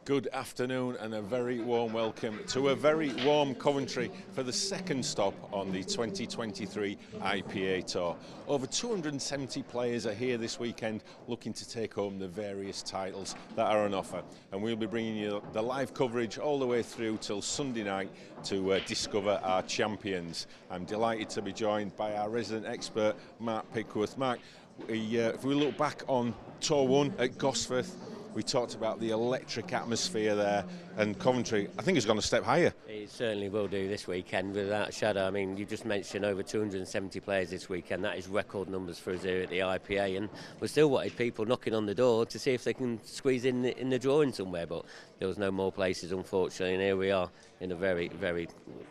Good afternoon and a very warm welcome to a very warm Coventry for the second stop on the 2023 IPA Tour. Over 270 players are here this weekend looking to take home the various titles that are on offer, and we'll be bringing you the live coverage all the way through till Sunday night to discover our champions. I'm delighted to be joined by our resident expert Marc Pickworth. Marc, if we look back on Tour 1 at Gosforth, we talked about the electric atmosphere there, and Coventry, I think, has gone a step higher. It certainly will do this weekend, without a shadow. I mean, you just mentioned over 270 players this weekend. That is record numbers for us here at the IPA, and we still wanted people knocking on the door to see if they can squeeze in the drawing somewhere, but there was no more places, unfortunately, and here we are in a very, very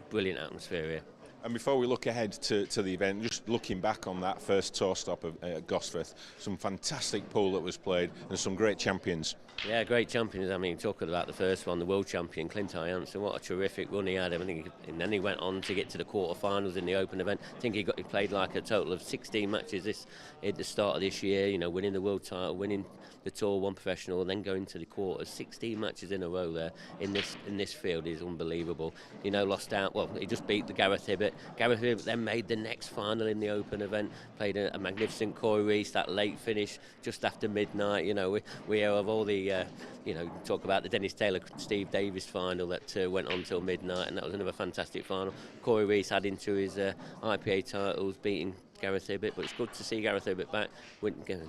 brilliant atmosphere here. And before we look ahead to the event, just looking back on that first tour stop at Gosforth, some fantastic pool that was played and some great champions. Yeah, great champions. I mean, talking about the first one, the world champion, Clint Jansen, what a terrific run he had. I think, and then he went on to get to the quarterfinals in the Open event. I think he played like a total of 16 matches at the start of this year, you know, winning the world title, winning the Tour 1 professional, and then going to the quarters. 16 matches in a row there in this field is unbelievable. You know, lost out, well, he just beat the Gareth Hibbott. Gareth Hibbott then made the next final in the Open event, played a magnificent Cory, Rees, that late finish just after midnight. You know, we have all the, you know, talk about the Dennis Taylor, Steve Davis final that went on till midnight, and that was another fantastic final. Cory Rees adding to his IPA titles, beating Gareth Hibbott, but it's good to see Gareth Hibbott back,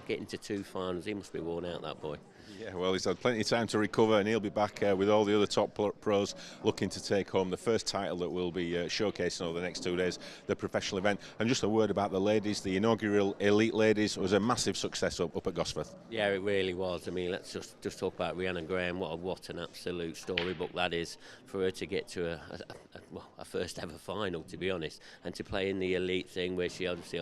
getting to two finals. He must be worn out, that boy. Yeah, well, he's had plenty of time to recover, and he'll be back with all the other top pros looking to take home the first title that we'll be showcasing over the next 2 days, the professional event. And just a word about the ladies, the inaugural Elite Ladies was a massive success up at Gosforth. Yeah, it really was. I mean, let's just talk about Rhiannon Graham. What an absolute storybook that is for her to get to a first ever final, to be honest, and to play in the elite thing where she obviously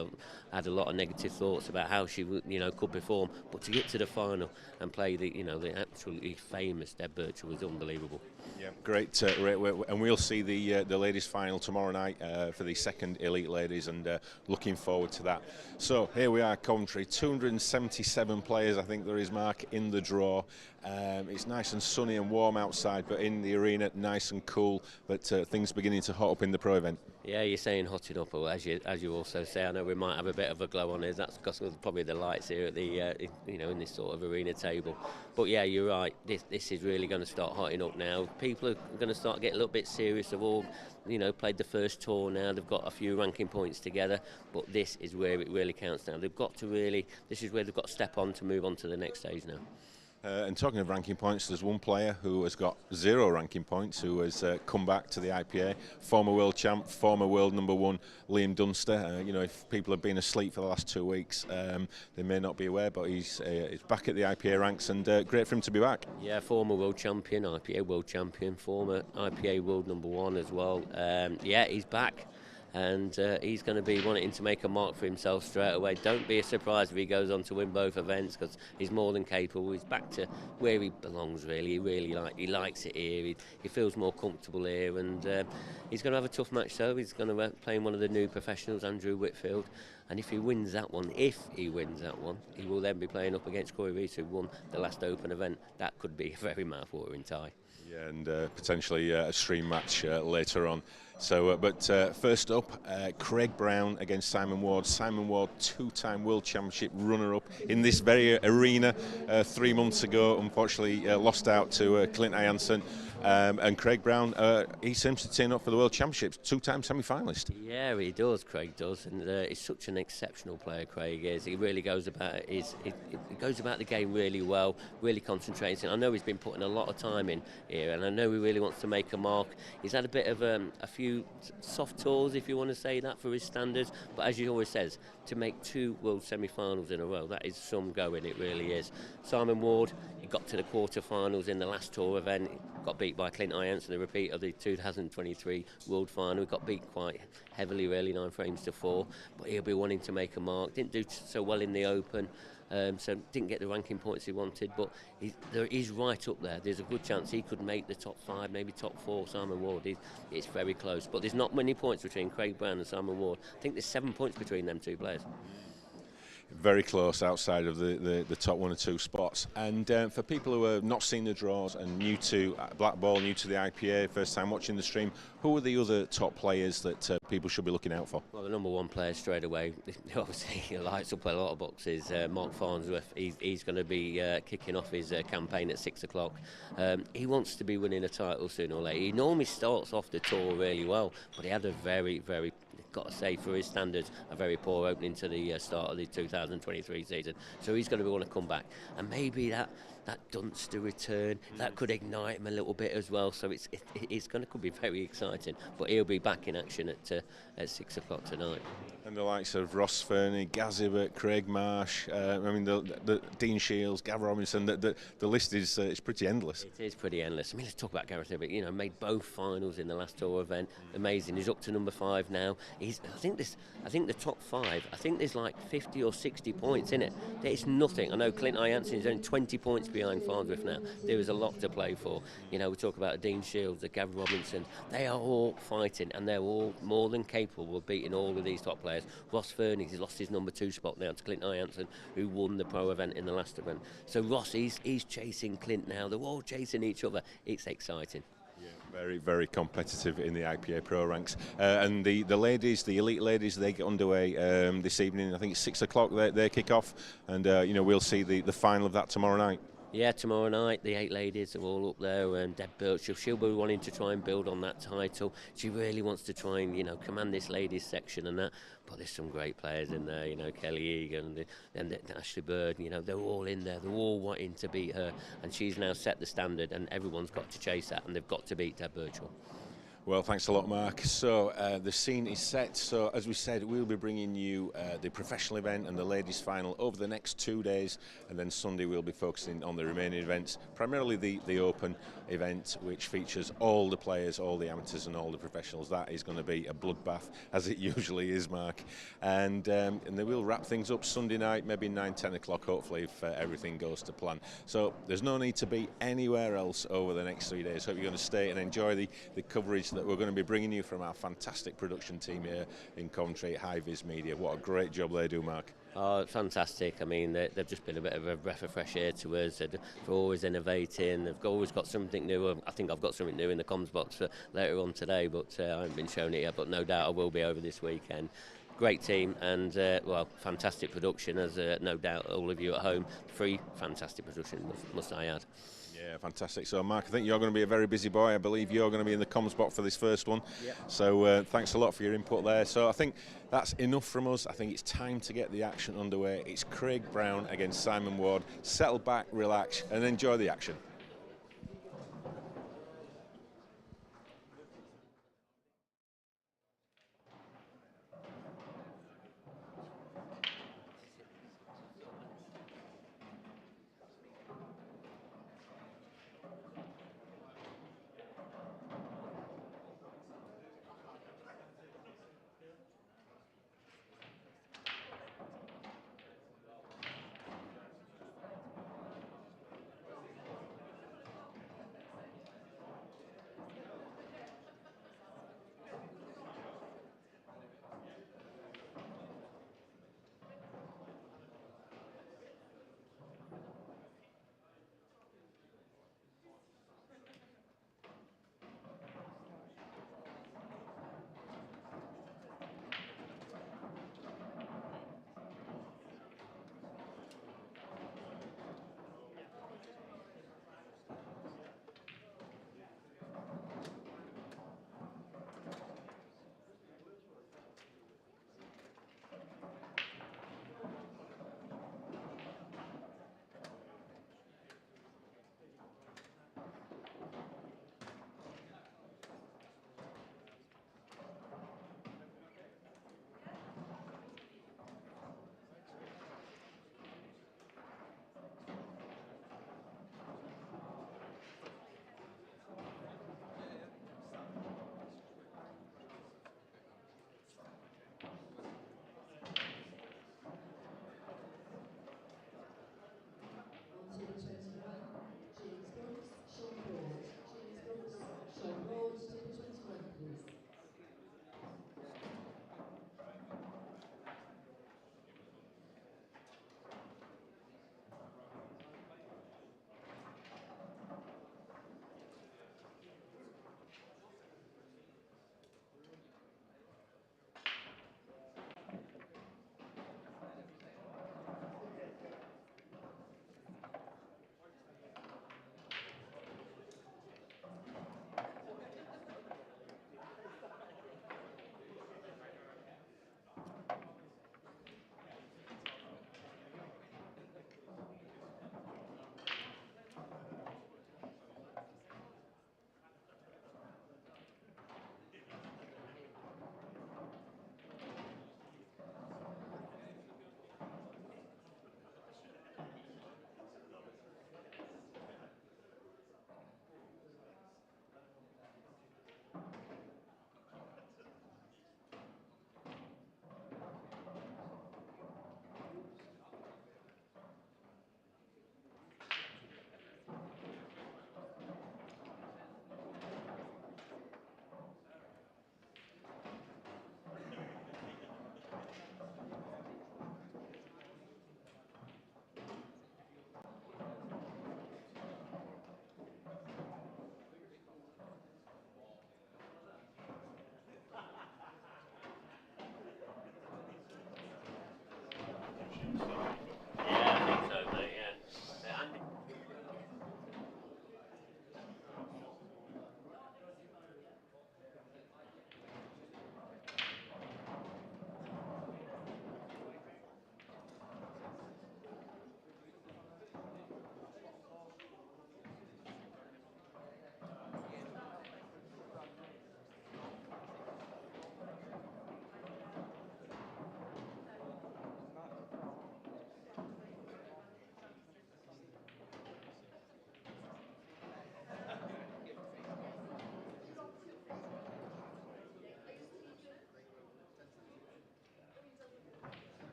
had a lot of negative thoughts about how she could perform, but to get to the final and play the absolutely famous Deb Birchall was unbelievable. Yeah, great, and we'll see the ladies' final tomorrow night for the second Elite Ladies, and looking forward to that. So here we are, Coventry, 277 players, I think there is, Marc, in the draw. It's nice and sunny and warm outside, but in the arena, nice and cool. But things beginning to hot up in the pro event. Yeah, you're saying hotting up, or as you also say, I know we might have a bit of a glow on us. That's because of probably the lights here at the in this sort of arena table. But yeah, you're right. This is really going to start hotting up now. People are going to start getting a little bit serious. They've all, played the first tour now. They've got a few ranking points together. But this is where it really counts now. This is where they've got to step on to move on to the next stage now. And talking of ranking points, there's one player who has got 0 ranking points, who has come back to the IPA, former world champ, former world number 1, Liam Dunster. If people have been asleep for the last 2 weeks, they may not be aware, but he's back at the IPA ranks, and great for him to be back. Yeah, former world champion, IPA world champion, former IPA world number 1 as well. He's back. And he's going to be wanting to make a mark for himself straight away. Don't be surprised if he goes on to win both events, because he's more than capable. He's back to where he belongs, really. He likes it here. He feels more comfortable here, and he's going to have a tough match. So he's going to play one of the new professionals, Andrew Whitfield. And if he wins that one, he will then be playing up against Cory Rees, who won the last Open event. That could be a very mouth-watering tie. Yeah, and potentially a stream match later on. So, but first up, Craig Brown against Simon Ward. Simon Ward, 2-time World Championship runner-up in this very arena 3 months ago. Unfortunately, lost out to Clint Jansen. And Craig Brown, he seems to turn up for the World Championships, 2-time semi-finalist. Yeah, he does, Craig does, and he's such an exceptional player, Craig is. He really goes about he goes about the game really well, really concentrates. I know he's been putting a lot of time in here, and I know he really wants to make a mark. He's had a bit of a few soft tours, if you want to say that, for his standards, but as he always says, to make 2 world semi-finals in a row, that is some going, it really is. Simon Ward, he got to the quarter-finals in the last tour event, got beat by Clint Jansen, a repeat of the 2023 World Final. He got beat quite heavily, really, 9 frames to 4, but he'll be wanting to make a mark. Didn't do so well in the Open, so didn't get the ranking points he wanted, but he's right up there. There's a good chance he could make the top 5, maybe top 4, Simon Ward. It's very close, but there's not many points between Craig Brown and Simon Ward. I think there's 7 points between them two players. very close outside of the top 1 or 2 spots. And for people who have not seen the draws and new to blackball, new to the IPA, first time watching the stream, who are the other top players that people should be looking out for? Well, the number 1 player straight away, obviously he likes to play a lot of boxes, Marc Farnsworth. He's going to be kicking off his campaign at 6 o'clock. He wants to be winning a title sooner or later. He normally starts off the tour really well, but he had a very, got to say, for his standards, a very poor opening to the start of the 2023 season. So he's going to want to come back, and maybe that Dunster return that could ignite him a little bit as well. So could be very exciting. But he'll be back in action at 6 o'clock tonight. And the likes of Ross Fernie, Gaz Hibbott, Craig Marsh, the Dean Shields, Gav Robinson, the list is pretty endless. It is pretty endless. I mean, let's talk about Gareth Hibbott. You know, made both finals in the last tour event. Amazing. He's up to number 5 now. I think the top 5. I think there's like 50 or 60 points in it. It's nothing. I know Clint Jansen is only 20 points behind Farnsworth now. There is a lot to play for. You know, we talk about Dean Shields, the Gav Robinson. They are all fighting, and they're all more than capable of beating all of these top players. Ross Fernie, he's lost his number 2 spot now to Clint Jansen, who won the pro event in the last event. So Ross, he's chasing Clint now. They're all chasing each other. It's exciting. Yeah, very, very competitive in the IPA Pro ranks. And the ladies, the elite ladies, they get underway this evening. I think it's 6 o'clock they kick off, and we'll see the final of that tomorrow night. Yeah, tomorrow night the 8 ladies are all up there, and Deb Birchall, she'll be wanting to try and build on that title. She really wants to try and command this ladies section and that. But there's some great players in there, Kelly Egan and Ashley Bird. They're all in there. They're all wanting to beat her, and she's now set the standard, and everyone's got to chase that, and they've got to beat Deb Birchall. Well, thanks a lot, Marc. So the scene is set. So as we said, we'll be bringing you the professional event and the ladies' final over the next 2 days, and then Sunday we'll be focusing on the remaining events, primarily the Open event, which features all the players, all the amateurs, and all the professionals. That is going to be a bloodbath, as it usually is, Marc. And they will wrap things up Sunday night, maybe 9-10 o'clock, hopefully, if everything goes to plan. So there's no need to be anywhere else over the next 3 days. Hope you're going to stay and enjoy the coverage that we're going to be bringing you from our fantastic production team here in Coventry at High Vis Media. What a great job they do, Marc. Oh, fantastic. I mean, they've just been a bit of a breath of fresh air to us. They're always innovating. They've always got something new. I think I've got something new in the comms box for later on today, but I haven't been shown it yet, but no doubt I will be over this weekend. Great team and, fantastic production, as no doubt all of you at home. Fantastic production, must I add. Yeah, fantastic. So, Marc, I think you're going to be a very busy boy. I believe you're going to be in the comms box for this first one. Yeah. So, thanks a lot for your input there. So, I think that's enough from us. I think it's time to get the action underway. It's Craig Brown against Simon Ward. Settle back, relax, and enjoy the action.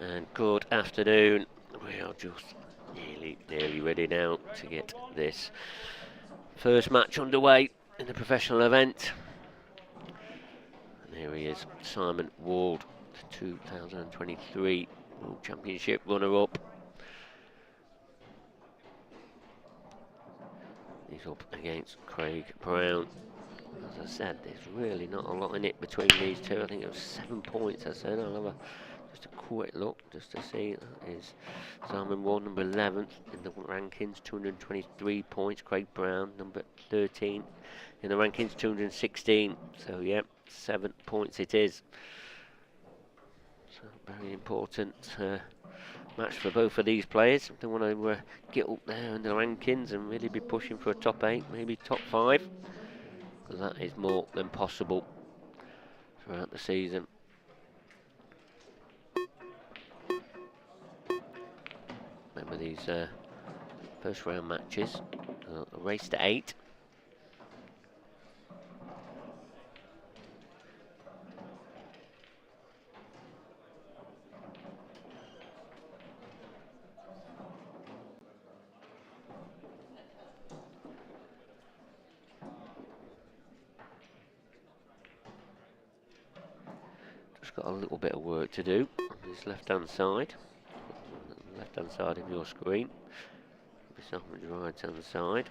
And good afternoon. We are just nearly ready now to get this first match underway in the professional event. And here he is, Simon Ward, the 2023 World Championship runner-up. He's up against Craig Brown. As I said, there's really not a lot in it between these two. I think it was 7 points. I said I'll have just a quick look just to see. That is Simon Ward, number 11 in the rankings, 223 points. Craig Brown, number 13 in the rankings, 216. So yeah, 7 points it is. So very important match for both of these players. They want to get up there in the rankings and really be pushing for a top 8, maybe top 5. Because that is more than possible throughout the season. Remember these first round matches, a race to 8. Just got a little bit of work to do on this left-hand side. Left-hand side of your screen. This on the right-hand side.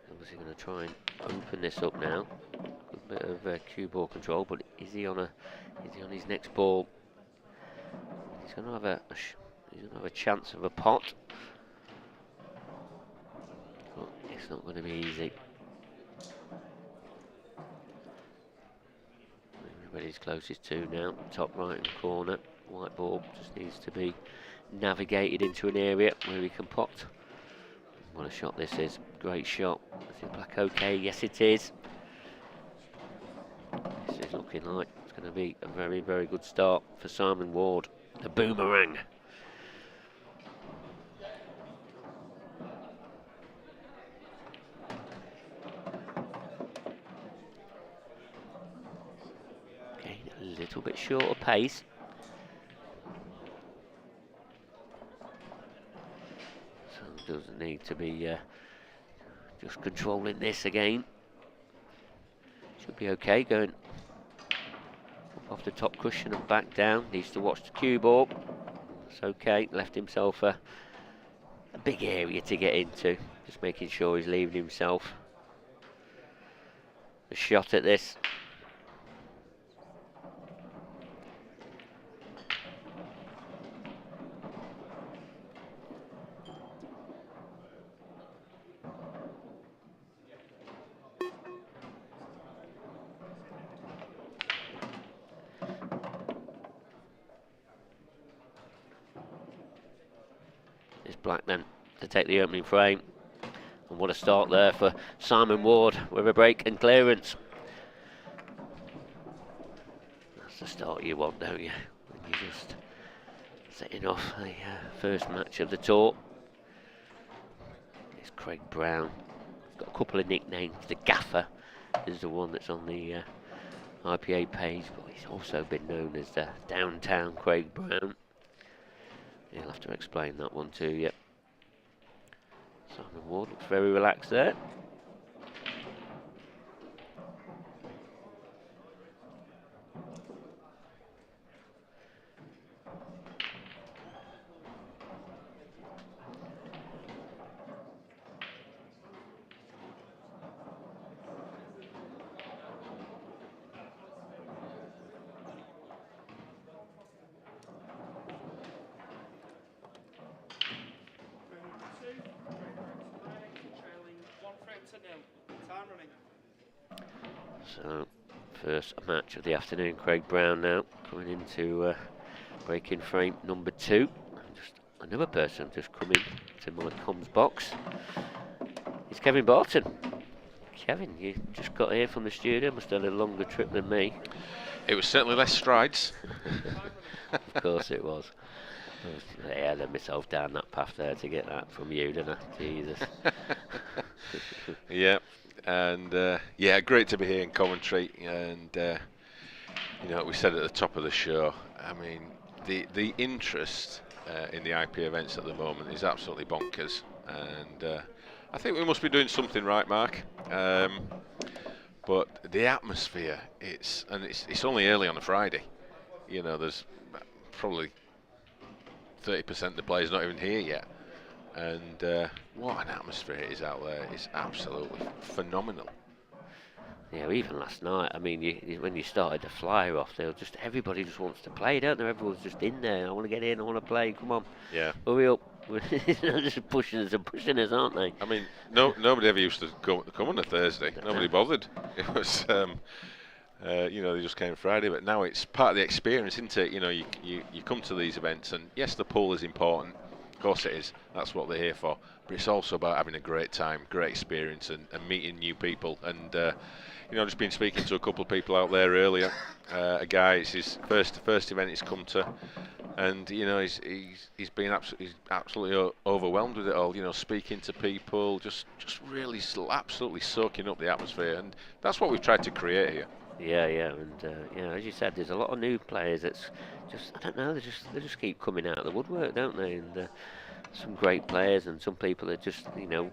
Obviously going to try and open this up now. A bit of cue ball control, but is he on his next ball? He's going to have a chance of a pot. But it's not going to be easy. Everybody's closest to now, top right hand corner. White ball just needs to be navigated into an area where we can pot. What a shot this is. Great shot. Is it black okay? Yes it is. This is looking like it's going to be a very, very good start for Simon Ward. The boomerang. A little bit short of pace. So doesn't need to be just controlling this again. Should be okay going up off the top cushion and back down. Needs to watch the cue ball. It's okay. Left himself a big area to get into. Just making sure he's leaving himself a shot at this. Black then to take the opening frame, and what a start there for Simon Ward with a break and clearance. That's the start you want, don't you, when you're just setting off the first match of the tour. It's Craig Brown. He's got a couple of nicknames. The Gaffer is the one that's on the IPA page, but he's also been known as the Downtown Craig Brown. He'll have to explain that one to you. Simon Ward looks very relaxed there. So, first match of the afternoon, Craig Brown now coming into breaking frame number 2. Just another person just coming to my comms box. It's Kevin Barton. Kevin, you just got here from the studio, must have had a longer trip than me. It was certainly less strides. Of course it was. I let myself down that path there to get that from you, didn't I? Jesus. Yeah. And yeah, great to be here in Coventry. And we said at the top of the show, I mean, the interest in the IPA events at the moment is absolutely bonkers. And I think we must be doing something right, Marc. But the atmosphere, it's only early on a Friday. There's probably 30% of the players not even here yet. And what an atmosphere it is out there. It's absolutely phenomenal. Yeah, even last night, I mean, when you started the flyer off, everybody just wants to play, don't they? Everyone's just in there. I want to get in, I want to play, come on. Yeah. Hurry up. They're just pushing us, aren't they? I mean, nobody ever used to come on a Thursday. Nobody bothered. It was, they just came Friday, but now it's part of the experience, isn't it? You come to these events, and yes, the pool is important. Of course it is. That's what they're here for. But it's also about having a great time, great experience, and meeting new people. And just been speaking to a couple of people out there earlier. A guy, it's his first event he's come to, and he's been absolutely overwhelmed with it all. Speaking to people, just really absolutely soaking up the atmosphere, and that's what we've tried to create here. Yeah, and as you said, there's a lot of new players that's just, I don't know, they just keep coming out of the woodwork, don't they? And some great players, and some people that just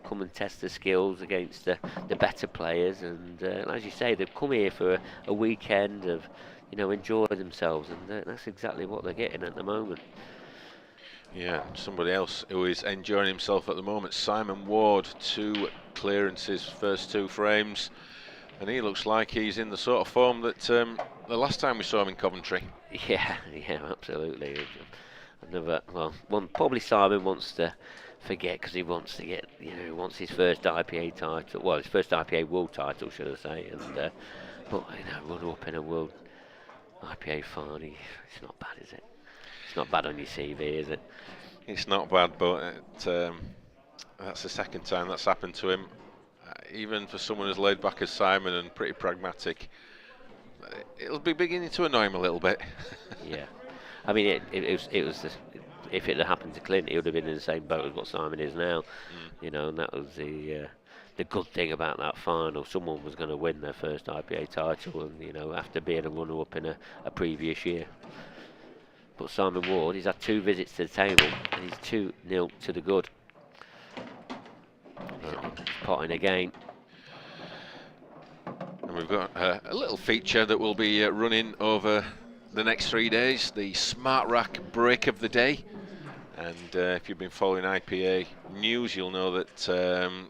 come and test their skills against the better players. And as you say, they've come here for a weekend of enjoy themselves, and that's exactly what they're getting at the moment. Yeah, somebody else who is enjoying himself at the moment, Simon Ward, 2 clearances, first 2 frames. And he looks like he's in the sort of form that the last time we saw him in Coventry. Yeah, absolutely. Probably Simon wants to forget, because he wants to get, wants his first IPA title, his first IPA world title, should I say. And but run up in a world IPA final, it's not bad, is it? It's not bad on your CV, is it? It's not bad, but that's the second time that's happened to him. Even for someone as laid back as Simon and pretty pragmatic, it'll be beginning to annoy him a little bit. Yeah, I mean, it was if it had happened to Clint, he would have been in the same boat as what Simon is now. And that was the good thing about that final. Someone was going to win their first IPA title, and after being a runner-up in a previous year. But Simon Ward, he's had 2 visits to the table, and he's 2-0 to the good. Potting again. And we've got a little feature that will be running over the next 3 days, the Smart Rack Break of the Day. And if you've been following IPA news, you'll know that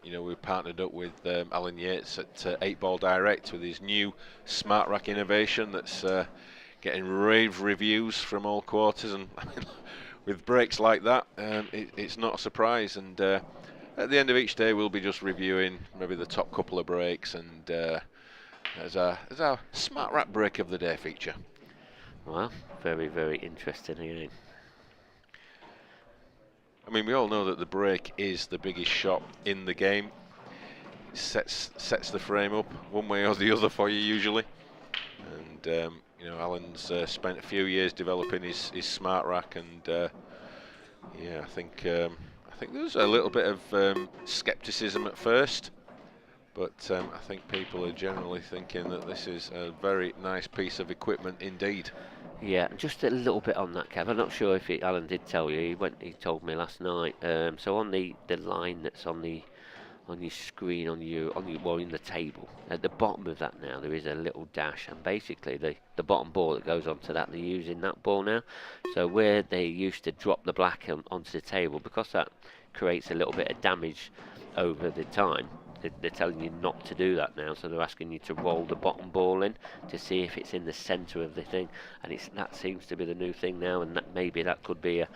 we've partnered up with Alan Yates at 8 Ball Direct with his new Smart Rack innovation that's getting rave reviews from all quarters. And I mean, with breaks like that, it's not a surprise. And at the end of each day, we'll be just reviewing maybe the top couple of breaks, and as our Smart Rack Break of the Day feature. Well, very, very interesting again. I mean, we all know that the break is the biggest shot in the game. It sets the frame up one way or the other for you usually. And Alan's spent a few years developing his Smart Rack, and I think there was a little bit of scepticism at first, but I think people are generally thinking that this is a very nice piece of equipment indeed. Yeah, just a little bit on that, Kev. I'm not sure if Alan did tell you. He told me last night. So on the line that's on your screen in the table at the bottom of that now, there is a little dash, and basically the bottom ball that goes onto that, they're using that ball now. So where they used to drop the black onto the table, because that creates a little bit of damage over the time, they're telling you not to do that now. So they're asking you to roll the bottom ball in to see if it's in the centre of the thing, and that seems to be the new thing now. And maybe that could be a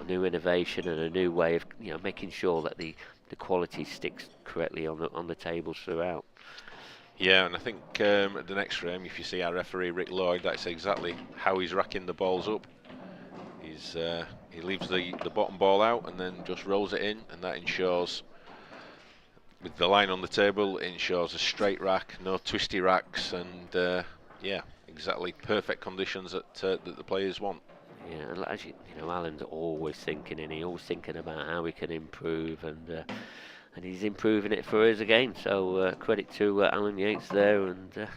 new innovation and a new way of making sure that the quality sticks correctly on the tables throughout. Yeah, and I think at the next frame, if you see our referee Rick Lloyd, that's exactly how he's racking the balls up. He leaves the bottom ball out and then just rolls it in, and that ensures, with the line on the table, it ensures a straight rack, no twisty racks, and exactly perfect conditions that the players want. Yeah, and as Alan's always thinking about how we can improve, and and he's improving it for us again. So credit to Alan Yates there, and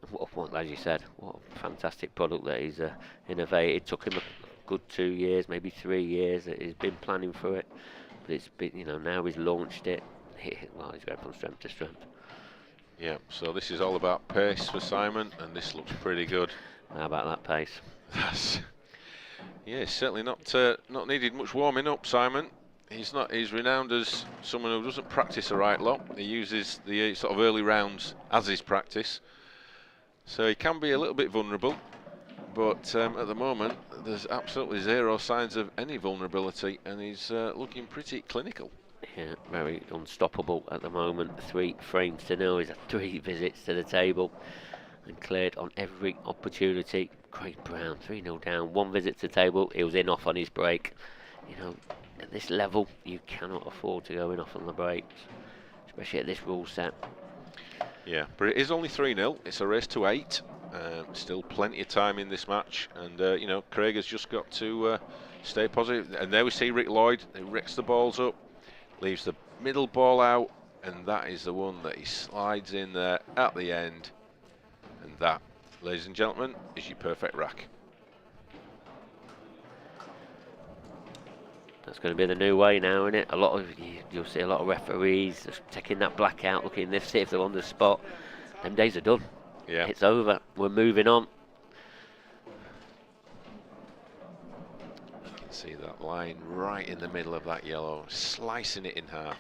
what, as you said, what a fantastic product that he's innovated. It took him a good 2 years, maybe 3 years. That he's been planning for it, but it's been, now he's launched it. Well, he's going from strength to strength. Yeah, so this is all about pace for Simon, and this looks pretty good. How about that pace? Yeah, certainly not needed much warming up, Simon. He's renowned as someone who doesn't practice a right lot. He uses the sort of early rounds as his practice, so he can be a little bit vulnerable. But at the moment, there's absolutely zero signs of any vulnerability, and he's looking pretty clinical. Yeah, very unstoppable at the moment. 3 frames to nil. He's had 3 visits to the table and cleared on every opportunity. Craig Brown, 3-0 down, 1 visit to the table. He was in off on his break. At this level, you cannot afford to go in off on the breaks, especially at this rule set. Yeah, but it is only 3-0. It's a race to 8. Still plenty of time in this match, and Craig has just got to stay positive. And there we see Rick Lloyd. He ricks the balls up, leaves the middle ball out, and that is the one that he slides in there at the end. And that, ladies and gentlemen, is your perfect rack. That's going to be the new way now, isn't it? You'll see a lot of referees just taking that black out, looking to see if they're on the spot. Them days are done. Yeah, it's over. We're moving on. You can see that line right in the middle of that yellow, slicing it in half.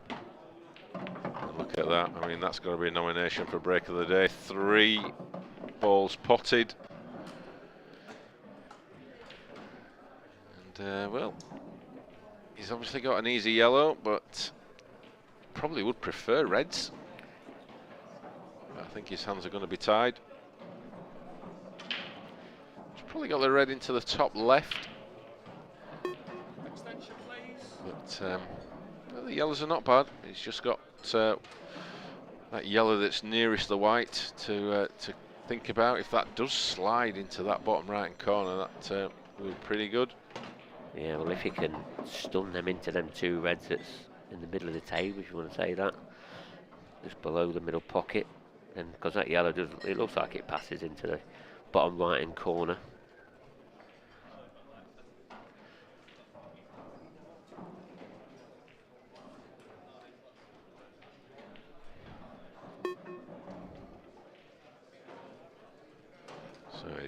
And look at that. I mean, that's got to be a nomination for break of the day. 3 balls potted. And well, he's obviously got an easy yellow, but probably would prefer reds. I think his hands are going to be tied. He's probably got the red into the top left. Extension, please. But well, the yellows are not bad. He's just got that yellow that's nearest the white to think about. If that does slide into that bottom right-hand corner, that will be pretty good. Yeah, well, if he can stun them into them 2 reds that's in the middle of the table, if you want to say that, just below the middle pocket, and because that yellow it looks like it passes into the bottom right-hand corner.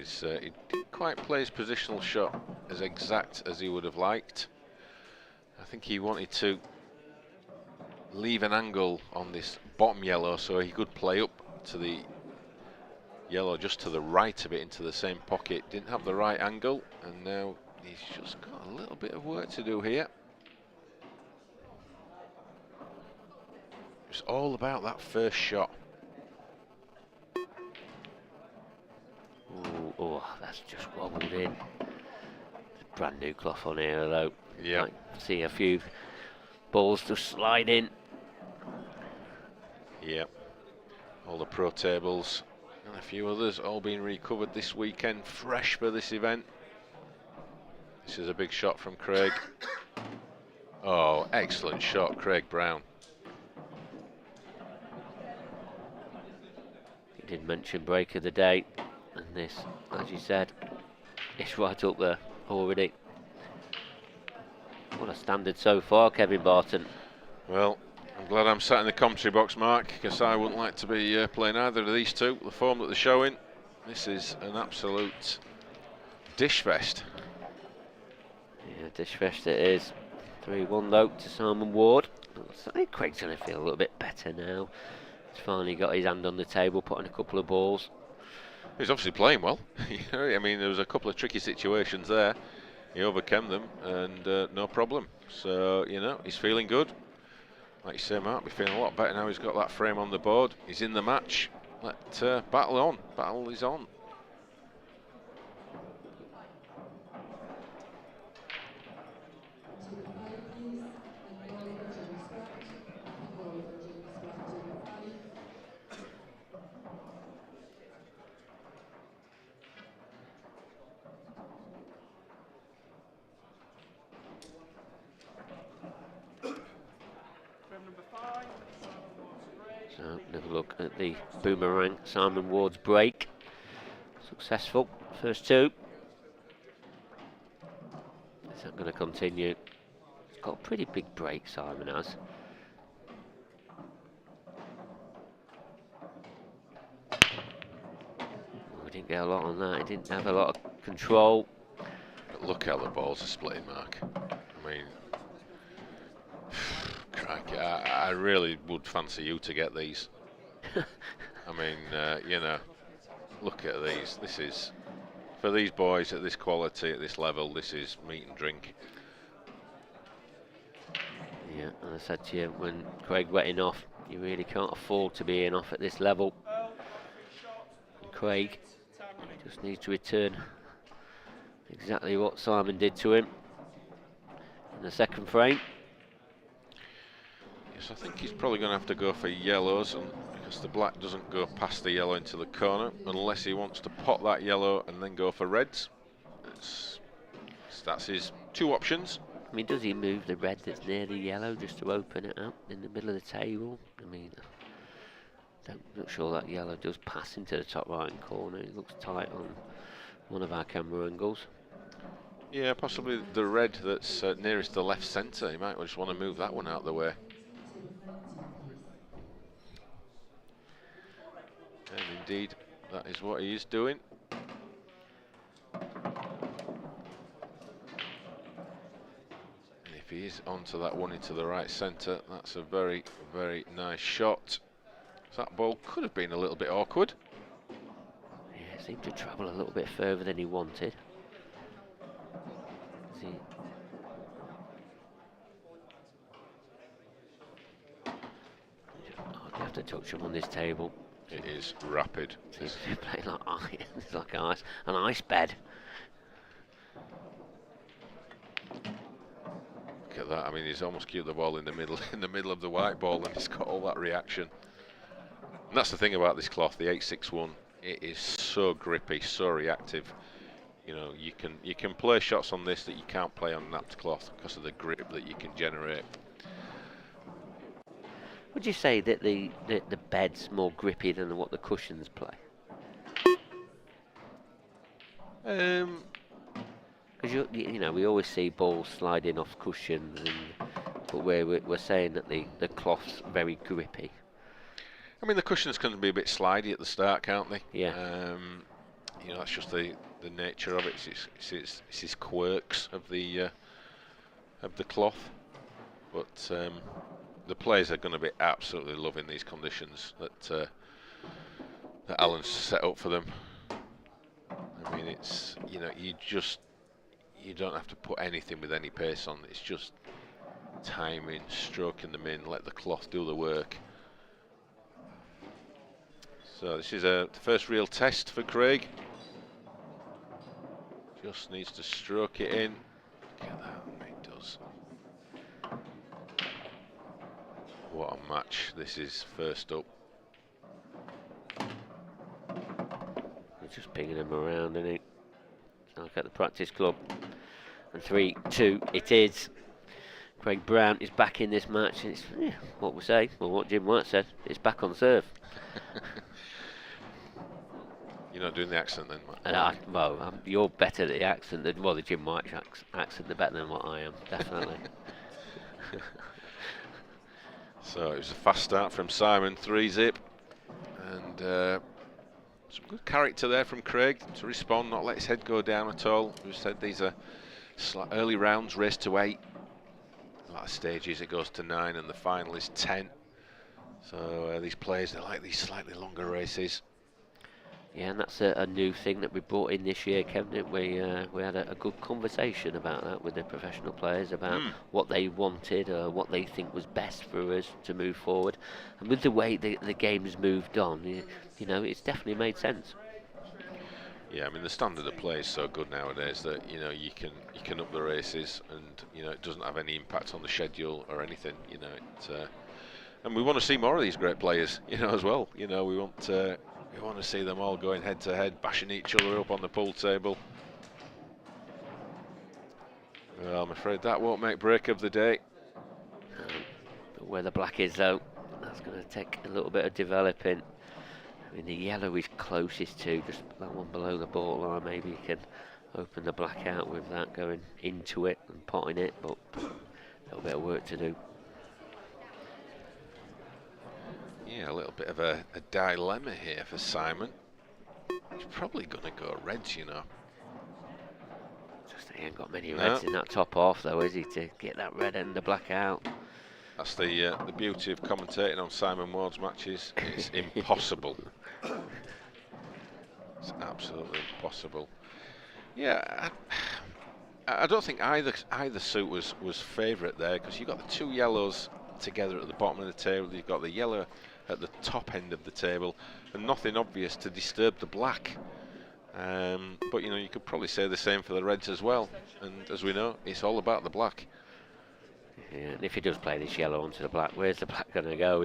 So he didn't quite play his positional shot as exact as he would have liked. I think he wanted to leave an angle on this bottom yellow so he could play up to the yellow just to the right of it into the same pocket. Didn't have the right angle, and now he's just got a little bit of work to do here. It's all about that first shot. Oh, that's just wobbled in. Brand new cloth on here though. Yeah. See a few balls just slide in. Yeah. All the pro tables and a few others all being recovered this weekend, fresh for this event. This is a big shot from Craig. Oh, excellent shot, Craig Brown. He did mention break of the day. And this, as you said, it's right up there already. What a standard so far, Kevin Barton. Well, I'm glad I'm sat in the commentary box, Mark, because I wouldn't like to be playing either of these two. The form that they're showing, this is an absolute dish fest. Yeah, dish fest it is. 3-1 though to Simon Ward. I think Craig's going to feel a little bit better now. He's finally got his hand on the table, putting a couple of balls. He's obviously playing well. I mean, there was a couple of tricky situations there. He overcame them, and no problem. So, he's feeling good. Like you say, Mark, we're feeling a lot better now he's got that frame on the board. He's in the match. Let battle on. Battle is on. Have a look at the boomerang. Simon Ward's break. Successful. First two. Is that going to continue? He's got a pretty big break, Simon has. We didn't get a lot on that. He didn't have a lot of control. But look how the balls are splitting, Mark. I mean, crikey, I really would fancy you to get these. I mean, you know, look at these. This is, for these boys at this quality, at this level, this is meat and drink. Yeah, and I said to you, when Craig went off, you really can't afford to be in off at this level. And Craig just needs to return exactly what Simon did to him in the second frame. Yes, I think he's probably going to have to go for yellows, and because the black doesn't go past the yellow into the corner, unless he wants to pot that yellow and then go for reds. That's his two options. I mean, does he move the red that's near the yellow just to open it up in the middle of the table? I mean, I'm not sure that yellow does pass into the top right-hand corner. It looks tight on one of our camera angles. Yeah, possibly the red that's nearest the left centre. He might just want to move that one out of the way. And indeed, that is what he is doing. If he is onto that one into the right centre, that's a very, very nice shot. That ball could have been a little bit awkward. Yeah, it seemed to travel a little bit further than he wanted. See. I'd have to touch him on this table. It is rapid. Seems to be playing like iron. It's like an ice bed. Look at that. I mean, he's almost cued the ball in the middle of the white ball, and he's got all that reaction. And that's the thing about this cloth, the 861. It is so grippy, so reactive. You know, you can play shots on this that you can't play on napped cloth because of the grip that you can generate. Would you say that the bed's more grippy than what the cushions play? Because you know, we always see balls sliding off cushions, but we're saying that the cloth's very grippy. I mean, the cushions can be a bit slidey at the start, can't they? Yeah. You know, that's just the nature of it. It's his quirks of the cloth. But the players are going to be absolutely loving these conditions that Alan's set up for them. I mean, it's, you know, you don't have to put anything with any pace on. It's just timing, stroking them in, let the cloth do the work. So this is the first real test for Craig. Just needs to stroke it in. Look at that, it does. What a match this is first up. He's just pinging him around, isn't he? Like at the practice club. And 3-2 it is. Craig Brown is back in this match. It's what we say, well, what Jim White said, it's back on serve. You're not doing the accent then, Mark? Well, you're better at the accent than, well, the Jim White accent, they're better than what I am, definitely. So it was a fast start from Simon, 3-zip. And some good character there from Craig to respond, not let his head go down at all. As said, these are early rounds, race to 8. A lot of stages it goes to 9 and the final is 10. So these players, they like these slightly longer races. Yeah, and that's a new thing that we brought in this year, Kevin. We had a good conversation about that with the professional players about what they wanted, what they think was best for us to move forward. And with the way the game's moved on, you know, it's definitely made sense. Yeah, I mean the standard of play is so good nowadays that, you know, you can up the races and, you know, it doesn't have any impact on the schedule or anything. You know, and we want to see more of these great players, you know, as well. You know, we want to see them all going head to head, bashing each other up on the pool table. Well, I'm afraid that won't make break of the day. But where the black is, though, That's going to take a little bit of developing. I mean, the yellow is closest to just that one below the borderline. Maybe you can open the black out with that going into it and potting it, but a little bit of work to do. Yeah, a little bit of a dilemma here for Simon. He's probably going to go reds, you know. Just he ain't got many reds in that top half, though, is he, to get that red and the black out? That's the beauty of commentating on Simon Ward's matches. It's impossible. It's absolutely impossible. Yeah, I don't think either suit was favourite there, because you've got the two yellows together at the bottom of the table. You've got the yellow at the top end of the table, and nothing obvious to disturb the black. But you know, you could probably say the same for the reds as well. And as we know, it's all about the black. Yeah, and if he does play this yellow onto the black, where's the black going to go?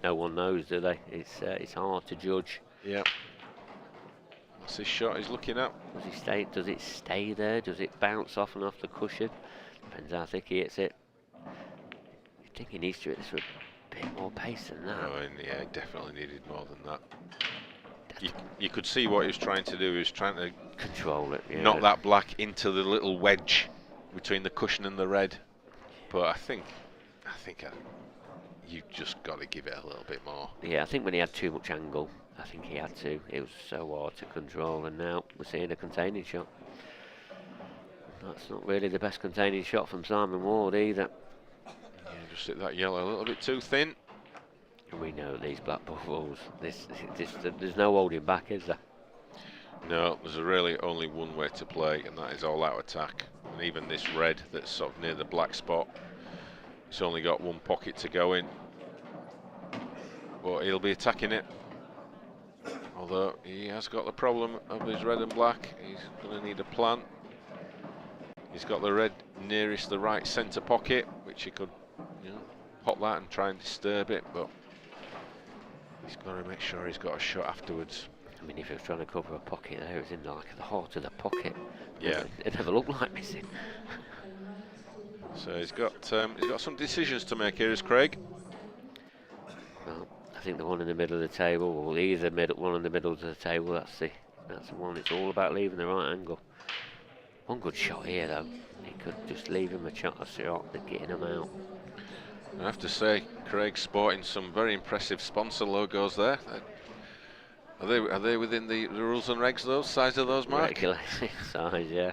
No one knows, do they? It's hard to judge. Yeah. What's his shot he's looking at? Does it stay there? Does it bounce off and off the cushion? Depends how thick he hits it. I think he needs to hit this with a bit more pace than that. Oh, and yeah, he definitely needed more than that. You could see what he was trying to do. He was trying to control it, yeah. Knock that black into the little wedge between the cushion and the red. But I think you just got to give it a little bit more. Yeah, I think when he had too much angle, I think he had to. It was so hard to control, and now we're seeing a containing shot. That's not really the best containing shot from Simon Ward either. Yeah, just hit that yellow a little bit too thin. We know these black balls. There's no holding back, is there? No, there's really only one way to play, and that is all-out attack. And even this red that's sort of near the black spot, it's only got one pocket to go in. But he'll be attacking it. Although he has got the problem of his red and black, he's going to need a plan. He's got the red nearest the right centre pocket, which he could, you know, pop that and try and disturb it, but he's got to make sure he's got a shot afterwards. I mean, if he was trying to cover a pocket there, it was in like the heart of the pocket. Yeah. It never looked like missing. So he's got some decisions to make here, is Craig. Well, I think the one in the middle of the table, or either one in the middle of the table, that's the one. It's all about leaving the right angle. One good shot here, though. He could just leave him a shot and getting him out. I have to say, Craig's sporting some very impressive sponsor logos there. Are they within the rules and regs, those size of those, Marc? Regulated size, yeah.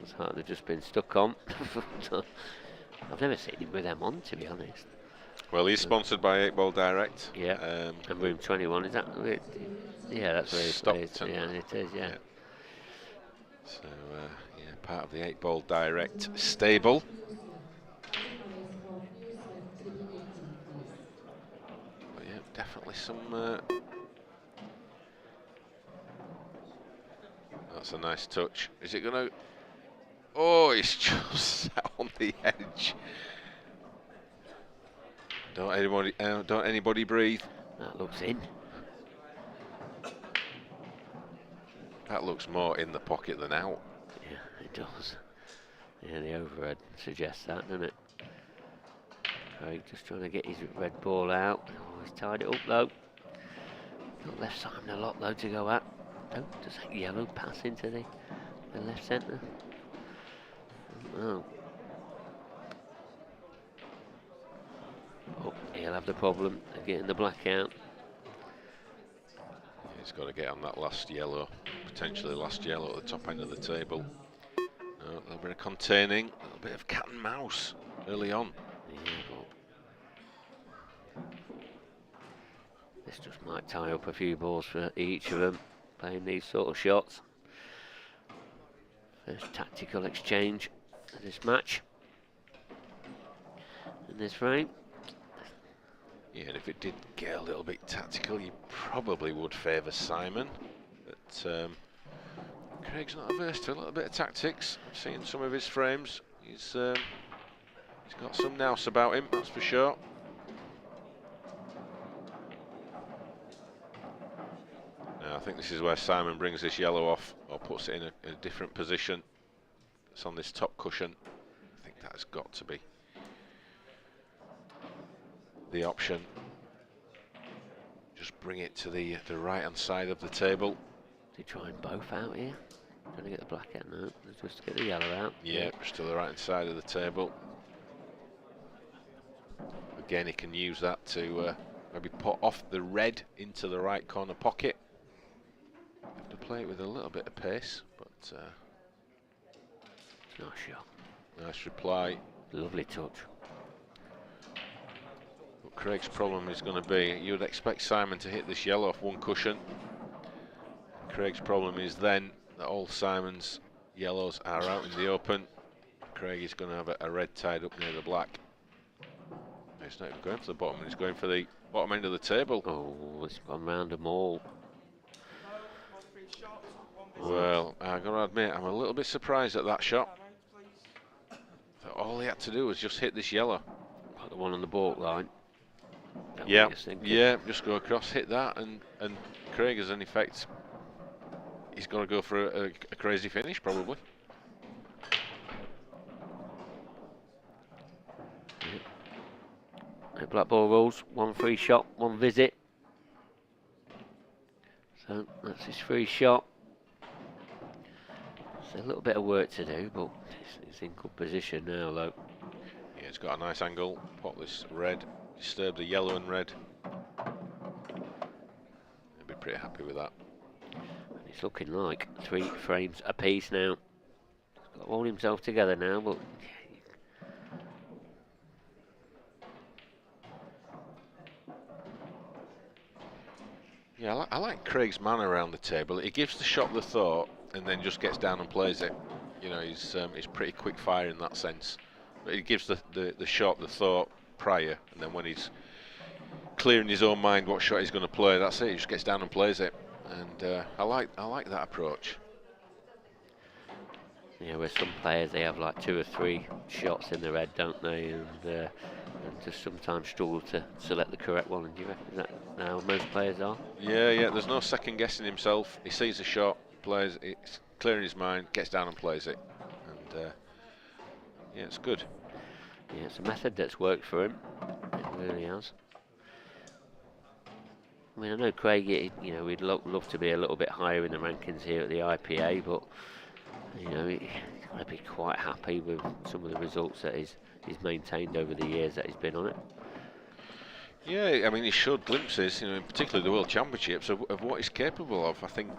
It's like they've just been stuck on. I've never seen him with them on, to be honest. Well, he's sponsored by 8 Ball Direct. Yeah. And room 21, is that it? Yeah, that's where he's played. Yeah, it is, yeah. So, yeah, part of the 8 Ball Direct stable. But yeah, definitely some. That's a nice touch. Is it going to? Oh, it's just sat on the edge. Don't anybody breathe. That looks in. That looks more in the pocket than out. Yeah, it does. Yeah, the overhead suggests that, doesn't it? Craig just trying to get his red ball out. Oh, he's tied it up though. Not left Simon a lot though to go at. Oh, does that yellow pass into the left centre? Oh. Oh, he'll have the problem of getting the black out. He's got to get on that last yellow, potentially last yellow at the top end of the table. A little bit of containing, a little bit of cat and mouse early on. Yeah, but this just might tie up a few balls for each of them, playing these sort of shots. First tactical exchange of this match in this frame. Yeah, and if it did get a little bit tactical, you probably would favour Simon. But Craig's not averse to a little bit of tactics. I've seen some of his frames. He's got some nous about him, that's for sure. Now, I think this is where Simon brings this yellow off, or puts it in a different position. It's on this top cushion. I think that's got to be the option. just bring it to the right hand side of the table. They trying both out here. Trying to get the black out now. Just to get the yellow out. Yeah, just to the right hand side of the table. Again, he can use that to maybe put off the red into the right corner pocket. Have to play it with a little bit of pace, but Nice shot. nice reply. Lovely touch. What Craig's problem is going to be, you would expect Simon to hit this yellow off one cushion. Craig's problem is then that all Simon's yellows are out in the open. Craig is going to have a red tied up near the black. He's not even going for the bottom, he's going for the bottom end of the table. Oh, it's gone round them all. Well, I've got to admit, I'm a little bit surprised at that shot. That all he had to do was just hit this yellow. Like the one on the baulk line. Yeah, yeah, just go across, hit that, and Craig is in effect, he's got to go for a crazy finish probably. Black ball rules, 1 free shot, 1 visit. So that's his free shot. There's a little bit of work to do, but he's in good position now though. Yeah, he's got a nice angle, pop this red, disturb the yellow and red. He'll be pretty happy with that. And it's looking like 3 frames apiece now. He's got to hold himself together now, but Yeah, I like Craig's manner around the table. He gives the shot the thought and then just gets down and plays it. You know, he's pretty quick fire in that sense. But he gives the shot the thought prior, and then when he's clear in his own mind what shot he's going to play, that's it. He just gets down and plays it. And I like that approach. yeah, where some players they have like 2 or 3 shots in the red, don't they? And just sometimes struggle to select the correct one. And do you reckon is that how most players are? Yeah, there's no second guessing himself. He sees a shot, plays it, it's clear in his mind, gets down and plays it. And yeah, it's good. Yeah, it's a method that's worked for him. It really has. I mean, I know Craig, you know, we'd love to be a little bit higher in the rankings here at the IPA, but you know, he's got to be quite happy with some of the results that he's maintained over the years that he's been on it. Yeah, I mean, he showed glimpses, you know, in particular the World Championships, of what he's capable of. I think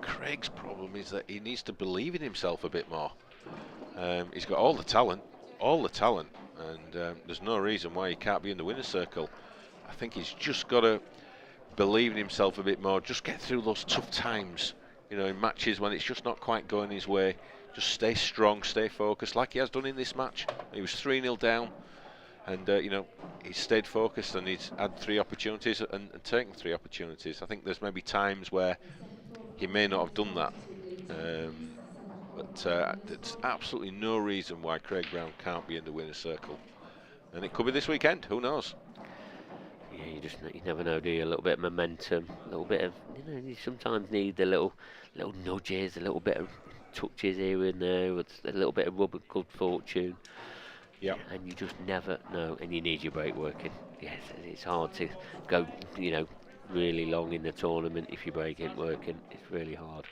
Craig's problem is that he needs to believe in himself a bit more. He's got all the talent, and there's no reason why he can't be in the winner's circle. I think he's just got to believe in himself a bit more, just get through those tough times, you know, in matches when it's just not quite going his way. Just stay strong, stay focused, like he has done in this match. He was 3-0 down, and you know, he's stayed focused, and he's had 3 opportunities and taken 3 opportunities. I think there's maybe times where he may not have done that, but there's absolutely no reason why Craig Brown can't be in the winner's circle, and it could be this weekend. Who knows? Yeah, you never know, do you? A little bit of momentum, a little bit of, you know, you sometimes need the little nudges, a little bit of touches here and there, with a little bit of rub of good fortune. Yeah. And you just never know, and you need your break working. Yes, it's hard to go, you know, really long in the tournament if your break ain't working. It's really hard.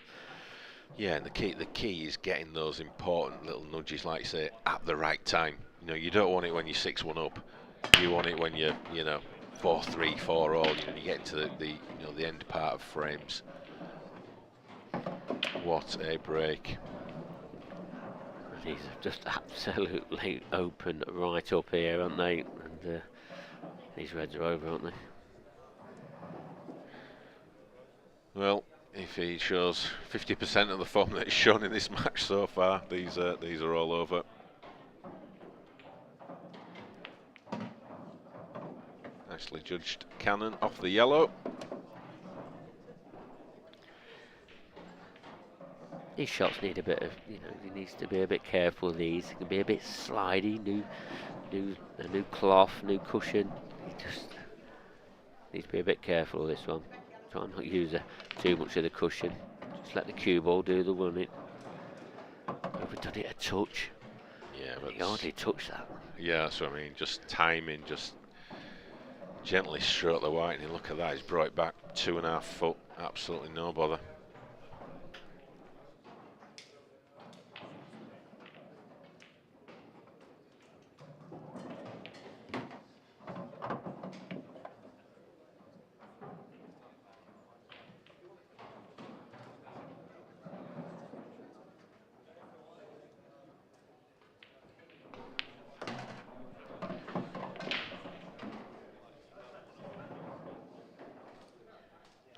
Yeah, and the key is getting those important little nudges, like you say, at the right time. You know, you don't want it when you're 6-1 up. You want it when you're, you know, 4-3, 4-all. You know, you get into the end part of frames. What a break! These are just absolutely open right up here, aren't they? And these reds are over, aren't they? Well, if he shows 50% of the form that he's shown in this match so far, these are all over. Nicely judged cannon off the yellow. These shots need a bit of, you know, he needs to be a bit careful. These can be a bit slidey. A new cloth, new cushion. He just needs to be a bit careful of this one. Try and not use too much of the cushion. Just let the cue ball do the running. Overdone it a touch. Yeah, but he hardly touched that. Yeah, that's what I mean. Just timing, just Gently stroke the white, and look at that, he's brought it back 2.5 foot, absolutely no bother.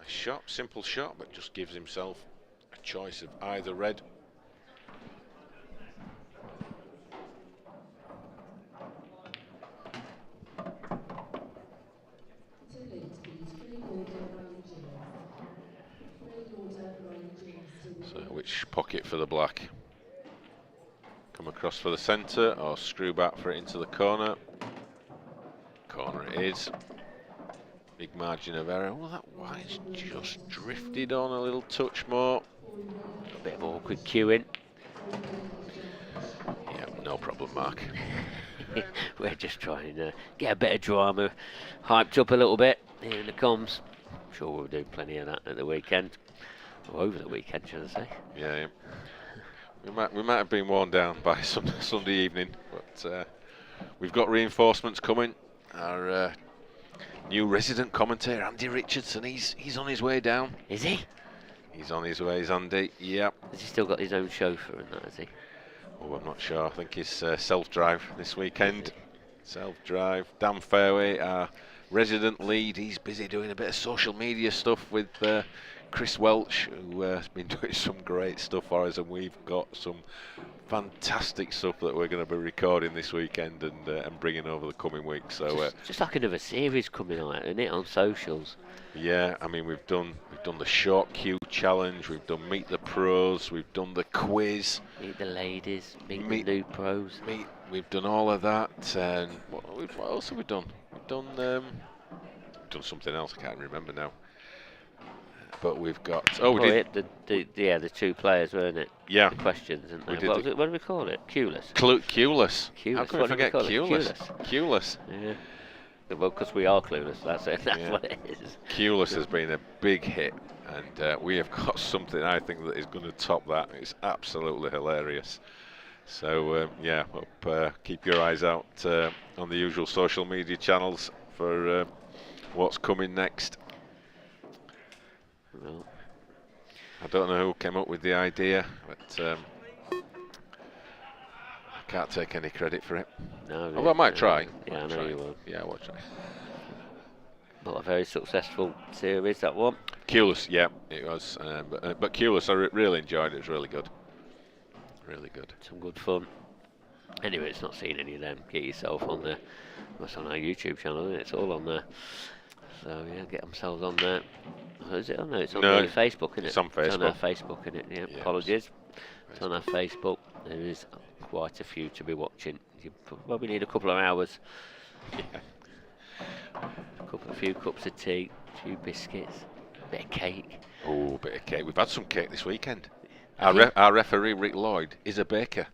Shot, simple shot, but just gives himself a choice of either red. So which pocket for the black? Come across for the centre or screw back for it into the corner? Corner it is. Big margin of error. Well, that white's just drifted on a little touch more. A bit of awkward queuing. Yeah, no problem, Marc. We're just trying to get a bit of drama hyped up a little bit here in the comms. I'm sure we'll do plenty of that at the weekend. Or over the weekend, should I say. Yeah. We might have been worn down by Sunday evening, but we've got reinforcements coming. Our new resident commentator, Andy Richardson, he's on his way down. Is he? He's on his way, is Andy. Yep. Has he still got his own chauffeur and that, has he? Oh, I'm not sure. I think it's self-drive this weekend. Self-drive. Dan Fairway, our resident lead, he's busy doing a bit of social media stuff with Chris Welch, who has been doing some great stuff for us, and we've got some fantastic stuff that we're going to be recording this weekend and bringing over the coming weeks. So just like another series coming out, isn't it, on socials? Yeah, I mean we've done the short queue challenge, we've done meet the pros, we've done the quiz, meet the ladies, meet the new pros. We've done all of that, and what else have we done? We've done something else. I can't remember now. But we've got the two players, weren't it? Yeah. The questions, and what do we call it? Cueless. Cueless. How can we What do forget call it? Cueless? Cueless. Yeah. Well, because we are clueless. That's it. That's what it is. Cueless has been a big hit, and we have got something I think that is going to top that. It's absolutely hilarious. So yeah, keep your eyes out on the usual social media channels for what's coming next. Well, I don't know who came up with the idea, but I can't take any credit for it. no, Although I might try. Yeah, I know you will. Yeah, I will try. But a very successful series, that one. Cueless, yeah, it was. But Cueless, I really enjoyed it. It was really good. Really good. Some good fun. Anyway, it's not seen any of them. Get yourself on there. That's on our YouTube channel, isn't it? It's all on there. So yeah, get themselves on there. Oh, is it on there? It's on Facebook, isn't it? It's on Facebook. It's on our Facebook, isn't it? Yeah, yeah, apologies. It's on our Facebook. There is quite a few to be watching. You probably need a couple of hours. Yeah. A few cups of tea, a few biscuits, a bit of cake. Oh, a bit of cake. We've had some cake this weekend. Our referee, Rick Lloyd, is a baker,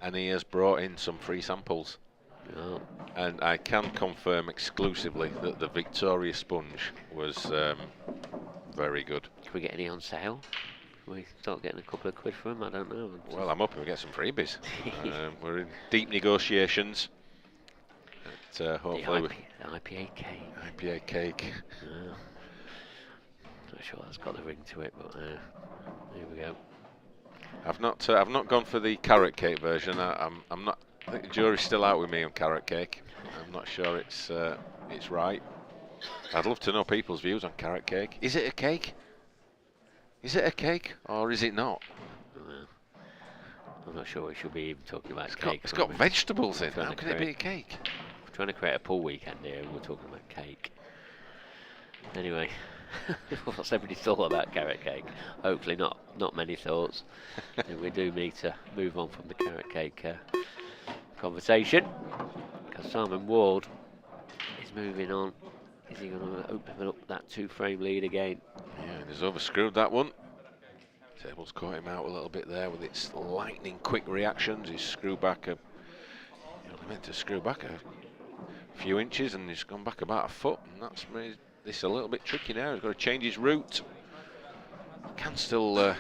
and he has brought in some free samples. Oh. And I can confirm exclusively that the Victoria sponge was very good. Can we get any on sale? Can we start getting a couple of quid for them? I don't know. Well, I'm hoping we get some freebies. We're in deep negotiations. Hopefully the IPA cake. IPA cake. Not sure that's got the ring to it, but here we go. I've not gone for the carrot cake version. I'm not. I think the jury's still out with me on carrot cake. I'm not sure it's right. I'd love to know people's views on carrot cake. Is it a cake? Is it a cake or is it not? I'm not sure we should be even talking about cake. It's got vegetables in. How can it be a cake? We're trying to create a pool weekend here and we're talking about cake. Anyway, what's everybody thought about carrot cake? Hopefully not many thoughts. We do need to move on from the carrot cake conversation, because Simon Ward is moving on. Is he going to open up that 2-frame lead again? Yeah, and he's overscrewed that one. Table's caught him out a little bit there with its lightning quick reactions. He's screwed back he only meant to screw back a few inches, and he's gone back about a foot, and that's made this a little bit tricky now. He's got to change his route. Can still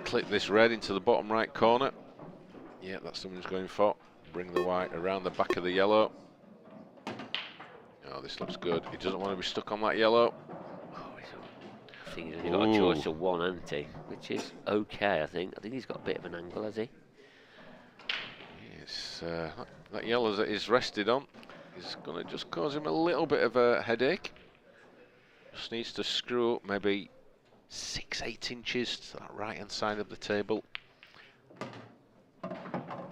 clip this red into the bottom right corner. Yeah, that's something he's going for. Bring the white around the back of the yellow. Oh, this looks good. He doesn't want to be stuck on that yellow. I think he's only got a choice of one, hasn't he? Which is okay, I think. I think he's got a bit of an angle, has he? Yes, that yellow that he's rested on is going to just cause him a little bit of a headache. Just needs to screw up maybe 6-8 inches to that right-hand side of the table.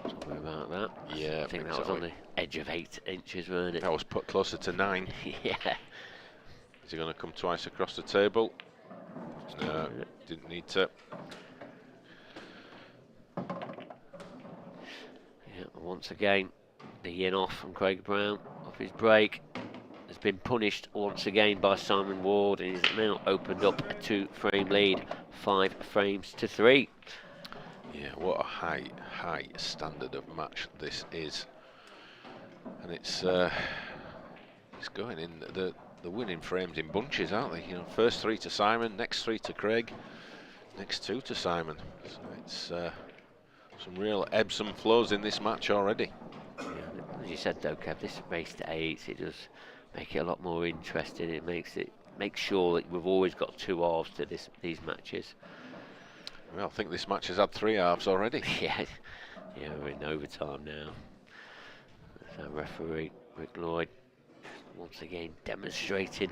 Something about that. Yeah, I think that was on the edge of 8 inches, weren't it? That was put closer to 9. Yeah. Is he going to come twice across the table? No, didn't need to. Yeah, once again, the yin off from Craig Brown, off his break. Has been punished once again by Simon Ward, and he's now opened up a 2-frame lead, 5 frames to 3. Yeah, what a high standard of match this is, and it's going in the winning frames in bunches, aren't they? You know, first 3 to Simon, next 3 to Craig, next 2 to Simon. So it's some real ebbs and flows in this match already. Yeah, as you said though, Kev, this race to 8, it does make it a lot more interesting. It makes sure that we've always got 2 halves to these matches. Well, I think this match has had 3 halves already. Yeah, we're in overtime now. There's our referee, Rick Lloyd, once again demonstrating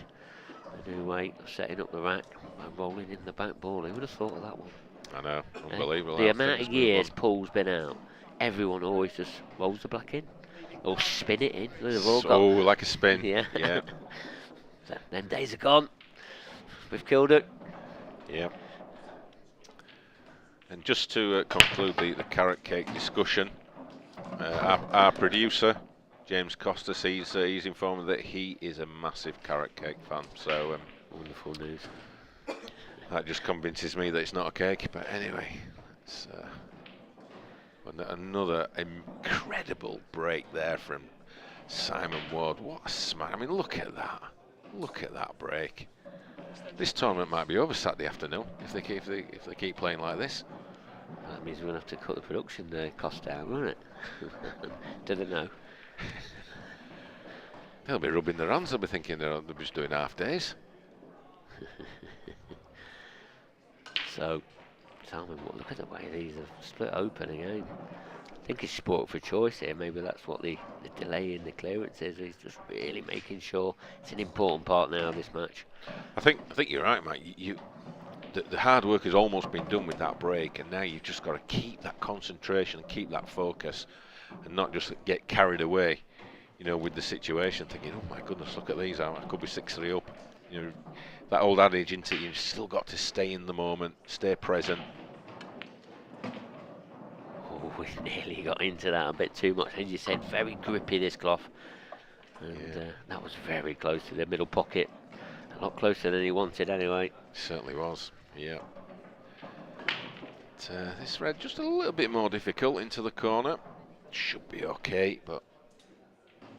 a new way of setting up the rack by rolling in the back ball. Who would have thought of that one? I know, unbelievable. The amount of years Paul's been out, everyone always just rolls the black in or spin it in. They've all got, like a spin. Yeah. Yeah. So, them days are gone. We've killed it. Yeah. And just to conclude the carrot cake discussion, our producer, James Costas, he's informed that he is a massive carrot cake fan. So wonderful news. That just convinces me that it's not a cake. But anyway, it's another incredible break there from Simon Ward. What a smash! I mean, look at that. Look at that break. This tournament might be over Saturday afternoon if they keep playing like this. That means we're going to have to cut the production cost down, won't it? Do they know? They'll be rubbing their hands. They'll be thinking they're just doing half days. So, Simon, look at the way these have split open again. I think he's sport for choice here. Maybe that's what the delay in the clearance is. He's just really making sure it's an important part now of this match. I think you're right, mate. The hard work has almost been done with that break, and now you've just got to keep that concentration and keep that focus, and not just get carried away, you know, with the situation, thinking, oh my goodness, look at these, I could be 6-3 up. You know, that old adage, isn't it? You've still got to stay in the moment, stay present. Oh, we nearly got into that a bit too much. As you said, very grippy, this cloth, and that was very close to the middle pocket. A lot closer than he wanted anyway. Certainly was, yeah. But, this red just a little bit more difficult into the corner. Should be okay, but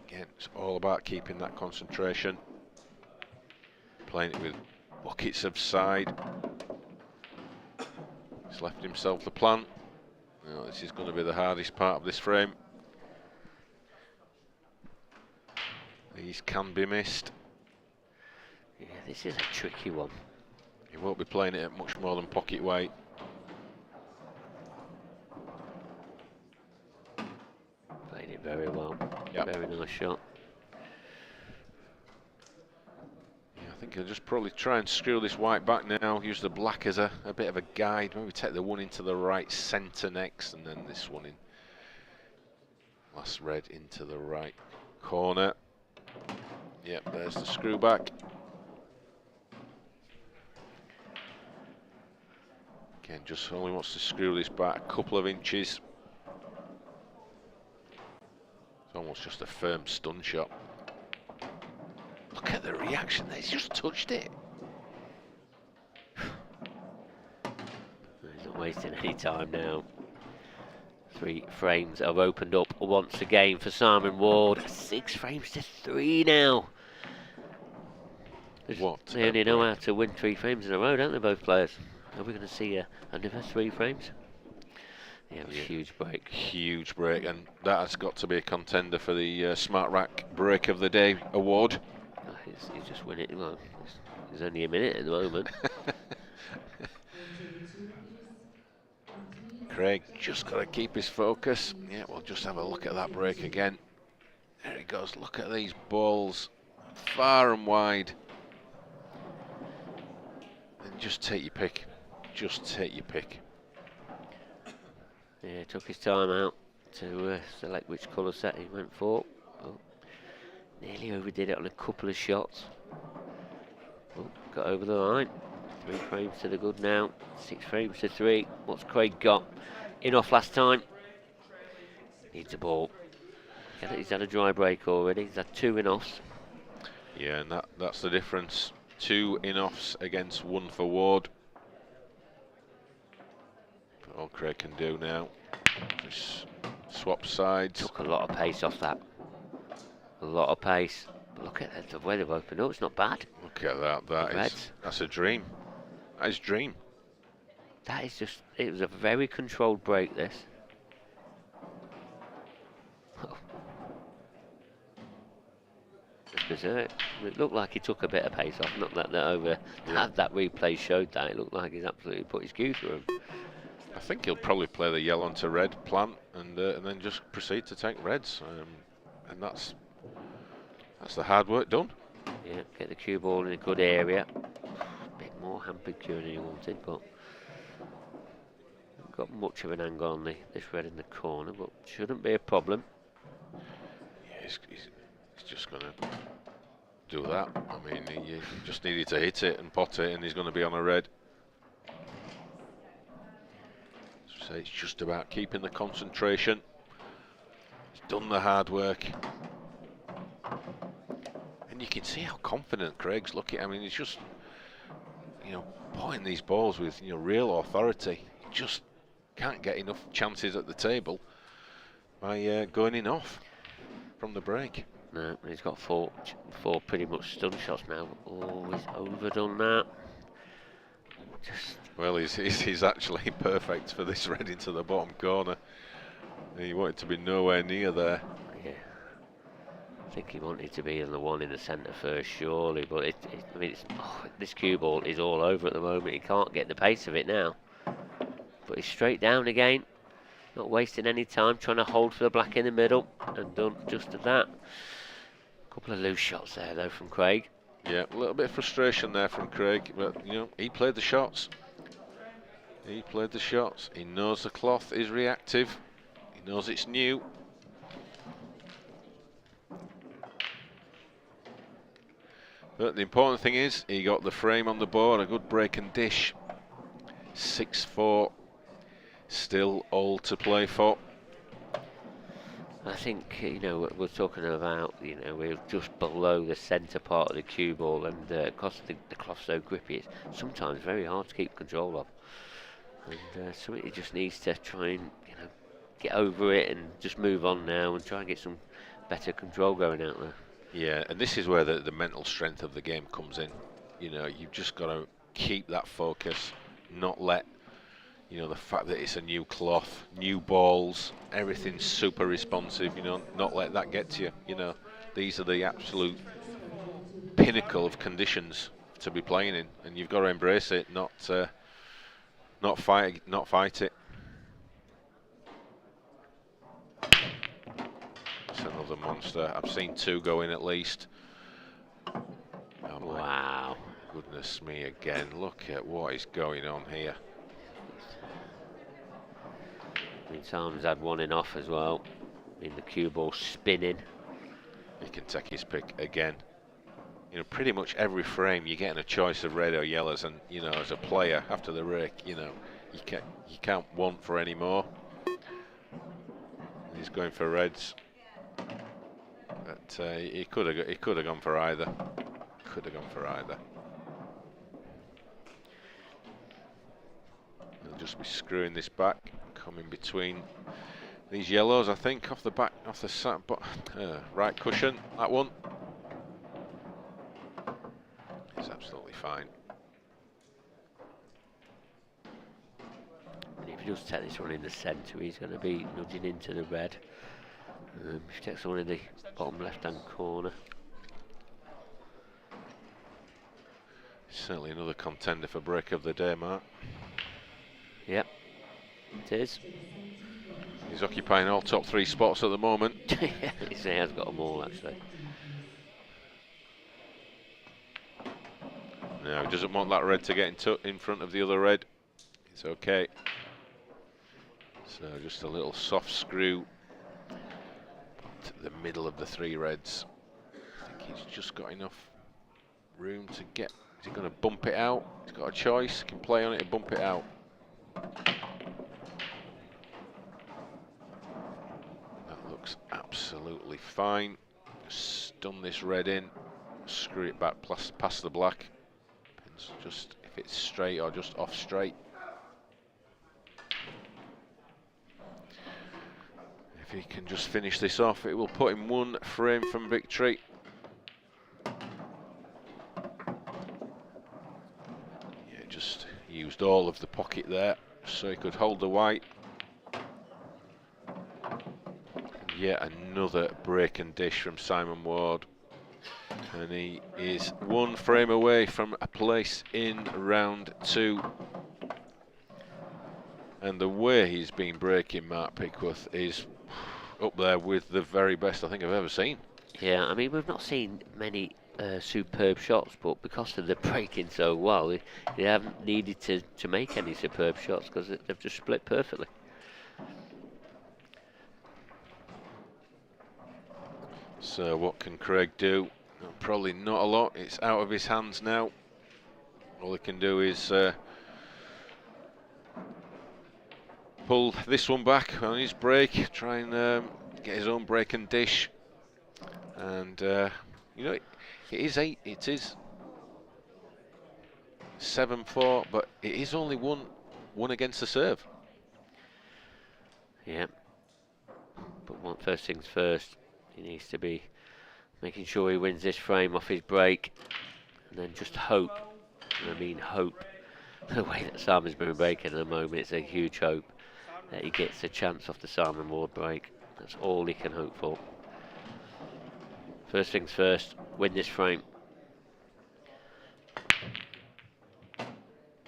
again, it's all about keeping that concentration. Playing it with buckets of side. He's left himself the plan. Now, this is going to be the hardest part of this frame. These can be missed. Yeah, this is a tricky one. He won't be playing it at much more than pocket weight. Played it very well. Yep. Very nice shot. Yeah, I think he'll just probably try and screw this white back now. Use the black as a bit of a guide. Maybe take the one into the right centre next, and then this one in. Last red into the right corner. Yep, there's the screw back. Again, just only wants to screw this back a couple of inches. It's almost just a firm stun shot. Look at the reaction there, he's just touched it. He's not wasting any time now. 3 frames have opened up once again for Simon Ward. 6 frames to 3 now. What? They only know how to win 3 frames in a row, don't they, both players? Are we going to see another 3 frames? Yeah, it was a huge break. Huge break, and that has got to be a contender for the Smart Rack Break of the Day award. Oh, he's just winning it. Well, there's only a minute at the moment. Craig just got to keep his focus. Yeah, we'll just have a look at that break again. There he goes. Look at these balls, far and wide. And just take your pick. Just take your pick. Yeah, took his time out to select which colour set he went for. Oh, nearly overdid it on a couple of shots. Oh, got over the line. 3 frames to the good now. 6 frames to 3. What's Craig got? In off last time. Needs a ball. He's had a dry break already. He's had 2 in offs. Yeah, and that's the difference. 2 in offs against 1 for Ward. All Craig can do now. Just swap sides. Took a lot of pace off that. A lot of pace. But look at the way they've opened up. It's not bad. Look at that. That's a dream. That is a dream. That is just. It was a very controlled break. This. Berserk. It looked like he took a bit of pace off. Not that that replay showed that. It looked like he's absolutely put his cue through him. I think he'll probably play the yellow onto red plant and then just proceed to take reds, and that's the hard work done. Yeah, get the cue ball in a good area. A bit more hampered cue than he wanted, but not got much of an angle on this red in the corner, but shouldn't be a problem. Yeah, he's just going to do that. I mean, he just needed to hit it and pot it, and he's going to be on a red. So it's just about keeping the concentration. He's done the hard work. And you can see how confident Craig's looking. I mean, he's just, potting these balls with, real authority. He just can't get enough chances at the table by going in off from the break. No, he's got four pretty much stun shots now. Oh, he's overdone that. Well, he's actually perfect for this red into the bottom corner. He wanted to be nowhere near there. Yeah, I think he wanted to be in the one in the centre first, surely. But this cue ball is all over at the moment. He can't get the pace of it now. But he's straight down again, not wasting any time, trying to hold for the black in the middle, and done just at that. A couple of loose shots there though from Craig. Yeah, a little bit of frustration there from Craig, but he played the shots. He played the shots. He knows the cloth is reactive. He knows it's new. But the important thing is he got the frame on the board, a good break and dish. 6-4, still all to play for. I think, we're talking about, we're just below the centre part of the cue ball, and because the cloth's so grippy, it's sometimes very hard to keep control of. And so he just needs to try and, get over it and just move on now and try and get some better control going out there. Yeah, and this is where the mental strength of the game comes in. You've just got to keep that focus, not let the fact that it's a new cloth, new balls, everything's super responsive, not let that get to you. These are the absolute pinnacle of conditions to be playing in, and you've got to embrace it, not fight it. It's another monster. I've seen 2 go in at least. Oh, wow. Goodness me again. Look at what is going on here. Simon's had 1 in off as well. The cue ball spinning. He can take his pick again. Pretty much every frame you're getting a choice of red or yellows, and as a player after the rake, you can't want for any more. He's going for reds, but he could have gone for either. Could have gone for either. He'll just be screwing this back, coming between These yellows, I think, off the back, off the right cushion, that one. It's absolutely fine. And if he does take this one in the centre, he's going to be nudging into the red. If he takes the one in the bottom left-hand corner. Certainly another contender for break of the day, Mark. Yep, it is. He's occupying all top 3 spots at the moment. Yeah, he has got them all, actually. No, he doesn't want that red to get in front of the other red. It's okay. So just a little soft screw to the middle of the 3 reds. I think he's just got enough room to get. Is he going to bump it out? He's got a choice. He can play on it and bump it out. That looks absolutely fine. Just stun this red in, screw it back past the black. Depends just if it's straight or just off straight. If he can just finish this off, it will put him 1 frame from victory. Yeah, just used all of the pocket there so he could hold the white. And yet another break and dish from Simon Ward. And he is 1 frame away from a place in round 2. And the way he's been breaking, Mark Pickworth, is up there with the very best I think I've ever seen. Yeah, I mean, we've not seen many superb shots, but because of the breaking so well, they haven't needed to make any superb shots because they've just split perfectly. So what can Craig do? Well, probably not a lot. It's out of his hands now. All he can do is pull this one back on his break, try and get his own break and dish. And you know, it is 7-4, but it is only one against the serve. Yeah, but first things first, he needs to be making sure he wins this frame off his break, and then just hope, and I mean hope, the way that Simon's been breaking at the moment, it's a huge hope that he gets a chance off the Simon Ward break. That's all he can hope for. First things first, win this frame.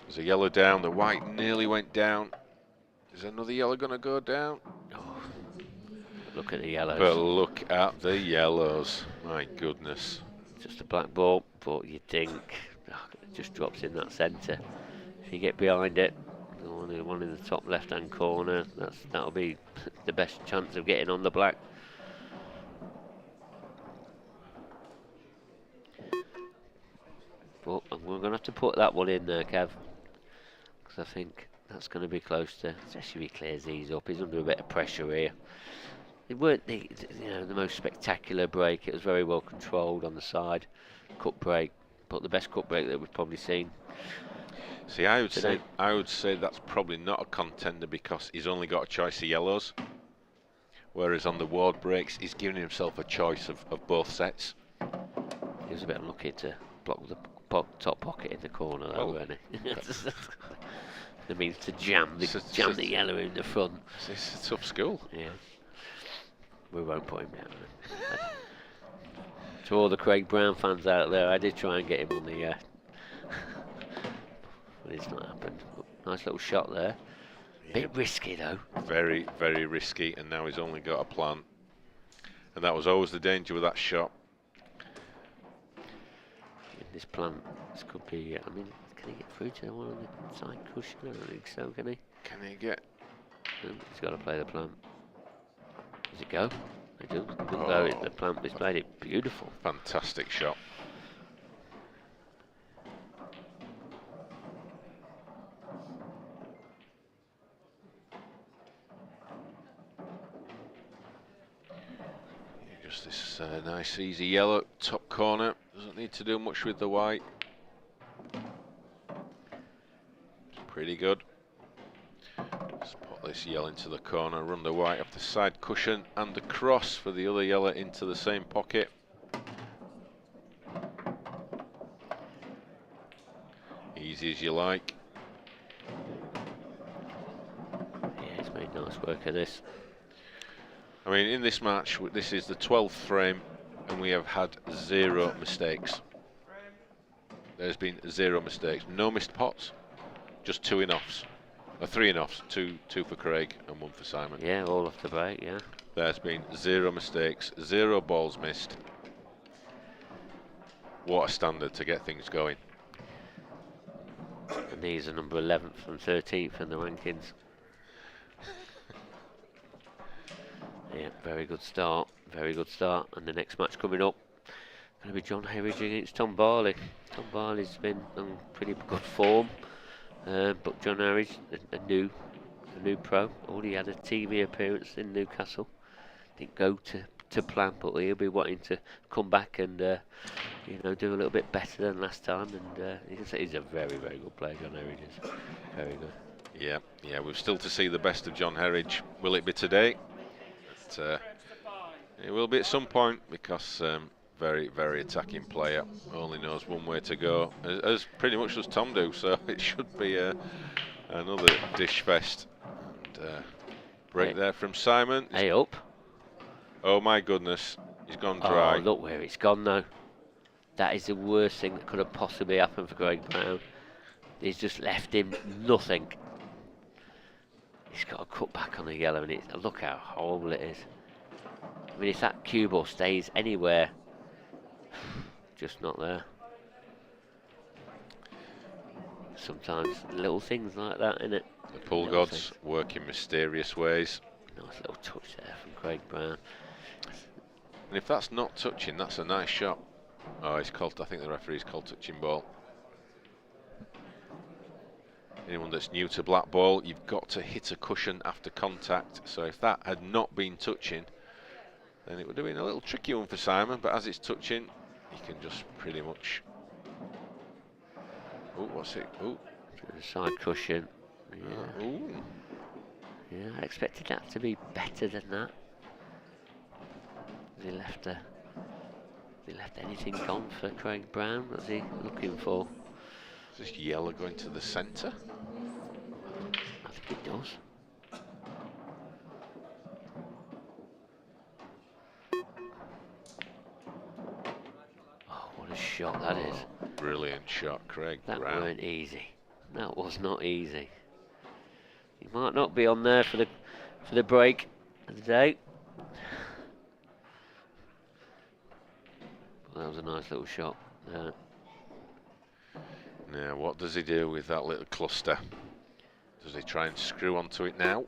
There's a yellow down, the white nearly went down. Is another yellow going to go down? Oh, look at the yellows. But look at the yellows, my goodness. Just a black ball, but you think it just drops in that centre. If you get behind it, the one in the top left-hand corner, that'll be the best chance of getting on the black. But we're going to have to put that one in there, Kev, because I think that's going to be close to, especially if he clears these up. He's under a bit of pressure here. It weren't the most spectacular break. It was very well controlled on the side, cut break, but the best cut break that we've probably seen. See, I would say that's probably not a contender because he's only got a choice of yellows, whereas on the Ward breaks he's giving himself a choice of both sets. He was a bit unlucky to block the top pocket in the corner, though, weren't he? That means to jam the yellow in the front. It's a tough school. Yeah. We won't put him down. To all the Craig Brown fans out there, I did try and get him on the but it's not happened. Nice little shot there. Bit risky though. Very, very risky, and now he's only got a plan. And that was always the danger with that shot. In this plan, this could be, I mean, can he get through to the one on the side cushion? I don't think so, can he? Can he get? He's got to play the plan. Does it go? It does. Oh. The plan, he's played it beautiful. Fantastic shot. Just this nice easy yellow top corner. Doesn't need to do much with the white. It's pretty good. Let's put this This yellow into the corner, run the white off the side cushion and the cross for the other yellow into the same pocket. Easy as you like. Yeah, it's made nice work of this. I mean, in this match, this is the 12th frame and we have had 0 mistakes. There's been 0 mistakes. No missed pots, just 2 in-offs. 3 in-offs, two for Craig and 1 for Simon. Yeah, all off the break, yeah. There's been 0 mistakes, 0 balls missed. What a standard to get things going. And these are number 11th and 13th in the rankings. Yeah, very good start, very good start. And the next match coming up, going to be John Heredge against Tom Barley. Tom Barley's been on pretty good form. But John Heredge, a new pro, already had a TV appearance in Newcastle. Didn't go to plan, but he'll be wanting to come back and do a little bit better than last time. And he's a very, very good player. John Heredge is very good. Yeah, we've still to see the best of John Heredge. Will it be today? It will be at some point because. Very, very attacking player. Only knows one way to go, as pretty much does Tom do. So it should be another dish fest. And, break there from Simon. Hey up! Oh my goodness, he's gone dry. Oh, look where it's gone now. That is the worst thing that could have possibly happened for Craig Brown. He's just left him nothing. He's got to cut back on the yellow, and look how horrible it is. I mean, if that cue ball stays anywhere. Just not there. Sometimes little things like that, innit? The pull gods work in mysterious ways. Nice little touch there from Craig Brown. And if that's not touching, that's a nice shot. Oh, it's called. I think the referee's called touching ball. Anyone that's new to blackball, you've got to hit a cushion after contact. So if that had not been touching, then it would have been a little tricky one for Simon. But as it's touching, he can just pretty much. Oh, what's it? Oh, side cushion. Yeah. Ooh. Yeah, I expected that to be better than that. He left anything gone for Craig Brown? What's he looking for? Is this yellow going to the centre? I think it does. Oh, what a shot that is. Brilliant shot, Craig That Brown. weren't easy. That was not easy. He might not be on there for the break of the day. Well, that was a nice little shot. Now, what does he do with that little cluster? Does he try and screw onto it now?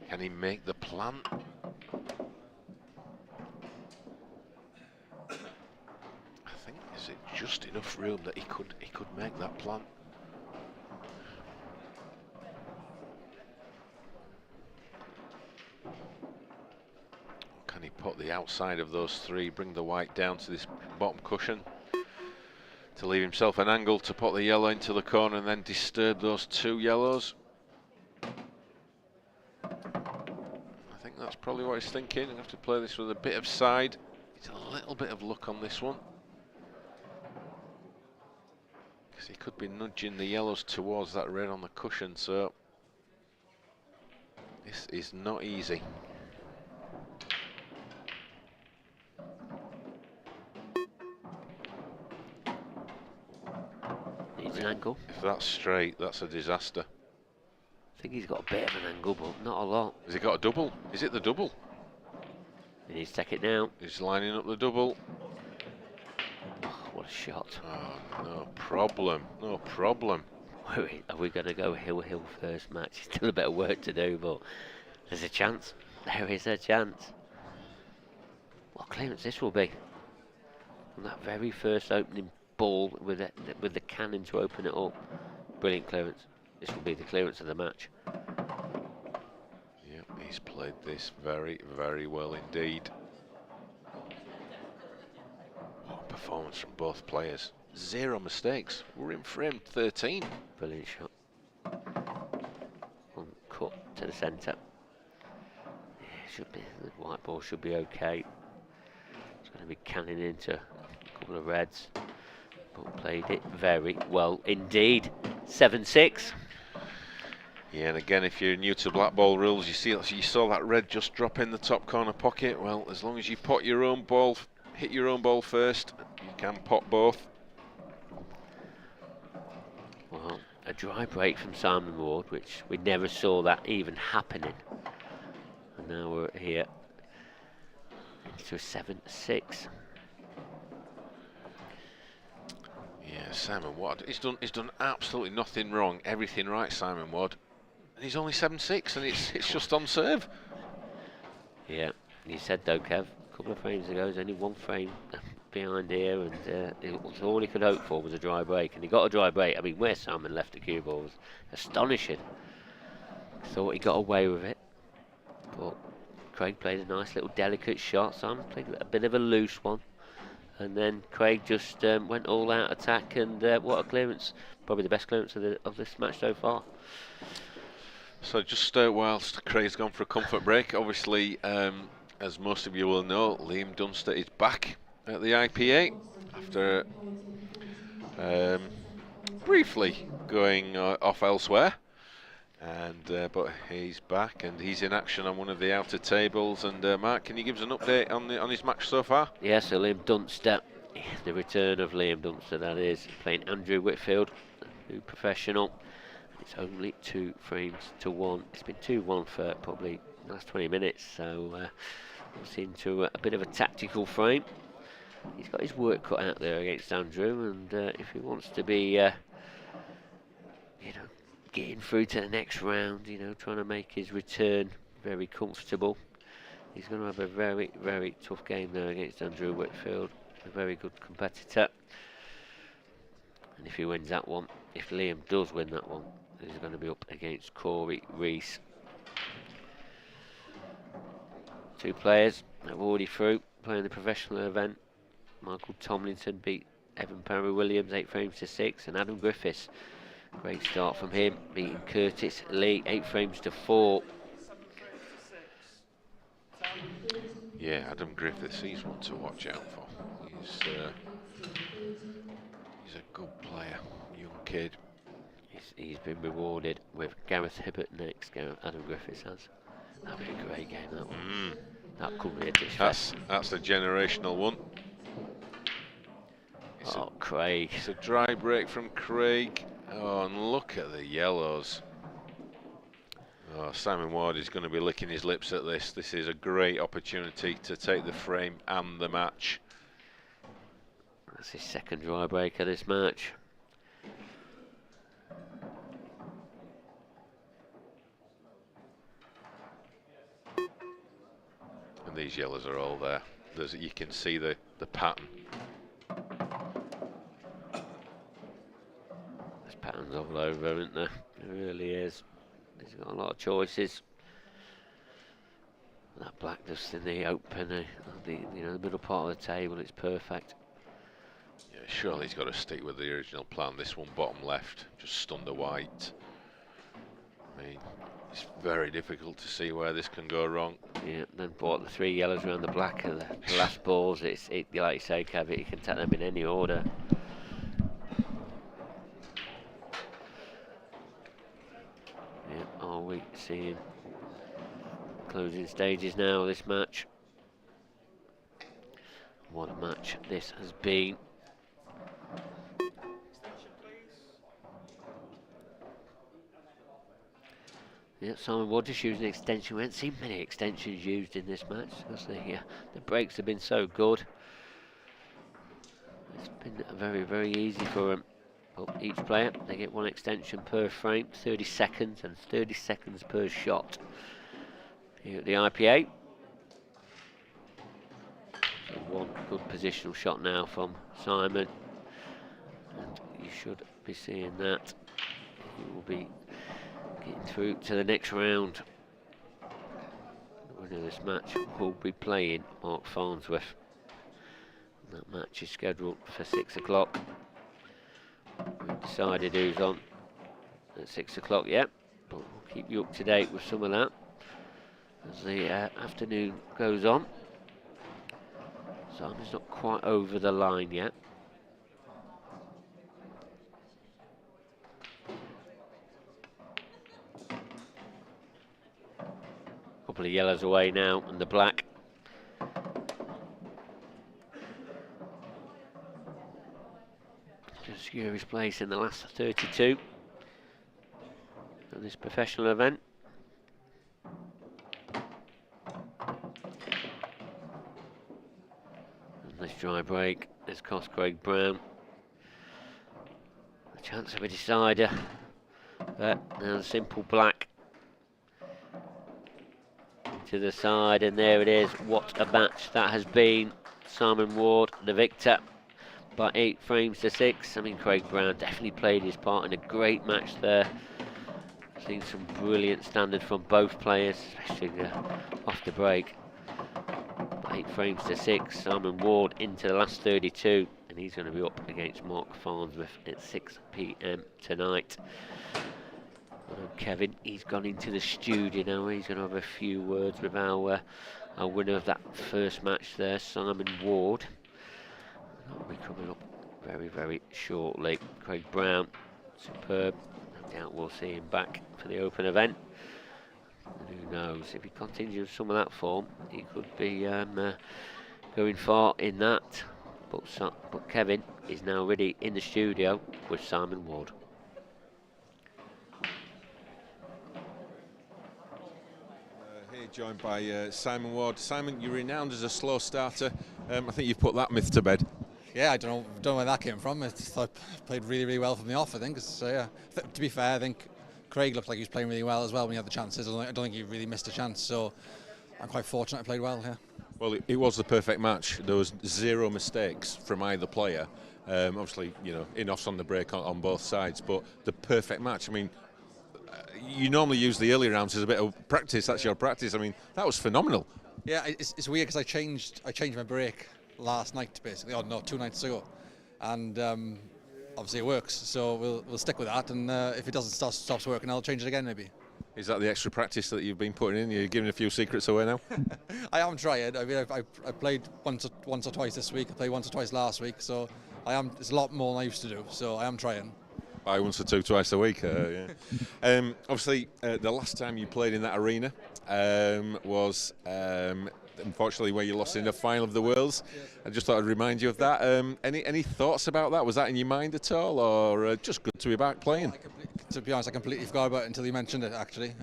Can he make the plant? I think, is it just enough room that he could make that plant? Can he put the outside of those three, bring the white down to this bottom cushion to leave himself an angle to put the yellow into the corner and then disturb those two yellows? I think that's probably what he's thinking. I have to play this with a bit of side. It's a little bit of luck on this one, because he could be nudging the yellows towards that red on the cushion, so this is not easy. Needs an angle. If that's straight, that's a disaster. I think he's got a bit of an angle, but not a lot. Has he got a double? Is it the double? He needs to take it now. He's lining up the double. Oh, what a shot. Oh, no problem, no problem. Are we going to go hill first match? Still a bit of work to do, but there's a chance. There is a chance. What clearance this will be. On that very first opening ball with the cannon to open it up. Brilliant clearance. This will be the clearance of the match. Yep, he's played this very, very well indeed. What a performance from both players. 0 mistakes. We're in frame 13. Brilliant shot. One cut to the centre. Yeah, should be, the white ball should be okay. It's going to be canning into a couple of reds, but played it very well indeed. 7-6. Yeah, and again, if you're new to blackball rules, you saw that red just drop in the top corner pocket. Well, as long as you pot your own ball, hit your own ball first, you can pot both. Well, a dry break from Simon Ward, which we never saw that even happening. And now we're here into a 7-6. Yeah, Simon Ward, he's done absolutely nothing wrong, everything right, Simon Ward. And he's only 7-6, and it's just on serve. Yeah, he said though, Kev, a couple of frames ago, there's only one frame behind here, and it was all he could hope for was a dry break, and he got a dry break. I mean, where Simon left the cue ball was astonishing. Thought he got away with it, but Craig played a nice little delicate shot. Simon played a bit of a loose one, and then Craig just went all out attack, and what a clearance. Probably the best clearance of this match so far. So just whilst Craig's gone for a comfort break, obviously, as most of you will know, Liam Dunster is back at the IPA after briefly going off elsewhere, and but he's back and he's in action on one of the outer tables. And Mark, can you give us an update on his match so far? Yeah, so Liam Dunster, the return of Liam Dunster, that is, playing Andrew Whitfield, new professional. It's only 2 frames to 1. It's been 2-1 for probably the last 20 minutes, so it's into a bit of a tactical frame. He's got his work cut out there against Andrew, and if he wants to be, getting through to the next round, trying to make his return very comfortable, he's going to have a very, very tough game there against Andrew Whitfield, a very good competitor. And if he wins that one, if Liam does win that one, he's going to be up against Cory, Rees. 2 players that are already through, playing the professional event. Michael Tomlinson beat Evan Parry-Williams 8 frames to 6, and Adam Griffiths, great start from him, beating Curtis Lee 8 frames to 4. Yeah, Adam Griffiths, he's one to watch out for. He's a good player, young kid. He's been rewarded with Gareth Hibbott next. Adam Griffiths has. That'd be a great game, that one. That could be a dish fest. That's a generational one. Craig. It's a dry break from Craig. Oh, and look at the yellows. Oh, Simon Ward is going to be licking his lips at this. This is a great opportunity to take the frame and the match. That's his second dry break of this match. And these yellows are all there. You can see the pattern. There's patterns all over, isn't there? There really is. He's got a lot of choices. That black just in the open, the middle part of the table, it's perfect. Yeah, surely he's got to stick with the original plan. This one, bottom left, just stunned the white. I mean, it's very difficult to see where this can go wrong. Yeah, then brought the 3 yellows around the black and the last balls. Like you say, Kev, you can take them in any order. Yeah, are we seeing closing stages now of this match? What a match this has been. Yeah, Simon Ward just using an extension. We haven't seen many extensions used in this match because the breaks have been so good. It's been very, very easy for them. Well, each player, they get 1 extension per frame, 30 seconds, and 30 seconds per shot. Here at the IPA. So 1 good positional shot now from Simon. And you should be seeing that. He will be getting through to the next round. The winner of this match will be playing Marc Farnsworth. That match is scheduled for 6 o'clock. We've decided who's on at 6 o'clock yet, but we'll keep you up to date with some of that as the afternoon goes on. Simon's not quite over the line yet. Couple of yellows away now and the black. To secure his place in the last 32 of this professional event. And this dry break has cost Craig Brown a chance of a decider, but now the simple black to the side, and there it is. What a match that has been. Simon Ward, the victor, by 8 frames to 6. I mean, Craig Brown definitely played his part in a great match there. Seen some brilliant standard from both players, especially off the break. 8 frames to 6. Simon Ward into the last 32, and he's going to be up against Marc Farnsworth at 6 p.m. tonight. Kevin, he's gone into the studio now. He's going to have a few words with our winner of that first match there, Simon Ward. That'll be coming up very, very shortly. Craig Brown, superb. No doubt we'll see him back for the Open event. And who knows, if he continues some of that form, he could be going far in that. But Kevin is now ready in the studio with Simon Ward. Joined by Simon Ward. Simon, you're renowned as a slow starter. I think you've put that myth to bed. Yeah, I don't know where that came from. I played really, really well from the off, I think. So yeah, to be fair, I think Craig looked like he was playing really well as well when he had the chances. I don't think he really missed a chance. So I'm quite fortunate I played well. Yeah. Well, it was the perfect match. There was 0 mistakes from either player. Obviously, you know, in-offs on the break on both sides, but the perfect match. I mean, you normally use the early rounds as a bit of practice. That's your practice. I mean, that was phenomenal. Yeah, it's weird because I changed my break last night basically. Oh no, 2 nights ago, and obviously it works. So we'll stick with that. And if it doesn't stops working, I'll change it again maybe. Is that the extra practice that you've been putting in? You're giving a few secrets away now. I haven't tried. I mean, I played once or twice this week. I played once or twice last week. So it's a lot more than I used to do. So I am trying. By once or twice a week. Yeah. Obviously, the last time you played in that arena was unfortunately where you lost in the final of the Worlds. I just thought I'd remind you of that. Any thoughts about that? Was that in your mind at all, or just good to be back playing? To be honest, I completely forgot about it until you mentioned it. Actually,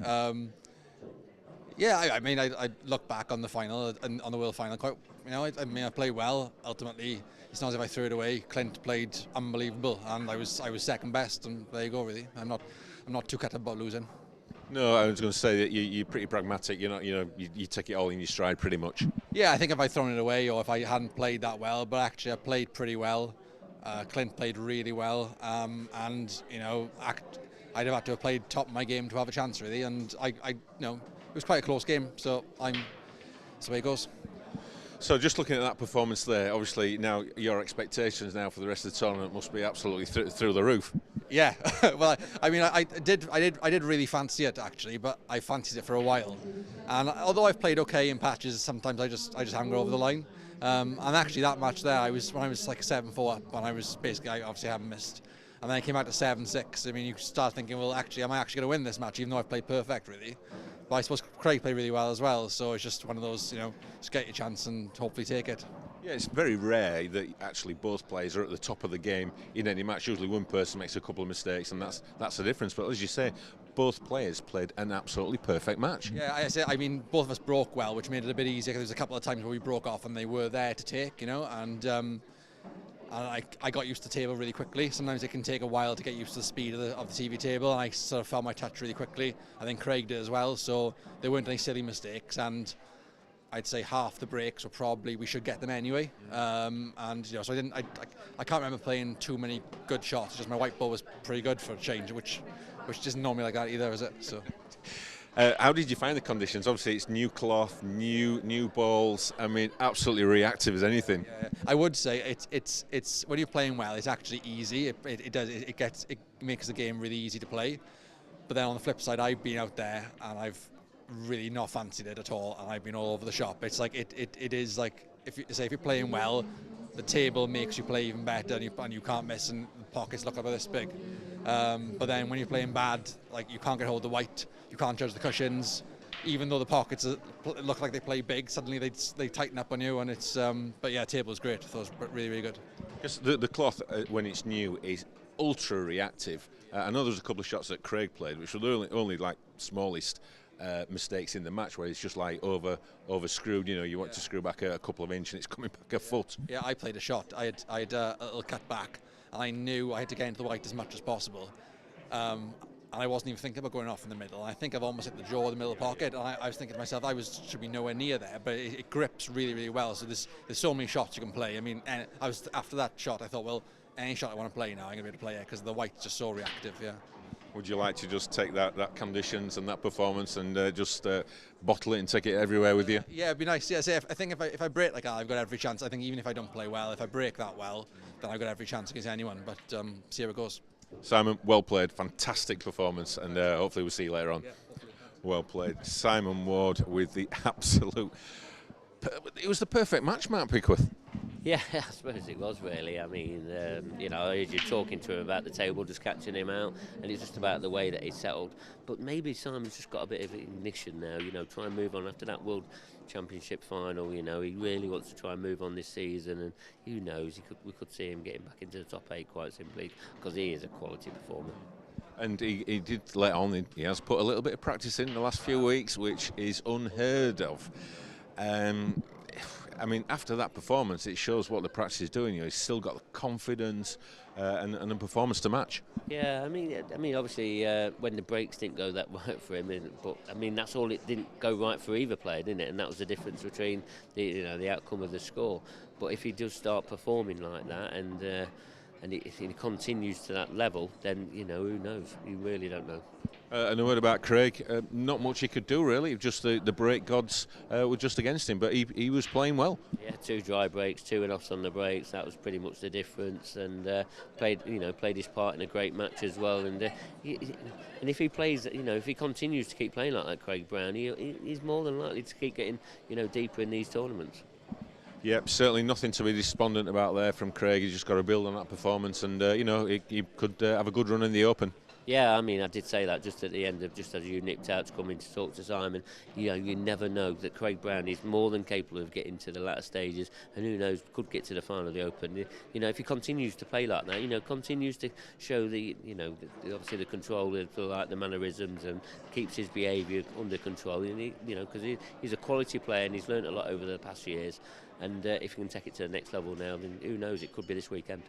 yeah. I mean, I look back on the final and on the World Final. Quite, you know, I mean, I played well. Ultimately, it's not as if I threw it away. Clint played unbelievable, and I was second best. And there you go. Really, I'm not too cut about losing. No, I was going to say that you're pretty pragmatic. You're not, you take it all in your stride pretty much. Yeah, I think if I'd thrown it away or if I hadn't played that well, but actually I played pretty well. Clint played really well, and you know, I'd have had to have played top of my game to have a chance really. And I you know, it was quite a close game. So that's the way it goes. So just looking at that performance there, obviously now your expectations now for the rest of the tournament must be absolutely through the roof. Yeah, well, I mean, I did really fancy it actually, but I fancied it for a while. And although I've played okay in patches, sometimes I just haven't got over the line. And actually, that match there, when I was like 7-4 up, and I was basically, I obviously haven't missed. And then I came out to 7-6. I mean, you start thinking, well, actually, am I actually going to win this match, even though I've played perfect, really? But I suppose Craig played really well as well, so it's just one of those, you know, just get your chance and hopefully take it. Yeah, it's very rare that actually both players are at the top of the game in any match. Usually one person makes a couple of mistakes, and that's the difference. But as you say, both players played an absolutely perfect match. Yeah, I mean, both of us broke well, which made it a bit easier. There was a couple of times where we broke off and they were there to take, you know, and I got used to the table really quickly. Sometimes it can take a while to get used to the speed of the TV table, and I sort of felt my touch really quickly. I think Craig did as well, so there weren't any silly mistakes, and I'd say half the breaks were probably we should get them anyway. And you know, so I can't remember playing too many good shots. Just my white ball was pretty good for a change, which isn't normally like that either, is it? So. How did you find the conditions? Obviously, it's new cloth, new balls. I mean, absolutely reactive as anything. Yeah, I would say it's when you're playing well, it's actually easy. It makes the game really easy to play. But then on the flip side, I've been out there and I've really not fancied it at all, and I've been all over the shop. It's like it is like if you're playing well, the table makes you play even better, and you can't miss, and the pockets look about this big. But then when you're playing bad, like you can't get hold of the white, you can't judge the cushions. Even though the pockets look like they play big, suddenly they tighten up on you, and it's. But yeah, table was great. I thought it was really, really good. Because the cloth, when it's new, is ultra reactive. I know there was a couple of shots that Craig played, which were only like smallest mistakes in the match, where it's just like over screwed. You know, you want to screw back a couple of inches, and it's coming back a foot. Yeah, I played a shot. I had a little cut back, and I knew I had to get into the white as much as possible. And I wasn't even thinking about going off in the middle. I think I've almost hit the jaw of the middle of the pocket. And I was thinking to myself, should be nowhere near there, but it grips really, really well. So there's so many shots you can play. I mean, and after that shot, I thought, well, any shot I want to play now, I'm going to be able to play it because the white's just so reactive. Yeah. Would you like to just take that conditions and that performance and just bottle it and take it everywhere with you? Yeah, it'd be nice. Yeah, I think if I break like that, I've got every chance. I think even if I don't play well, if I break that well, then I've got every chance against anyone. But see how it goes. Simon, well played, fantastic performance, and hopefully we'll see you later on. Yeah, well played. Simon Ward with the absolute... It was the perfect match, Marc Pickworth. Yeah, I suppose it was really. I mean, you know, I heard you talking to him about the table, just catching him out, and it's just about the way that he settled. But maybe Simon's just got a bit of ignition now, you know, try and move on after that World Championship final. You know, he really wants to try and move on this season, and who knows, we could see him getting back into the top 8 quite simply, because he is a quality performer. And he did let on, he has put a little bit of practice in the last few weeks, which is unheard of. I mean, after that performance, it shows what the practice is doing. You know, he's still got the confidence and the performance to match. Yeah, I mean, obviously, when the breaks didn't go that right for him, but I mean, that's all. It didn't go right for either player, didn't it? And that was the difference between the outcome of the score. But if he does start performing like that, and if he continues to that level, then who knows? You really don't know. And a word about Craig, not much he could do really, just the break gods were just against him, but he was playing well. Yeah, 2 dry breaks, 2 and-offs on the breaks, that was pretty much the difference, and played his part in a great match as well, and if he plays, if he continues to keep playing like that, Craig Brown, he's more than likely to keep getting, deeper in these tournaments. Yep, certainly nothing to be despondent about there from Craig. He's just got to build on that performance, and he could have a good run in the Open. Yeah, I mean, I did say that just at the end of, just as you nipped out to come in to talk to Simon. You never know that Craig Brown is more than capable of getting to the latter stages, and who knows, could get to the final of the Open. If he continues to play like that, continues to show obviously the control, the mannerisms, and keeps his behaviour under control. Because he's a quality player and he's learned a lot over the past years. And if he can take it to the next level now, then who knows, it could be this weekend.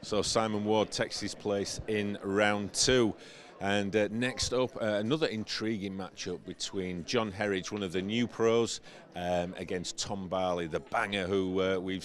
So Simon Ward takes his place in round 2. And next up, another intriguing matchup between John Heredge, one of the new pros, against Tom Barley, the banger who we've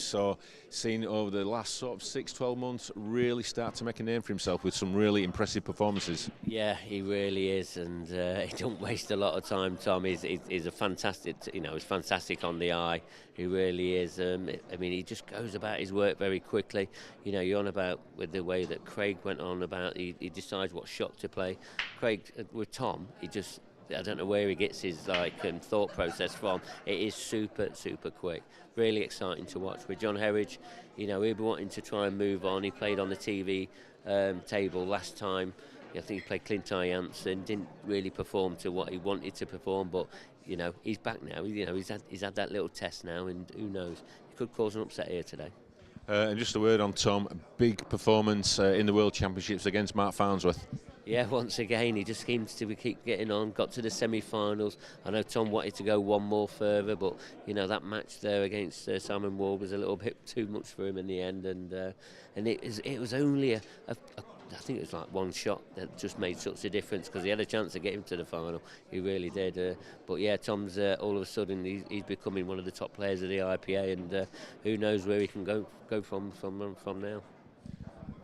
seen over the last sort of 6-12 months really start to make a name for himself with some really impressive performances. Yeah, he really is, and he don't waste a lot of time. Tom is a fantastic, he's fantastic on the eye. He really is. I mean, he just goes about his work very quickly. You're on about with the way that Craig went on about. He decides what shot to play. Craig with Tom, I don't know where he gets his thought process from. It is super quick, really exciting to watch. With John Heredge, he'll be wanting to try and move on. He played on the TV table last time. I think he played Clint Jansen, didn't really perform to what he wanted to perform, but he's back now. He's had that little test now, and who knows, he could cause an upset here today. And just a word on Tom, a big performance in the World Championships against Marc Farnsworth. Yeah, once again, he just seems to keep getting on. Got to the semi-finals. I know Tom wanted to go one more further, but that match there against Simon Ward was a little bit too much for him in the end, and it was only I think it was like one shot that just made such a difference, because he had a chance to get him to the final. He really did. But yeah, Tom's all of a sudden he's becoming one of the top players of the IPA, and who knows where he can go from now.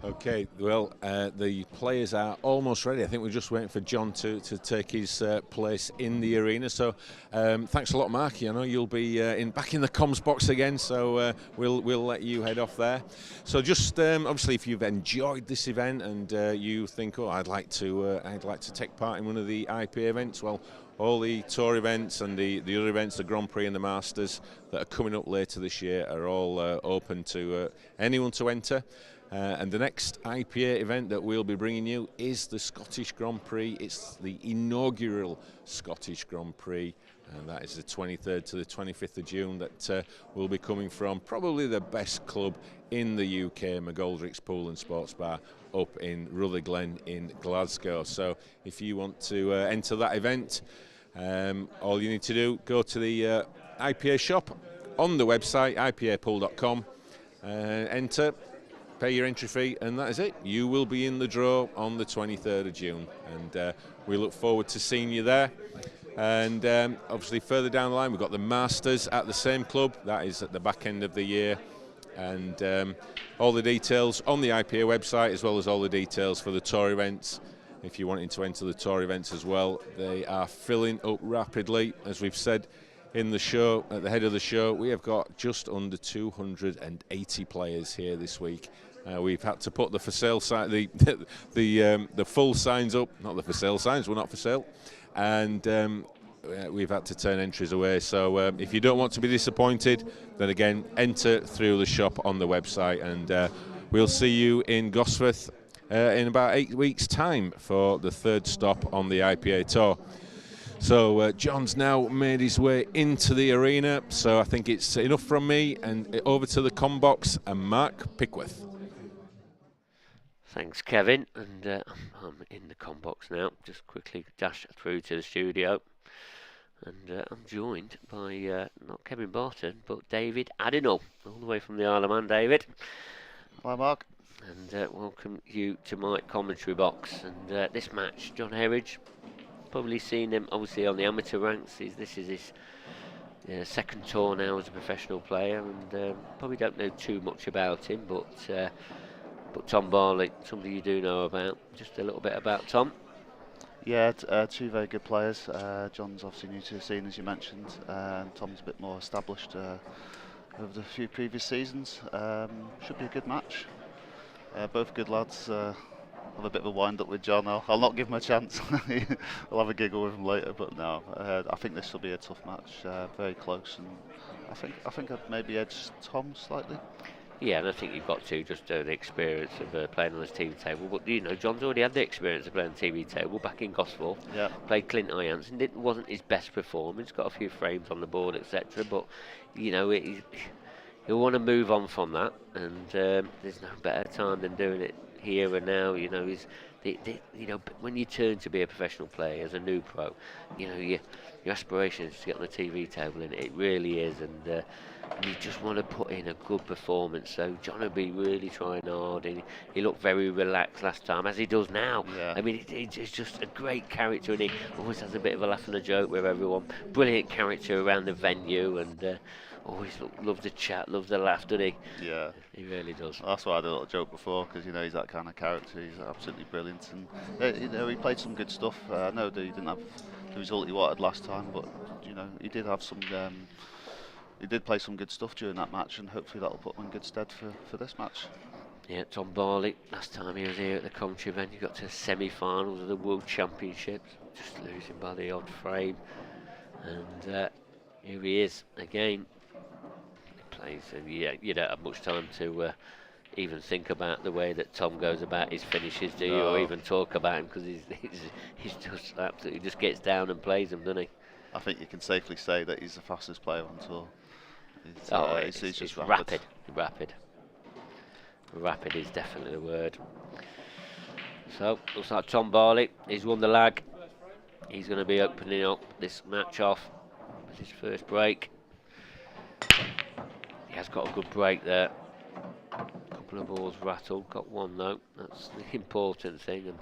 Okay, well, the players are almost ready. I think we're just waiting for John to take his place in the arena. So thanks a lot, Marc. I know you'll be back in the comms box again, so we'll let you head off there. So just obviously, if you've enjoyed this event and you think, oh, I'd like to take part in one of the IPA events, well, all the tour events and the other events, the Grand Prix and the Masters that are coming up later this year are all open to anyone to enter. And the next IPA event that we'll be bringing you is the Scottish Grand Prix. It's the inaugural Scottish Grand Prix, and that is the 23rd to the 25th of June. That will be coming from probably the best club in the UK, McGoldrick's Pool and Sports Bar, up in Rutherglen in Glasgow. So if you want to enter that event, all you need to do, go to the IPA shop on the website, ipapool.com, enter, pay your entry fee, and that is it. You will be in the draw on the 23rd of June, and we look forward to seeing you there. And obviously further down the line, we've got the Masters at the same club. That is at the back end of the year, and all the details on the IPA website, as well as all the details for the tour events. If you're wanting to enter the tour events as well, they are filling up rapidly. As we've said in the show, at the head of the show, we have got just under 280 players here this week. We've had to put the for sale sign, the full signs up, not the for sale signs, we're not for sale, and we've had to turn entries away. So if you don't want to be disappointed, then again, enter through the shop on the website, and we'll see you in Gosforth in about 8 weeks' time for the third stop on the IPA tour. So John's now made his way into the arena, so I think it's enough from me, and over to the comm box and Marc Pickworth. Thanks, Kevin, and I'm in the comm box now. Just quickly dash through to the studio, and I'm joined by not Kevin Barton, but David Adenall, all the way from the Isle of Man. David. Hi, Marc. And welcome you to my commentary box. And this match, John Heredge, probably seen him obviously on the amateur ranks. This is his second tour now as a professional player, and probably don't know too much about him, but Tom Barley, somebody you do know about. Just a little bit about Tom. Yeah, two very good players. John's obviously new to the scene, as you mentioned, and Tom's a bit more established over the few previous seasons. Should be a good match. Both good lads. Have a bit of a wind up with John. I'll not give him a chance. We'll have a giggle with him later, but no, I think this will be a tough match. Very close, and I think I'd maybe edge Tom slightly. Yeah, and I think you've got to just the experience of playing on this TV table. But you know, John's already had the experience of playing on the TV table back in Gosforth. Yeah. Played Clint Jansen. It wasn't his best performance. Got a few frames on the board, etc. But you know, he'll want to move on from that, and there's no better time than doing it here and now. You know, you know, when you turn to be a professional player as a new pro, you know, your aspiration is to get on the TV table, and it really is, and you just want to put in a good performance. So John will be really trying hard, and he looked very relaxed last time, as he does now. Yeah. I mean, it's just a great character, and he always has a bit of a laugh and a joke with everyone. Brilliant character around the venue, and always loves the chat, loves the laugh, doesn't he? Yeah, he really does. That's why I did a little joke before, because you know he's that kind of character. He's absolutely brilliant, and you know he played some good stuff. I know that he didn't have the result he wanted last time, but you know he did have some. He did play some good stuff during that match, and hopefully that'll put him in good stead for this match. Yeah, Tom Barley, last time he was here at the Coventry event, he got to the semi-finals of the World Championships, just losing by the odd frame. And here he is again. He plays, and you don't have much time to even think about the way that Tom goes about his finishes, do you? Or even talk about him, because he's just absolutely just gets down and plays them, doesn't he? I think you can safely say that he's the fastest player on tour. He's just rapid. Rapid is definitely the word. So, looks like Tom Barley, he's won the lag. He's going to be opening up this match off with his first break. He has got a good break there. A couple of balls rattled, got one though. That's the important thing. And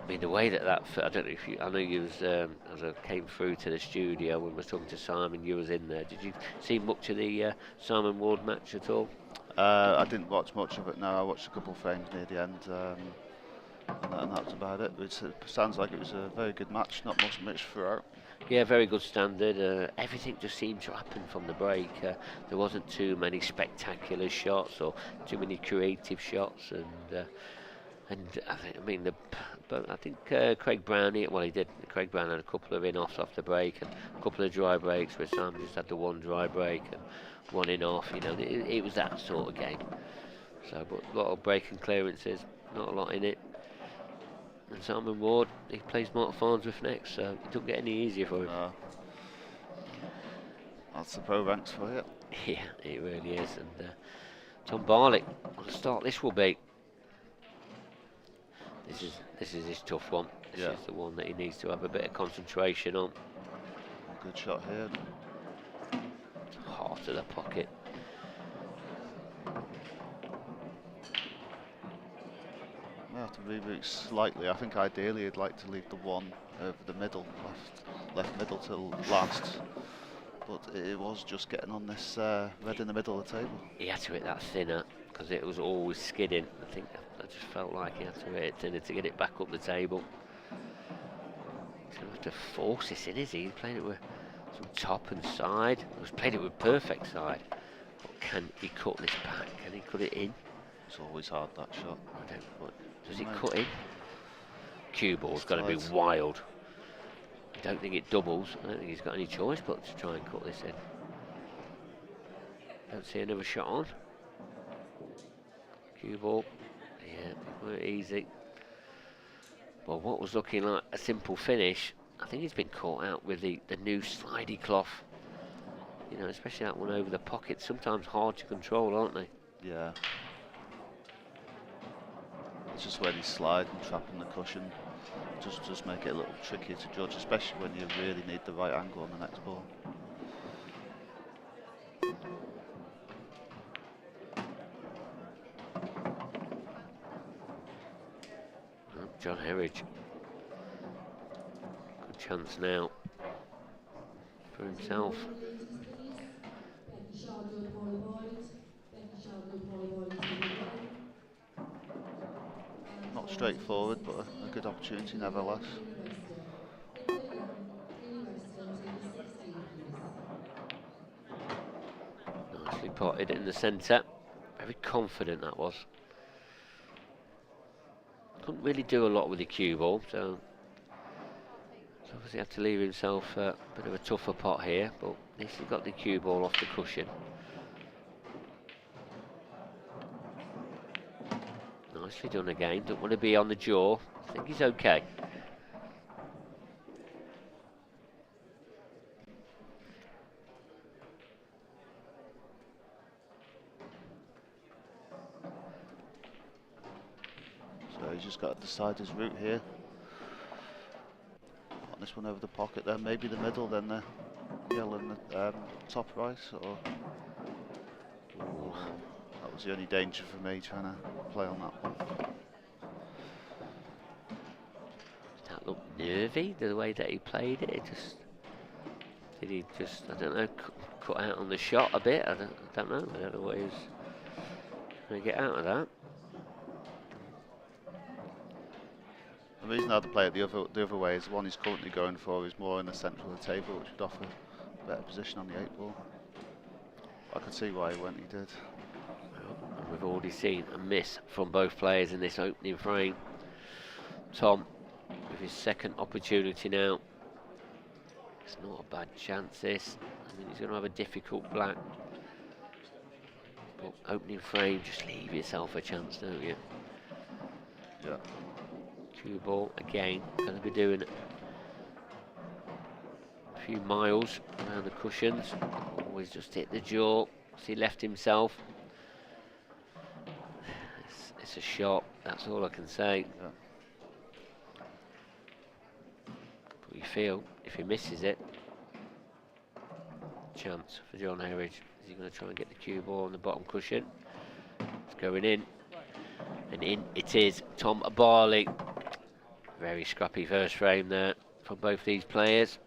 I mean, the way that I don't know if you, I know you was, as I came through to the studio when we were talking to Simon, you was in there. Did you see much of the Simon Ward match at all? I didn't watch much of it. No, I watched a couple of frames near the end, and that was about it. It sounds like it was a very good match. Not much mixed throughout. Yeah, very good standard. Everything just seemed to happen from the break. There wasn't too many spectacular shots or too many creative shots, and I think Craig Brown. Well, he did. Craig Brown had a couple of in-offs off the break and a couple of dry breaks, where Sam just had the one dry break and one in-off. You know, it was that sort of game. So, but a lot of breaking clearances, not a lot in it. And Simon Ward, he plays Marc Farnsworth next, so it don't get any easier for him. That's the pro ranks for you. Yeah, it really is. And Tom Barley, what a start this will be. This is his tough one. This is the one that he needs to have a bit of concentration on. Good shot here. Heart of the pocket. I have to reroute slightly. I think ideally I'd like to leave the one over the middle, left middle till last. But it was just getting on this red in the middle of the table. He had to hit that thinner because it was always skidding. I think I just felt like he had to hit it thinner to get it back up the table. He's going to have to force this in, is he? He's playing it with some top and side. He's played it with perfect side. But can he cut this back? Can he cut it in? It's always hard, that shot. I don't know. Does he cut in? Cue ball's going to be wild. I don't think it doubles. I don't think he's got any choice but to try and cut this in. Don't see another shot on. Cue ball. Yeah, weren't easy. Well, what was looking like a simple finish, I think he's been caught out with the new slidey cloth. You know, especially that one over the pocket. Sometimes hard to control, aren't they? Yeah. It's just when he's sliding, trapping the cushion. Just make it a little trickier to judge, especially when you really need the right angle on the next ball. John Heredge. Good chance now for himself. Not straightforward, but a good opportunity nevertheless. Nicely potted in the centre. Very confident that was. Couldn't really do a lot with the cue ball, so obviously had to leave himself a bit of a tougher pot here, but at least he got the cue ball off the cushion. Nicely done again. Don't want to be on the jaw. I think he's okay. So he's just got to decide his route here. Put this one over the pocket there, maybe the middle, then the yellow and the top right, or... Ooh, that was the only danger for me, trying to play on that one. That looked nervy, the way that he played it. Did he just, I don't know, cut out on the shot a bit? I don't know. I don't know what he was trying to get out of that. The reason I'd play it the other way is the one he's currently going for is more in the centre of the table, which would offer a better position on the 8-ball. I could see why he went, he did. Well, we've already seen a miss from both players in this opening frame. Tom, with his second opportunity now. It's not a bad chance, this. I mean, he's going to have a difficult black. But opening frame, just leave yourself a chance, don't you? Yeah. Cue ball again, going to be doing a few miles around the cushions. Always just hit the jaw. He left himself. It's a shot, that's all I can say. Yeah. But you feel, if he misses it, chance for John Heredge. Is he going to try and get the cue ball on the bottom cushion? It's going in. And in it is. Tom Barley. Very scrappy first frame there from both these players.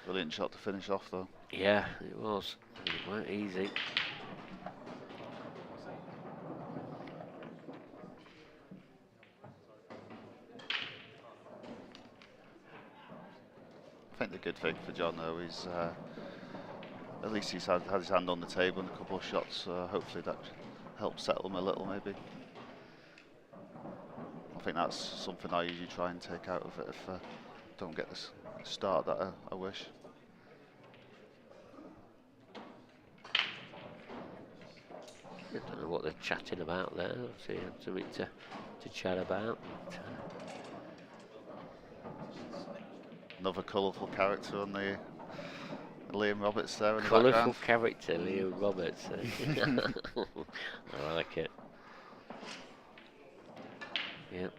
Brilliant shot to finish off though. Yeah, it was. It weren't easy. think the good thing for John though is at least he's had his hand on the table in a couple of shots. Hopefully that helps settle him a little, maybe. I think that's something I usually try and take out of it if I don't get the start that I wish. I don't know what they're chatting about there. Obviously, had something to chat about. Another colourful character on the Liam Roberts there in the Colourful background. character, Liam Roberts. I like it. Yep.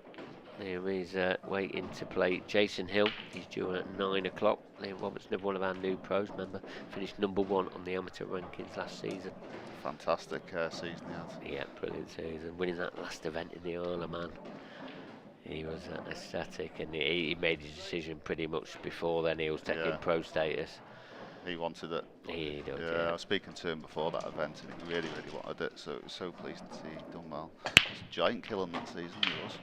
Liam is waiting to play Jason Hill. He's due at 9 o'clock. Liam Roberts, another one of our new pros, remember, finished #1 on the amateur rankings last season. Fantastic season he had. Yeah, brilliant season. Winning that last event in the Isle of Man. He was ecstatic, and he made his decision pretty much before then. He was taking pro status. He wanted it. He did, yeah, I was speaking to him before that event, and he really, really wanted it. So it was so pleased to see he'd done well. It was a giant kill on that season. He was.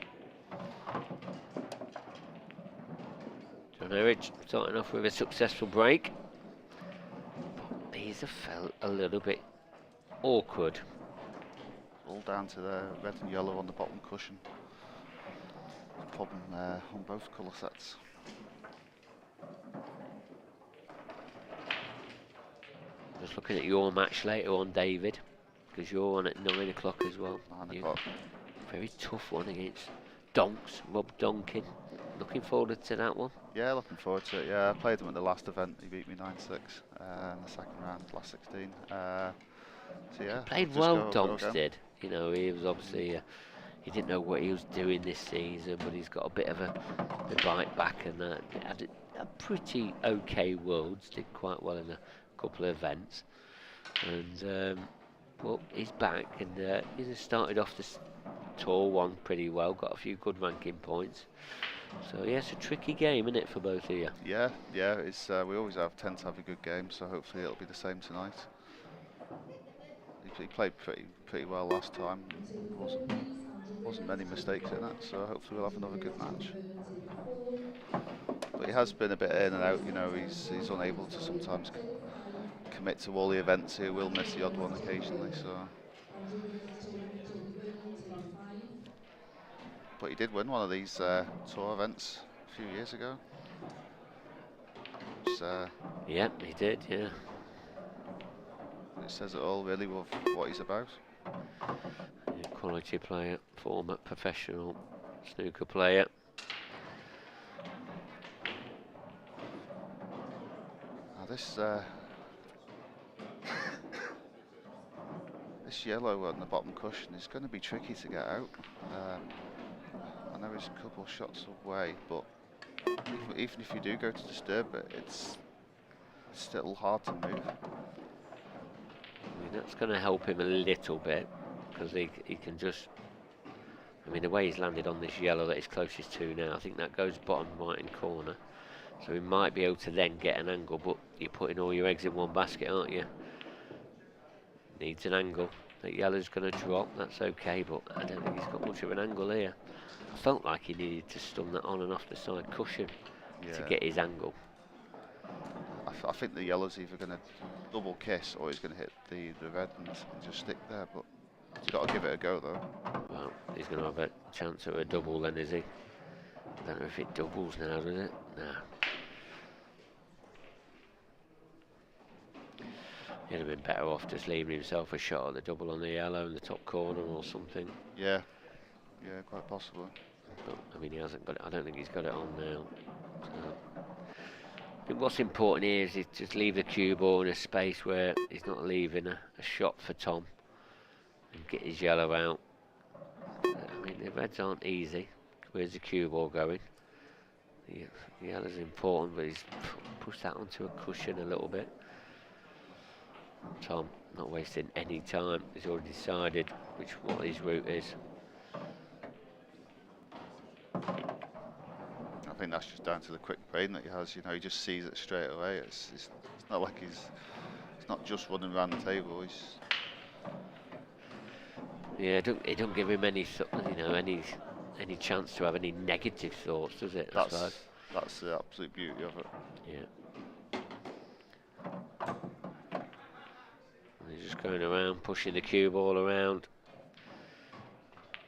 John Heredge starting off with a successful break. These have felt a little bit awkward. All down to the red and yellow on the bottom cushion. Problem on both colour sets. Just looking at your match later on, David, because you're on at 9 o'clock as well. 9 o'clock. Very tough one against Donks, Rob Donkin. Looking forward to that one. Yeah, looking forward to it. Yeah, I played him at the last event. He beat me 9-6 in the second round, last 16. So yeah, he played well, Donks did. You know, he was obviously he didn't know what he was doing this season, but he's got a bit of a bite back, and had a pretty okay Worlds. Did quite well in a couple of events, and well, he's back, and he's started off this tour one pretty well. Got a few good ranking points. So yeah, it's a tricky game, isn't it, for both of you? Yeah. It's we always tend to have a good game, so hopefully it'll be the same tonight. He played pretty well last time. Wasn't many mistakes in it, so hopefully we'll have another good match. But he has been a bit in and out. You know, he's unable to sometimes commit to all the events. He will miss the odd one occasionally. So. But he did win one of these tour events a few years ago. Yeah, he did, yeah. It says it all, really, of what he's about. Yeah, quality player, former professional snooker player. Now this yellow on the bottom cushion is going to be tricky to get out. I know he's a couple of shots away, but even if you do go to disturb it, it's still hard to move. I mean, that's going to help him a little bit, because he can just, I mean, the way he's landed on this yellow that he's closest to now, I think that goes bottom right hand corner. So he might be able to then get an angle, but you're putting all your eggs in one basket, aren't you? Needs an angle. That yellow's going to drop, that's okay, but I don't think he's got much of an angle here. I felt like he needed to stun that on and off the side cushion to get his angle. I think the yellow's either going to double kiss or he's going to hit the red and just stick there, but he's got to give it a go though. Well, he's going to have a chance at a double then, is he? I don't know if it doubles now, does it? No. He'd have been better off just leaving himself a shot at the double on the yellow in the top corner or something. Yeah, quite possibly. But I mean, he hasn't got it. I don't think he's got it on now. So, I think what's important here is just leave the cue ball in a space where he's not leaving a shot for Tom, and get his yellow out. I mean, the reds aren't easy. Where's the cue ball going? The yellow's important, but he's pushed that onto a cushion a little bit. Tom not wasting any time. He's already decided what his route is. I think that's just down to the quick brain that he has. You know, he just sees it straight away. It's not like he's not just running around the table. Yeah, it don't give him any chance to have any negative thoughts, does it? That's the absolute beauty of it. Yeah. And he's just going around, pushing the cue ball around,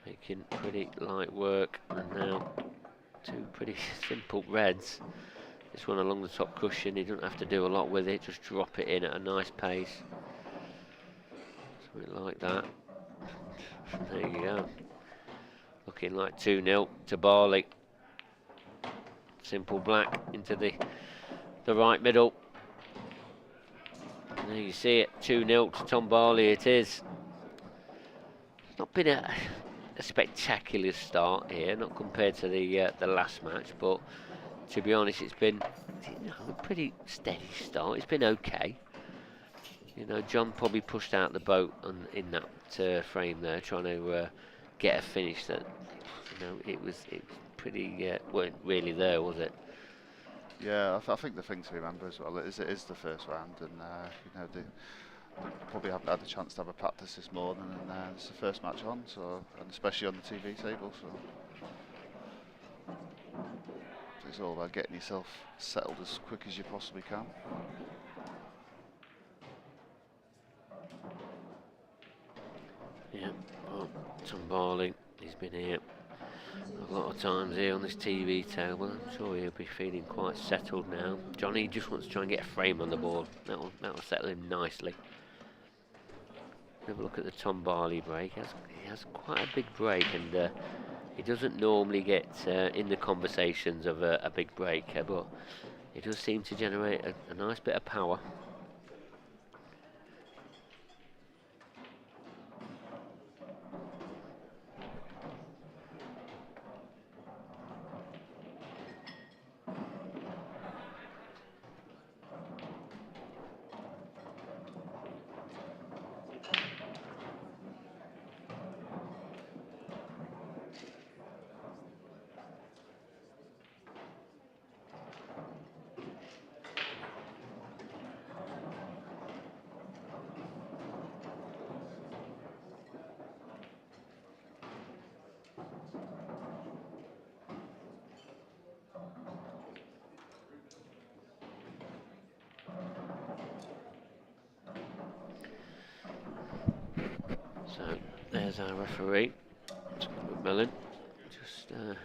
making pretty light work. And now 2 pretty simple reds. This one along the top cushion, he doesn't have to do a lot with it, just drop it in at a nice pace. Something like that. There you go. Looking like 2-0 to Barley. Simple black into the right middle. And there you see it, 2-0 to Tom Barley it is. It's not been a spectacular start here, not compared to the last match, but to be honest, it's been a pretty steady start. It's been okay. You know, John probably pushed out the boat in that frame there, trying to get a finish that, you know, it was pretty weren't really there, was it? Yeah, I think the thing to remember as well is it is the first round, and you know, they probably haven't had a chance to have a practice this morning, and it's the first match on, so, and especially on the TV table, so it's all about getting yourself settled as quick as you possibly can. Yeah, well, Tom Barley, he's been here a lot of times here on this TV table. I'm sure he'll be feeling quite settled now. Johnny just wants to try and get a frame on the board. That'll settle him nicely. Have a look at the Tom Barley break. He has quite a big break, and he doesn't normally get in the conversations of a big break, but he does seem to generate a nice bit of power. So there's our referee, Mellon, just making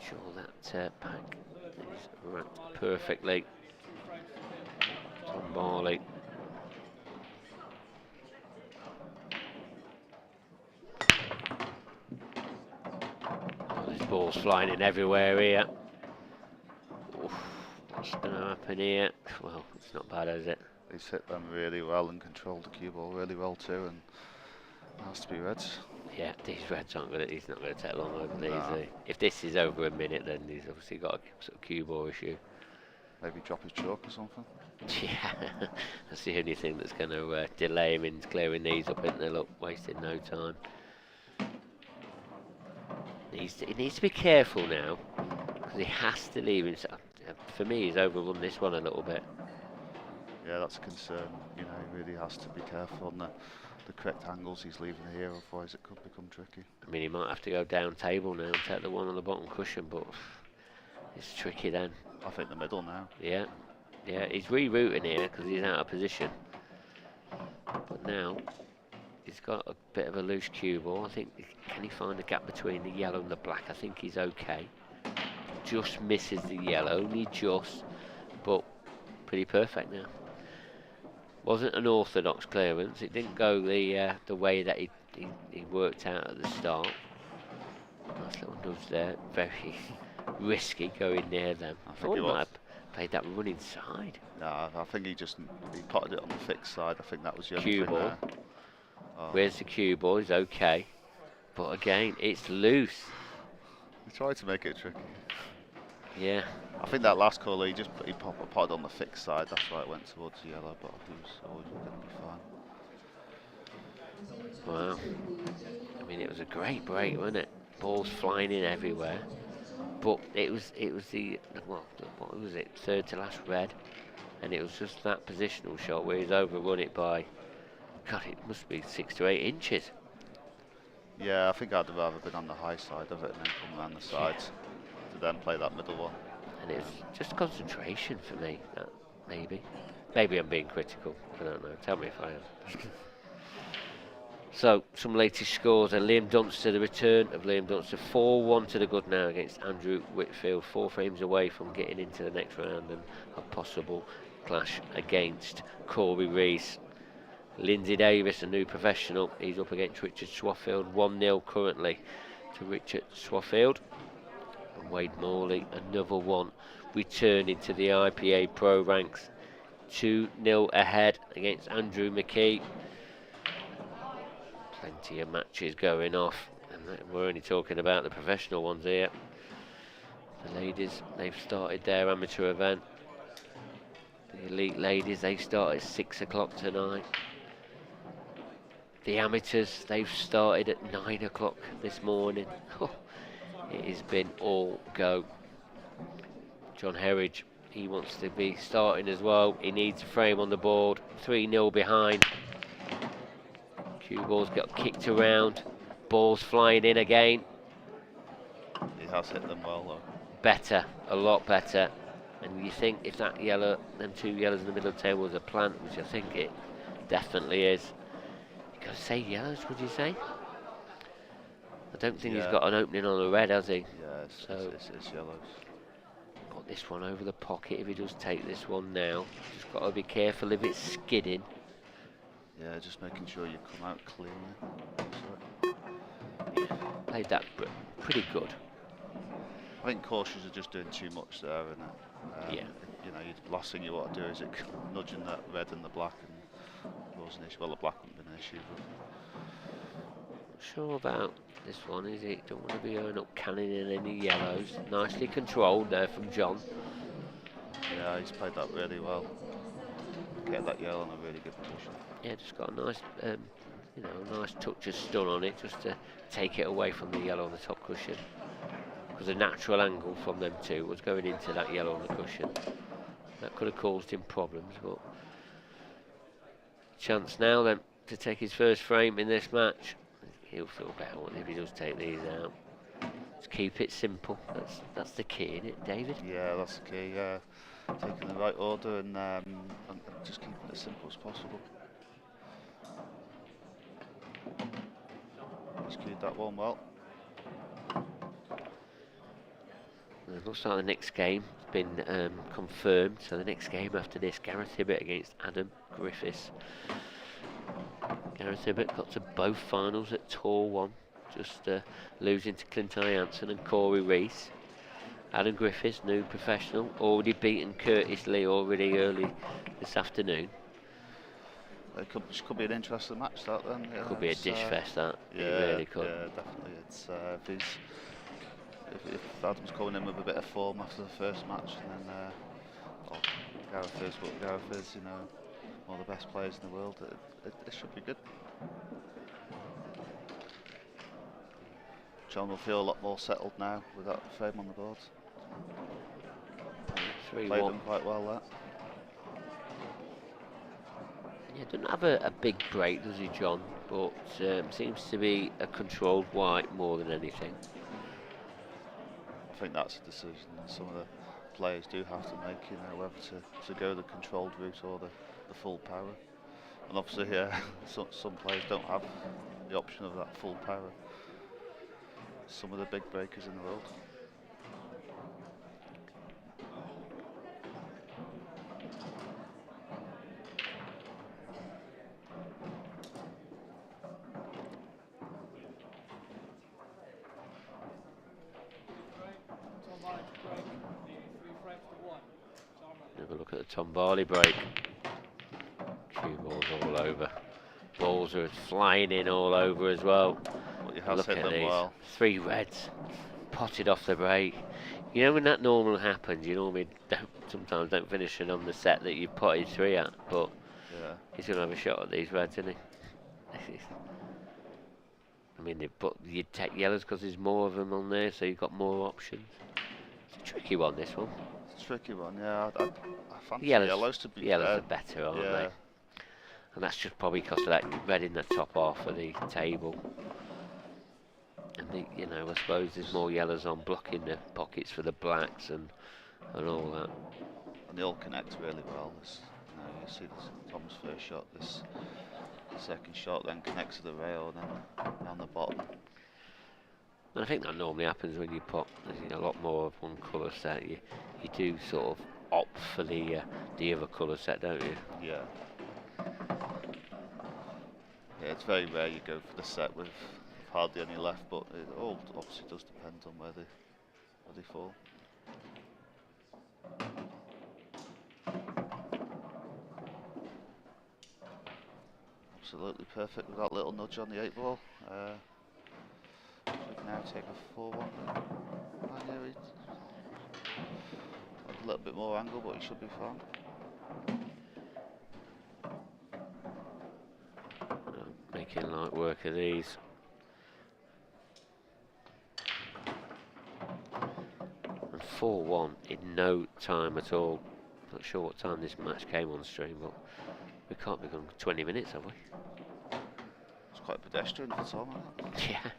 sure that pack is wrapped perfectly. Tom Barley. Oh, this ball's flying in everywhere here. Oof, what's going to happen here? Well, it's not bad, is it? He's hit them really well and controlled the cue ball really well too, and it has to be reds. Yeah, these reds aren't going to, he's not going to take long over these. If this is over a minute, then he's obviously got a sort of cue ball issue. Maybe drop his chalk or something. Yeah, that's the only thing that's going to delay him in clearing these up, isn't it? Look, wasting no time. He needs to be careful now, because he has to leave himself. For me, he's overrun this one a little bit. Yeah, that's a concern. You know, he really has to be careful on the correct angles he's leaving here, otherwise it could become tricky. I mean, he might have to go down table now and take the one on the bottom cushion, but it's tricky then. I think the middle now. Yeah, he's rerouting here because he's out of position. But now he's got a bit of a loose cue ball. I think, can he find a gap between the yellow and the black? I think he's okay. Just misses the yellow, only just, but pretty perfect now. Wasn't an orthodox clearance. It didn't go the way that he worked out at the start. Nice little nudge there. Very risky going near them. I thought he might have played that run inside. No, I think he potted it on the fixed side. I think that was the only Cue thing ball. there. Oh. Where's the cue ball? He's okay. But again, it's loose. He tried to make it tricky. Yeah. I think that last call he potted on the fixed side. That's why it went towards the yellow, but he was always going to be fine. Wow. I mean, it was a great break, wasn't it? Balls flying in everywhere. But it was the, well, what was it? Third to last red. And it was just that positional shot where he's overrun it by, God, it must be 6 to 8 inches. Yeah, I think I'd have rather been on the high side of it and then come around the sides. to then play that middle one. And it's just concentration for me, maybe. Maybe I'm being critical, I don't know, tell me if I am. So, some latest scores, and Liam Dunster, the return of Liam Dunster, 4-1 to the good now against Andrew Whitfield, 4 frames away from getting into the next round and a possible clash against Cory Rees. Lindsay Davis, a new professional, he's up against Richard Swaffield, 1-0 currently to Richard Swaffield. And Wade Morley, another one, returning to the IPA Pro ranks, 2-0 ahead against Andrew McKee. Plenty of matches going off, and we're only talking about the professional ones here. The ladies, they've started their amateur event. The elite ladies, they start at 6 o'clock tonight. The amateurs, they've started at 9 o'clock this morning. It has been all go. John Heredge, he wants to be starting as well. He needs a frame on the board, 3-0 behind. Cue balls got kicked around, balls flying in again. He has hit them well though. Better, a lot better. And you think if that yellow, them 2 yellows in the middle of the table was a plant, which I think it definitely is. You got to say yellows, would you say? I don't think he's got an opening on the red, has he? Yeah, it's yellows. Got this one over the pocket if he does take this one now. Just got to be careful if it's skidding. Yeah, just making sure you come out cleanly. Played that pretty good. I think cautious are just doing too much there, and yeah. You know, the last thing you want to do is it nudging that red and the black, and cause an issue. Well, the black wouldn't have been an issue. Not sure about this one, is it? Don't want to be going up canning in any yellows. Nicely controlled there from John. Yeah, he's played that really well. Get that yellow in a really good position. Yeah, just got a nice, you know, a nice touch of stun on it, just to take it away from the yellow on the top cushion. Because the natural angle from them two was going into that yellow on the cushion. That could have caused him problems, but chance now then to take his first frame in this match. He'll feel better if he does take these out. Just keep it simple. That's the key, isn't it, David? Yeah, that's the key. Yeah, taking the right order and just keeping it as simple as possible. He's cued that one well. It looks like the next game has been confirmed. So the next game after this, Gareth Hibbott against Adam Griffiths. Gareth Hibbott got to both finals at Tour 1, just losing to Clint Jansen and Cory Rees. Adam Griffiths, new professional, already beaten Curtis Lee already early this afternoon. It could be an interesting match, that then. Yeah, could be a dish fest, that. Yeah, it really could. Yeah, definitely. It's if Adam's coming in with a bit of form after the first match, and then Gareth is what Gareth is, you know, one of the best players in the world. It should be good. John will feel a lot more settled now with that frame on the board. 3-1. Played them quite well, that. Yeah, doesn't have a big break, does he, John? But seems to be a controlled white more than anything. I think that's a decision that some of the players do have to make, you know, whether to go the controlled route or the full power. And obviously, yeah, some players don't have the option of that full power. Some of the big breakers in the world. Have a look at the Tom Barley break. Cue balls all over. Balls are flying in all over as well. Well, look at these. Well. 3 reds. Potted off the break. You know when that normally happens, you normally sometimes don't finish it on the set that you potted 3 at, but yeah, he's going to have a shot at these reds, isn't he? I mean, but you take yellows because there's more of them on there, so you've got more options. It's a tricky one, this one. It's a tricky one, yeah. I fancy yellows to be yellows fair. are better, aren't yeah. they? And that's just probably because of that red in the top half of the table. And you know, I suppose there's more yellows on blocking the pockets for the blacks and all that. And they all connect really well. You know, you see this Tom's first shot, this second shot then connects to the rail and then down the bottom. And I think that normally happens when you put a lot more of one colour set. You do sort of opt for the other colour set, don't you? Yeah. Yeah, it's very rare you go for the set with hardly any left, but it all obviously does depend on where they fall. Absolutely perfect with that little nudge on the 8 ball. Should now take a 4-1. A little bit more angle, but he should be fine. Making light work of these. And 4-1 in no time at all. Not sure what time this match came on stream, but we can't be going 20 minutes, have we? It's quite pedestrian for Tom, isn't it? Yeah.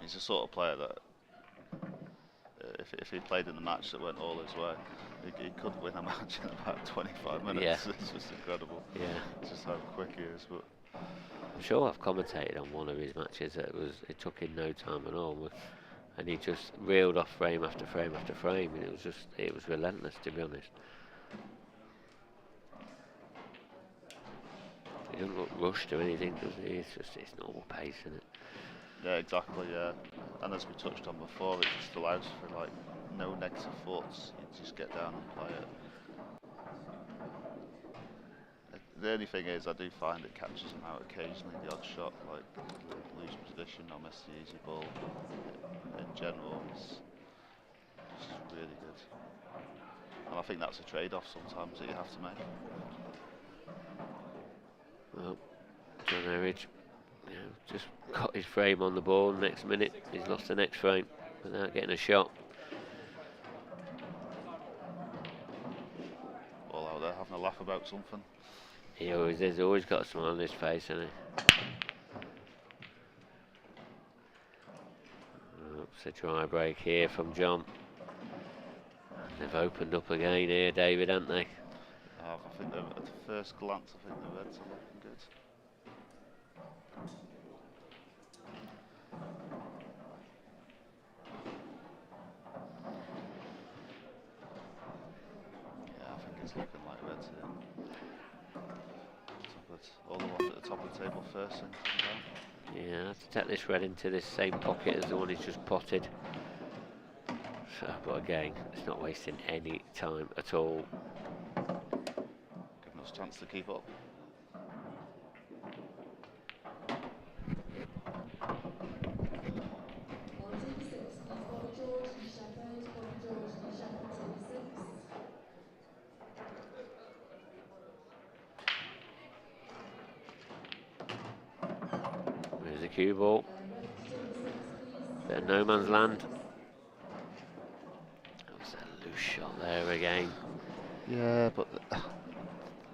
He's the sort of player that if he played in a match that went all his way, he could win a match in about 25 minutes. Yeah. It's just incredible. Yeah. It's just how quick he is. But I'm sure I've commentated on one of his matches. It took him no time at all, and he just reeled off frame after frame after frame, and it was relentless, to be honest. He doesn't look rushed or anything, does he? It's normal pace, isn't it? yeah, exactly. Yeah, and as we touched on before, it just allows for like no negative thoughts. You just get down and play it. The only thing is, I do find it catches him out occasionally, the odd shot, like lose position or miss the easy ball. In general, it's really good. And I think that's a trade-off sometimes that you have to make. Well, John Heredge, just got his frame on the ball. Next minute, he's lost the next frame without getting a shot. All out there having a laugh about something. He always is, always got a smile on his face, hasn't he? Oh, it's a dry break here from John. They've opened up again here, David, haven't they? I think at the first glance, I think the Reds are looking good. Yeah, I think it's looking like Reds here. All the ones at the top of the table first seem to come down. Yeah, I have to take this red into this same pocket as the one he's just potted. So, but again, it's not wasting any time at all. Giving us a chance to keep up. There's the cue ball. Bit of no man's land. That was a loose shot there again. Yeah, but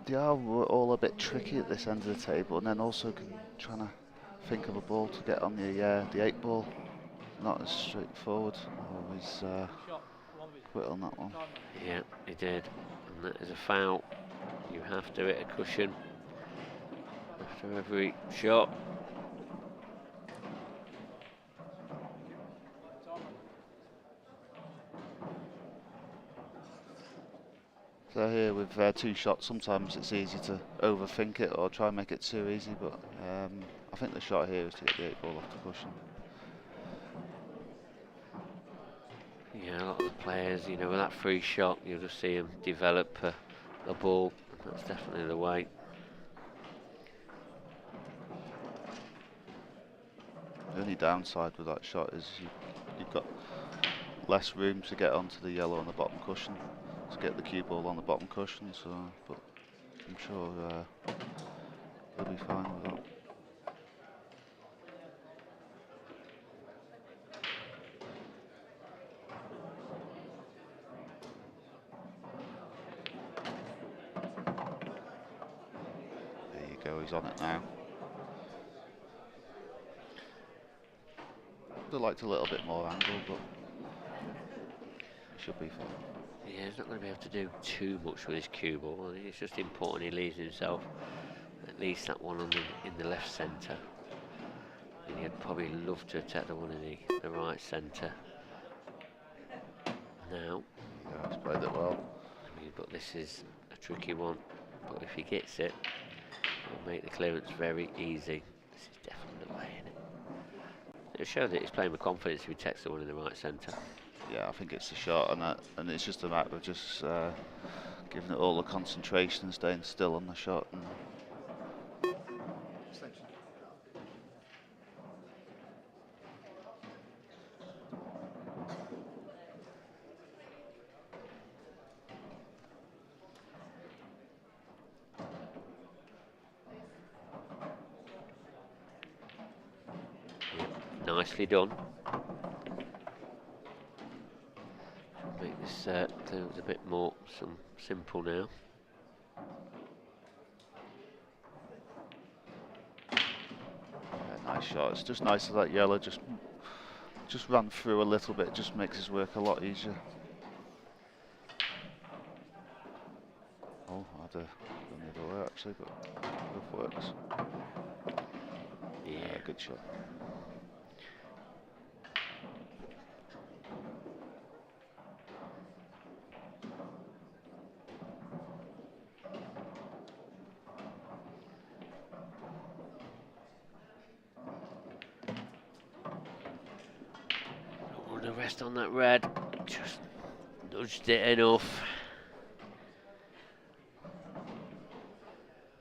they are all a bit tricky at this end of the table, and then also trying to think of a ball to get on the 8 ball. Not as straightforward. Always quit on that one. Yeah, he did. And that is a foul. You have to hit a cushion after every shot. So here with 2 shots, sometimes it's easy to overthink it or try and make it too easy, but I think the shot here is to get the 8 ball off the cushion. Yeah, a lot of the players, with that free shot, you'll just see them develop a ball. That's definitely the way. The only downside with that shot is you've got less room to get onto the yellow on the bottom cushion, to get the cue ball on the bottom cushion, so, but I'm sure he'll be fine with that. go, he's on it now. Would have liked a little bit more angle, but it should be fine. Yeah, he's not going to be able to do too much with his cue ball. I think it's just important he leaves himself at least that one in the left centre. And he'd probably love to attack the one in the right centre. Now. Yeah, he's played it well. I mean, but this is a tricky one. But if he gets it, it'll make the clearance very easy. This is definitely the way in it. It shows that he's playing with confidence if he takes the one in the right centre. Yeah, I think it's a shot, and it's just a matter of just giving it all the concentration and staying still on the shot. And nicely done. Make this clearance a bit more simple now. yeah, nice shot. It's just nice that that yellow just ran through a little bit. It just makes his work a lot easier. Oh, I'd have gone the other way actually, but both works. Yeah, good shot. The rest on that red, just nudged it enough.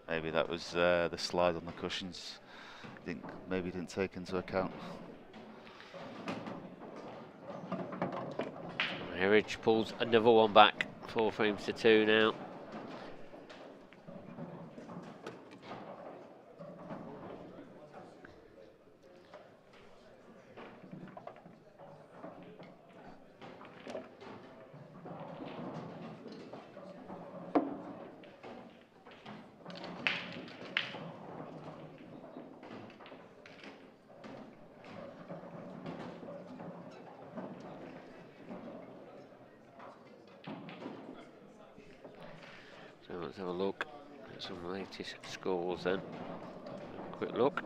Maybe that was the slide on the cushions. Maybe didn't take into account. Heredge pulls another one back, 4 frames to 2 now. So let's have a look at some latest scores then. Quick look.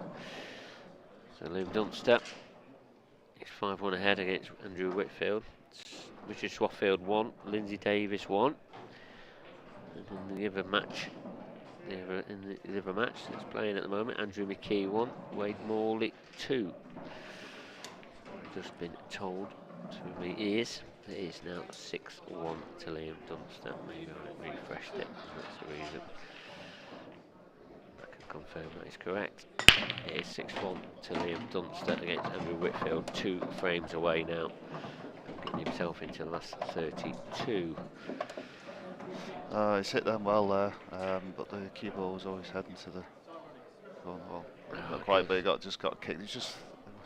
So Liam Dunster is 5-1 ahead against Andrew Whitfield. Richard Swaffield 1, Lindsay Davis 1. And in the other match, in the other match that's playing at the moment, Andrew McKee 1, Wade Morley 2. I've just been told through my ears that it is now 6-1 to Liam Dunster. Maybe I refreshed it, and that's the reason. I can confirm that is correct. It is 6-1 to Liam Dunster against Andrew Whitfield, 2 frames away now. Getting himself into the last 32. He's hit them well there, but the cue ball was always heading to the corner. Well, not quite, but he just got kicked. It just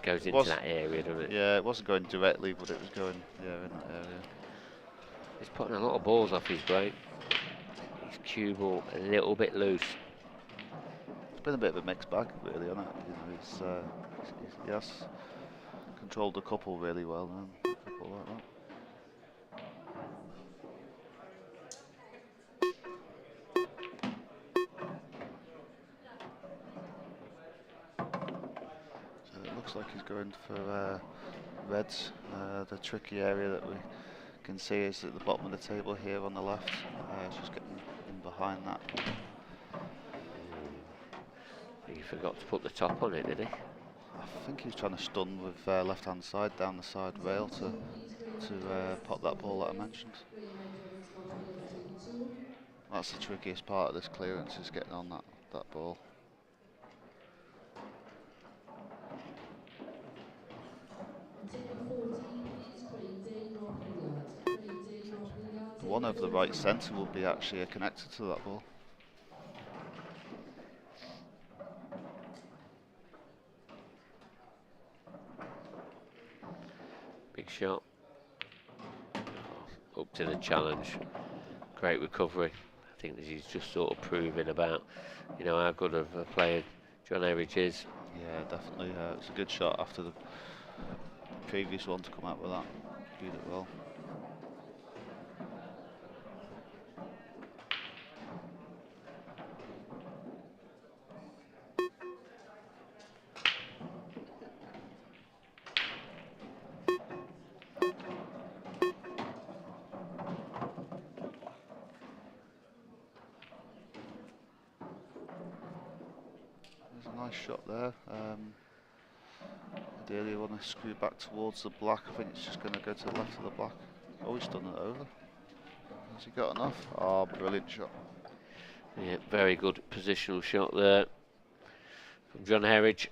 goes into that area, doesn't it? Yeah, it wasn't going directly, but it was going in that area. He's putting a lot of balls off his break. His cue ball a little bit loose. It's been a bit of a mixed bag, really, hasn't it? You know, he has controlled a couple really well, and a couple like that. Looks like he's going for reds. The tricky area that we can see is at the bottom of the table here on the left. Just getting in behind that. He forgot to put the top on it, did he? I think he's trying to stun with left hand side down the side rail to pop that ball that I mentioned. That's the trickiest part of this clearance, is getting on that ball. One of the right centre will be actually connected to that ball. Big shot. Oh, up to the challenge. Great recovery. think that he's just sort of proving about, you know, how good of a player John Heredge is. Yeah, definitely. It's a good shot after the previous one to come out with that. Viewed it well. There's a nice shot there. Ideally, you want to screw back towards the black. I think it's just going to go to the left of the black. Oh, he's done it over. Has he got enough? Oh, brilliant shot. Yeah, very good positional shot there from John Heredge.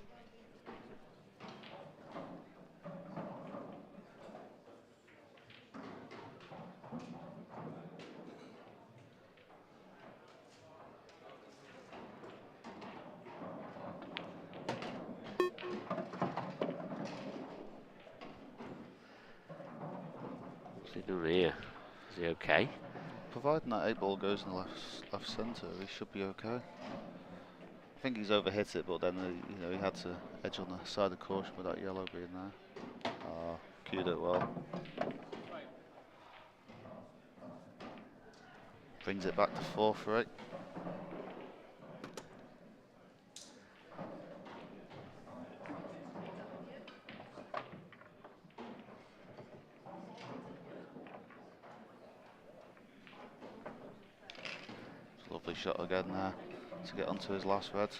What's he doing here? Is he okay? Providing that 8 ball goes in the left centre, he should be okay. I think he's overhit it, but then you know, he had to edge on the side of caution with that yellow being there. Cued it well. Brings it back to 4 for 8. Lovely shot again there to get onto his last red.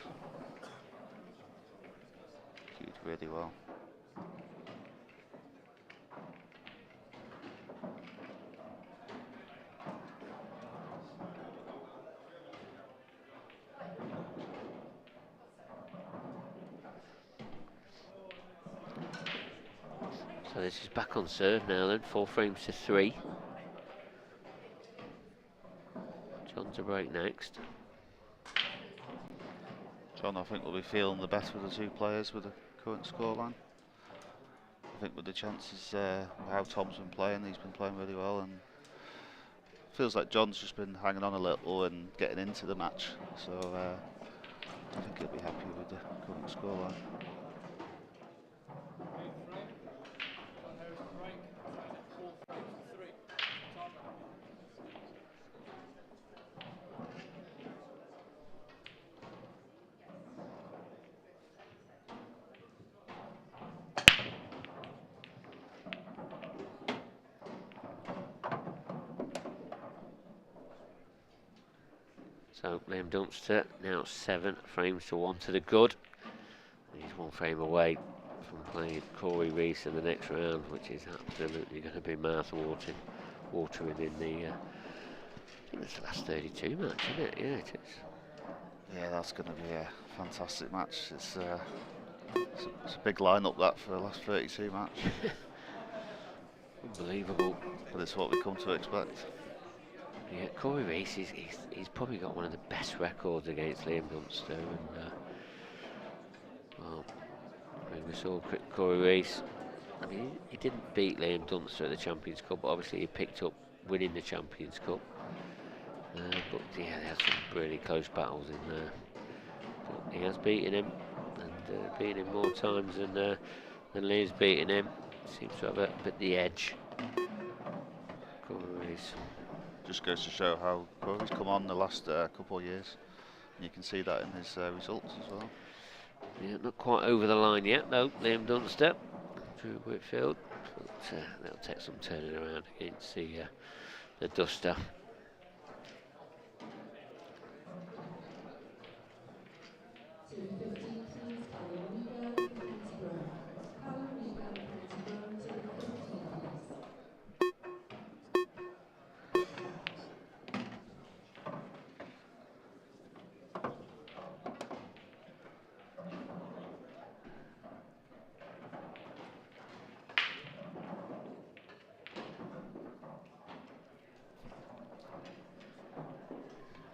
Cued really well. So this is back on serve now then, 4 frames to 3. John's a break next. John, I think, will be feeling the best with the 2 players with the current scoreline. I think with the chances, how Tom's been playing, he's been playing really well, and feels like John's just been hanging on a little and getting into the match. So I think he'll be happy with the current scoreline. So Liam Dunster now 7 frames to 1 to the good. He's 1 frame away from playing Cory Rees in the next round, which is absolutely going to be mouth-watering in the. I think it's the last 32 match, isn't it? Yeah, it is. Yeah, that's going to be a fantastic match. It's a big lineup that for the last 32 match. Unbelievable. But it's what we come to expect. Yeah, Cory Rees, he's probably got one of the best records against Liam Dunster, and well, I mean, we saw Cory Rees. I mean, he didn't beat Liam Dunster at the Champions Cup, but obviously he picked up winning the Champions Cup. But yeah, they had some really close battles in there. But he has beaten him, and beaten him more times than Liam's beaten him. Seems to have a bit the edge. Cory Rees. Just goes to show how Cory's come on the last couple of years. And you can see that in his results as well. Yeah, not quite over the line yet, though, Liam Dunster. Drew Whitfield. But that'll take some turning around against the Duster.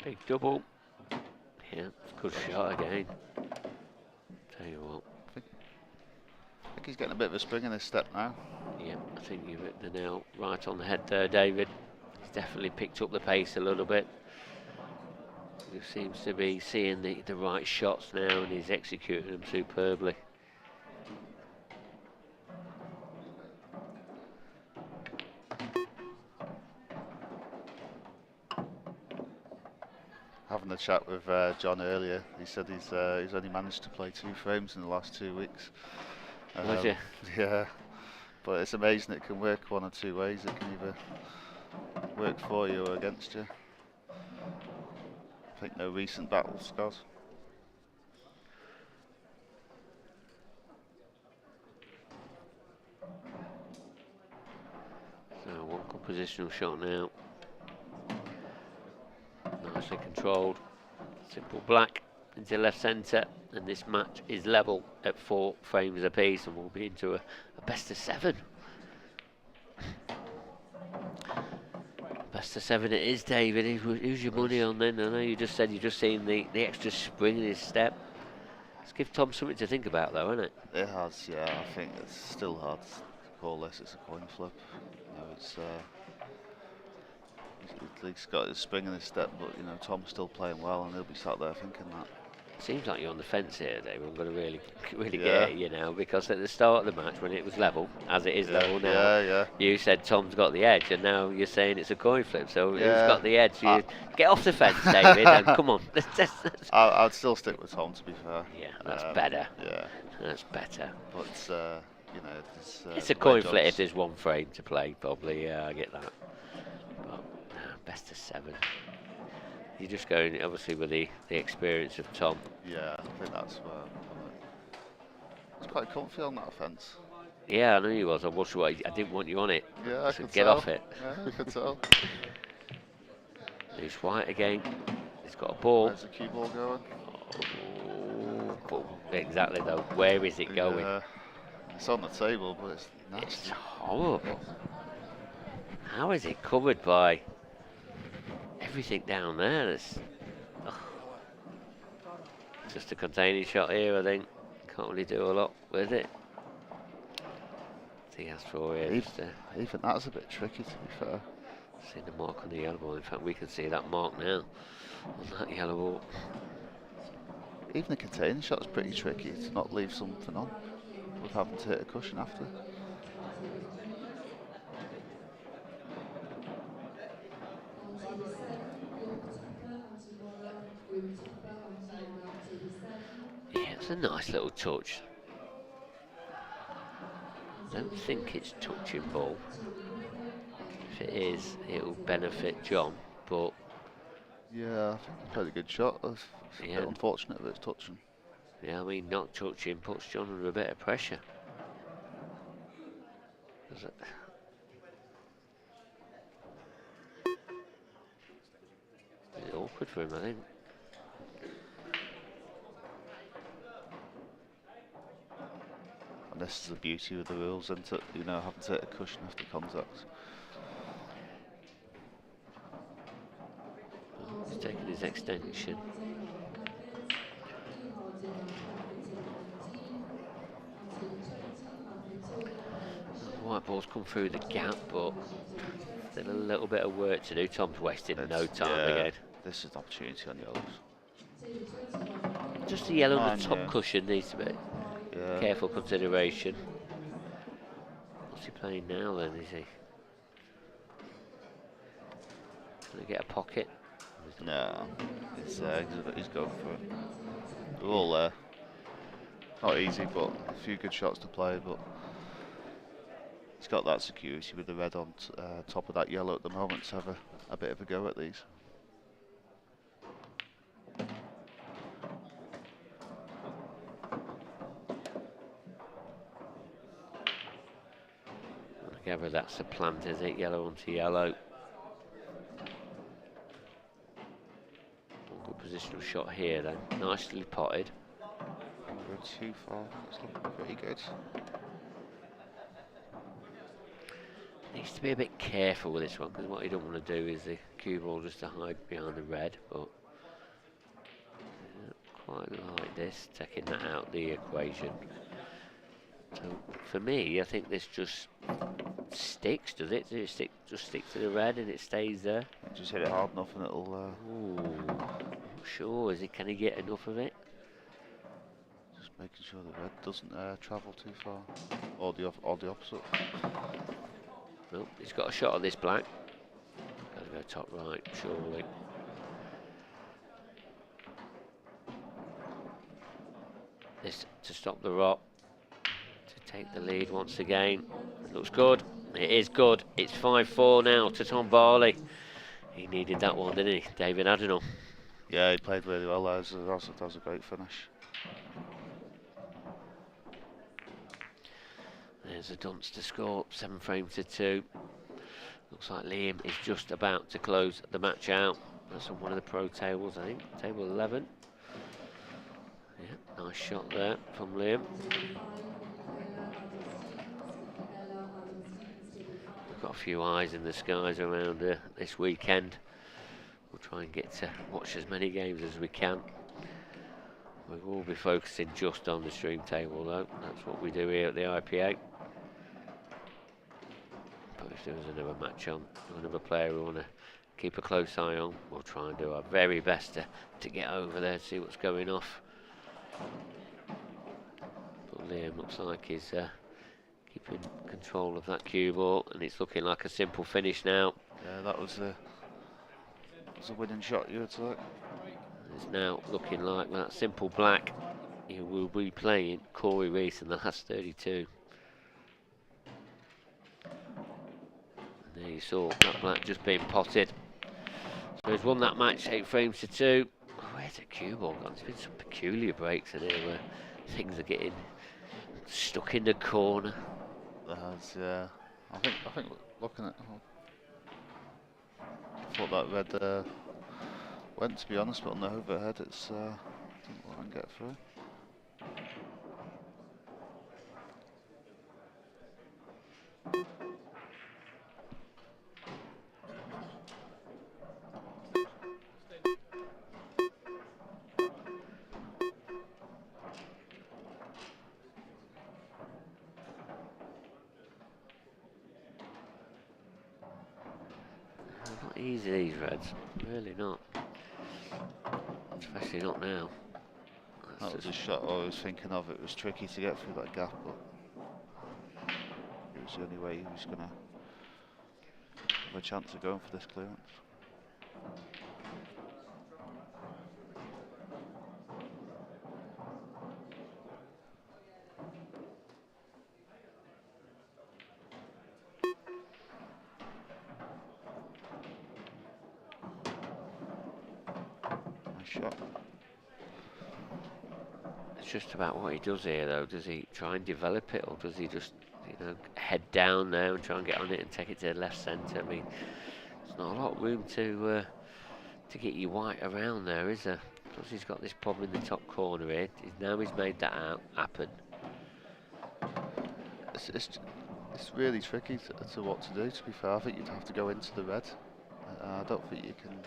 Big double. Yeah, good shot again. Tell you what. I think he's getting a bit of a spring in his step now. Yeah, I think you've hit the nail right on the head there, David. He's definitely picked up the pace a little bit. He seems to be seeing the right shots now, and he's executing them superbly. Having a chat with John earlier, he said he's only managed to play 2 frames in the last 2 weeks. Yeah, but it's amazing it can work one or two ways. It can either work for you or against you. I think no recent battle scores. So one compositional shot now. Nicely controlled. Simple black into left centre, and this match is level at 4 frames apiece, and we'll be into a best of 7. Best of 7 it is, David. Who's your money on then? I know you just said you just seen the extra spring in his step. Let's give Tom something to think about, though, isn't it? It has, yeah. I think it's still hard to call this. It's a coin flip. You know, it's he's got his spring in his step, but you know Tom's still playing well, and he'll be sat there thinking that. Seems like you're on the fence here, David. I'm going to really get at you now, because at the start of the match, when it was level, as it is level now, you said Tom's got the edge, and now you're saying it's a coin flip. So who's got the edge? You get off the fence, David, and come on. I'd still stick with Tom, to be fair. Yeah, that's better. Yeah, that's better. But you know, it's a coin flip if there's 1 frame to play, probably. Yeah, I get that. But best of 7. You're just going, obviously, with the experience of Tom. Yeah, I think that's where it's quite comfy on that fence. Yeah, I knew you was. I didn't want you on it. Yeah, I so could get tell. off it. Yeah, I could tell. He's white again. He's got a ball. Where's the cue ball going? Oh, exactly, though. Where is it going? It's on the table, but it's nasty. It's horrible. How is it covered by everything down there? It's just a containing shot here, I think. Can't really do a lot with it. I think that's for here. Even that's a bit tricky, to be fair. See the mark on the yellow ball. In fact, we can see that mark now on that yellow ball. Even the containing shot's pretty tricky to not leave something on with having to hit a cushion after. Yeah, it's a nice little touch. I don't think it's touching ball. If it is, it'll benefit John, but... Yeah, I think he played a good shot. It's a bit unfortunate that it's touching. Yeah, I mean, not touching puts John under a bit of pressure. It's awkward for him, I think. And this is the beauty of the rules, isn't it? You know, having to hit a cushion after contact. He's taking his extension. White ball's come through the gap, but still a little bit of work to do. Tom's wasting no time again. This is an opportunity on yellows. Just the yellow on the top cushion needs to be careful consideration. What's he playing now then, is he? Can he get a pocket? No, he's going for it. They're all there. Not easy, but a few good shots to play, but he's got that security with the red on top of that yellow at the moment to have a bit of a go at these. I gather that's a plant, is it? Yellow onto yellow. Good positional shot here then. Nicely potted. Go too far. It's looking pretty good. Needs to be a bit careful with this one, because what you don't want to do is the cue ball just to hide behind the red, but quite like this, taking that out of the equation. So for me, I think this just sticks, does it? Does it just stick to the red and it stays there? Just hit it hard enough and it'll... Not sure. Can he get enough of it? Just making sure the red doesn't travel too far, or the opposite. Well, he's got a shot at this black. Got to go top right, surely. This to stop the rot. To take the lead once again. It looks good. It is good. It's 5-4 now to Tom Barley. He needed that one, didn't he, David Adenall? Yeah, he played really well. That was a great finish. There's a Dunster score, 7 frames to 2. Looks like Liam is just about to close the match out. That's on one of the pro tables, I think, table 11. Yeah, nice shot there from Liam. We've got a few eyes in the skies around this weekend. We'll try and get to watch as many games as we can. We will be focusing just on the stream table though. That's what we do here at the IPA. But if there was another match on, another player we want to keep a close eye on, we'll try and do our very best to get over there, see what's going off. But Liam looks like he's keeping control of that cue ball, and it's looking like a simple finish now. Yeah, that was a winning shot, you would say. It's now looking like that simple black. He will be playing Cory Rees in the last 32. And there you saw that black just being potted. So he's won that match 8 frames to 2. Oh, where's the cue ball gone? There's been some peculiar breaks in here where things are getting stuck in the corner. Yeah. I think looking at, I thought that red went, to be honest, but on the overhead it's didn't let him get through. Not easy, these reds, really not. Especially not now. That was a shot I was thinking of. It was tricky to get through that gap, but it was the only way he was going to have a chance of going for this clearance. Nice shot. It's just about what he does here, though. Does he try and develop it, or does he just, head down there and try and get on it and take it to the left centre? I mean, there's not a lot of room to get you white around there, is there? Plus he's got this problem in the top corner here. Now he's made that happen. It's really tricky to what to do, to be fair. I think you'd have to go into the red. I don't think you can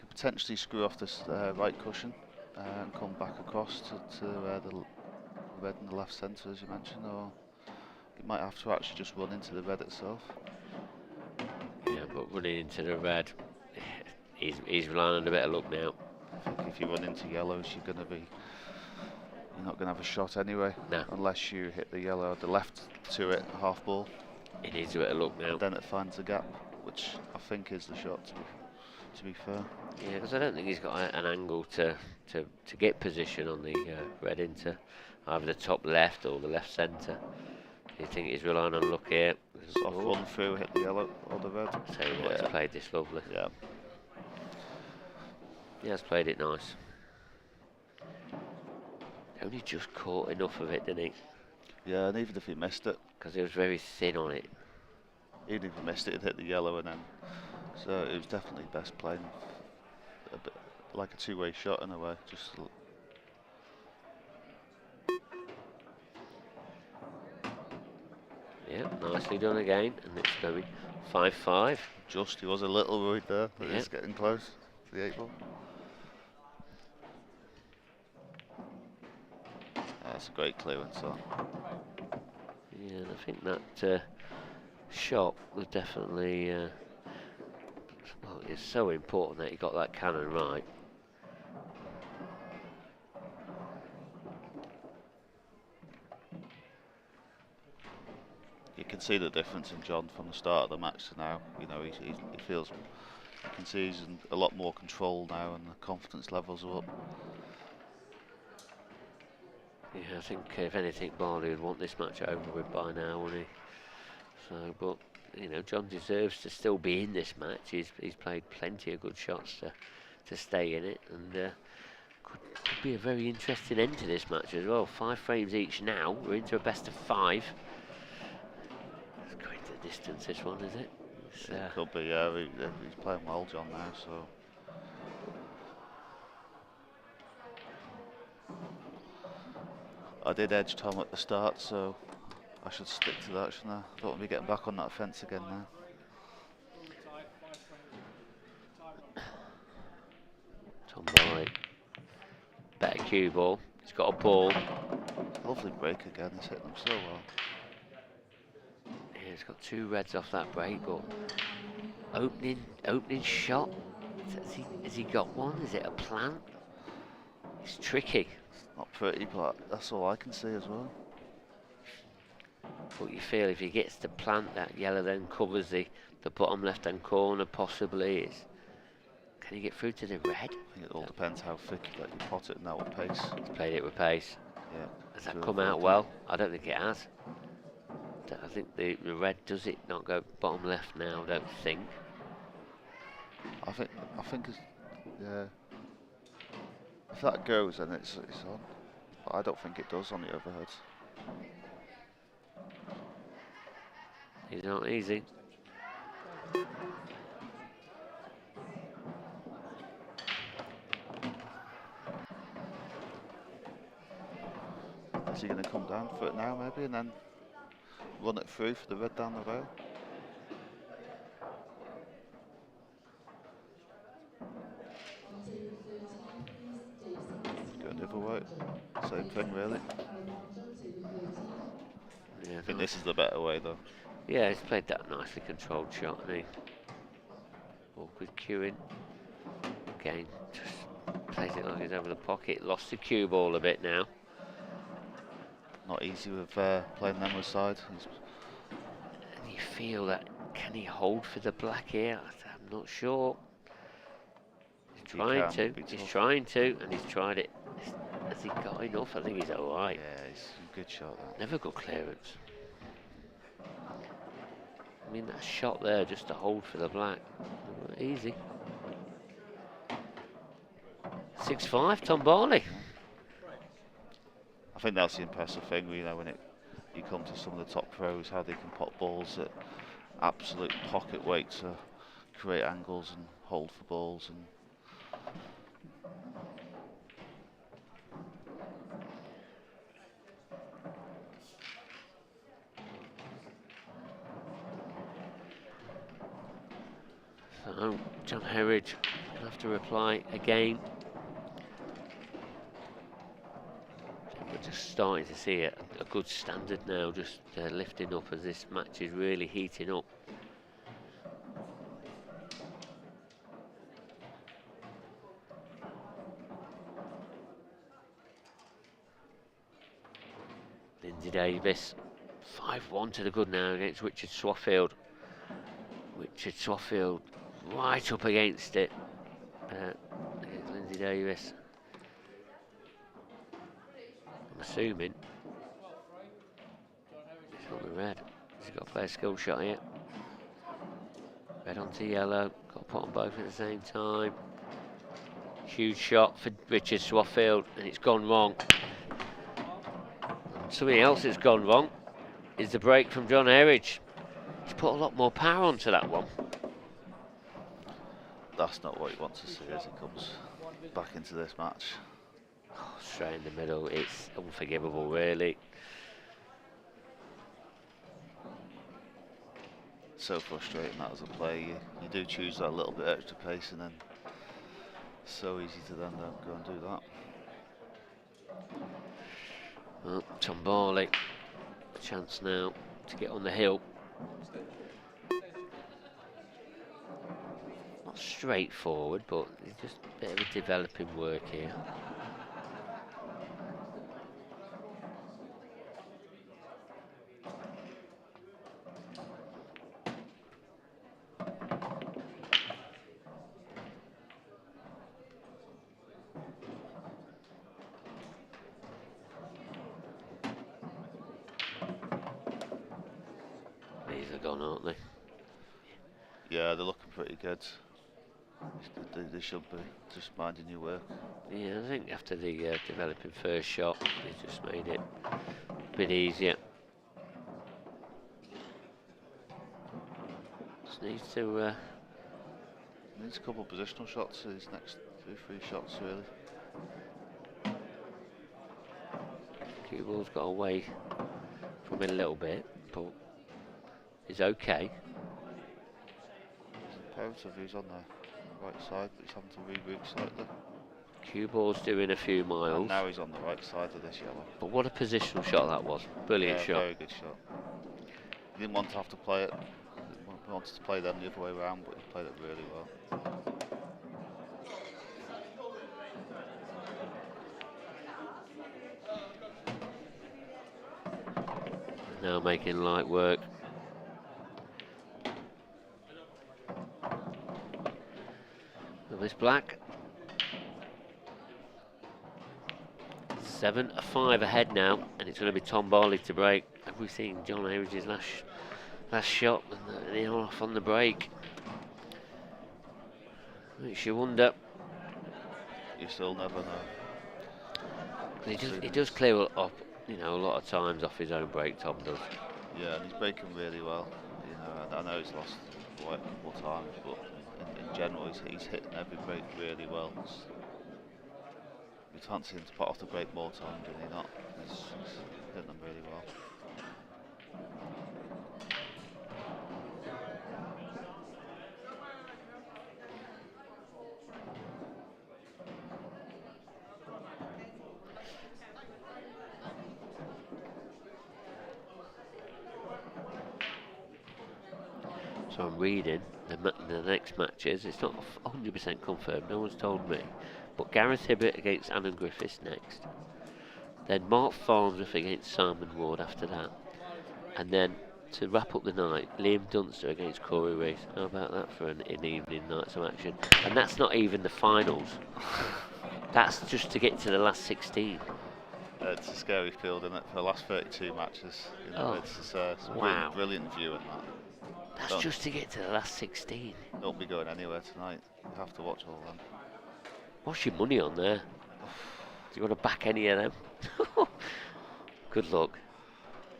potentially screw off this right cushion and come back across to the red in the left centre, as you mentioned, or you might have to actually just run into the red itself. Yeah, but running into the red, he's relying on a bit of luck now. I think if you run into yellows, you're not going to have a shot anyway, no. Unless you hit the yellow, the left to it, half ball. He needs a bit of luck now. And then it finds the gap, which I think is the shot, to be fair. Yeah, because I don't think he's got an angle to get position on the red into either the top left or the left centre. You think he's relying on luck here? Soft run through, hit the yellow or the red. Tell you what, he's played this lovely. Yeah. He has played it nice. Only just caught enough of it, didn't he? Yeah, and even if he missed it, because he was very thin on it. Even if he missed it, it hit the yellow, and then so it was definitely best playing a bit like a two-way shot in a way. Just yeah, nicely done again, and it's going 5-5. Just he was a little worried there, but he's getting close to the 8 ball. That's a great clearance, that. Yeah, and I think that shot was definitely well, it's so important that he got that cannon right. you can see the difference in John from the start of the match to now. You know, he feels, you can see he's in a lot more control now, and the confidence levels are up. Yeah, I think if anything, Barley would want this match over with by now, wouldn't he? So, but you know, John deserves to still be in this match. He's played plenty of good shots to stay in it, and could be a very interesting end to this match as well. 5 frames each now. We're into a best of 5. It's going to the distance, this one, is it? It could be, yeah. He's playing well, John, now, so. I did edge Tom at the start, so I should stick to that, shouldn't I? Don't want to be getting back on that fence again now. Tom Barley. Better cue ball. He's got a ball. Lovely break again, he's hitting them so well. Yeah, he's got 2 reds off that break, but opening shot. Has he got one? Is it a plant? It's tricky. Not pretty, but that's all I can see as well. But you feel if he gets to plant, that yellow then covers the bottom left-hand corner, possibly. Can he get through to the red? I think it all depends how thick you let you pot it and that with pace. He's played it with pace. Yeah. Has that come out well? I don't think it has. I think the red does it not go bottom left now, I don't think. I think it's, yeah. If that goes, then it's on. But I don't think it does on the overheads. He's not easy. Is he going to come down for it now, maybe, and then run it through for the red down the rail? Going the other way. Same thing, really. Yeah, I think this is the better way, though. Yeah, he's played that nicely controlled shot, hasn't he? Awkward cueing. Again, just plays it like he's over the pocket. Lost the cue ball a bit now. Not easy with playing them aside. And you feel that, can he hold for the black here? I'm not sure. He's trying to, and he's tried it. Has he got enough? I think he's alright. Yeah, it's a good shot, that. Never good clearance. I mean, that shot there just to hold for the black. Easy. 6-5, Tom Barley. I think that's the impressive thing, you know, when you come to some of the top pros, how they can pot balls at absolute pocket weight to create angles and hold for balls. And so, John Heredge will have to reply again. We're just starting to see a good standard now, just lifting up as this match is really heating up. Lindsay Davis, 5-1 to the good now against Richard Swaffield. Richard Swaffield right up against it. Against Lindsay Davis. I'm assuming he's got the red. He's got to play a skill shot here. Red onto yellow. Got to put on both at the same time. Huge shot for Richard Swaffield, and it's gone wrong. And something else that's gone wrong is the break from John Heredge. He's put a lot more power onto that one. that's not what you want to see as he comes back into this match. Oh, straight in the middle, it's unforgivable, really. So frustrating that as a player. You do choose that little bit extra pace, and then so easy to then go and do that. Well, Tom Barley, a chance now to get on the hill. Not straightforward, but it's just a bit of a developing work here. gone, aren't they? Yeah, they're looking pretty good. They should be just minding your work. Yeah, I think after the developing first shot, they just made it a bit easier. Just needs to... Needs a couple of positional shots, his next 2-3 shots really. Cue ball's got away from it a little bit, but it's okay. It's imperative he's on the right side, but he's having to reroute slightly. Cue ball's doing a few miles. And now he's on the right side of this yellow. But what a positional shot that was. Brilliant shot. Very good shot. He didn't want to have to play it. He wanted to play them the other way around, but he played it really well. Now making light work. With this black. 7-5 ahead now, and it's going to be Tom Barley to break. Have we seen John Heredge's last shot and they're off on the break? Makes you wonder. You still never know. He does clear up, you know, a lot of times off his own break. Tom does. Yeah, and he's breaking really well. You know, I know he's lost quite a couple of times, but in general, he's hitting every break really well. You can't see him to put off the break more time, does he not? He's hitting them really well. So I'm reading the next matches. It's not 100% confirmed. No one's told me. But Gareth Hibbott against Annan Griffiths next. Then Marc Farnsworth against Simon Ward after that. And then to wrap up the night, Liam Dunster against Cory Rees. How about that for an evening night of action? And that's not even the finals. That's just to get to the last 16. It's a scary field, isn't it? For the last 32 matches. You know, it's wow. Brilliant view in that. That's just to get to the last 16. Don't be going anywhere tonight. You have to watch all them. What's your money on there? Do you want to back any of them? Good luck.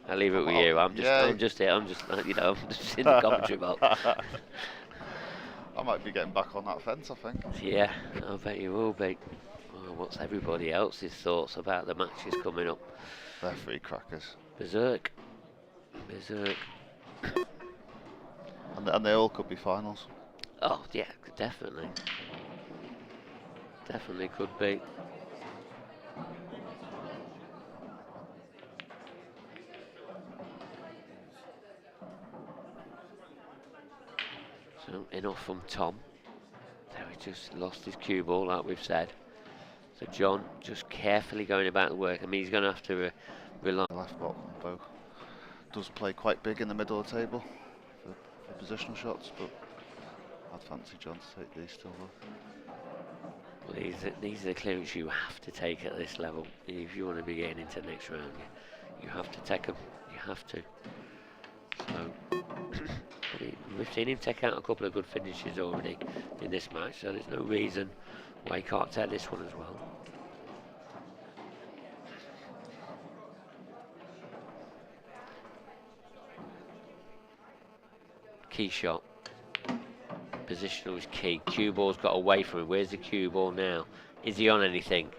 I'll leave it with you. I'm just here. I'm just in the commentary box. I might be getting back on that fence, I think. Yeah, I bet you will be. Well, what's everybody else's thoughts about the matches coming up? They're free crackers. Berserk. And they all could be finals. Oh, yeah, definitely. Definitely could be. So, enough from Tom. There, he just lost his cue ball, like we've said. So, John just carefully going about the work. I mean, he's going to have to rely. The left bottom bow does play quite big in the middle of the table for positional shots, but I'd fancy John to take these still though. Well, these are the clearance you have to take at this level. If you want to be getting into the next round, you have to take them. You have to. So, we've seen him take out a couple of good finishes already in this match, so there's no reason why he can't take this one as well. Key shot. Positional is key. Cue ball's got away from him. Where's the cue ball now? Is he on anything?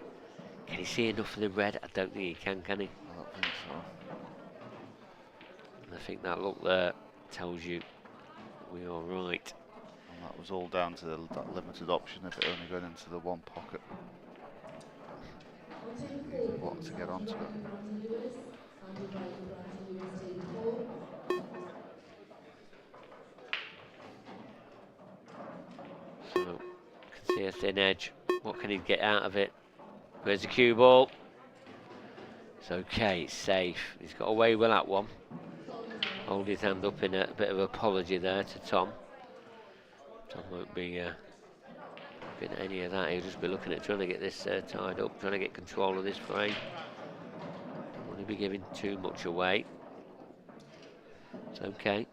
Can he see enough of the red? I don't think he can he? I don't think so. And I think that look there tells you we are right. And that was all down to that limited option of it only going into the one pocket. He wanted to get onto it. So, can see a thin edge. What can he get out of it? Where's the cue ball? It's okay, it's safe. He's got away with that one. Hold his hand up in a bit of apology there to Tom. Tom won't be getting any of that. He'll just be looking at trying to get this tied up, trying to get control of this frame. Don't want to be giving too much away. It's okay.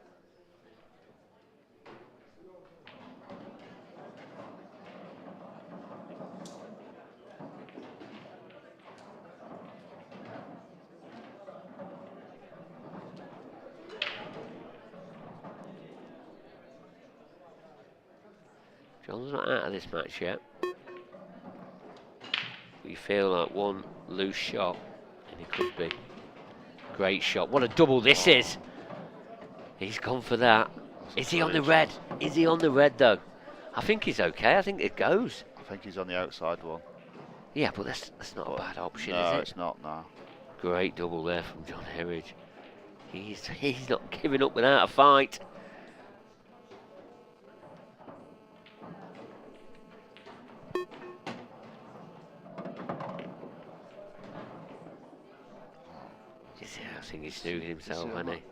John's not out of this match yet. But you feel like one loose shot, and it could be. Great shot. What a double this is. He's gone for that. Is he on the red? Is he on the red, though? I think he's okay. I think it goes. I think he's on the outside one. Yeah, but that's not a bad option, no, is it? It's not, no. Great double there from John Heredge. He's not giving up without a fight. I think he's snooging himself, hasn't he?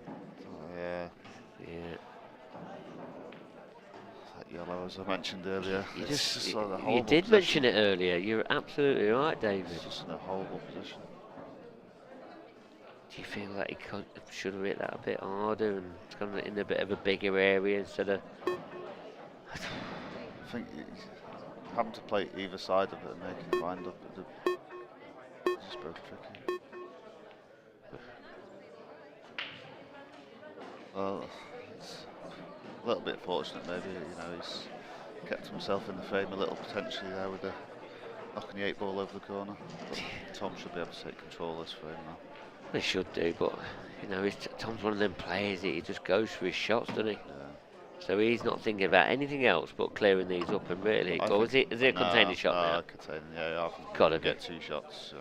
Yeah. Yeah. That yellow, as I mentioned earlier. You did mention it earlier. You're absolutely right, David. It's just in a horrible position. Do you feel like he should have hit that a bit harder and gone in a bit of a bigger area instead of? I think he's having to play either side of it and make him wind up. It's just both tricky. Well, it's a little bit fortunate maybe, he's kept himself in the frame a little potentially there with the knocking the 8 ball over the corner. But Tom should be able to take control of this frame now. They should do, but Tom's one of them players that he just goes for his shots, doesn't he? Yeah. So he's not thinking about anything else but clearing these up and really. Is it a containing shot now? Containing, yeah. Gotta get 2 shots.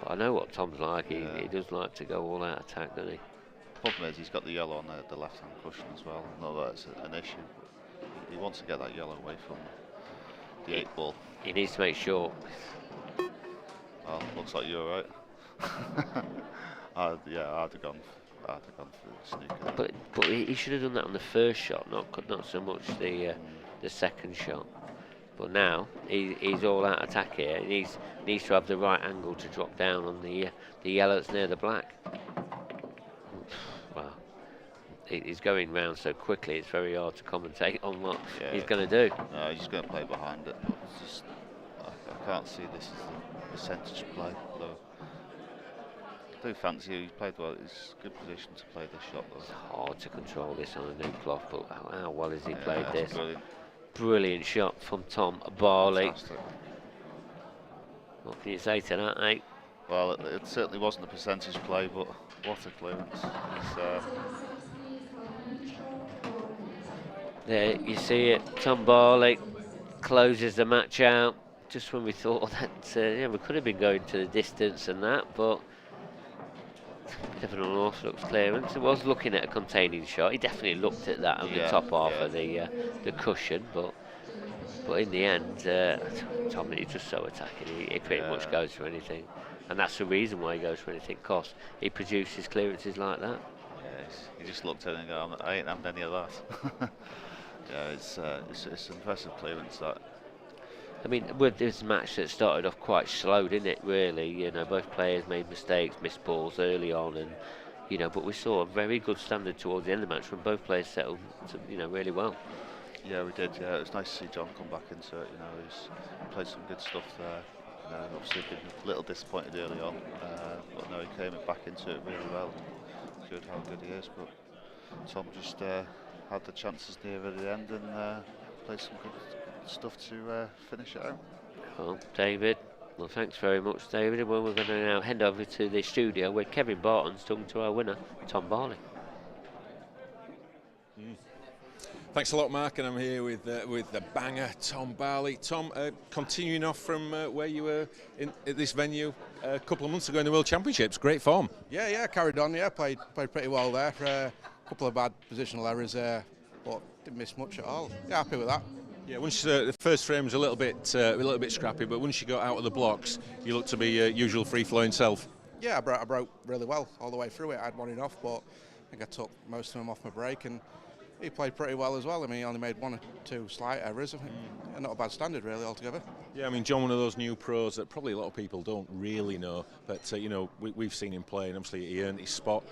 But I know what Tom's like. He does like to go all out attack, doesn't he? Problem is he's got the yellow on the left-hand cushion as well. Not that it's an issue. He wants to get that yellow away from the 8 ball. He needs to make sure. Well, looks like you're right. I'd have gone for the snooker. But he should have done that on the first shot, not so much the second shot. But now he's all out attack here. He needs to have the right angle to drop down on the yellow that's near the black. Well, he's going round so quickly. It's very hard to commentate on what he's going to do. No, he's just going to play behind it. But it's just, I can't see this as the percentage play. Though. I do fancy he played well. It's a good position to play this shot. Though. It's hard to control this on a new cloth, but how well has he played this? Brilliant shot from Tom Barley. Fantastic. What can you say to that, mate? Well, it certainly wasn't a percentage play, but what a clearance. There you see it. Tom Barley closes the match out. Just when we thought that we could have been going to the distance and that, but bit of an unorthodox clearance. It was looking at a containing shot. He definitely looked at that on the top half of the cushion, but in the end, Tom is just so attacking. He pretty much goes for anything, and that's the reason why he goes for anything. Cause he produces clearances like that. Yes, he just looked at it and go, "I ain't having any of that." It's an impressive clearance that. I mean, with this match that started off quite slow, didn't it, really? Both players made mistakes, missed balls early on, and, but we saw a very good standard towards the end of the match when both players settled, really well. Yeah, we did, yeah. It was nice to see John come back into it, he played some good stuff there. Obviously been a little disappointed early on, but no, he came back into it really well and showed how good he is, but Tom just had the chances near at the end and played some good stuff to finish it out. Well, David, thanks very much, David. Well, we're going to now head over to the studio where Kevin Barton's talking to our winner, Tom Barley. Thanks a lot, Mark, and I'm here with the banger, Tom Barley. Tom, continuing off from where you were at this venue a couple of months ago in the World Championships, great form. Yeah, carried on. Yeah, played pretty well there. A couple of bad positional errors there, but didn't miss much at all. Yeah, happy with that. Yeah, once the first frame was a little bit scrappy, but once you got out of the blocks, you looked to be your usual free-flowing self. Yeah, I broke really well all the way through it. I had one enough, but I think I took most of them off my break, and he played pretty well as well. I mean, he only made 1 or 2 slight errors. I think not a bad standard really altogether. Yeah, I mean, John, one of those new pros that probably a lot of people don't really know, but we've seen him play, and obviously he earned his spot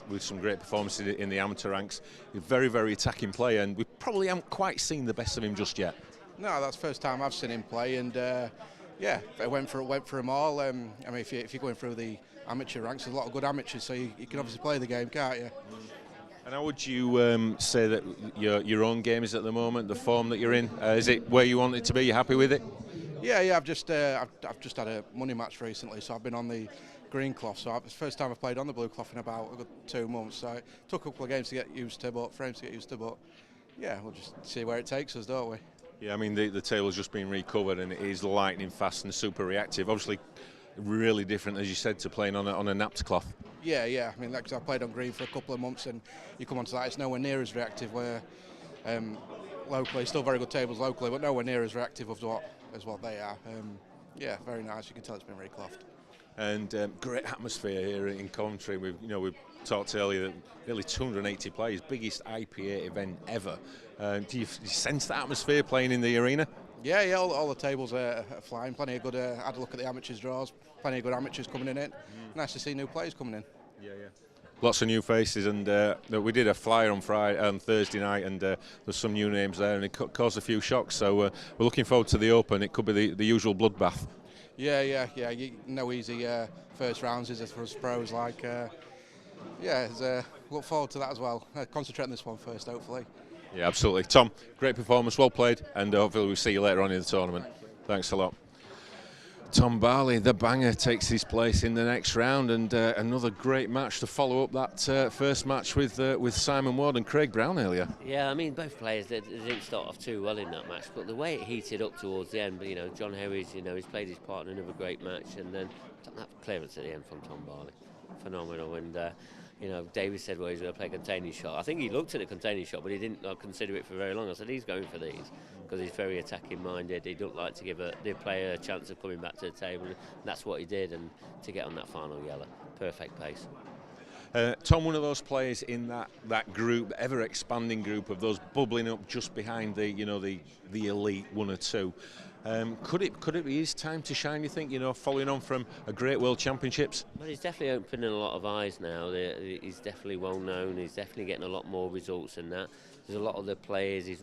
with some great performances in the amateur ranks. He's a very, very attacking player, and we probably haven't quite seen the best of him just yet. No, that's the first time I've seen him play, and I went for them all. I mean, if you're going through the amateur ranks, there's a lot of good amateurs, so you can obviously play the game, can't you? And how would you say that your own game is at the moment, the form that you're in? Is it where you want it to be? You happy with it? Yeah. I've just had a money match recently, so I've been on the green cloth. So it's the first time I've played on the blue cloth in about a good 2 months. So it took a couple of games to get used to, frames to get used to. But yeah, we'll just see where it takes us, don't we? Yeah, I mean the table's just been recovered and it is lightning fast and super reactive. Obviously, really different, as you said, to playing on a napped cloth. Yeah. I mean, because I played on green for a couple of months, and you come onto that, it's nowhere near as reactive. Where locally, still very good tables locally, but nowhere near as reactive as what they are. Yeah, very nice. You can tell it's been reclothed. And great atmosphere here in Coventry. We've talked earlier that nearly 280 players, biggest IPA event ever. Do you sense the atmosphere playing in the arena? Yeah, all the tables are flying. Plenty of good. Had a look at the amateurs draws. Plenty of good amateurs coming in it. Nice to see new players coming in. Yeah. Lots of new faces, and we did a flyer on Thursday night, and there's some new names there, and it caused a few shocks. So we're looking forward to the Open. It could be the usual bloodbath. Yeah. No easy first rounds is it for us pros. Look forward to that as well. Concentrate on this one first, hopefully. Yeah, absolutely. Tom, great performance, well played, and hopefully we'll see you later on in the tournament. Thanks a lot. Tom Barley, the banger, takes his place in the next round, and another great match to follow up that first match with Simon Ward and Craig Brown earlier. Yeah, I mean, both players they didn't start off too well in that match, but the way it heated up towards the end, John Heredge, he's played his part in another great match, and then that clearance at the end from Tom Barley, phenomenal. And David said, well, he's going to play a containing shot. I think he looked at a containing shot, but he didn't consider it for very long. I said, he's going for these because he's very attacking minded. He don't like to give the player a chance of coming back to the table. And that's what he did, and to get on that final yellow, perfect pace. Tom, one of those players in that group, ever expanding group of those bubbling up just behind the elite one or two. Could it be his time to shine, you think, following on from a great World Championships? Well, he's definitely opening a lot of eyes now. He's definitely well known. He's definitely getting a lot more results than that. There's a lot of the players, he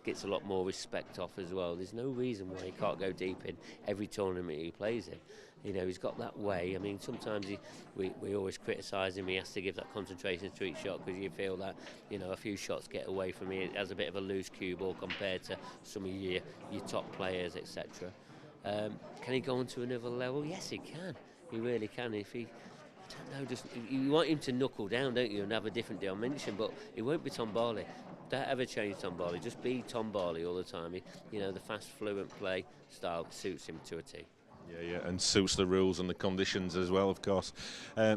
gets a lot more respect off as well. There's no reason why he can't go deep in every tournament he plays in. He's got that way. I mean, sometimes we always criticise him. He has to give that concentration to each shot because you feel that, a few shots get away from him as a bit of a loose cue ball compared to some of your top players, etc. Can he go on to another level? Yes, he can. He really can. If he, I don't know, you want him to knuckle down, don't you, and have a different dimension, but it won't be Tom Barley. Don't ever change Tom Barley. Just be Tom Barley all the time. The fast, fluent play style suits him to a T. Yeah, and suits the rules and the conditions as well, of course.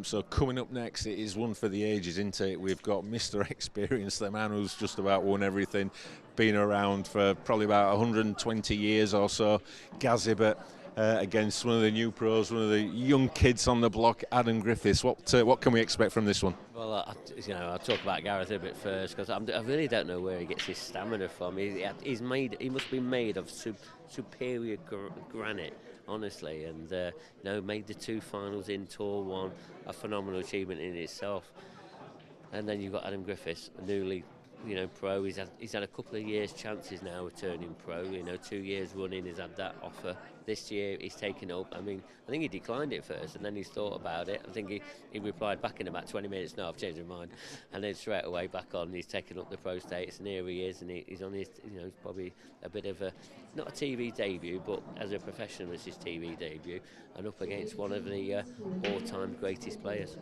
So coming up next, it is one for the ages, isn't it? We've got Mr. Experience, the man who's just about won everything, been around for probably about 120 years or so. Hibbott against one of the new pros, one of the young kids on the block, Adam Griffiths. What can we expect from this one? Well, I'll talk about Gareth Hibbott first because I really don't know where he gets his stamina from. He must be made of superior granite. Honestly, and made the 2 finals in Tour 1, a phenomenal achievement in itself. And then you've got Adam Griffiths, newly, pro. He's had a couple of years' chances now of turning pro. 2 years running, he's had that offer. This year he's taken it up. I think he declined it first, and then he's thought about it. I think he replied back in about 20 minutes. No, I've changed my mind. And then straight away back on. He's taken up the pro status, and here he is. And he's on his, probably a bit of not a TV debut, but as a professional, it's his TV debut, and up against one of the all-time greatest players.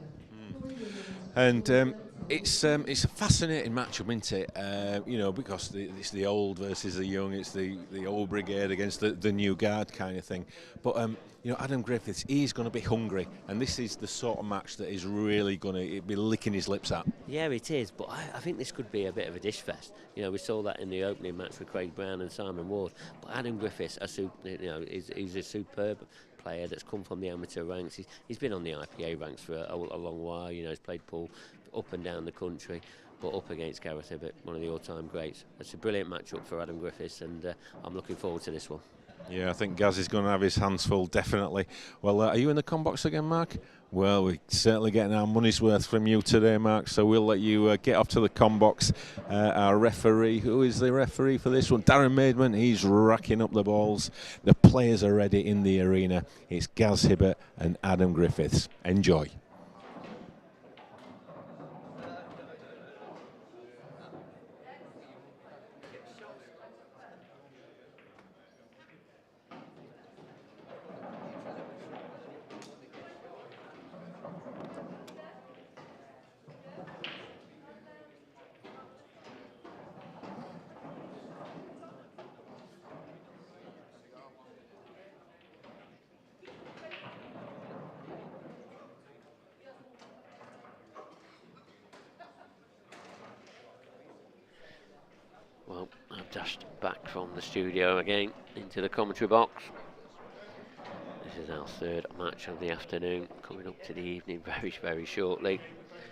And it's a fascinating matchup, isn't it? Because it's the old versus the young. It's the old brigade against the new guard kind of thing. But Adam Griffiths, he's going to be hungry, and this is the sort of match that is really going to be licking his lips at. Yeah, it is. But I think this could be a bit of a dish fest. We saw that in the opening match with Craig Brown and Simon Ward. But Adam Griffiths, he's a superb player that's come from the amateur ranks. He's been on the IPA ranks for a long while. He's played pool up and down the country, but up against Gareth Hibbott, one of the all-time greats. It's a brilliant matchup for Adam Griffiths, and I'm looking forward to this one. Yeah, I think Gaz is going to have his hands full, definitely. Well, are you in the combox again, Marc? Well, we're certainly getting our money's worth from you today, Marc, so we'll let you get off to the combox. Our referee, who is the referee for this one? Darren Maidman, he's racking up the balls. The players are ready in the arena. It's Gaz Hibbott and Adam Griffiths. Enjoy. passed back from the studio again into the commentary box. This is our third match of the afternoon, coming up to the evening very, very shortly.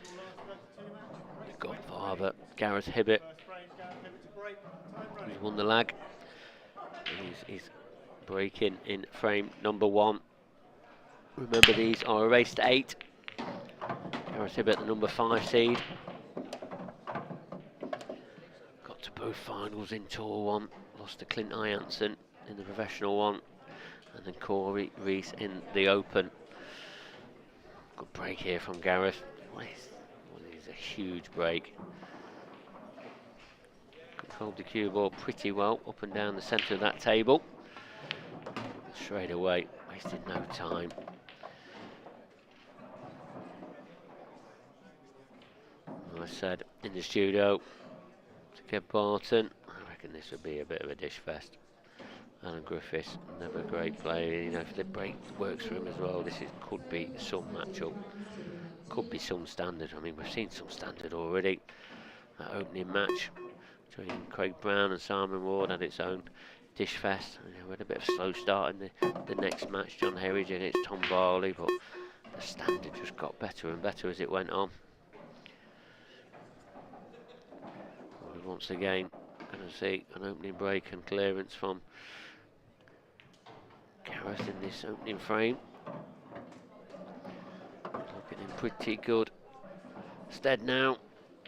The godfather, Gareth Hibbott, who's won the lag. He's breaking in frame number 1. Remember, these are a race to 8. Gareth Hibbott, the number 5 seed. Got to both finals in Tour 1. Lost to Clint Jansen in the professional one. And then Cory, Rees in the Open. Good break here from Gareth. Well, it's a huge break. Controlled the cue ball pretty well up and down the centre of that table. Straight away, wasted no time. I said in the studio to Kev Barton, I reckon this would be a bit of a dish fest. Alan Griffiths, never a great player. You know, if the break works for him as well, could be some matchup. Could be some standard. I mean, we've seen some standard already. That opening match between Craig Brown and Simon Ward had its own dish fest. You know, we had a bit of a slow start in the next match, John Heredge against Tom Barley, but the standard just got better and better as it went on. Once again, going to see an opening break and clearance from Gareth in this opening frame. Looking in pretty good stead now.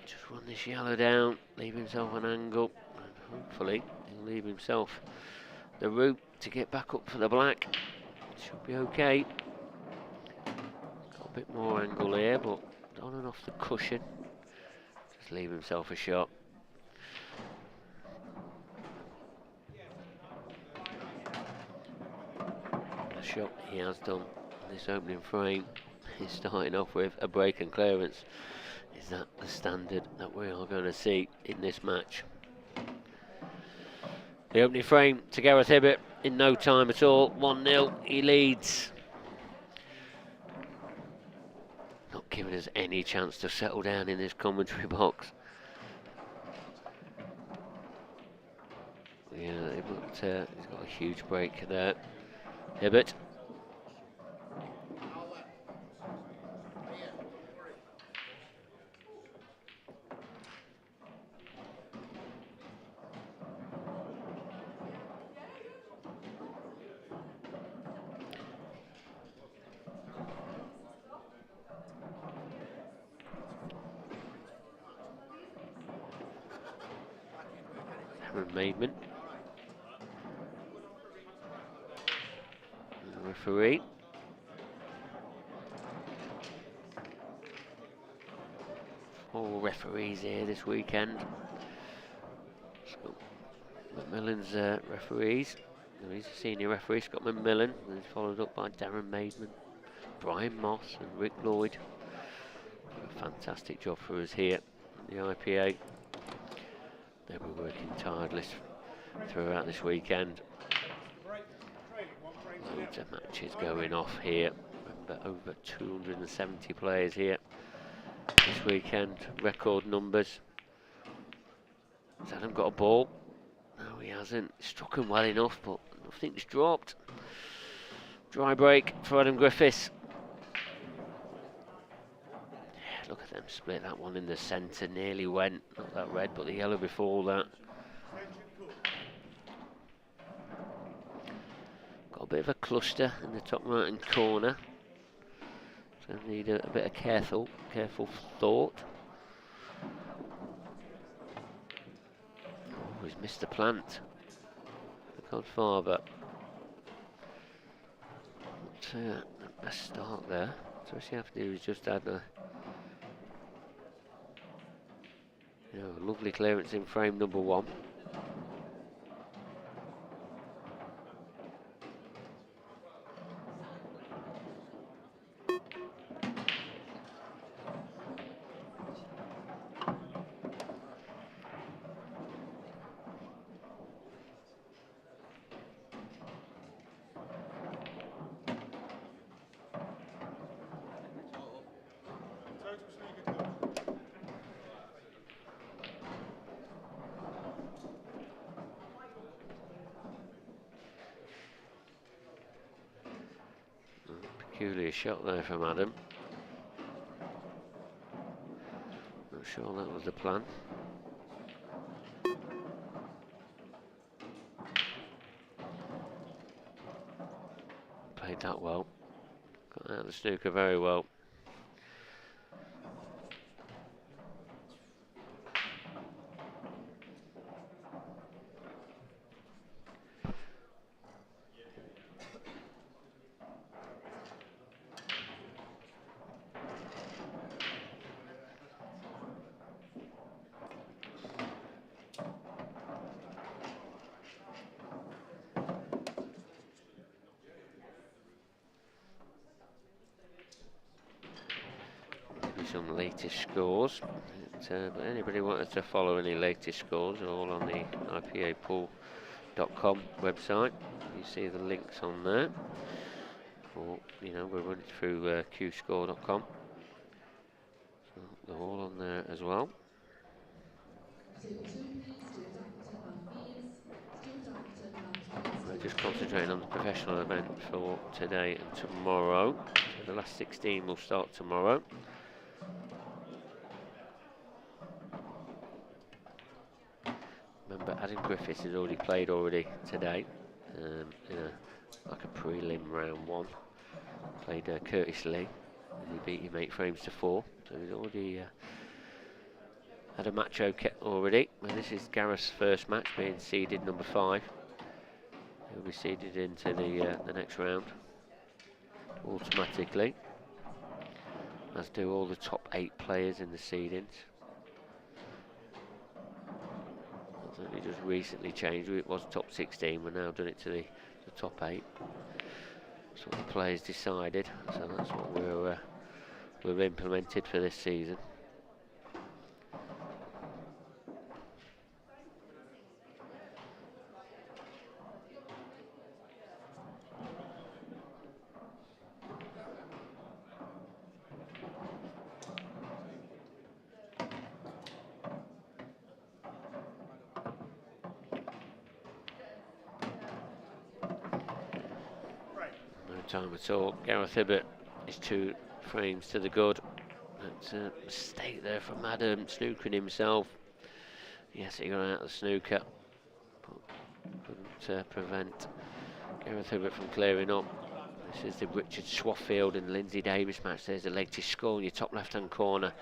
Just run this yellow down, leave himself an angle, and hopefully he'll leave himself the route to get back up for the black. Should be okay. Got a bit more angle here, but on and off the cushion. Just leave himself a shot. Shot he has done in this opening frame. He's starting off with a break and clearance. Is that the standard that we are going to see in this match? The opening frame to Gareth Hibbott in no time at all. 1-0, he leads. Not giving us any chance to settle down in this commentary box. Yeah, he's got a huge break there. Hibbott. Maidman. The referee. Four referees here this weekend. Macmillan's referees. He's a senior referee, Scott Macmillan, and he's followed up by Darren Maidman, Brian Moss and Rick Lloyd. A fantastic job for us here at the IPA. They'll be working tireless throughout this weekend. Loads of matches going off here. Remember, over 270 players here this weekend. Record numbers. Has Adam got a ball? No, he hasn't. Struck him well enough, but nothing's dropped. Dry break for Adam Griffiths. Look at them split that one in the centre, nearly went, not that red, but the yellow before that. Got a bit of a cluster in the top right hand corner. So need a bit of careful thought. Oh, he's missed the plant. The godfather. The best start there. So what you have to do is just add a lovely clearance in frame number 1. Peculiar shot there from Adam. Not sure that was the plan. Played that well. Got out of the snooker very well. Some latest scores, but anybody wanted to follow any latest scores are all on the IPApool.com website. You see the links on there, or we're running through qscore.com, so they're all on there as well. We're just concentrating on the professional event for today and tomorrow. So the last 16 will start tomorrow. Remember, Adam Griffiths has already played today in like a prelim round 1. Played Curtis Lee, and he beat him 8 frames to 4. So he's already had a match already. And this is Gareth's first match, being seeded number 5. He'll be seeded into the next round automatically, as do all the top 8 players in the seedings. We just recently changed. It was top 16. We're now done it to the top 8. That's what the players decided. So that's what we've implemented for this season. Time at all. Gareth Hibbott is 2 frames to the good. That's a mistake there from Adam, snookering himself. Yes, he got out of the snooker, but couldn't prevent Gareth Hibbott from clearing up. This is the Richard Swaffield and Lindsay Davis match. There's the latest score in your top left-hand corner.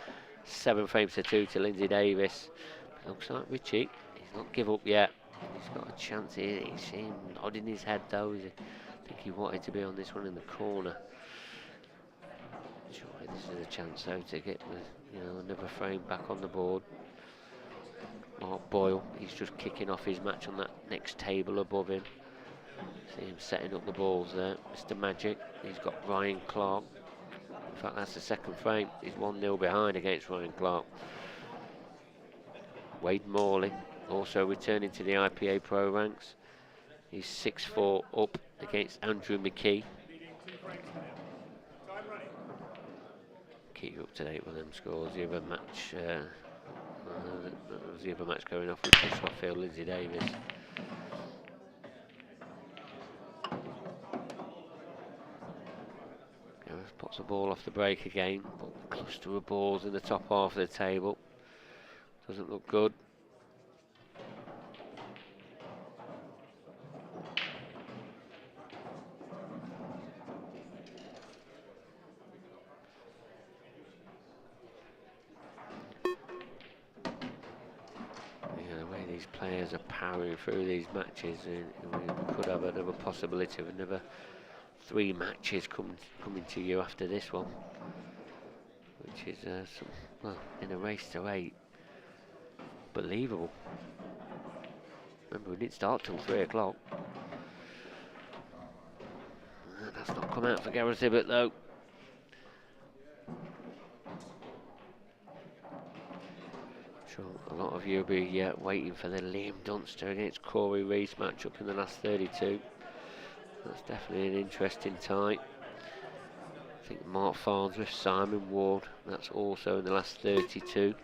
7 frames to 2 to Lindsay Davis. Looks like Richie, he's not give up yet. He's got a chance here. He's seen nodding his head though. I think he wanted to be on this one in the corner. Surely this is a chance though to get another frame back on the board. Mark Boyle, he's just kicking off his match on that next table above him. See him setting up the balls there. Mr. Magic, he's got Ryan Clark. In fact, that's the second frame. He's 1-0 behind against Ryan Clark. Wade Morley, also returning to the IPA Pro ranks. He's 6-4 up against Andrew McKee. Keep you up to date with them scores. The other match, was the other match going off with Swaffield, Lindsay Davis. Gareth pops the ball off the break again. Cluster of balls in the top half of the table. Doesn't look good. Players are powering through these matches, and we could have another possibility of another 3 matches coming to you after this one, which is in a race to 8. Believable. Remember, we didn't start till 3 o'clock. That's not come out for Gareth Hibbott though. A lot of you will be waiting for the Liam Dunster against Cory Rees match up in the last 32. That's definitely an interesting tie. I think Marc Farnsworth, Simon Ward, that's also in the last 32.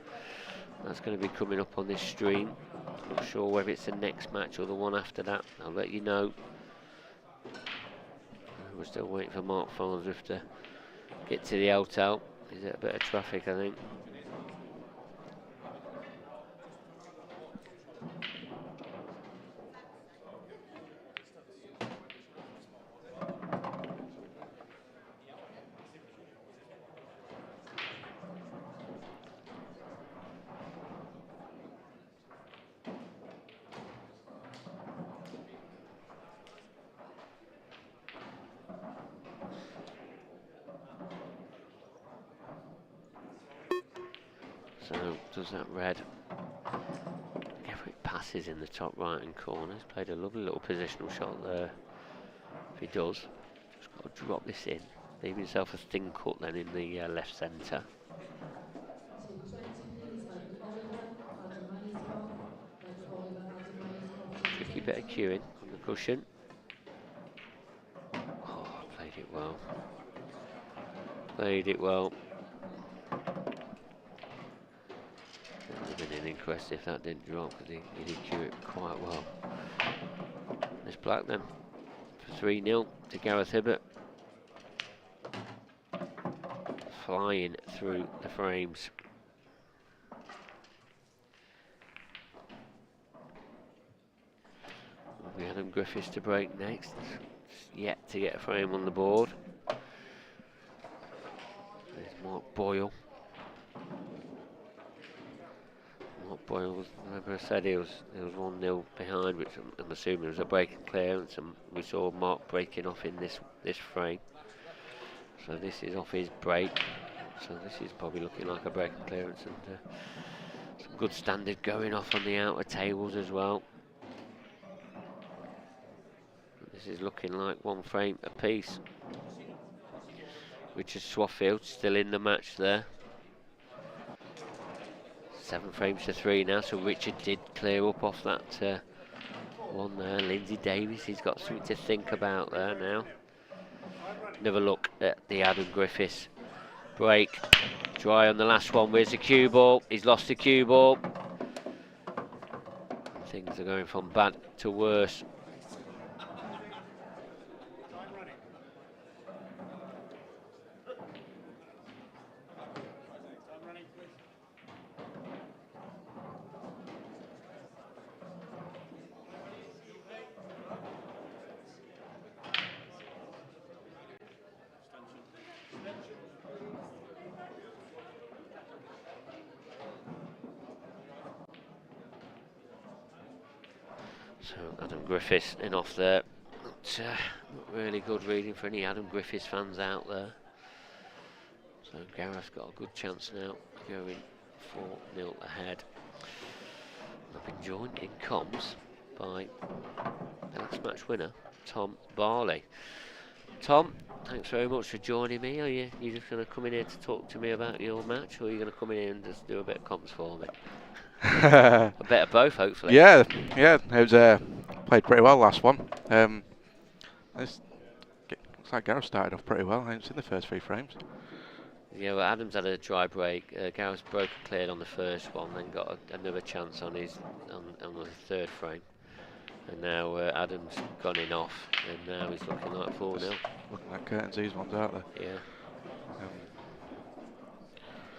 That's going to be coming up on this stream. I'm not sure whether it's the next match or the one after that. I'll let you know. We're still waiting for Marc Farnsworth to get to the hotel. He's at a bit of traffic, I think. So does that red. Every passes in the top right hand corner. He's played a lovely little positional shot there. If he does, just got to drop this in. Leave himself a thin cut then in the left centre. Tricky bit of cueing on the cushion. Oh, played it well. Played it well. It would have been an inquest if that didn't drop, because he did cue it quite well. It's black then for 3-0 to Gareth Hibbott. Flying through the frames. We had Griffiths to break next. Yet to get a frame on the board. There's Mark Boyle. Mark Boyle was, remember I said he was 1-0 behind, which I'm assuming was a break and clearance, and we saw Marc breaking off in this frame. So this is off his break. So this is probably looking like a break and clearance, and some good standard going off on the outer tables as well. This is looking like one frame apiece. Richard Swaffield still in the match there. 7 frames to 3 now, so Richard did clear up off that one there. Lindsay Davies, he's got something to think about there now. Another look at the Adam Griffiths break. Dry on the last one. Where's the cue ball? He's lost the cue ball. Things are going from bad to worse. So Adam Griffiths in off there. Not really good reading for any Adam Griffiths fans out there. So Gareth's got a good chance now, going 4-0 ahead. I've been joined in comms by the last match winner, Tom Barley. Tom, thanks very much for joining me. Are you just going to come in here to talk to me about your match, or are you going to come in here and just do a bit of comms for me? A bit of both, hopefully. Yeah, it was played pretty well last one. Looks like Gareth started off pretty well. I haven't seen the first 3 frames. Yeah, well, Adam's had a dry break. Gareth broke and cleared on the first one, then got another chance on his on the third frame. And now Adam's gone in off, and now he's looking like 4-0. Looking like curtains, these ones, aren't they? Yeah.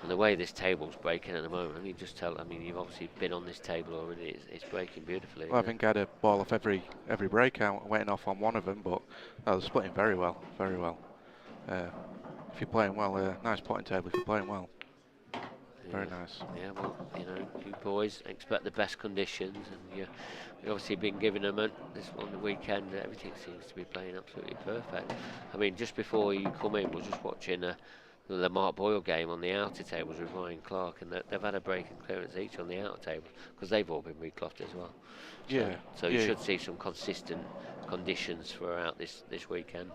And the way this table's breaking at the moment, you just tell. I mean, you've obviously been on this table already. It's breaking beautifully. Well, I think I had a ball off every breakout, went off on one of them, but that was splitting very well, very well. If you're playing well, nice potting table. If you're playing well, very nice. Yeah, well, you know, you boys expect the best conditions, and you've obviously been giving them this on the weekend. Everything seems to be playing absolutely perfect. I mean, just before you come in, we're just watching the Marc Boyle game on the outer tables with Ryan Clark, and they've had a break and clearance each on the outer tables because they've all been reclocked as well. So you should see some consistent conditions throughout this weekend.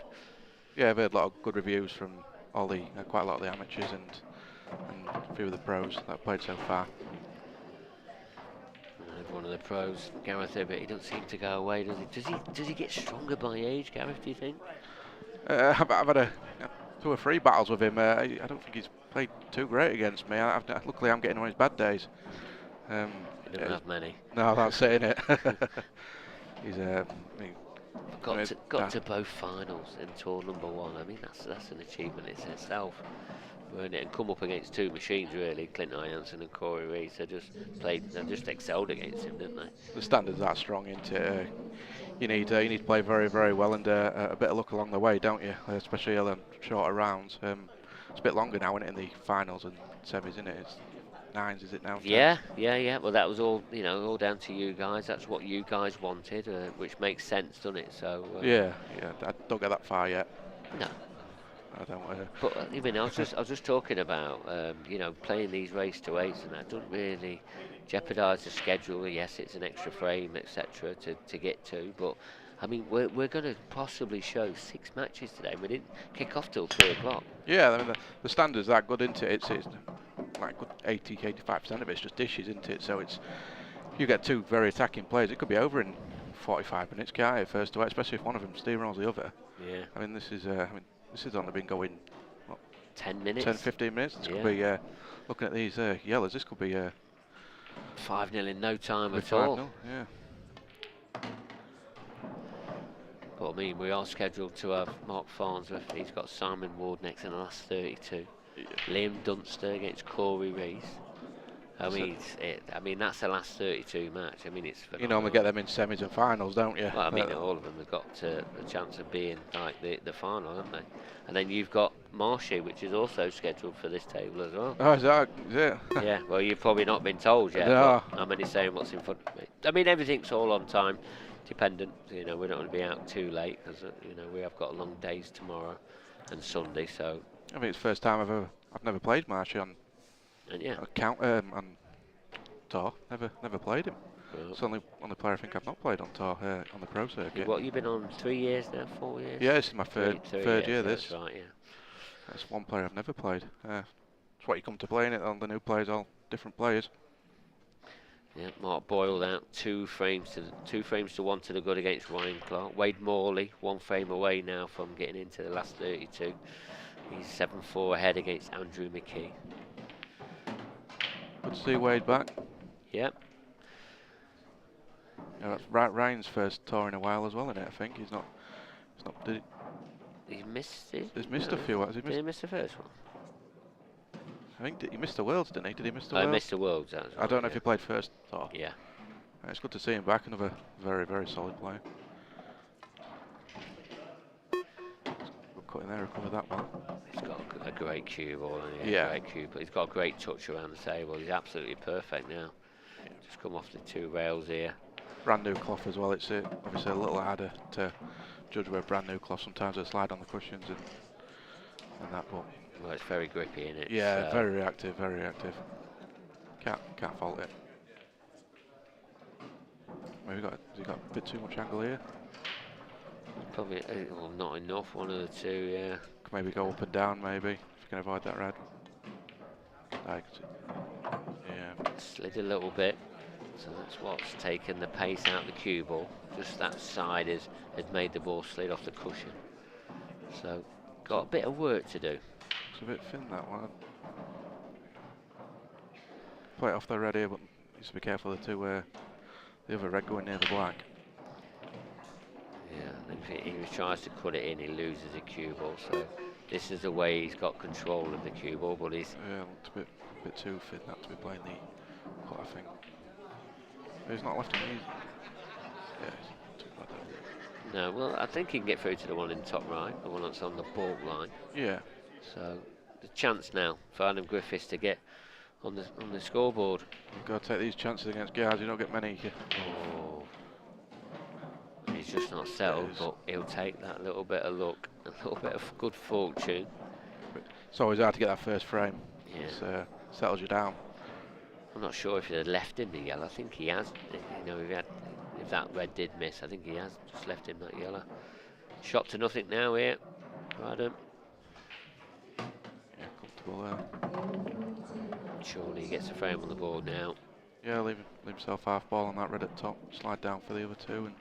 Yeah, I've heard a lot of good reviews from all the quite a lot of the amateurs and a few of the pros that have played so far. One of the pros, Gareth Hibbott, he doesn't seem to go away, does he? Does he get stronger by age, Gareth? Do you think? I've had 2 or 3 battles with him. I don't think he's played too great against me. Luckily, I'm getting on his bad days. He doesn't have many. No, that's it, innit? He's Got to both finals in tour number 1. I mean, that's an achievement in itself. Weren't it? And come up against two machines really, Clinton Jansen and Cory Rees. They just excelled against him, didn't they? The standard's that strong, isn't it? You need to play very, very well and a bit of luck along the way, don't you? Especially on shorter rounds. It's a bit longer now, isn't it, in the finals and semis, isn't it? It's 9s, is it now? Yeah. Well, that was all all down to you guys. That's what you guys wanted, which makes sense, doesn't it? So yeah. I don't get that far yet. No. I don't. But I mean, I was just talking about playing these race to 8s, and that doesn't really jeopardise the schedule. Yes, it's an extra frame, etc. to get to, but I mean, we're going to possibly show 6 matches today. We didn't kick off till 3 o'clock. Yeah, I mean the standard's that good, isn't it? It's like good 85% of it's just dishes, isn't it? So you get 2 very attacking players. It could be over in 45 minutes, can't it? First away, especially if one of them steamrolls the other. Yeah. I mean, this has only been going, what, 10 minutes? 10, 15 minutes. This could be, looking at these yellows, this could be 5-0 in no time at all. 5-0, yeah. But I mean, we are scheduled to have Marc Farnsworth. He's got Simon Ward next in the last 32. Yeah. Liam Dunster against Cory Rees. I mean, that's the last 32 match. I mean, it's phenomenal. You normally get them in semis and finals, don't you? Well, I mean, all of them have got the chance of being like the final, haven't they? And then you've got Marsh, which is also scheduled for this table as well. Oh, is that? Yeah. Yeah. Well, you've probably not been told yet. No. But I'm only saying what's in front of me. I mean, everything's all on time dependent. We don't want to be out too late because we have got long days tomorrow and Sunday. So. I mean, it's the first time I've never played Marsh on. And yeah. On tour. Never played him. Well, It's only player I think I've not played on tour on the pro circuit. What, you've been on 3 years now, 4 years? Yeah, this is my third year. This. That's right, yeah. That's one player I've never played. It's what you come to playing it on. The new players, all different players. Yeah, Marc boiled out 2 frames to 1 to the good against Ryan Clark. Wade Morley 1 frame away now from getting into the last 32. He's 7-4 ahead against Andrew McKee. Good to see Wade back. Yep. Yeah, that's Ryan's first tour in a while as well, isn't it? I think he's not. Did He missed it. he's missed a few. Has he Did missed? he miss the first one? I think he missed the Worlds, didn't he? Did he miss the I Worlds? missed the Worlds. That's I don't right, know if he played first tour. Yeah. It's good to see him back. Another very, very solid player. Good cut in there, recover that one. He's got a great cue ball. Yeah. Great cue, but he's got a great touch around the table. He's absolutely perfect now. Yeah. Just come off the 2 rails here. Brand new cloth as well. It's obviously a little harder to judge with a brand new cloth. Sometimes they slide on the cushions and that, but Well, it's very grippy, isn't it? yeah, So very reactive, very reactive. Can't fault it. Maybe has he got a bit too much angle here? probably not enough. One of the 2, yeah. Could maybe go up and down, maybe if you can avoid that red. Yeah. Slid a little bit. So that's what's taken the pace out of the cue ball. Just that side has made the ball slid off the cushion. So got a bit of work to do. It's a bit thin, that one. Play it off the red here, but needs to be careful of the other red going near the black. Yeah, if he tries to cut it in, he loses the cue ball. So this is the way he's got control of the cue ball, but he's Yeah, looked a bit too thin that to be playing the cut, I think. He's not left him easy. Yeah, he's too bad there. no. Well, I think he can get through to the one in the top right, the one that's on the baulk line. Yeah. So the chance now for Adam Griffiths to get on the scoreboard. You've got to take these chances against guards. You don't get many. Oh, he's just not settled, but he'll take that little bit of luck, a little bit of good fortune. It's always hard to get that first frame. Yeah. It settles you down. I'm not sure if he had left him the yellow. I think he has. If that red did miss, I think he has just left him that yellow. Shot to nothing now here. Adam. Yeah, comfortable there. Surely he gets a frame on the board now. Yeah, leave himself half ball on that red at top. Slide down for the other 2 and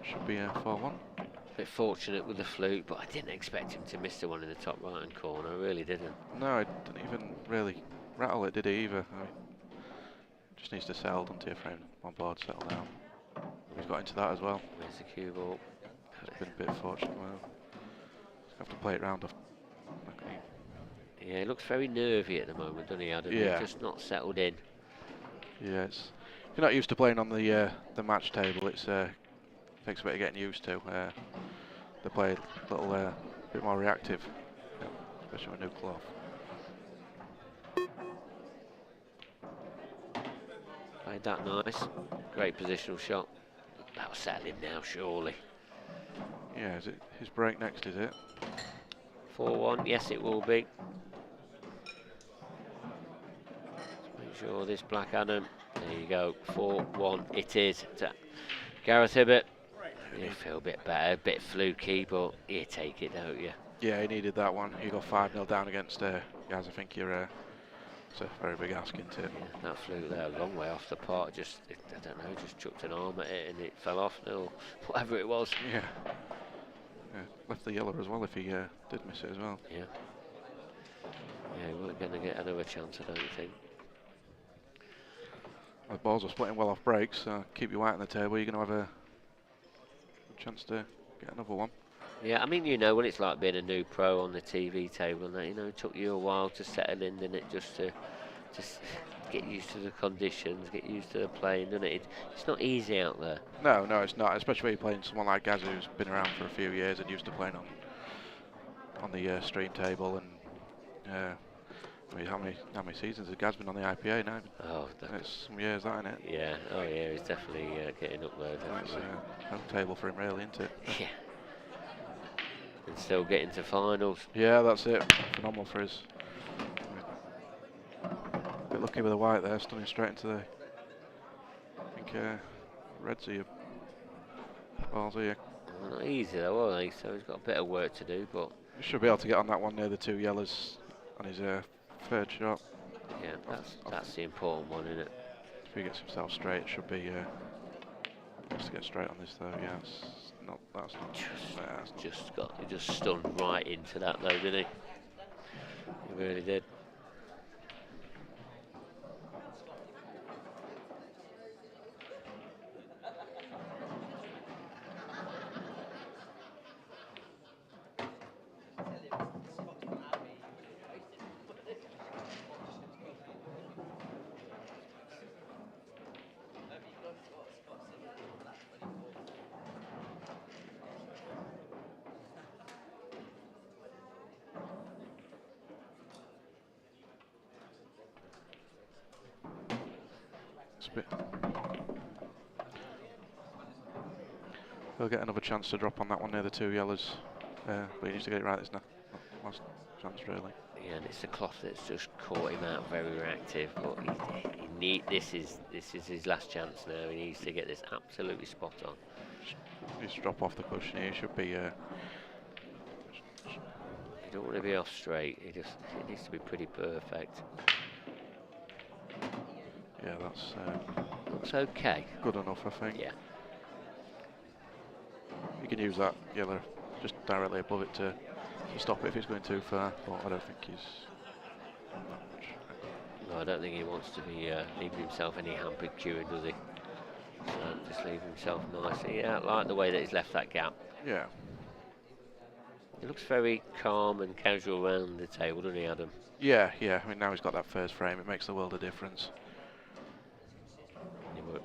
should be 4-1. Bit fortunate with the fluke, but I didn't expect him to miss the one in the top right hand corner. I really didn't. No, it didn't even really rattle it, did he, either? I mean, just needs to settle onto your frame on board, settle down. He's got into that as well. Where's the cue ball? been a bit fortunate. Well, have to play it round off. Yeah, he looks very nervy at the moment, doesn't he, Adam? Yeah. He's just not settled in. Yeah, if you're not used to playing on the match table, it's takes a bit of getting used to. They play a little bit more reactive, especially with a new cloth. Played that nice. Great positional shot. That'll settle him now, surely. Yeah, is it his break next, is it? 4-1, yes it will be. Make sure this Black Adam, there you go, 4-1 it is to Gareth Hibbott. You feel a bit better, a bit fluky, but you take it, don't you? Yeah, he needed that one. He got 5-0 down against guys. I think you're it's a very big ask, isn't it? Yeah, that flew there a long way off the park. Just, I don't know, just chucked an arm at it and it fell off, or whatever it was. Yeah. Yeah, left the yellow as well if he did miss it as well. Yeah. Yeah, we weren't going to get another chance, I don't think. The balls are splitting well off breaks, so keep your white on the table. You're going to have a chance to get another one. Yeah, I mean, you know, when it's like being a new pro on the TV table, and that, you know, it took you a while to settle in, didn't it? Just to get used to the conditions, get used to the playing, didn't it? It's not easy out there. No, it's not. Especially when you're playing someone like Gaz, who's been around for a few years and used to playing on the stream table. And I mean, how many seasons has Gaz been on the IPA now? Oh, it's some years, that, isn't it? Yeah. Oh, yeah. He's definitely getting up there. It's home table for him, really, isn't it? Yeah. And still getting to finals. Yeah, that's it. Phenomenal for his. A bit lucky with the white there, stunning straight into the. I think reds are your balls, are you? Well, not easy though, are they? So he's got a bit of work to do, but He should be able to get on that one near the two yellows on his third shot. yeah, that's the important one, isn't it? If he gets himself straight, it should be. Has to get straight on this though. Yeah, it's not. That's not. He just stunned right into that though, didn't he? He really did. He'll get another chance to drop on that one near the two yellows, but he needs to get it right. It's not last chance really. Yeah, and it's the cloth that's just caught him out, very reactive. But this is his last chance now. He needs to get this absolutely spot on. He needs to drop off the cushion. He should be. You don't want to be off straight. It needs to be pretty perfect. Yeah, that's. Looks okay. Good enough, I think. Yeah. You can use that yellow just directly above it to stop it if it's going too far, but I don't think he's that much. No, I don't think he wants to be leaving himself any hampered queuing, does he? So just leave himself nicely. Yeah, I like the way that he's left that gap. Yeah. He looks very calm and casual around the table, doesn't he, Adam? Yeah. I mean, now he's got that first frame, it makes the world of difference.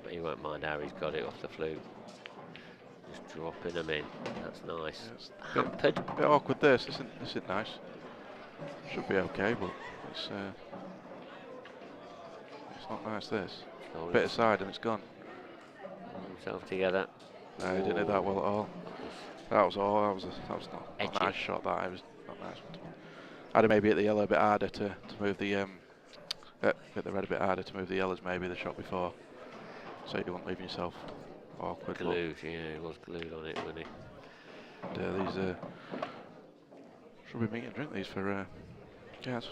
He won't mind how he's got it off the flute. Just dropping them in. That's nice. Yeah, Hampered. Bit awkward this isn't nice. Should be okay, but it's not nice this. Bit aside and it's gone. Himself together. No, he didn't hit that well at all. That was all. That was not a nice shot. It was not nice. I'd have maybe hit the yellow a bit harder to move the hit the red a bit harder to move the yellows maybe the shot before. So you won't leave yourself awkward. Glued, yeah, he was glued on it, wasn't he? And, these should we meet and drink these for Gaz?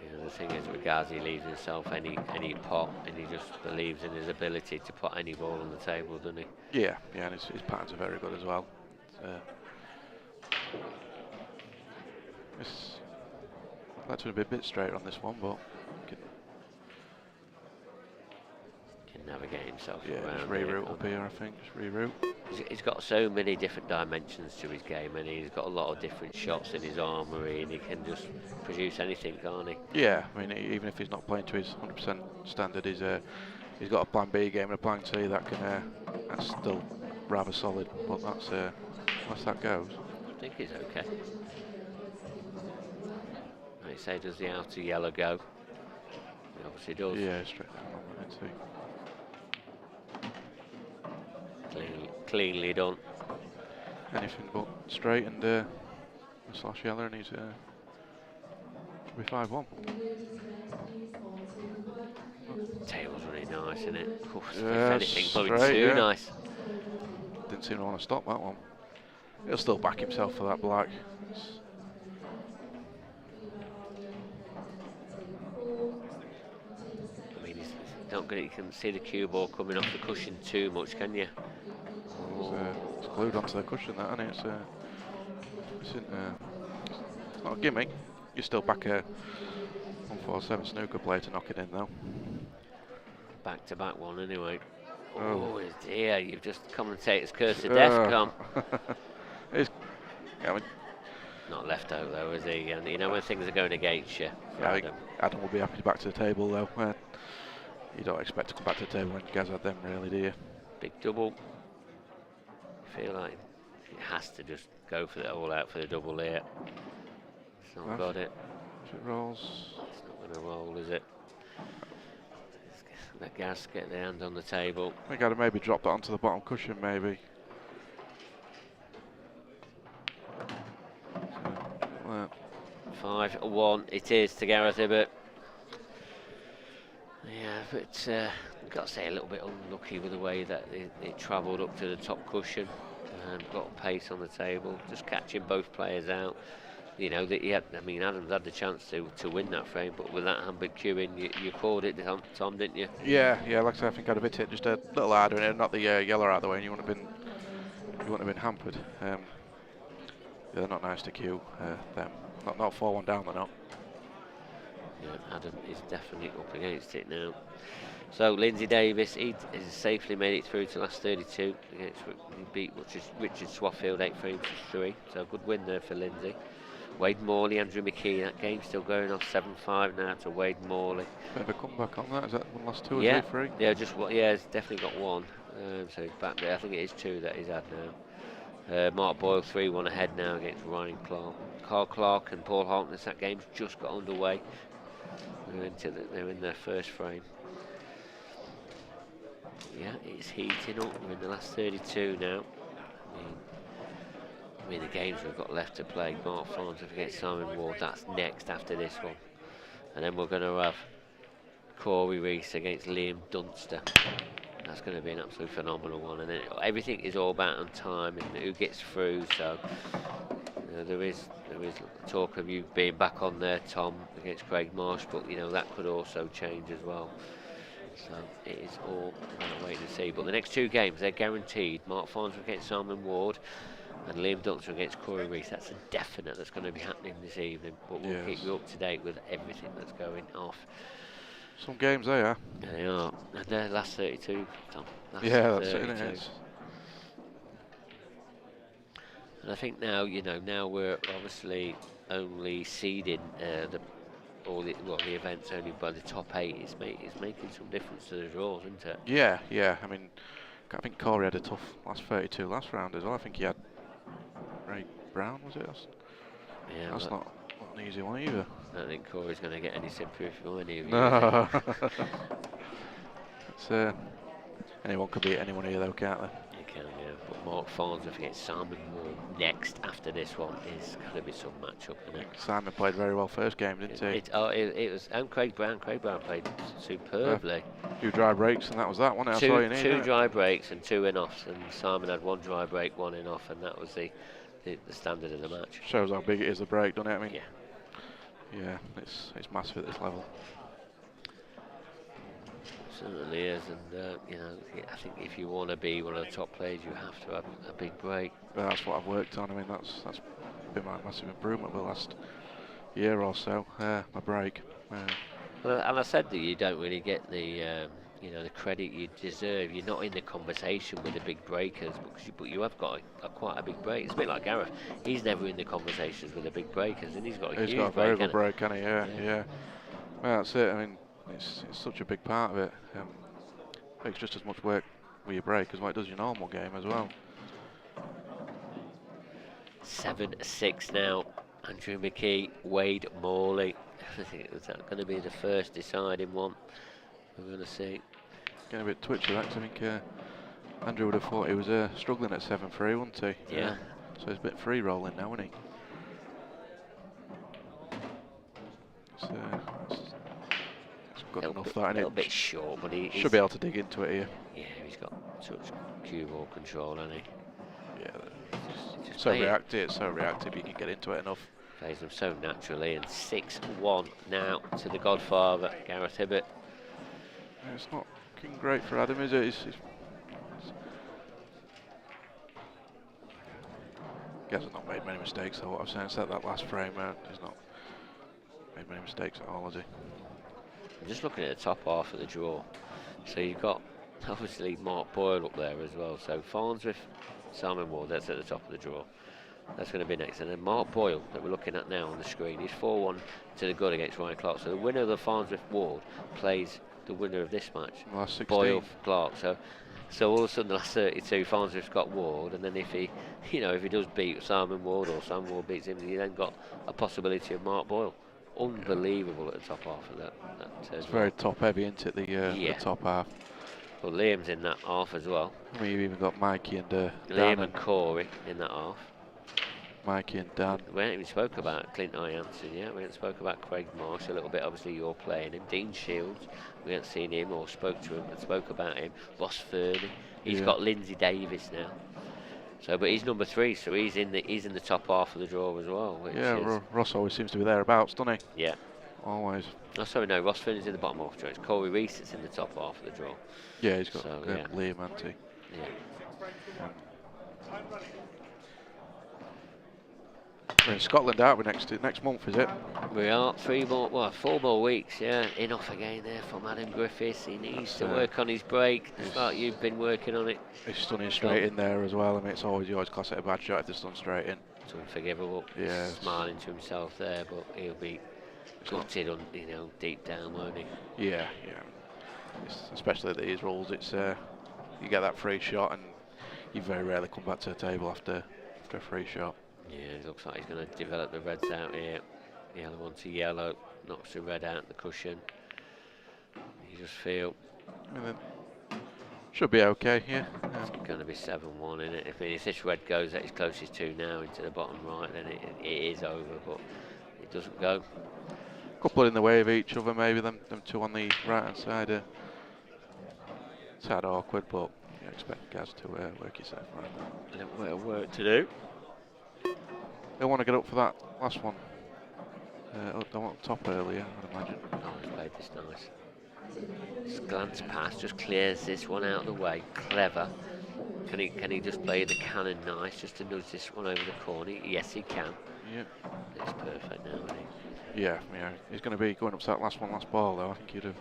Yeah, the thing is with Gaz, he leaves himself any pot, and he just believes in his ability to put any ball on the table, doesn't he? Yeah, and his patterns are very good as well. I'd like to be a bit straighter on this one, but navigate himself Yeah, around. just reroute up here, I think. Just reroute. He's got so many different dimensions to his game, and he's got a lot of different shots in his armoury, and he can just produce anything, can't he? Yeah, I mean, even if he's not playing to his 100% standard, he's got a plan B game and a plan C that's still rather solid. But that's unless that goes. I think he's okay. Like you say, does the outer yellow go? He obviously does. Yeah, straight down on that, Cleanly done. anything but straight and a slash yellow, and he's should be 5-1. Table's really nice, isn't it? Oof, if Yeah, anything, probably straight, too yeah. nice. Didn't seem to want to stop that one. He'll still back himself for that black. I mean, don't get it. You can see the cue ball coming off the cushion too much, can you? It's glued onto the cushion, that, isn't it? It's not a gimmick. You still back a 147 snooker player to knock it in, though. Back-to-back one, anyway. Oh. Oh dear! You've just commentator's curse of death come. Yeah, I mean, Not left out though, is he? And you know when things are going against you. yeah, I think Adam will be happy to back to the table, though. You don't expect to come back to the table when Gaz had them, really, do you? Big double. I feel like he has to just go for the all out for the double here. It's not got it. If it rolls. It's not going to roll, is it? Let Gaz get the hand on the table. I think I'd have maybe dropped that onto the bottom cushion, maybe. 5-1 it is to Gareth Hibbott. Yeah, but I've got to say a little bit unlucky with the way that it travelled up to the top cushion and got pace on the table, just catching both players out. You know that he had. I mean, Adams had the chance to win that frame, but with that handbag queuing, you called it, Tom, didn't you? Yeah, like I said, I think I'd have hit it just a little harder and not the yellow out of the way, and you wouldn't have been hampered. Yeah, they're not nice to queue. Them, not 4-1 down, they're not. Yeah, Adam is definitely up against it now. So Lindsay Davis, he has safely made it through to last 32 against he beat Richard Swaffield 8 frames to 3. So a good win there for Lindsay. Wade Morley, Andrew McKee, that game's still going on 7-5 now to Wade Morley. Bit of a comeback on that. Is that one last 2 or Yeah, 3? yeah, he's definitely got one. So he's back there. I think it is 2 that he's had now. Mark Boyle 3-1 ahead now against Ryan Clark. Carl Clark and Paul Harkness, that game's just got underway. They're in their first frame. Yeah, it's heating up. We're in the last 32 now. I mean the games we've got left to play. Mark Farnsworth against Simon Ward. That's next after this one, and then we're going to have Cory Rees against Liam Dunster. That's going to be an absolute phenomenal one, and then everything is all about on time and who gets through. So you know, there is talk of you being back on there, Tom, against Craig Marsh, but you know that could also change as well. So it is all about waiting to see. But the next 2 games, they're guaranteed. Mark Farnsworth against Simon Ward and Liam Dunster against Cory Rees. That's a definite that's going to be happening this evening. But we'll keep you up to date with everything that's going off. Some games they are. They are. And they're last 32, Tom. Last That's 32. it. And I think now, now we're obviously only seeding the events only by the top 8. It's making some difference to the draws, isn't it? Yeah. I mean, I think Cory had a tough last 32 last round as well. I think he had Ray Brown, was it? That's not an easy one either. I don't think Cory's going to get any sympathy from any of you. No. Anyone could beat anyone here though, can't they? You can, yeah. But Mark Farnsworth against Simon Ward next after this one is going to be some match-up, isn't it? Simon played very well first game, didn't he? It was, and Craig Brown played superbly. 2 dry breaks and that was that, wasn't it? Two dry breaks and 2 in-offs, and Simon had 1 dry break, 1 in-off, and that was the standard of the match. Shows how big it is, the break, doesn't it? I mean, yeah, it's massive at this level. Certainly is, and I think if you want to be one of the top players, you have to have a big break. But that's what I've worked on. I mean, that's been my massive improvement the last year or so. My break. Well, and I said that you don't really get the you know, the credit you deserve. You're not in the conversation with the big breakers, but you have got quite a big break. It's a bit like Gareth. He's never in the conversations with the big breakers, and he's got a huge break. He's got a very good break, hasn't he? Yeah. Well, that's it. I mean, it's such a big part of it. It takes just as much work with your break as what it does your normal game as well. 7-6 now. Andrew McKee, Wade Morley. Is that going to be the first deciding one? We're going to see. Getting a bit twitchy, I think Andrew would have thought he was struggling at 7-3, wouldn't he? Yeah. So he's a bit free rolling now, isn't he? It's good enough, that, a little bit short, but he should be able to dig into it here. Yeah, he's got such cue ball control, hasn't he? Yeah. It's so reactive, you can get into it enough. Plays them so naturally, and 6-1 now to the Godfather, Gareth Hibbott. It's not looking great for Adam, is it? He hasn't not made many mistakes, though. What I've said, except that last frame, he's not made many mistakes at all, has he? I'm just looking at the top half of the draw. So you've got obviously Marc Boyle up there as well. So Farnsworth, Simon Ward, that's at the top of the draw. That's going to be next. And then Marc Boyle, that we're looking at now on the screen, he's 4-1 to the good against Ryan Clark. So the winner of the Farnsworth Ward plays the winner of this match, last 16. Boyle Clark. So all of a sudden, the last 32, Farnsworth's got Ward, and then if he does beat Simon Ward or Simon Ward beats him, he then got a possibility of Marc Boyle. Unbelievable at the top half of that. It's very top heavy, isn't it? The top half. Well, Liam's in that half as well. I mean, you've even got Mikey and Liam and Cory in that half. Mikey and Dan. We haven't even spoke about Clint Ianson yet. We haven't spoke about Craig Marsh a little bit. Obviously, you're playing him. Dean Shields, we haven't seen him or spoke to him, but spoke about him. Ross Fernie. He's got Lindsay Davis now. So, but he's number 3, so he's in the top half of the draw as well. Ross always seems to be thereabouts, doesn't he? Yeah. Always. Oh, sorry, no. Ross Fernie's in the bottom half of the draw. It's Cory Rees that's in the top half of the draw. Yeah, he's got Liam, hasn't he? Yeah. We're in Scotland, aren't we, next month, is it? We are. 4 more weeks, yeah. In off again there from Adam Griffiths. He needs to work on his break, just like you've been working on it. He's stunning straight in there as well. I mean, you always class it a bad shot if they're stun straight in. It's unforgivable. Yeah. Smiling to himself there, but he'll be gutted on, deep down, won't he? Yeah. Especially at these rules, it's you get that free shot and you very rarely come back to the table after a free shot. Yeah, it looks like he's going to develop the reds out here. Yellow onto yellow, knocks the red out the cushion. You just feel. Should be okay, yeah. It's going to be 7-1, isn't it? If this red goes at its closest to now into the bottom right, then it is over, but it doesn't go. Couple in the way of each other, maybe them two on the right hand side. It's had awkward, but you expect Gaz to work yourself right now. A little bit of work to do. They'll want to get up for that last one. They want top earlier, I'd imagine. Oh, he's played this nice. Just glance past, just clears this one out of the way. Clever. Can he just play the cannon nice, just to nudge this one over the corner? Yes, he can. Yeah. It's perfect now, isn't he? Yeah. He's going to be going up to that last ball, though. I think he'd have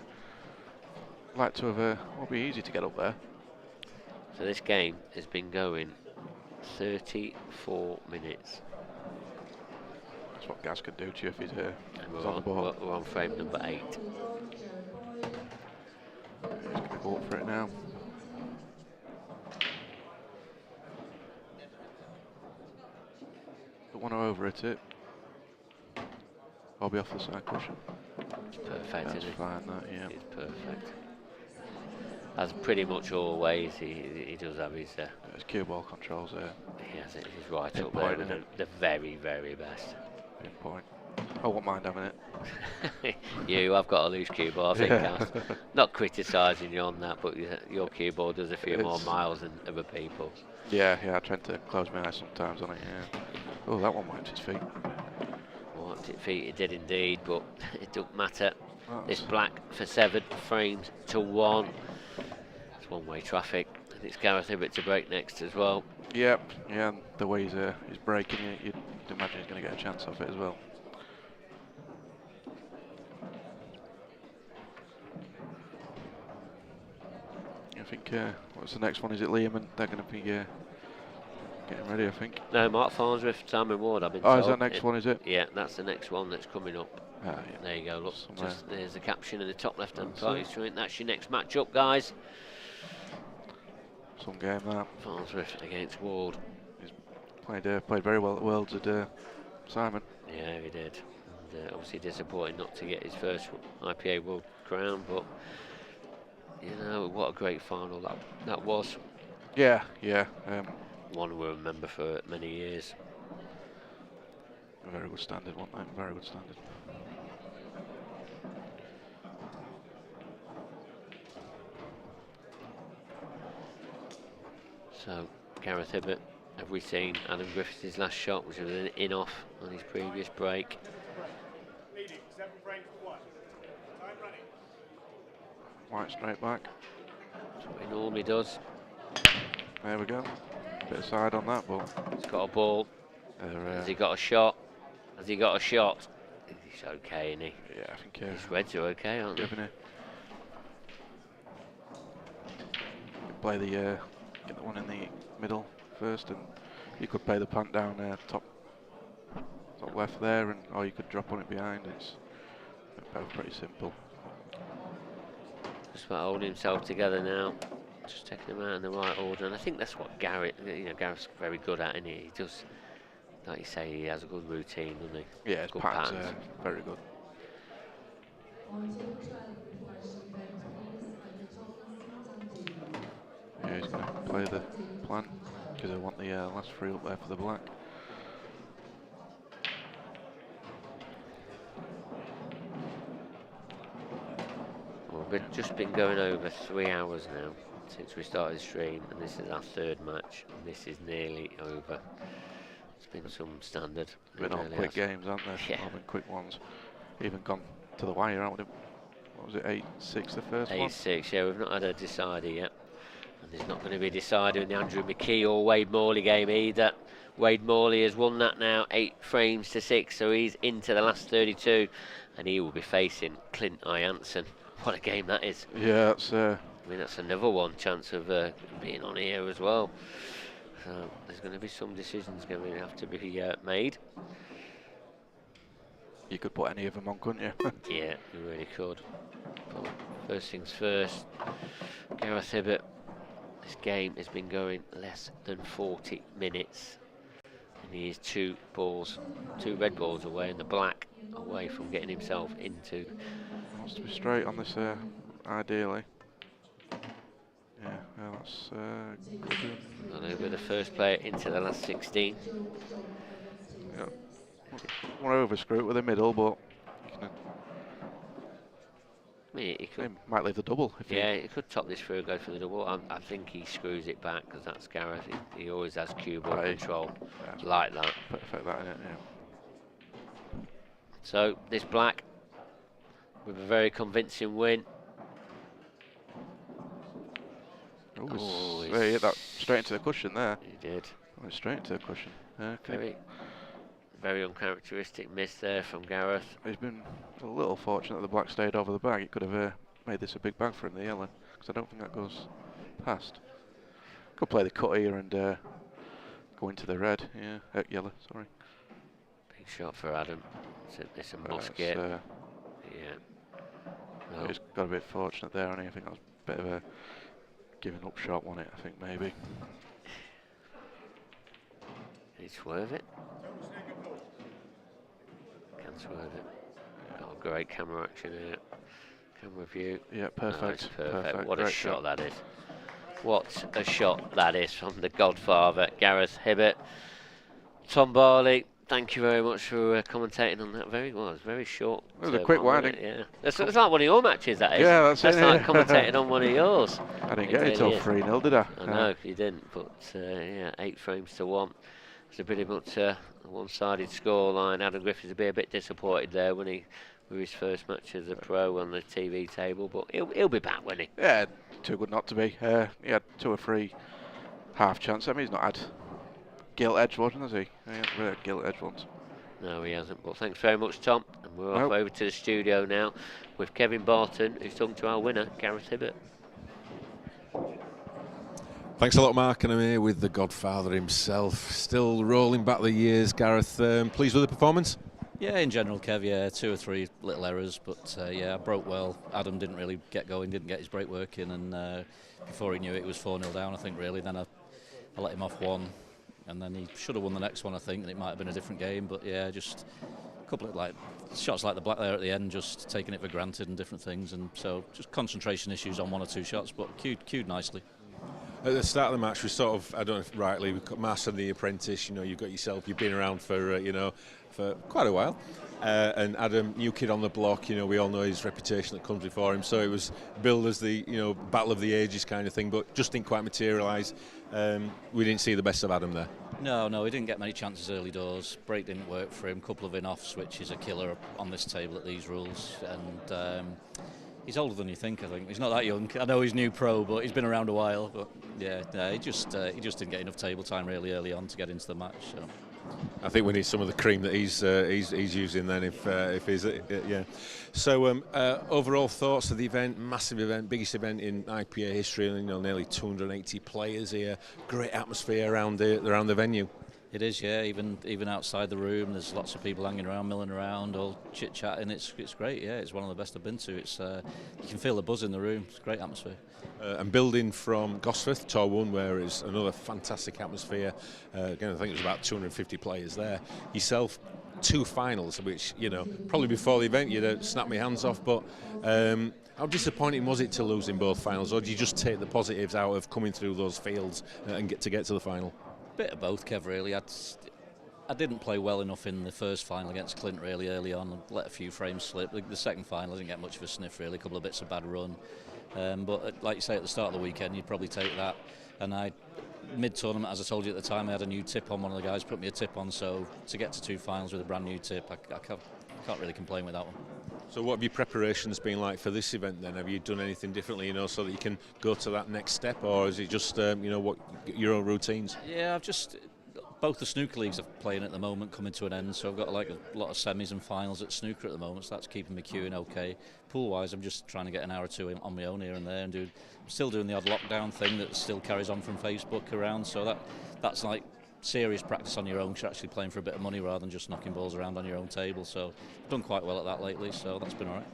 liked to have. It would be easy to get up there. So this game has been going 34 minutes. That's what Gaz could do to you if he's on the ball. We're on frame number 8. He's going to go up for it now. Don't want to over-hit it. I'll be off the side cushion. It's perfect, That's isn't it? fine, that, yeah. It's perfect. As pretty much always, he does have his... his cue ball controls there. He has it. He's right up Pinpoint, there with the very, very best. Pinpoint. I won't mind having it. I've got a loose cue ball, I think. Not criticising you on that, but your cue ball does a few more miles than other people's. Yeah, I tend to close my eyes sometimes on it, yeah. Oh, that one wiped his feet. Wiped its feet, it did indeed, but it doesn't matter. This black for 7 frames to 1. It's one-way traffic, and it's Gareth Hibbott to break next as well. Yep, yeah, the way he's breaking it, you'd imagine he's going to get a chance off it as well. think, what's the next one? Is it Liam? And they're going to be getting ready, I think. No, Marc Farnsworth, Simon Ward, I've been Oh, told. is that next one, is it? Yeah, that's the next one that's coming up. Yeah. There you go, look, Somewhere. there's the caption in the top left-hand side. That's your next match-up, guys. Some game, that. Farnsworth against Ward. He's played very well at Worlds at Simon. Yeah, he did. And obviously disappointed not to get his first IPA World crown, but, you know, what a great final that was. Yeah. One we'll remember for many years. A very good standard, wasn't it? Very good standard. So, Gareth Hibbott, have we seen Adam Griffiths' last shot, which was an in-off on his previous break? White straight back. That's what he normally does. There we go. Bit of side on that, but He's got a ball. Has he got a shot? Has he got a shot? He's okay, isn't he? yeah, I think His Reds are okay, aren't they? giving it. Play the get the one in the middle first, and you could play the punt down top left there, or you could drop on it behind. It's both pretty simple. Just about holding himself together now. Just taking him out in the right order, and I think that's what Gareth's very good at, isn't he? He does, like you say, he has a good routine, doesn't he? Yeah, his Good patterns patterns. are very good. Yeah, he's going to play the plan because I want the last three up there for the black. Well, we've just been going over 3 hours now since we started the stream, and this is our third match, and this is nearly over. It's been some standard. Been all quick games, haven't they? Yeah. All been quick ones. Even gone to the wire, haven't we? What was it, 8-6 the first one? 8-6, yeah, we've not had a decider yet. And there's not going to be a decider in the Andrew McKee or Wade Morley game either. Wade Morley has won that now, 8-6, so he's into the last 32, and he will be facing Clint Ianson. What a game that is. Yeah, that's I mean, that's another one chance of being on here as well. So there's going to be some decisions going to have to be made. you could put any of them on, couldn't you? Yeah, you really could. But first things first, Gareth Hibbott. This game has been going less than 40 minutes. And he is two red balls away, and the black away from getting himself into. Wants to be straight on this, ideally. Yeah, well, that's good. And he'll be the first player into the last 16. Yeah. Want to overscrew it with the middle, but I mean, he could, might leave the double. If he could top this through and go for the double. I think he screws it back because that's Gareth. He always has cue ball control like that. Perfect, that, innit? Yeah. So this black with a very convincing win. Oh, he hit that straight into the cushion there. He did. Went straight into the cushion. Okay. Very uncharacteristic miss there from Gareth. He's been a little fortunate that the black stayed over the bag. It could have made this a big bag for him, the yellow, because I don't think that goes past. Could play the cut here and go into the red. Yeah, yellow. Sorry. Big shot for Adam. It's a musket. Yeah. No. He's got a bit fortunate there, and I think that was a bit of a giving up shot, wasn't it? I think maybe. Can he swerve it? Can swerve it. Got a great camera action here. Camera view. Yeah, perfect. No, it's perfect. What Great a shot that is. What a shot that is from the Godfather, Gareth Hibbott. Tom Barley, thank you very much for commentating on that. Very short. It was a quick one, I think. Yeah. It's like one of your matches, that is. Yeah, that's it. Like commentating on one of yours. I didn't get it till 3-0, did I? I know, you didn't, but yeah, 8 frames to 1. It's a pretty much a one-sided scoreline. Adam Griffiths will be a bit disappointed there when he with his first match as a pro on the TV table, but he'll be back, won't he? Yeah, too good not to be. He had 2 or 3 half chances. I mean, he's not had gilt edge ones, has he? He hasn't really had gilt edge ones. No, he hasn't. But thanks very much, Tom. And we're off over to the studio now with Kevin Barton, who's talking to our winner, Gareth Hibbott. Thanks a lot, Marc, and I'm here with the Godfather himself. Still rolling back the years, Gareth. Pleased with the performance? Yeah, in general, Kev, yeah, 2 or 3 little errors, but yeah, I broke well. Adam didn't really get going, didn't get his break working, and before he knew it, it was 4-0 down, I think, really. Then I let him off 1, and then he should have won the next one, I think, and it might have been a different game, but yeah, just a couple of shots like the black there at the end, just taking it for granted and different things, and so just concentration issues on 1 or 2 shots, but cued nicely. At the start of the match, we sort of, I don't know if rightly, we've got Marsh and the apprentice, you've got yourself, you've been around for, for quite a while. And Adam, new kid on the block, we all know his reputation that comes before him. So it was billed as the, battle of the ages kind of thing, but just didn't quite materialise. We didn't see the best of Adam there. No, he didn't get many chances early doors. Break didn't work for him. Couple of in-offs, which is a killer on this table at these rules. And he's older than you think, I think. He's not that young. I know he's new pro, but he's been around a while. But yeah, he just didn't get enough table time really early on to get into the match. So. I think we need some of the cream that he's using then, if he's yeah. So overall thoughts of the event, massive event, biggest event in IPA history. Nearly 280 players here. Great atmosphere around the venue. It is, yeah. Even outside the room, there's lots of people hanging around, milling around, all chit chatting. It's great, yeah. It's one of the best I've been to. It's you can feel the buzz in the room. It's a great atmosphere. And building from Gosforth, Tor 1, where is another fantastic atmosphere. Again, I think there's about 250 players there. Yourself, 2 finals, which probably before the event you'd have snapped my hands off. But how disappointing was it to lose in both finals, or did you just take the positives out of coming through those fields and get to the final? Bit of both, Kev, really. I didn't play well enough in the first final against Clint really early on, and let a few frames slip. The second final I didn't get much of a sniff really, a couple of bits of bad run. But like you say, at the start of the weekend, you'd probably take that. And mid-tournament, as I told you at the time, I had a new tip on. One of the guys put me a tip on, so to get to 2 finals with a brand new tip, I can't really complain with that one. So what have your preparations been like for this event then? Have you done anything differently, so that you can go to that next step, or is it just, what your own routines? Yeah, both the snooker leagues I'm playing at the moment coming to an end, so I've got a lot of semis and finals at snooker at the moment, so that's keeping me queuing okay. Pool-wise, I'm just trying to get an hour or 2 on my own here and there, and still doing the odd lockdown thing that still carries on from Facebook around, so that's like serious practice on your own. You're actually playing for a bit of money rather than just knocking balls around on your own table, so I've done quite well at that lately, so that's been all right.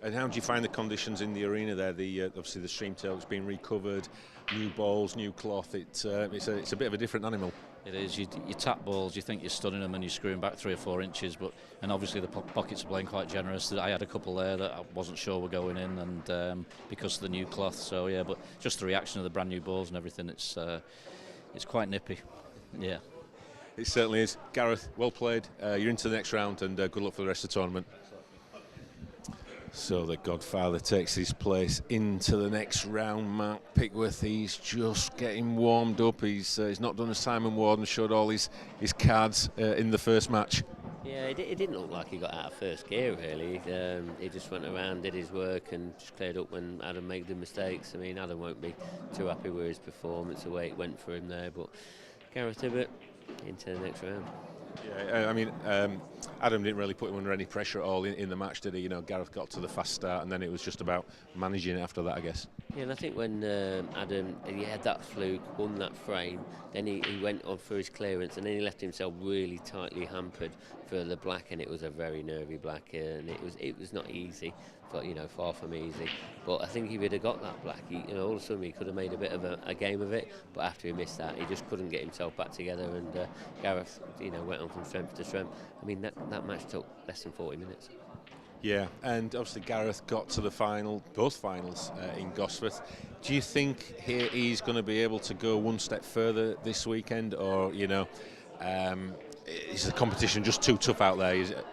And how do you find the conditions in the arena there? Obviously the stream tail's been recovered, new balls, new cloth. It's a bit of a different animal. It is. You tap balls, you think you're stunning them and you're screwing back 3 or 4 inches, and obviously the pockets are playing quite generous. I had a couple there that I wasn't sure were going in, and because of the new cloth. So yeah, but just the reaction of the brand new balls and everything, it's quite nippy. Yeah. It certainly is. Gareth, well played. You're into the next round, and good luck for the rest of the tournament. So the Godfather takes his place into the next round. Marc Pickworth, he's just getting warmed up. He's not done as Simon Warden, showed all his cards in the first match. Yeah, it didn't look like he got out of first gear really. He just went around, did his work, and just cleared up when Adam made the mistakes. I mean, Adam won't be too happy with his performance, the way it went for him there, but Gareth Hibbott into the next round. Yeah, I mean, Adam didn't really put him under any pressure at all in the match, did he? Gareth got to the fast start, and then it was just about managing it after that, I guess. Yeah, and I think when Adam, he had that fluke, won that frame, then he went on for his clearance, and then he left himself really tightly hampered for the black, and it was a very nervy black, and it was not easy, but far from easy. But I think if he'd have got that black, all of a sudden he could have made a bit of a game of it. But after he missed that, he just couldn't get himself back together, and Gareth, went on from strength to strength. I mean, that match took less than 40 minutes. Yeah, and obviously Gareth got to the final, both finals in Gosforth. Do you think he's going to be able to go one step further this weekend, or is the competition just too tough out there? Is it?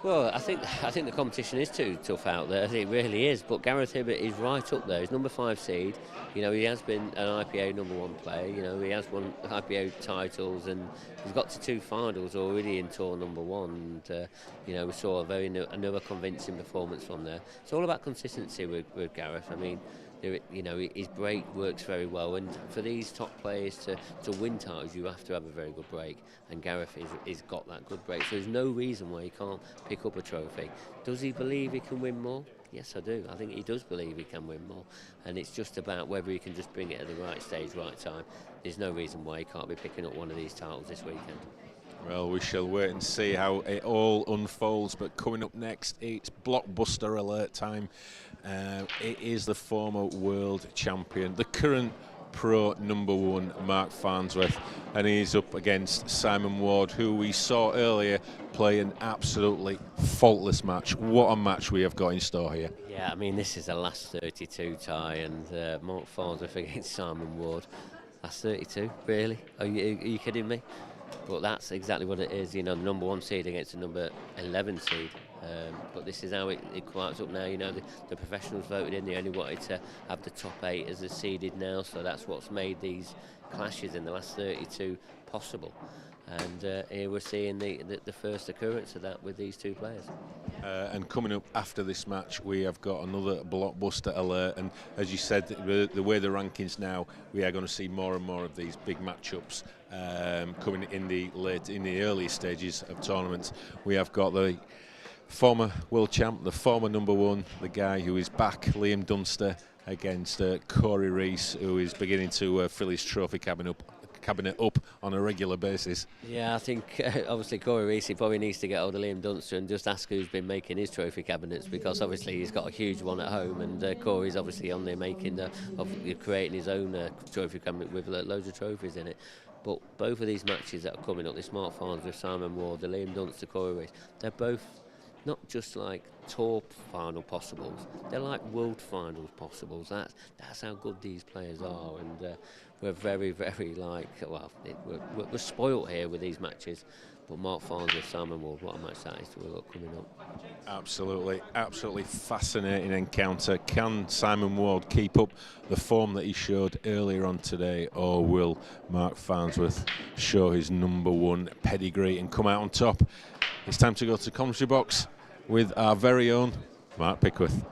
Well, I think the competition is too tough out there. It really is. But Gareth Hibbott is right up there. He's number 5 seed. He has been an IPA number 1 player. He has won IPA titles, and he's got to 2 finals already in tour number 1. And we saw another convincing performance from there. It's all about consistency with Gareth. I mean, his break works very well, and for these top players to win titles, you have to have a very good break, and Gareth is got that good break, so there's no reason why he can't pick up a trophy. Does he believe he can win more? Yes, I do. I think he does believe he can win more, and it's just about whether he can just bring it at the right stage, right time. There's no reason why he can't be picking up one of these titles this weekend. Well, we shall wait and see how it all unfolds, but coming up next, it's blockbuster alert time. It is the former world champion, the current pro #1, Marc Farnsworth, and he's up against Simon Ward, who we saw earlier play an absolutely faultless match. What a match we have got in store here. Yeah, I mean, this is the last 32 tie, and Marc Farnsworth against Simon Ward. Last 32, really? Are you kidding me? But that's exactly what it is, you know, the #1 seed against the number 11 seed. But this is how it quite up now. You know, the professionals voted in. They only wanted to have the top 8 as a seeded now, so that's what's made these clashes in the last 32 possible. And here we're seeing the first occurrence of that with these two players. And coming up after this match, we have got another blockbuster alert. And as you said, the way the rankings now, we are going to see more and more of these big matchups coming in the early stages of tournaments. We have got the former world champ, the former #1, the guy who is back, Liam Dunster, against Cory Rees, who is beginning to fill his trophy cabinet up on a regular basis. Yeah, I think obviously Cory Rees, he probably needs to get hold of Liam Dunster and just ask who's been making his trophy cabinets, because obviously he's got a huge one at home, and Cory's obviously on there making creating his own trophy cabinet with loads of trophies in it. But both of these matches that are coming up, this Marc Farnsworth, Simon Ward, the Liam Dunster, Cory Rees, they're both not just like tour final possibles, they're like world finals possibles. That's how good these players are, and we're very, very we're spoilt here with these matches. But Marc Farnsworth, Simon Ward, what a match that is to look coming up. Absolutely Fascinating encounter. Can Simon Ward keep up the form that he showed earlier on today, or will Marc Farnsworth show his #1 pedigree and come out on top? It's time to go to the commentary box with our very own Mark Pickworth.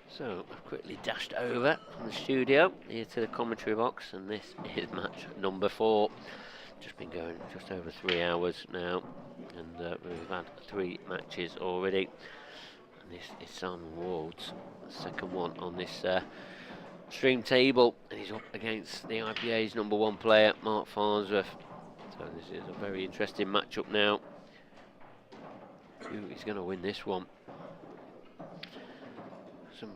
So I've quickly dashed over from the studio here to the commentary box, and this is match number 4. Just been going just over 3 hours now, and we've had 3 matches already. And this is Simon Ward's second one on this stream table, and he's up against the IPA's #1 player, Marc Farnsworth. So this is a very interesting matchup now. Who is going to win this one?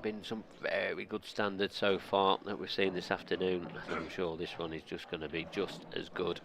Been some very good standards so far that we've seen this afternoon. I'm sure this one is just going to be just as good.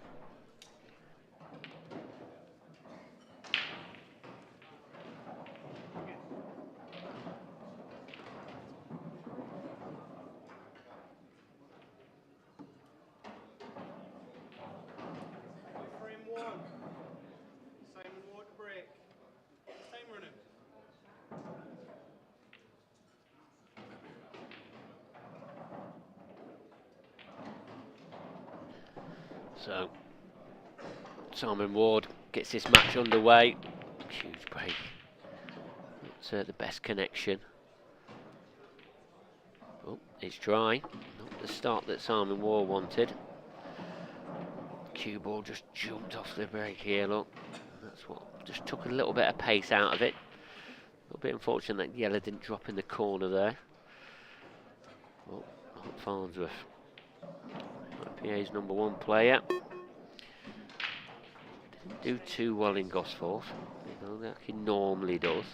So Simon Ward gets this match underway. Huge break. That's the best connection. Oh, it's dry. Not the start that Simon Ward wanted. Cue ball just jumped off the break here, look. That's what just took a little bit of pace out of it. A little bit unfortunate that yellow didn't drop in the corner there. Oh, Farnsworth. IPA's #1 player. Didn't do too well in Gosforth, like he normally does.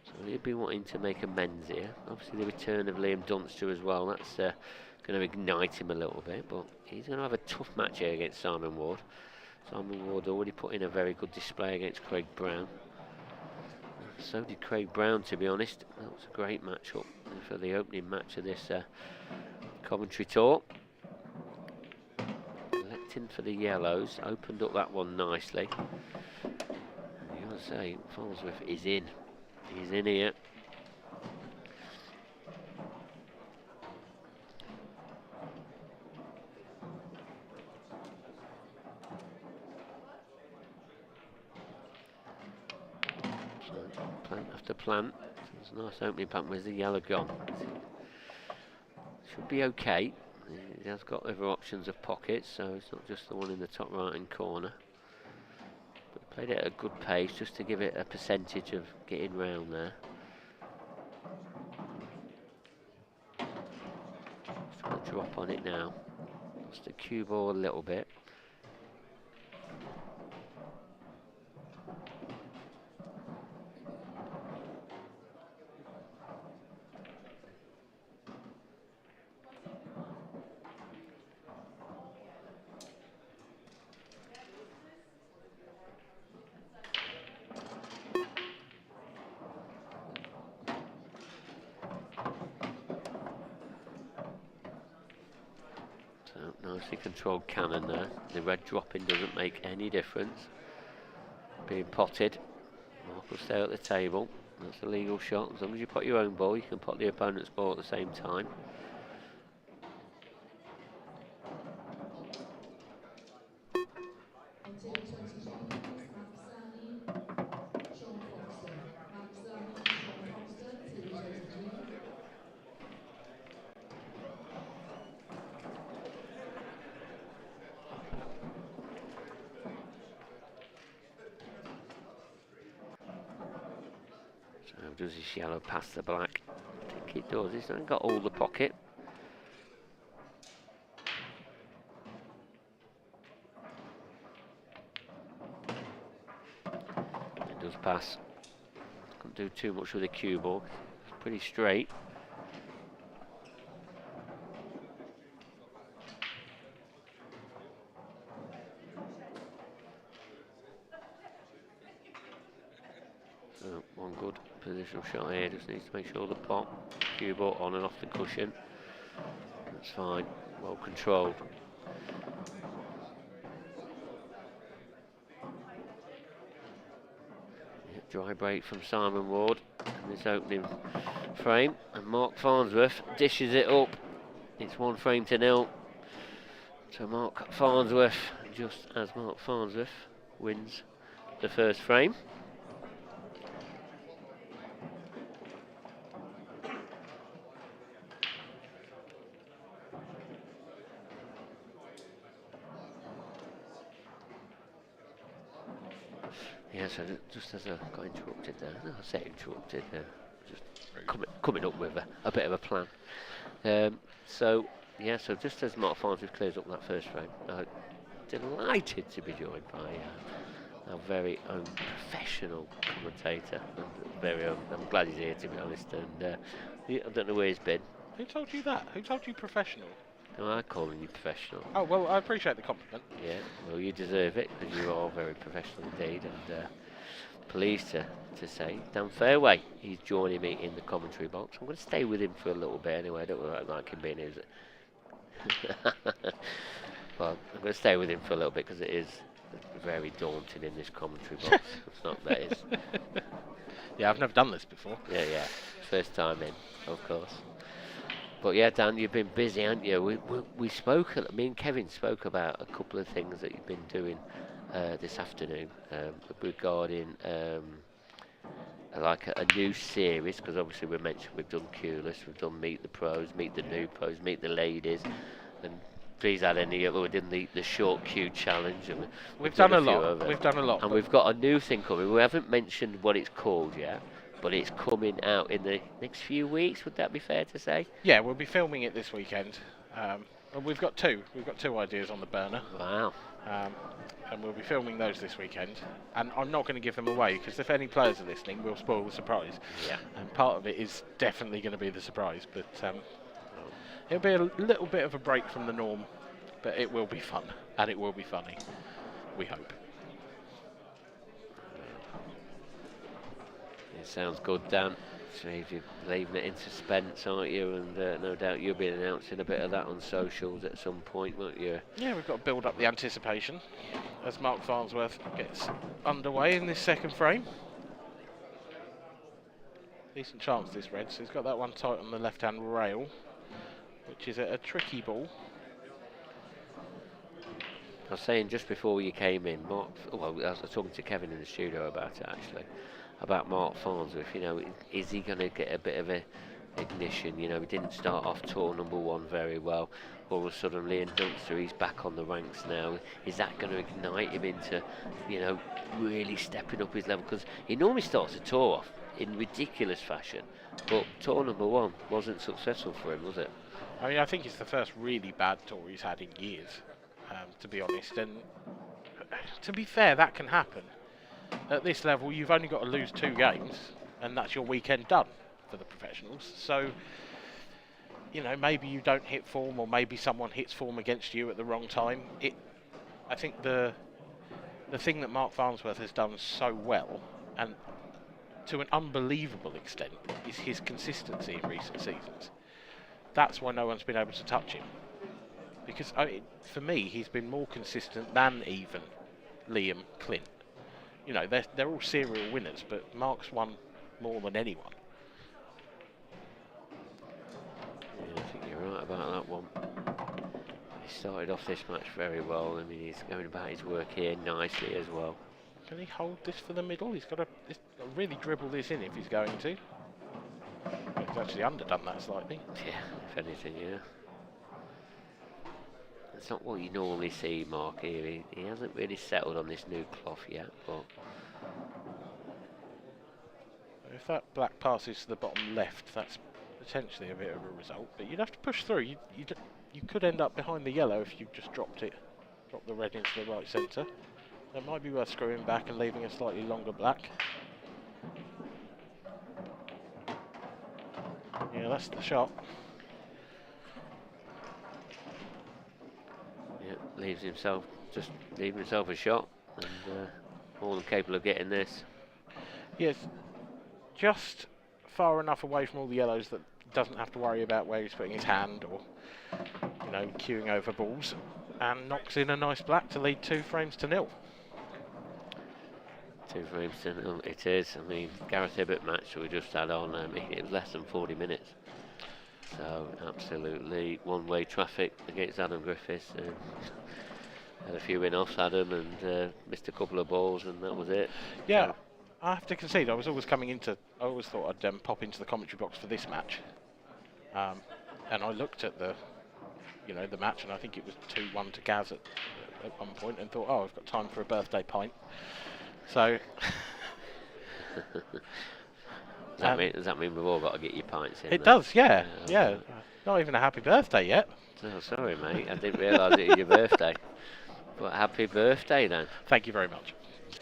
So he'll be wanting to make amends here. Obviously the return of Liam Dunster as well, that's going to ignite him a little bit, but he's going to have a tough match here against Simon Ward. Simon Ward already put in a very good display against Craig Brown. So did Craig Brown, to be honest. That was a great matchup for the opening match of this Coventry tour. Electing for the yellows, opened up that one nicely. You gotta say, Farnsworth is in. He's in here. Plant after plant. It's a nice opening plant. Where's the yellow gone? Should be okay. He has got other options of pockets, so it's not just the one in the top right hand corner. But he played it at a good pace just to give it a percentage of getting round there. Just going to drop on it now. Lost the cue ball a little bit. Nicely controlled cannon there. The red dropping doesn't make any difference. Being potted. Marc will stay at the table. That's a legal shot. As long as you pot your own ball, you can pot the opponent's ball at the same time. Does this yellow pass the black? I think it does. It's not got all the pocket. It does pass. Can't do too much with the cue ball. It's pretty straight. So one good positional shot here, just needs to make sure the pot, cue ball on and off the cushion. That's fine, well controlled. Yeah, dry break from Simon Ward in this opening frame, and Marc Farnsworth dishes it up. It's 1-0. So Marc Farnsworth, just as Marc Farnsworth wins the first frame. Yeah, so just as I got interrupted there, no, I say interrupted, just coming up with a bit of a plan. So just as Marc Farnsworth clears up that first frame, delighted to be joined by our very own professional commentator. I'm glad he's here, to be honest, and I don't know where he's been. Who told you that? Who told you professional? No, I'm calling you professional. Oh, well, I appreciate the compliment. Yeah, well, you deserve it, because you are very professional indeed, and pleased to say, Dan Fairway, he's joining me in the commentary box. I'm going to stay with him for a little bit anyway. I don't really like him being here. Well, I'm going to stay with him for a little bit, because it is very daunting in this commentary box. It's not that is. Yeah, I've never done this before. Yeah. First time in, of course. But yeah, Dan, you've been busy, haven't you? We spoke, me and Kevin spoke about a couple of things that you've been doing this afternoon regarding like a new series, because obviously we mentioned we've done Q-less, we've done Meet the Pros, Meet the New Pros, Meet the Ladies, and please add any other. We did the short queue challenge, and we've done a lot. We've done a lot, and we've got a new thing coming. We haven't mentioned what it's called yet, but it's coming out in the next few weeks. Would that be fair to say? Yeah, we'll be filming it this weekend. And we've got two ideas on the burner. Wow. And we'll be filming those this weekend. And I'm not going to give them away, because if any players are listening, we'll spoil the surprise. Yeah. And part of it is definitely going to be the surprise. But it'll be a little bit of a break from the norm, but it will be fun and it will be funny. We hope. It sounds good, Dan. So you're leaving it in suspense, aren't you? And no doubt you'll be announcing a bit of that on socials at some point, won't you? Yeah, we've got to build up the anticipation as Marc Farnsworth gets underway in this second frame. Decent chance this red, so he's got that one tight on the left-hand rail, which is a tricky ball. I was saying just before you came in, Mark, well, I was talking to Kevin in the studio about it actually, about Marc Farnsworth. You know, is he going to get a bit of a ignition? You know, he didn't start off tour number 1 very well. All of a sudden, in Dunster, he's back on the ranks now. Is that going to ignite him into, you know, really stepping up his level? Because he normally starts a tour off in ridiculous fashion, but tour number 1 wasn't successful for him, was it? I mean, I think it's the first really bad tour he's had in years, to be honest. And to be fair, that can happen. At this level, you've only got to lose 2 games, and that's your weekend done for the professionals. So, you know, maybe you don't hit form, or maybe someone hits form against you at the wrong time. I think the thing that Marc Farnsworth has done so well, and to an unbelievable extent, is his consistency in recent seasons. That's why no one's been able to touch him. Because for me, he's been more consistent than even Liam, Clint. You know, they're all serial winners, but Marc's won more than anyone. Yeah, I think you're right about that one. He started off this match very well. I mean, he's going about his work here nicely as well. Can he hold this for the middle? He's got to really dribble this in if he's going to. He's actually underdone that slightly. Yeah, if anything, yeah. It's not what you normally see, Marc, here. He hasn't really settled on this new cloth yet, but... If that black passes to the bottom left, that's potentially a bit of a result. But you'd have to push through. You could end up behind the yellow if you just dropped the red into the right centre. That might be worth screwing back and leaving a slightly longer black. Yeah, that's the shot. Yeah, leaving himself a shot, and more than capable of getting this. Yes, just far enough away from all the yellows that he doesn't have to worry about where he's putting his hand or, you know, queuing over balls, and knocks in a nice black to lead 2-0. 2 frames to 0 it is. I mean, Gareth Hibbott match that we just had on, I mean, it was less than 40 minutes. So, absolutely one-way traffic against Adam Griffiths. Had a few in-offs, Adam, and missed a couple of balls, and that was it. Yeah, I have to concede, I always thought I'd pop into the commentary box for this match. And I looked at the match, and I think it was 2-1 to Gaz at one point, and thought, oh, I've got time for a birthday pint. So... Does that mean we've all got to get your pints in? It does, yeah. Yeah. Not even a happy birthday yet. Oh, sorry, mate. I didn't realise it was your birthday. But happy birthday, then. Thank you very much.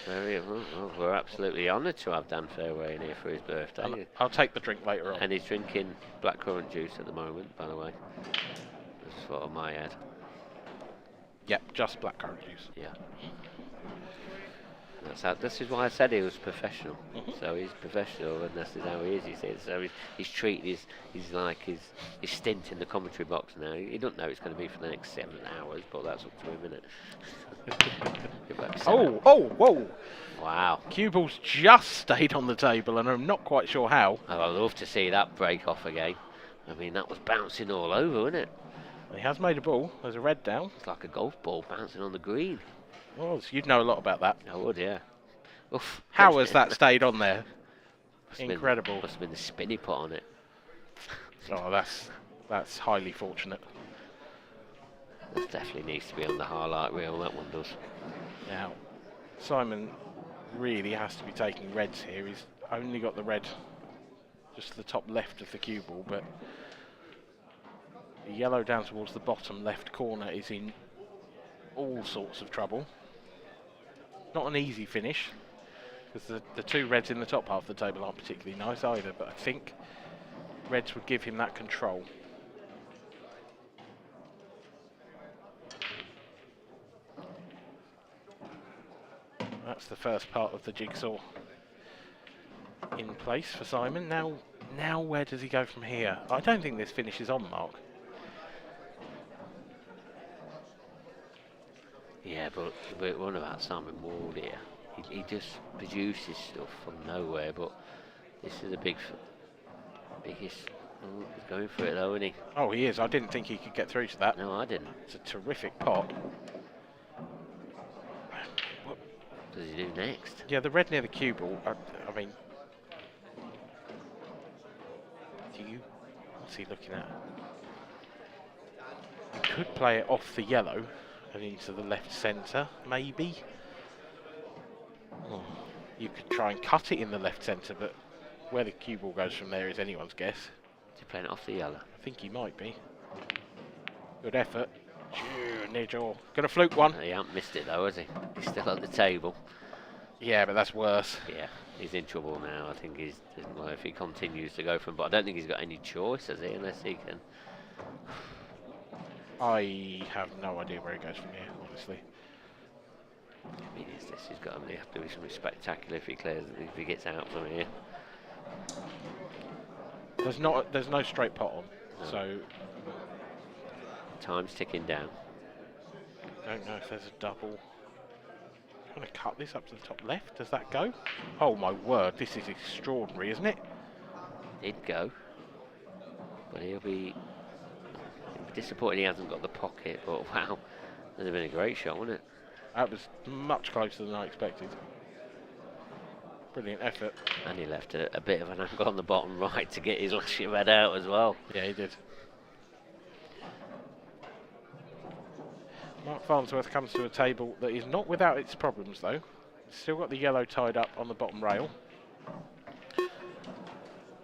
Well, we're absolutely honoured to have Dan Fairway in here for his birthday. And I'll take the drink later on. And he's drinking blackcurrant juice at the moment, by the way. That's what on my head. Yep, just blackcurrant juice. Yeah. This is why I said he was professional. So he's professional, and this is how he is. He said so. He's treated his stint in the commentary box now. He doesn't know it's going to be for the next 7 hours, but that's up to him, isn't it? Whoa! Wow! Cue ball's just stayed on the table, and I'm not quite sure how. I'd love to see that break off again. I mean, that was bouncing all over, wasn't it? He has made a ball. There's a red down. It's like a golf ball bouncing on the green. Well, you'd know a lot about that. I would, yeah. Oof. How has that stayed on there? Incredible. Must have been the spin he put on it. Oh, that's highly fortunate. That definitely needs to be on the highlight reel, that one does. Now, Simon really has to be taking reds here. He's only got the red just the top left of the cue ball, but the yellow down towards the bottom left corner is in all sorts of trouble. Not an easy finish, because the 2 reds in the top half of the table aren't particularly nice either, but I think reds would give him that control. That's the first part of the jigsaw in place for Simon. Now Now where does he go from here? I don't think this finishes on, Mark. Yeah, but we're on about Simon Ward here. He just produces stuff from nowhere, but this is the biggest. Oh, he's going for it though, isn't he? Oh, he is. I didn't think he could get through to that. No, I didn't. It's a terrific pot. What does he do next? Yeah, the red near the cue ball. I mean, what's he looking at? You could play it off the yellow and into the left centre, maybe. Oh, you could try and cut it in the left centre, but where the cue ball goes from there is anyone's guess. Is he playing it off the yellow? I think he might be. Good effort. Near jaw. Gonna fluke one. He hasn't missed it though, has he? He's still at the table. Yeah, but that's worse. Yeah, he's in trouble now. I think he's, well, if he continues to go for him, but I don't think he's got any choice, has he, unless he can. I have no idea where he goes from here, honestly. I mean, he's got to have to be something spectacular if he clears, if he gets out from here. There's no straight pot on, No. so Time's ticking down. I don't know if there's a double. I'm going to cut this up to the top left. Does that go? Oh my word, this is extraordinary, isn't it? Did go, but he'll be disappointed he hasn't got the pocket. But wow, that'd have been a great shot, wouldn't it? That was much closer than I expected. Brilliant effort. And he left a bit of an angle on the bottom right to get his last shot red out as well. Yeah, he did. Marc Farnsworth comes to a table that is not without its problems, though. It's still got the yellow tied up on the bottom rail.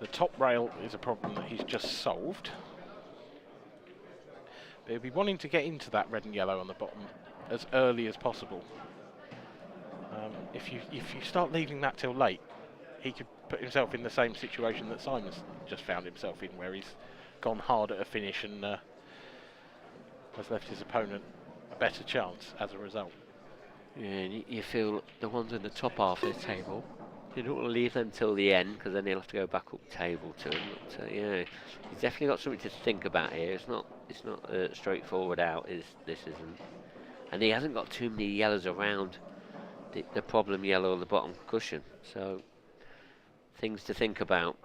The top rail is a problem that he's just solved. But he'll be wanting to get into that red and yellow on the bottom as early as possible. If you start leaving that till late, he could put himself in the same situation that Simon's just found himself in, where he's gone hard at a finish and has left his opponent a better chance as a result. Yeah, and you feel the ones in the top half of the table, you don't want to leave them till the end, because then he'll have to go back up table to him. But yeah, he's definitely got something to think about here. It's not straightforward out. This isn't, and he hasn't got too many yellows around the problem yellow on the bottom cushion. So things to think about.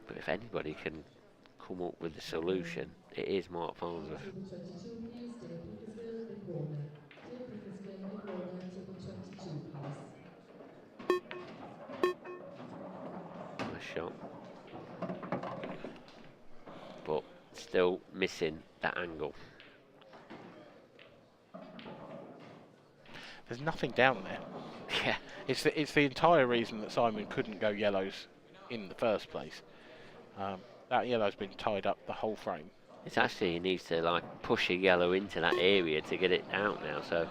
But if anybody can come up with a solution, it is Marc Farnsworth. Nice shot. But still missing that angle. There's nothing down there. Yeah. It's the entire reason that Simon couldn't go yellows in the first place. That yellow's been tied up the whole frame. It's actually, he needs to like push a yellow into that area to get it out now. So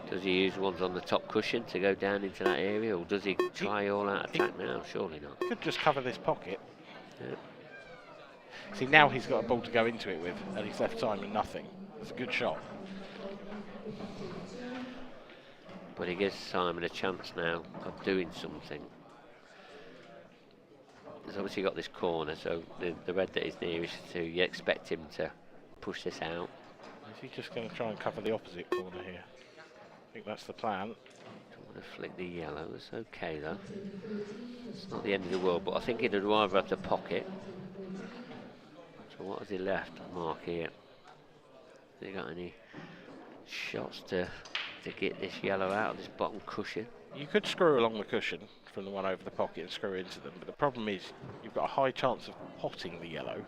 does he use ones on the top cushion to go down into that area, or does he try all out attack now? Surely not. Could just cover this pocket. Yeah. See, now he's got a ball to go into it with, and he's left Simon nothing. It's a good shot. But he gives Simon a chance now of doing something. He's obviously got this corner, so the red that is nearest to, you expect him to push this out. Is he just going to try and cover the opposite corner here? I think that's the plan. Don't want to flick the yellow, it's okay though. It's not the end of the world, but I think he'd rather have the pocket. So what has he left, Marc, here? Has he got any shots to get this yellow out of this bottom cushion? You could screw along the cushion from the one over the pocket and screw into them, but the problem is you've got a high chance of potting the yellow,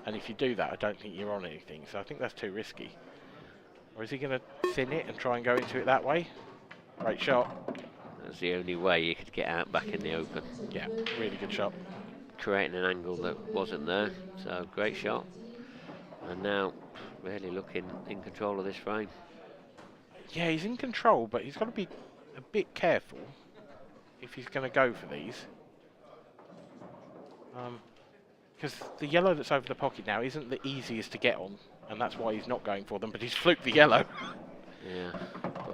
and if you do that I don't think you're on anything, so I think that's too risky. Or is he going to thin it and try and go into it that way? Great shot. That's the only way you could get out back in the open. Yeah, really good shot. Creating an angle that wasn't there, so great shot. And now really looking in control of this frame. Yeah, he's in control, but he's got to be a bit careful if he's going to go for these. Because the yellow that's over the pocket now isn't the easiest to get on, and that's why he's not going for them, but he's fluked the yellow. Yeah,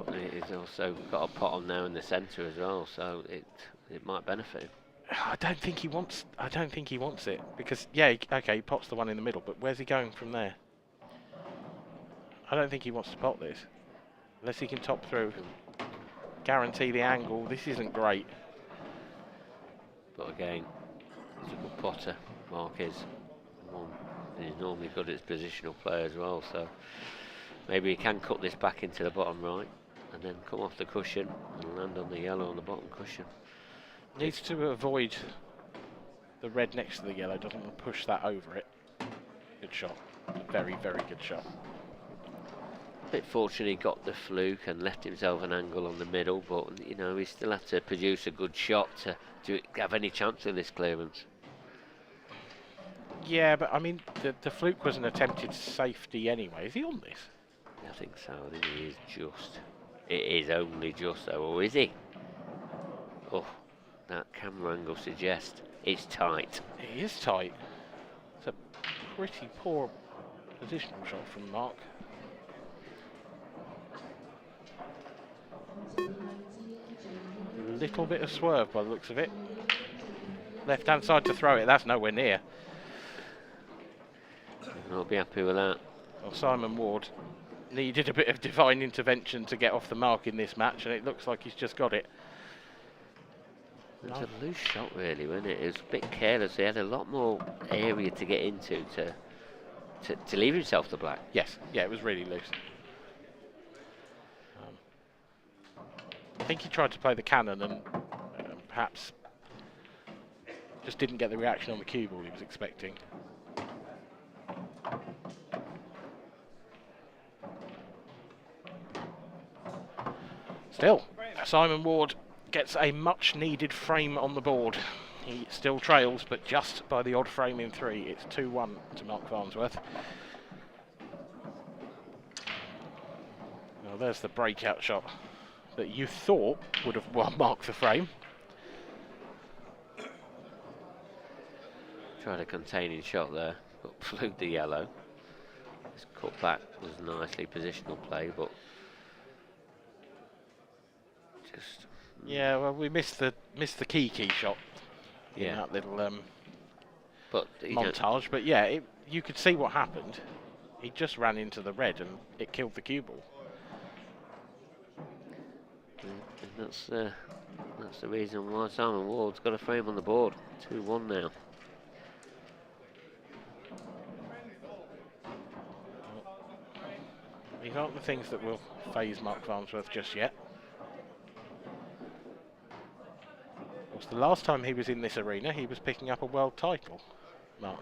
but he's also got a pot on there in the centre as well, so it might benefit him. I don't think he wants it because okay, he pots the one in the middle, but where's he going from there? I don't think he wants to pot this unless he can top through. Guarantee the angle. This isn't great. But again, he's a good potter. Marc is. He's normally good at his positional play as well, so maybe he can cut this back into the bottom right and then come off the cushion and land on the yellow on the bottom cushion. Needs to avoid the red next to the yellow, doesn't want to push that over it. Good shot. Very, very good shot. A bit fortunate he got the fluke and left himself an angle on the middle, but you know, he still had to produce a good shot to have any chance of this clearance. Yeah, but I mean, the fluke was an attempted safety anyway. Is he on this? I think so. I think he is just. It is only just though, or is he? Oh, that camera angle suggests it's tight. It is tight. It's a pretty poor positional shot from Marc. Little bit of swerve by the looks of it. Left hand side to throw it, that's nowhere near. I'll be happy with that. Well, Simon Ward needed a bit of divine intervention to get off the mark in this match, and it looks like he's just got it. It was a loose shot really, wasn't it? It was a bit careless. He had a lot more area to get into to leave himself the black. Yes, yeah, it was really loose. I think he tried to play the cannon and perhaps just didn't get the reaction on the cue ball he was expecting. Still, Simon Ward gets a much needed frame on the board. He still trails, but just by the odd frame in 3. It's 2-1 to Marc Farnsworth. Now there's the breakout shot that you thought would have won Marc the frame. Tried a containing shot there, but fluked the yellow. His cutback was nicely positional play, but just yeah, well, we missed the key shot. Yeah, in that little but montage. But yeah, you could see what happened. He just ran into the red and it killed the cue ball. And that's the reason why Simon Ward's got a frame on the board. 2-1 now. These aren't the things that will faze Marc Farnsworth just yet. Of course, the last time he was in this arena, he was picking up a world title, Marc.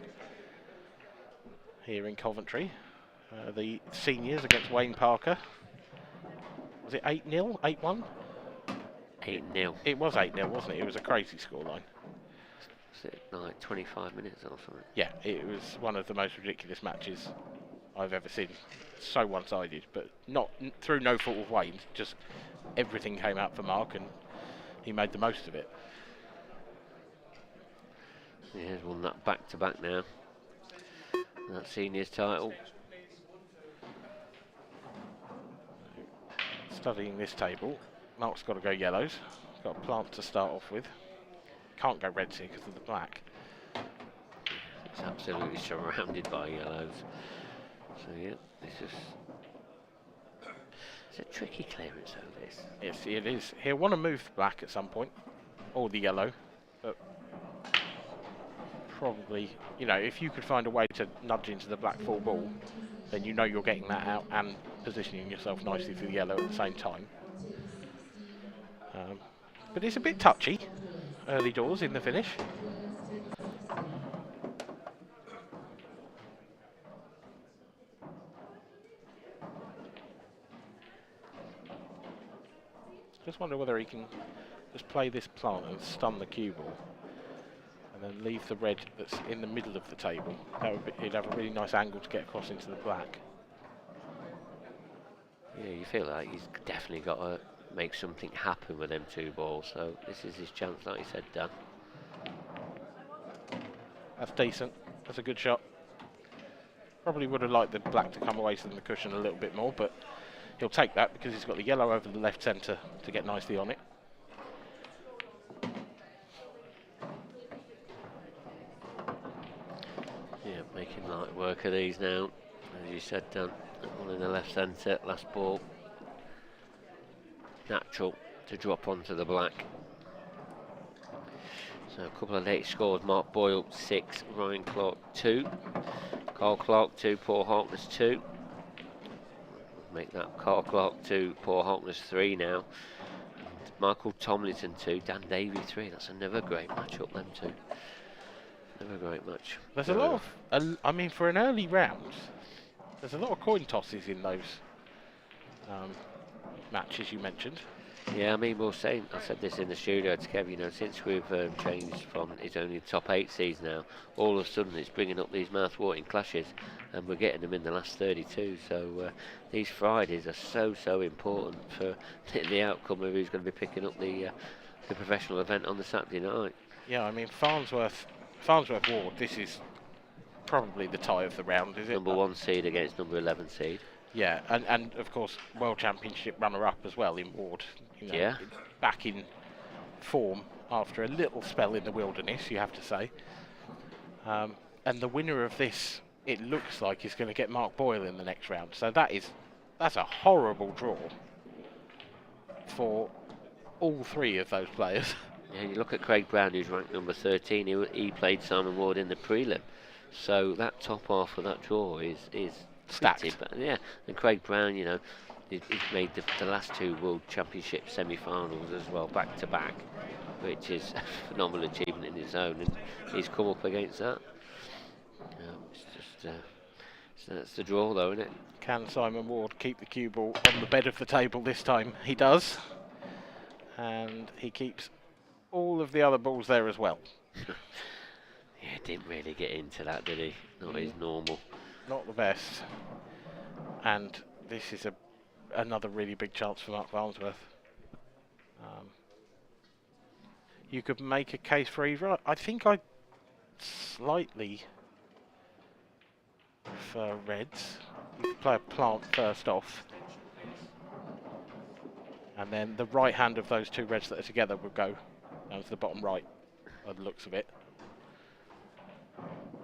Here in Coventry. The seniors against Wayne Parker. Was it 8-0? 8-1? 8-0. It was 8-0, wasn't it? It was a crazy scoreline. Was it like 25 minutes or something? Yeah, it was one of the most ridiculous matches I've ever seen. So one-sided, but not through no fault of Wayne. Just everything came out for Marc, and he made the most of it. Yeah, he's won that back-to-back now. That seniors title. Studying this table, Marc's got to go yellows. He's got a plant to start off with. Can't go reds here because of the black. It's absolutely surrounded by yellows. So yeah, it's a tricky clearance over this. Yes, it is. He'll want to move black at some point, or the yellow, but probably, you know, if you could find a way to nudge into the black full ball, then you know you're getting that out and positioning yourself nicely for the yellow at the same time. But it's a bit touchy early doors in the finish. Just wonder whether he can just play this plant and stun the cue ball, and then leave the red that's in the middle of the table. That would be, he'd have a really nice angle to get across into the black. Yeah, you feel like he's definitely got to make something happen with them 2 balls. So this is his chance, like you said, Dan. That's decent. That's a good shot. Probably would have liked the black to come away from the cushion a little bit more, but He'll take that because he's got the yellow over the left centre to get nicely on it. Yeah, making light work of these now. As you said, Dan, one in the left centre, last ball. Natural to drop onto the black. So a couple of late scores: Marc Boyle 6, Ryan Clark 2, Carl Clark 2, Paul Harkness 2. Make that Carl Clark 2, Paul Harkness 3 now. And Michael Tomlinson 2, Dan Davey 3. That's another great match up, them two. Another great match. There's a lot of, I mean, for an early round, there's a lot of coin tosses in those matches you mentioned. Yeah, I mean, I said this in the studio to Kev, you know, since we've changed from it's only top 8 seeds now, all of a sudden it's bringing up these mouth-watering clashes, and we're getting them in the last 32. So these Fridays are so important for the outcome of who's going to be picking up the professional event on the Saturday night. Yeah, I mean, Farnsworth Ward, this is probably the tie of the round, is it? Number 1 seed against number 11 seed. Yeah, and of course, World Championship runner-up as well in Ward. You know, yeah. Back in form after a little spell in the wilderness, you have to say. And the winner of this, it looks like, is going to get Marc Boyle in the next round. So that's a horrible draw for all 3 of those players. Yeah, you look at Craig Brown, who's ranked number 13. He played Simon Ward in the prelim. So that top half of that draw is stacked. But yeah, and Craig Brown, you know, he's made the last 2 World Championship semi-finals as well, back to back, which is a phenomenal achievement in his own, and he's come up against that. It's just that's the draw, though, isn't it? Can Simon Ward keep the cue ball on the bed of the table this time? He does, and he keeps all of the other balls there as well. Yeah, didn't really get into that, did he? Not his normal. Not the best. And this is another really big chance for Mark Farnsworth. You could make a case for either. I think I slightly prefer reds. You could play a plant first off. And then the right hand of those 2 reds that are together would go down to the bottom right, by the looks of it.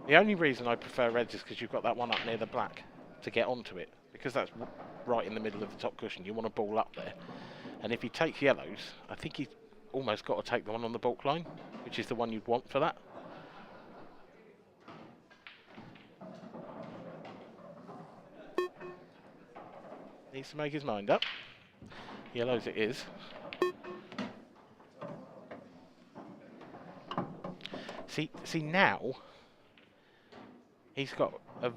The only reason I prefer reds is because you've got that one up near the black to get onto it, because that's right in the middle of the top cushion. You want a ball up there, and if he takes yellows, I think he's almost got to take the one on the baulk line, which is the one you'd want for that. Needs to make his mind up. Yellows it is. See now, he's got a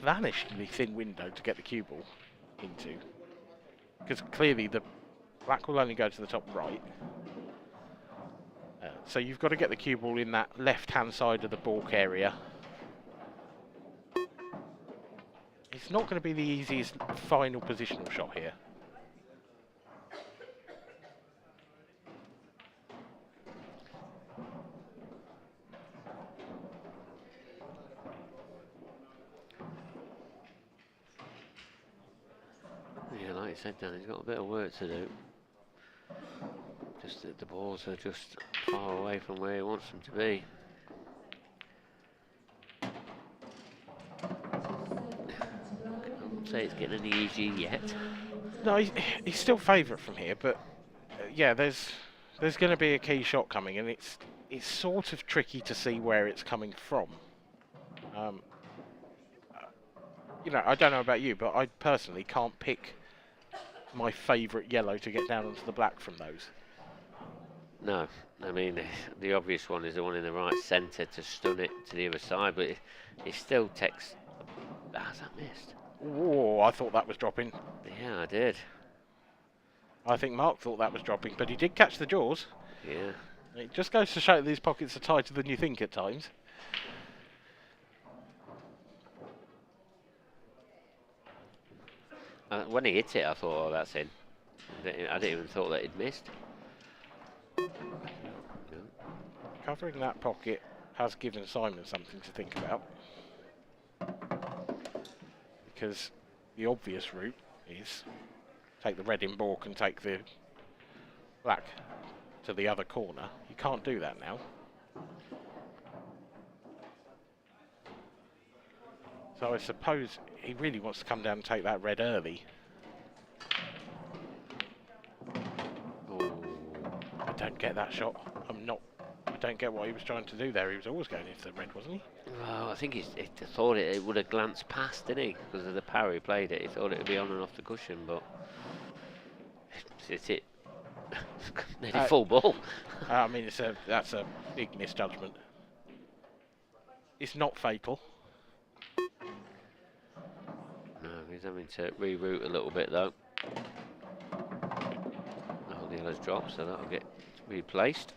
vanishingly thin window to get the cue ball into, because clearly the black will only go to the top right. So you've got to get the cue ball in that left-hand side of the baulk area. It's not going to be the easiest final positional shot here. Yeah, like you said, Dan, he's got a bit of work to do. Just that the balls are just far away from where he wants them to be. I wouldn't say it's getting any easier yet. No, he's still favourite from here, but yeah, there's going to be a key shot coming, and it's sort of tricky to see where it's coming from. You know, I don't know about you, but I personally can't pick my favourite yellow to get down onto the black from those. No, I mean, the obvious one is the one in the right centre to stun it to the other side, but it still takes... How's that missed? Oh, I thought that was dropping. Yeah, I did. I think Marc thought that was dropping, but he did catch the jaws. Yeah. It just goes to show that these pockets are tighter than you think at times. When he hit it, I thought, oh, that's in. I didn't even thought that he'd missed. Covering that pocket has given Simon something to think about. Because the obvious route is take the red in baulk and take the black to the other corner. You can't do that now. So I suppose he really wants to come down and take that red early. I don't get that shot. I don't get what he was trying to do there. He was always going into the red, wasn't he? Well, I think he thought it would have glanced past, didn't he? Because of the power he played it. He thought it would be on and off the cushion, but it's nearly full ball. I mean, that's a big misjudgment. It's not fatal. No, he's having to reroute a little bit though. Oh, the yellow's dropped, so that'll get replaced.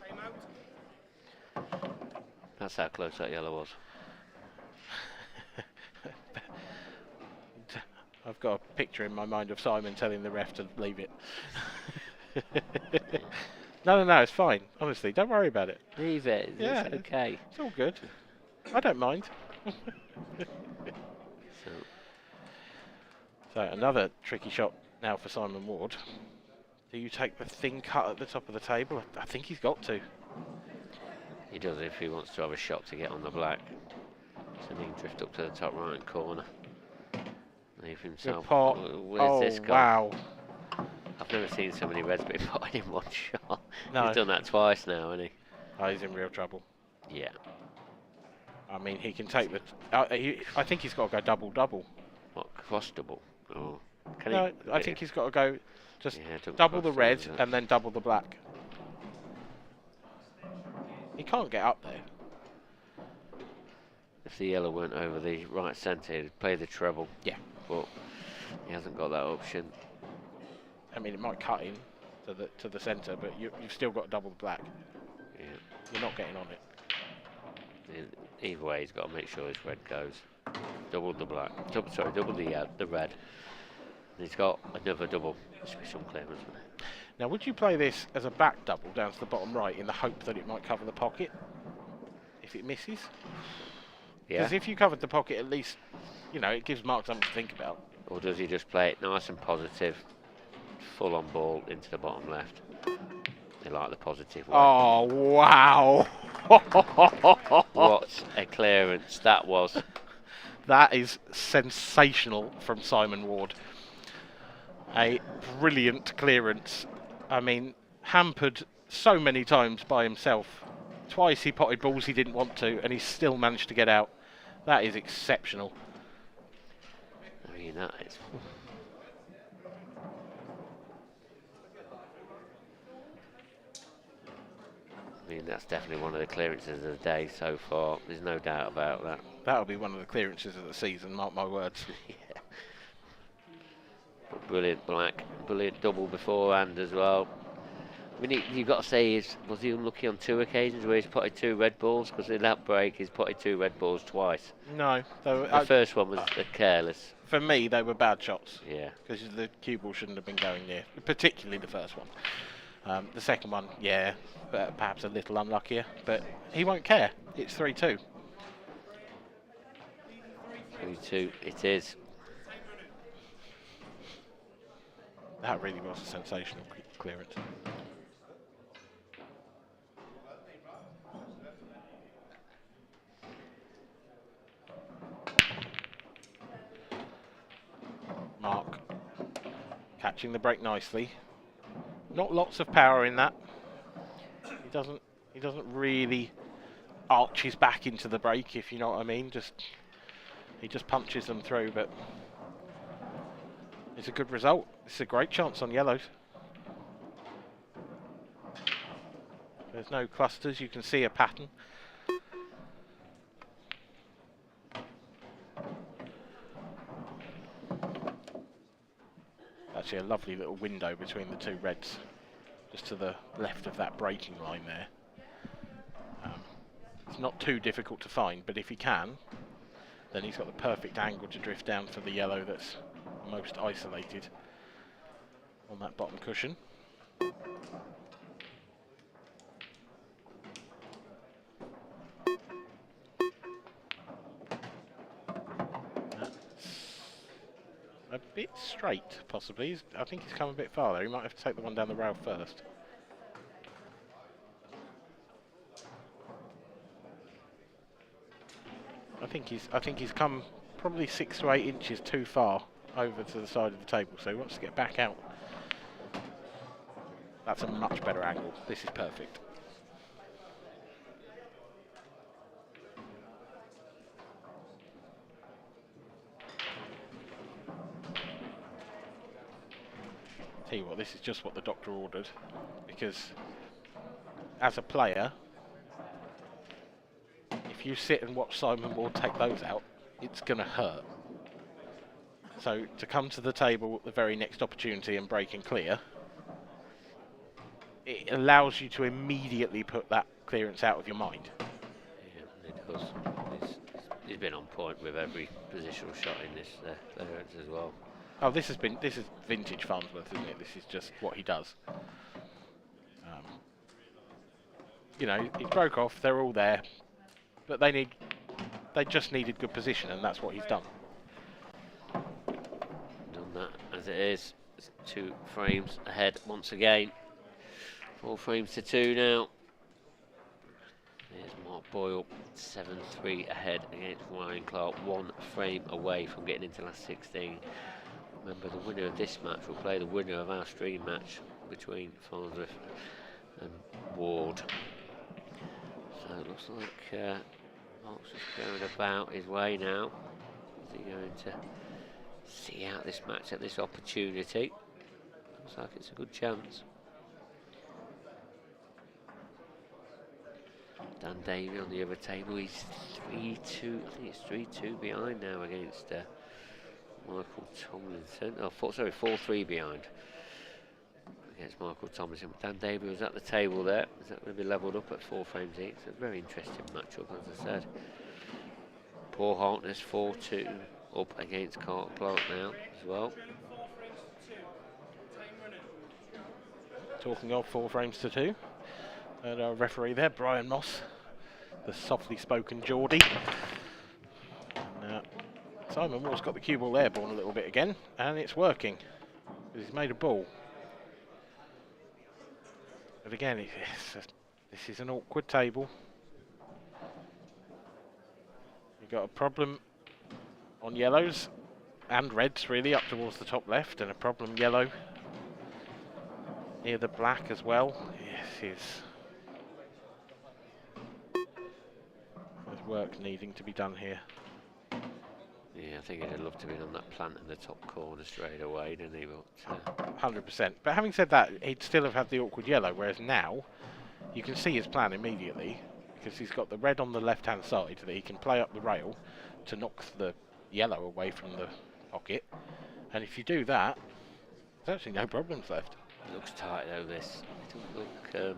That's how close that yellow was. I've got a picture in my mind of Simon telling the ref to leave it. No, it's fine. Honestly, don't worry about it. Leave it. Yeah, it's okay. It's all good. I don't mind. So another tricky shot now for Simon Ward. Do you take the thin cut at the top of the table? I think he's got to. He does if he wants to have a shot to get on the black. So he can drift up to the top right corner. Leave himself. Where's this guy? Wow. I've never seen so many reds be potted in one shot. No. He's done that twice now, hasn't he? Oh, he's in real trouble. Yeah. I mean, he can take the... I think he's got to go double-double. What, cross double? Oh. No, I think he's got to go just Yeah, double the cross red double, and then double the black. He can't get up there. If the yellow went over the right centre, he'd play the treble. Yeah. But he hasn't got that option. I mean, it might cut in to the centre, but you've still got to double the black. Yeah. You're not getting on it. Either way, he's got to make sure his red goes. Double the black. Double the red. And he's got another double. This should be some clearance, wouldn't it? Now, would you play this as a back double down to the bottom right in the hope that it might cover the pocket if it misses? Yeah. Because if you covered the pocket, at least, it gives Marc something to think about. Or does he just play it nice and positive, full on ball into the bottom left? They like the positive way. Oh, wow. What a clearance that was. That is sensational from Simon Ward. A brilliant clearance. I mean, hampered so many times by himself. Twice he potted balls he didn't want to, and he still managed to get out. That is exceptional. I mean, that is... I mean, that's definitely one of the clearances of the day so far. There's no doubt about that. That'll be one of the clearances of the season, mark my words. Yeah. But brilliant black, brilliant double beforehand as well. I mean, you've got to say, was he unlucky on 2 occasions where he's potted 2 red balls? Because in that break, he's potted 2 red balls twice. No. The first one was careless. For me, they were bad shots. Yeah. Because the cue ball shouldn't have been going near, particularly the first one. The second one, yeah, perhaps a little unluckier, but he won't care. It's 3-2. 3-2, it is. That really was a sensational clearance. Marc catching the break nicely. Not lots of power in that. He doesn't really arch his back into the break, if you know what I mean. He just punches them through, but it's a good result. It's a great chance on yellows. There's no clusters, you can see a pattern. Actually a lovely little window between the 2 reds, just to the left of that breaking line there. It's not too difficult to find, but if he can, then he's got the perfect angle to drift down for the yellow that's most isolated on that bottom cushion. bit straight, possibly. I think he's come a bit farther. He might have to take the one down the rail first. I think he's come probably 6 to 8 inches too far over to the side of the table, so he wants to get back out. That's a much better angle. This is perfect. Tell you what, this is just what the doctor ordered, because as a player, if you sit and watch Simon Ward take those out, it's going to hurt. So to come to the table at the very next opportunity and break and clear, it allows you to immediately put that clearance out of your mind. Yeah, it does. He's been on point with every positional shot in this clearance as well. Oh, this is vintage Farnsworth, isn't it? This is just what he does. You know, he broke off. They're all there, but they just needed good position, and that's what he's done. Done that as it is. It's 2 frames ahead once again. 4 frames to 2 now. There's Mark Boyle, 7-3 ahead against Ryan Clark, 1 frame away from getting into last 16. Remember, the winner of this match will play the winner of our stream match between Farnsworth and Ward. So it looks like Mark's just going about his way now. Is he going to see out this match at this opportunity? Looks like it's a good chance. Dan Davey on the other table, he's 3-2, I think it's 3-2 behind now against Michael Tomlinson. Oh, 4-3 behind against Michael Tomlinson. Dan Davey was at the table there. Is that going to be levelled up at 4 frames each? It's a very interesting matchup, as I said. Paul Harkness 4-2 up against Clark now as well. Talking of 4 frames to 2. And our referee there, Brian Moss, the softly spoken Geordie. And, Simon Ward's got the cue ball airborne a little bit again, and it's working, because he's made a ball. But again, this is an awkward table. You've got a problem on yellows and reds, really, up towards the top left, and a problem yellow near the black as well. Yes, there's work needing to be done here. Yeah, I think he'd have loved to be on that plant in the top corner straight away, didn't he? But 100%. But having said that, he'd still have had the awkward yellow, whereas now you can see his plan immediately, because he's got the red on the left-hand side that he can play up the rail to knock the yellow away from the pocket. And if you do that, there's actually no problems left. It looks tight though, this. It doesn't look...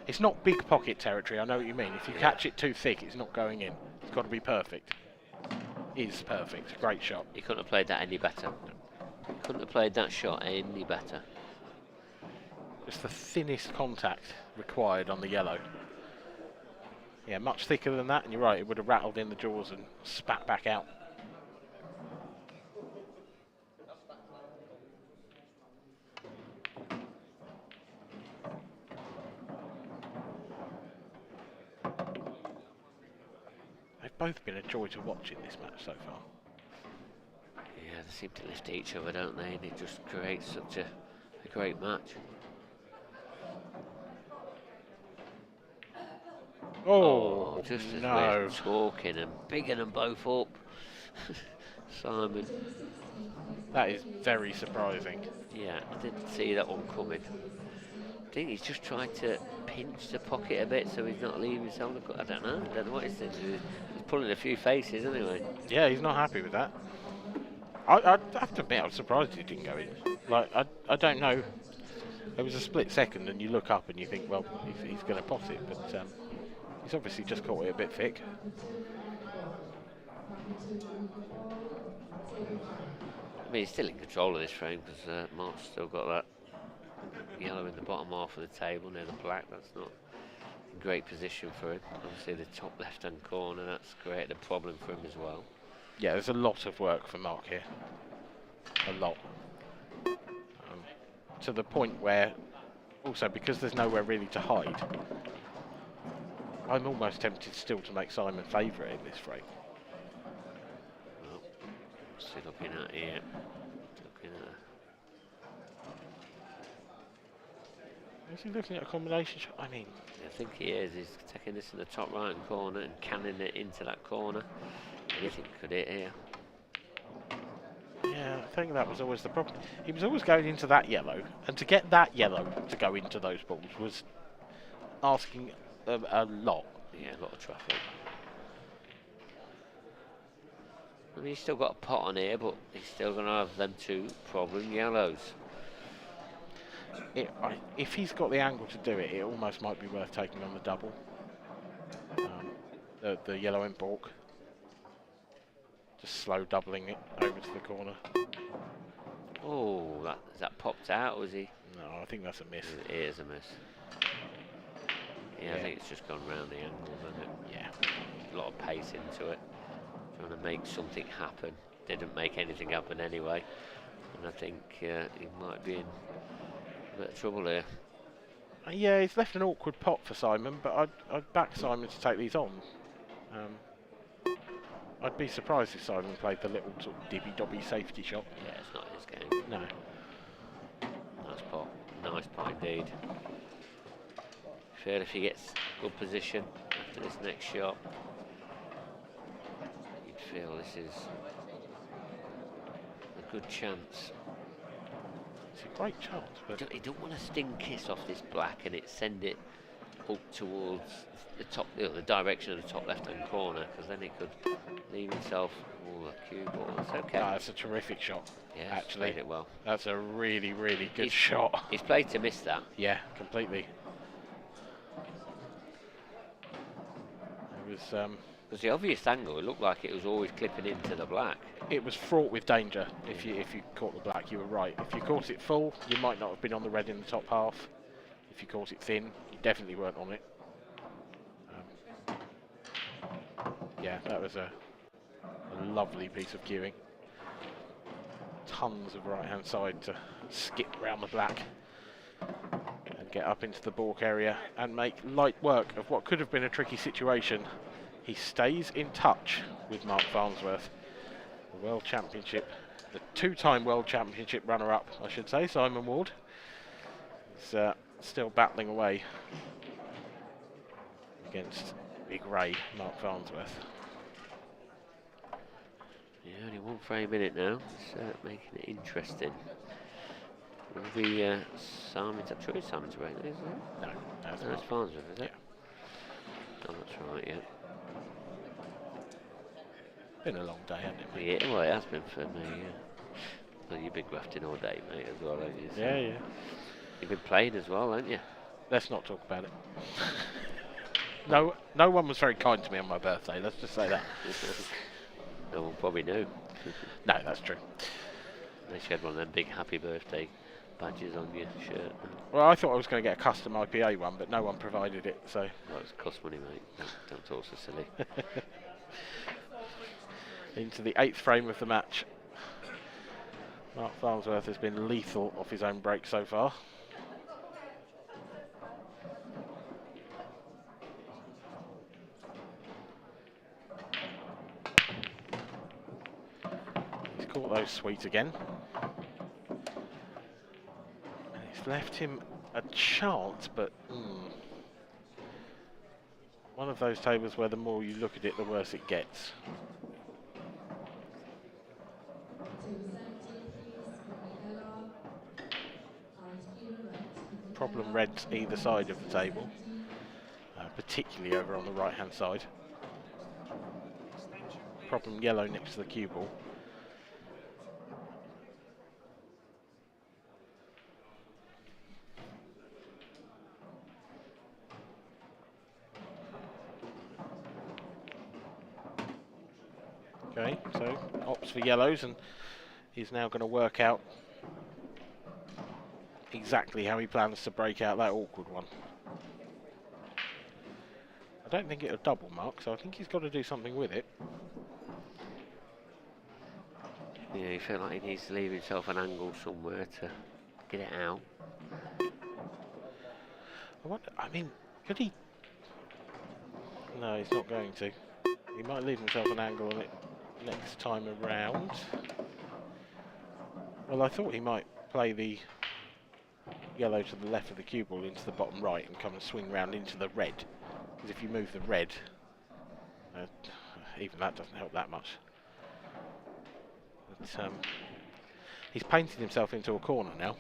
It's not big pocket territory, I know what you mean. If you catch it too thick, it's not going in. It's got to be perfect. Is perfect. Great shot. He couldn't have played that any better. Couldn't have played that shot any better. Just the thinnest contact required on the yellow. Yeah, much thicker than that, and you're right, it would have rattled in the jaws and spat back out. They've both been a joy to watch in this match so far. Yeah, they seem to lift each other, don't they? And it just creates such a great match. Oh, just as no. we're talking and bigging them both up. Simon. That is very surprising. Yeah, I didn't see that one coming. I think he's just tried to pinch the pocket a bit so he's not leaving himself. I don't know what he's doing. He's pulling a few faces anyway. Yeah, he's not happy with that. I have to admit, I was surprised he didn't go in. Like, I don't know. It was a split second and you look up and you think, well, he's going to pot it, but he's obviously just caught it a bit thick. I mean, he's still in control of this frame because Mark's still got that yellow in the bottom half of the table near the black. That's not in great position for him. Obviously, the top left-hand corner, that's created a problem for him as well. Yeah, there's a lot of work for Marc here. a lot. To the point where, also because there's nowhere really to hide, I'm almost tempted still to make Simon favourite in this frame. Well, what's he looking at here? Is he looking at a combination shot? I mean, I think he is. He's taking this in the top right hand corner and canning it into that corner. Anything could hit here. yeah, I think that was always the problem. He was always going into that yellow, and to get that yellow to go into those balls was asking a lot. Yeah, a lot of traffic. I mean, he's still got a pot on here, but he's still going to have them two problem yellows. If he's got the angle to do it, it almost might be worth taking on the double. The yellow and balk. Just slow doubling it over to the corner. Oh, is that popped out, or is he? No, I think that's a miss. It is a miss. Yeah, I think it's just gone round the angle, hasn't it? Yeah. A lot of pace into it. Trying to make something happen. Didn't make anything happen anyway. And I think he might be in a bit of trouble here. Yeah, he's left an awkward pot for Simon, but I'd back Simon to take these on. I'd be surprised if Simon played the little sort of dibby-dobby safety shot. Yeah, it's not his game. No. Nice pot. Nice pot indeed. Feel if he gets good position after this next shot, you'd feel this is a good chance. It's a great chance, but You don't want to sting kiss off this black and it send it up towards the top, the direction of the top left-hand corner, because then it could leave himself a cue ball. It's okay. no, it's a terrific shot. Yeah, actually, played it well. That's a really, really good shot. He's played to miss that. Yeah, completely. It was. Because the obvious angle, it looked like it was always clipping into the black. It was fraught with danger. If you caught the black, you were right. If you caught it full, you might not have been on the red in the top half. If you caught it thin, you definitely weren't on it. Yeah, that was a lovely piece of cueing. Tons of right-hand side to skip round the black and get up into the balk area and make light work of what could have been a tricky situation. He stays in touch with Marc Farnsworth, the World Championship, the two-time World Championship runner-up, I should say, Simon Ward. He's still battling away against Big Ray, Marc Farnsworth. Yeah, only one frame in it now. It's making it interesting. Will be Simon's, I'm sure it's Simon's right, isn't it? No, that's It's Farnsworth, is it? Yeah. Oh, that's right, yeah. Been a long day, hasn't it? Yeah, well, it has been for me, yeah. Well, you've been grafting all day, mate, as well, haven't you? So Yeah, yeah. you've been playing as well, haven't you? Let's not talk about it. No one was very kind to me on my birthday, let's just say that. No one probably knew. No, that's true. Unless you had one of them big happy birthday badges on your shirt. Well, I thought I was going to get a custom IPA one, but no one provided it, so... Well, it's cost money, mate. Don't talk so silly. Into the 8th frame of the match. Marc Farnsworth has been lethal off his own break so far. He's caught those sweet again. And it's left him a chance, but one of those tables where the more you look at it, the worse it gets. Problem reds either side of the table, particularly over on the right hand side. Problem yellow next to the cue ball. Okay, so opts for yellows, and he's now going to work out exactly how he plans to break out that awkward one. I don't think it'll double Marc, so I think he's got to do something with it. Yeah, you feel like he needs to leave himself an angle somewhere to get it out. I mean, could he? No, he's not going to. He might leave himself an angle on it next time around. Well, I thought he might play the yellow to the left of the cue ball into the bottom right and come and swing round into the red. Because if you move the red, even that doesn't help that much. But, he's painted himself into a corner now.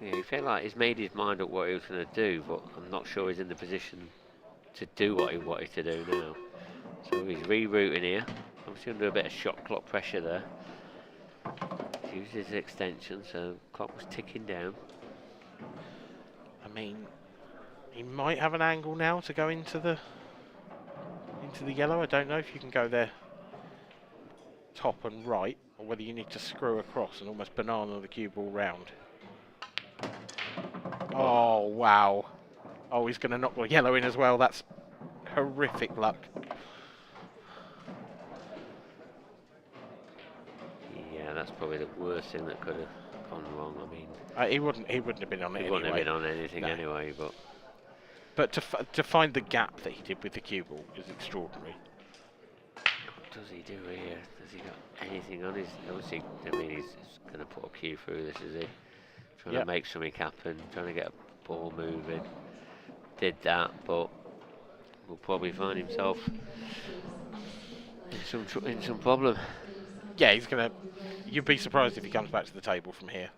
Yeah, you feel like he's made his mind up what he was going to do, but I'm not sure he's in the position to do what he wanted to do now. So he's rerouting here. Obviously under a bit of shot clock pressure there. He's used his extension, so clock was ticking down. I mean, he might have an angle now to go into the yellow. I don't know if you can go there top and right, or whether you need to screw across and almost banana the cue ball round. Oh, wow. Oh, he's going to knock the yellow in as well. That's horrific luck. Yeah, that's probably the worst thing that could have gone wrong. I mean, he wouldn't have been on it anyway. He wouldn't have been on anything anyway, But to find the gap that he did with the cue ball is extraordinary. What does he do here? Has he got anything on his... Obviously, I mean, he's going to put a cue through this, is he? Trying to make something happen, trying to get a ball moving. Did that, but will probably find himself in some problem. Yeah, he's going to... You'd be surprised if he comes back to the table from here.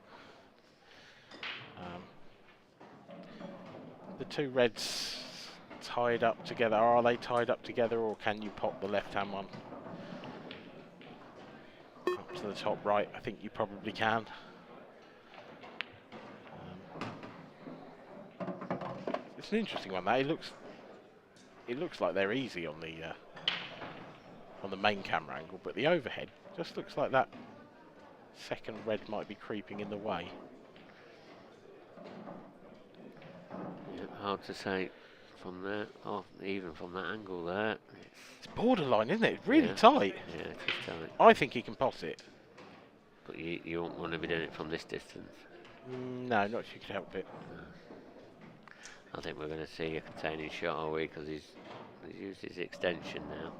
The two reds tied up together. Are they tied up together, or can you pop the left-hand one up to the top right? I think you probably can. It's an interesting one. That it looks like they're easy on the main camera angle, but the overhead just looks like that second red might be creeping in the way. Hard to say from there, even from that angle there. It's borderline, isn't it? It's really tight. Yeah, it is tight. I think he can pot it. But you won't want to be doing it from this distance. No, not if you can help it. No. I think we're going to see a containing shot, are we? Because he's used his extension now.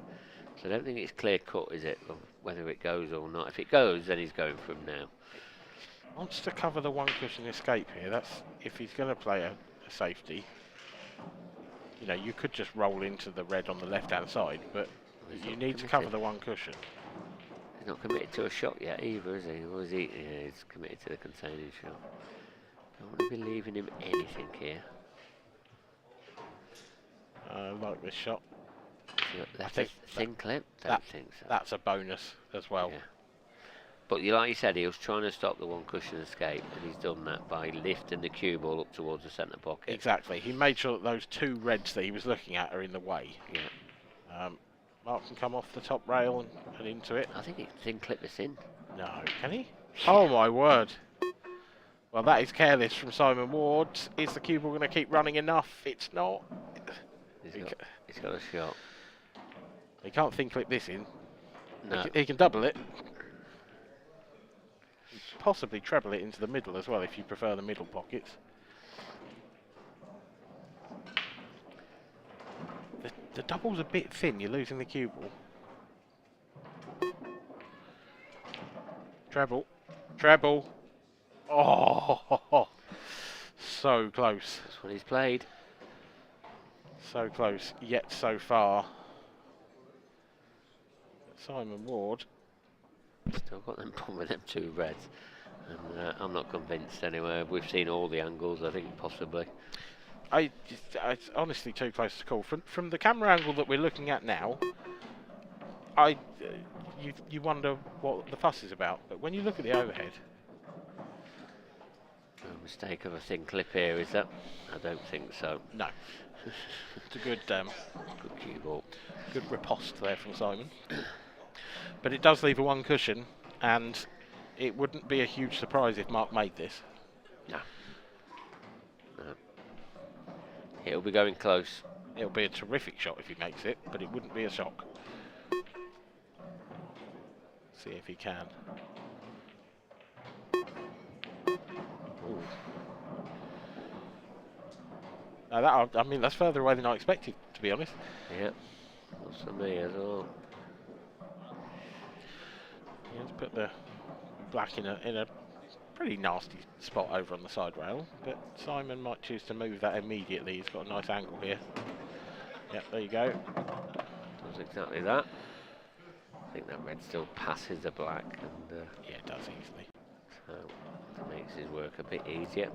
So I don't think it's clear cut, is it, of whether it goes or not. If it goes, then he's going for him now. Wants to cover the one cushion escape here. That's if he's going to play a safety. You know, you could just roll into the red on the left-hand side, but you need to cover the one cushion. He's not committed to a shot yet either, is he? Or is he? Yeah, he's committed to the containing shot. Don't want to be leaving him anything here. I like this shot. Left a thin clip? Don't think so. That's a bonus as well. Yeah. But like you said, he was trying to stop the one cushion escape, and he's done that by lifting the cue ball up towards the centre pocket. Exactly. He made sure that those two reds that he was looking at are in the way. Yeah. Marc can come off the top rail and into it. I think he can thin clip this in. No, can he? Oh my word. Well, that is careless from Simon Ward. Is the cue ball going to keep running enough? It's not. He's got a shot. He can't thin clip this in. No. He can double it. Possibly treble it into the middle as well if you prefer the middle pockets. The double's a bit thin, you're losing the cue ball. Treble. Treble. Oh, so close. That's what he's played. So close, yet so far. Simon Ward. Still got them put with them two reds. And I'm not convinced anyway. We've seen all the angles, I think, possibly. It's honestly too close to call. From the camera angle that we're looking at now, you wonder what the fuss is about. But when you look at the overhead... No mistake of a thin clip here, is that? I don't think so. No. It's a good cue ball. Good riposte there from Simon. But it does leave a one cushion, and it wouldn't be a huge surprise if Marc made this. No. It'll be going close. It'll be a terrific shot if he makes it, but it wouldn't be a shock. See if he can. Ooh. Now I mean, that's further away than I expected, to be honest. Yeah, that's for me as well. Yeah, let's put the black in a pretty nasty spot over on the side rail, but Simon might choose to move that immediately. He's got a nice angle here. Yep, there you go. Does exactly that. I think that red still passes the black, and yeah, it does easily. So it makes his work a bit easier.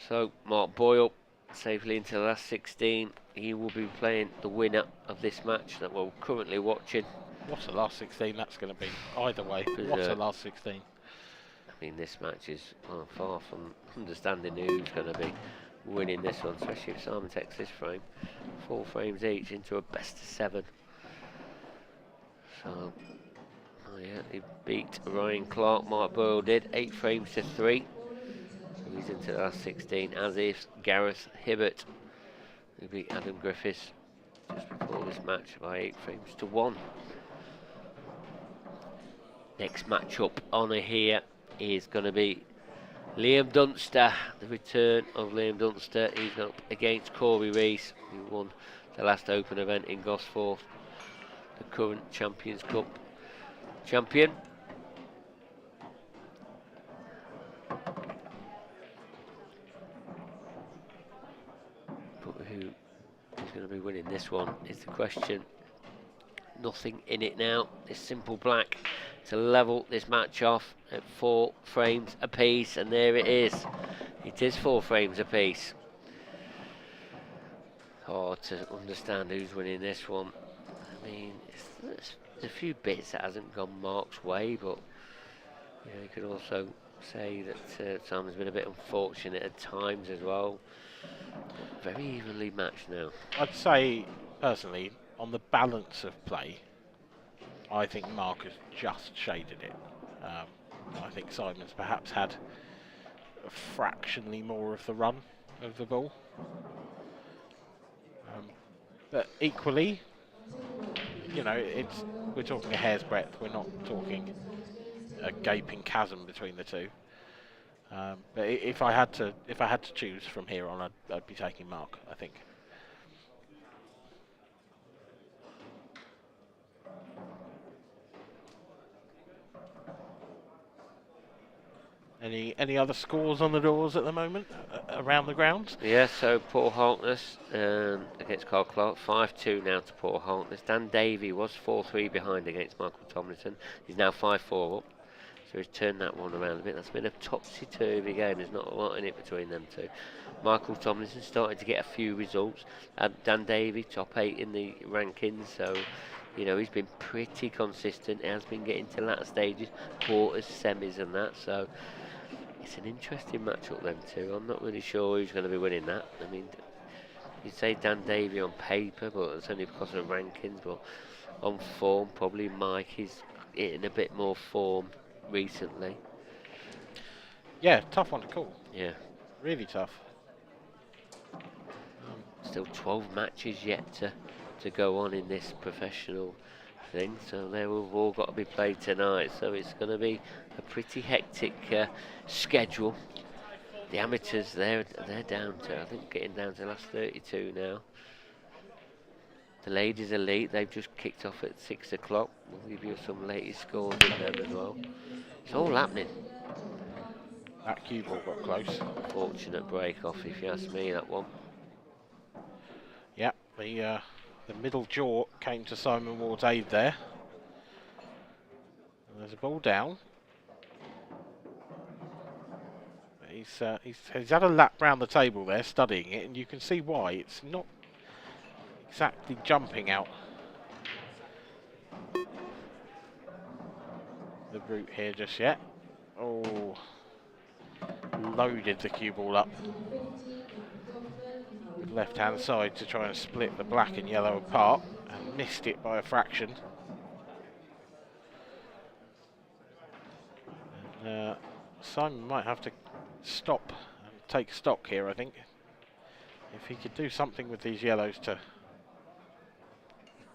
So Mark Boyle safely into the last 16. He will be playing the winner of this match that we're currently watching. What's the last 16 that's going to be? Either way, what's the last 16? I mean, this match is far from understanding who's going to be winning this one, especially if Simon takes this frame. 4 frames each into a best of 7. So, oh yeah, he beat Ryan Clark. Mark Boyle did 8 frames to 3. So he's into the last 16, as is Gareth Hibbott, who beat Adam Griffiths just before this match by 8 frames to 1. Next matchup on here is going to be Liam Dunster, the return of Liam Dunster. He's up against Cory Rees, who won the last Open event in Gosforth, the current Champions Cup champion. But who is going to be winning this one is the question. Nothing in it now. This simple black to level this match off at 4 frames apiece, and there it is. It is 4 frames apiece. Hard to understand who's winning this one. I mean, there's a few bits that hasn't gone Marc's way, but you know, you could also say that Simon's been a bit unfortunate at times as well. Very evenly matched now. I'd say, personally, on the balance of play, I think Marc has just shaded it. I think Simon's perhaps had fractionally more of the run of the ball. But equally, you know, we're talking a hair's breadth. We're not talking a gaping chasm between the two. But if I had to choose from here on, I'd be taking Marc, I think. Any other scores on the doors at the moment around the grounds? Yeah, so Paul Harkness against Carl Clark, 5-2 now to Paul Harkness. Dan Davey was 4-3 behind against Michael Tomlinson. He's now 5-4 up, so he's turned that one around a bit. That's been a topsy-turvy game. There's not a lot in it between them two. Michael Tomlinson started to get a few results. Dan Davey, top 8 in the rankings, so you know he's been pretty consistent. He has been getting to latter stages, quarters, semis and that, so it's an interesting matchup, them two. I'm not really sure who's going to be winning that. I mean, you'd say Dan Davey on paper, but it's only because of rankings. But on form, probably Mike is hitting a bit more form recently. Yeah, tough one to call. Yeah. Really tough. Still 12 matches yet to go on in this professional thing, so they have all got to be played tonight, so it's going to be a pretty hectic schedule. The amateurs, they're down to, I think, getting down to the last 32 now. The ladies elite, they've just kicked off at 6 o'clock. We'll give you some latest scores in them as well. It's all happening. That cue ball got close. Fortunate break off, if you ask me, that one. Yeah, the middle jaw came to Simon Ward's aid there. And there's a ball down. He's had a lap round the table there, studying it, and you can see why. It's not exactly jumping out the route here just yet. Oh, loaded the cue ball up with left-hand side to try and split the black and yellow apart, and missed it by a fraction. And, Simon might have to stop and take stock here, I think. If he could do something with these yellows to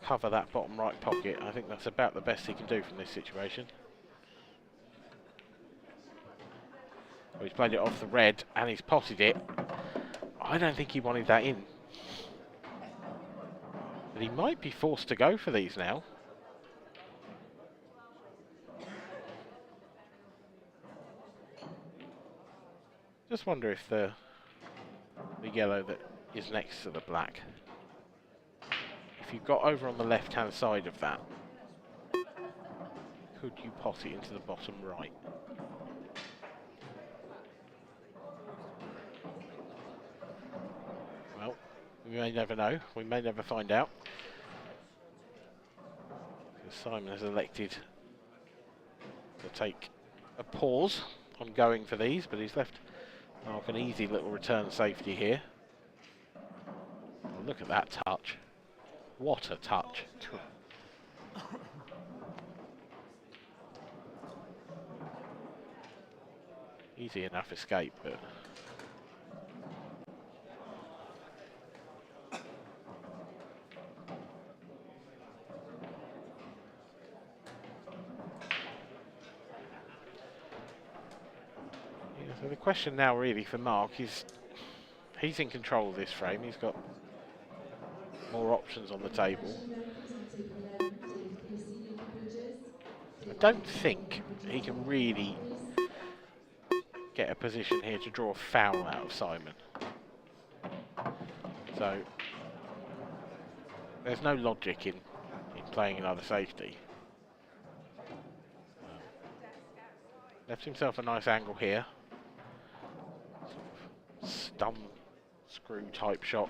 cover that bottom right pocket. I think that's about the best he can do from this situation. Well, he's played it off the red and he's potted it. I don't think he wanted that in. But he might be forced to go for these now. Just wonder if the yellow that is next to the black, if you got over on the left hand side of that, could you pot it into the bottom right? Well, we may never know. We may never find out. Because Simon has elected to take a pause on going for these, but he's left Marc an easy little return safety here. Oh, look at that touch. What a touch. Easy enough escape, but so the question now really for Marc is, he's in control of this frame, he's got more options on the table. I don't think he can really get a position here to draw a foul out of Simon. So there's no logic in playing another safety. Left himself a nice angle here. Stump screw type shot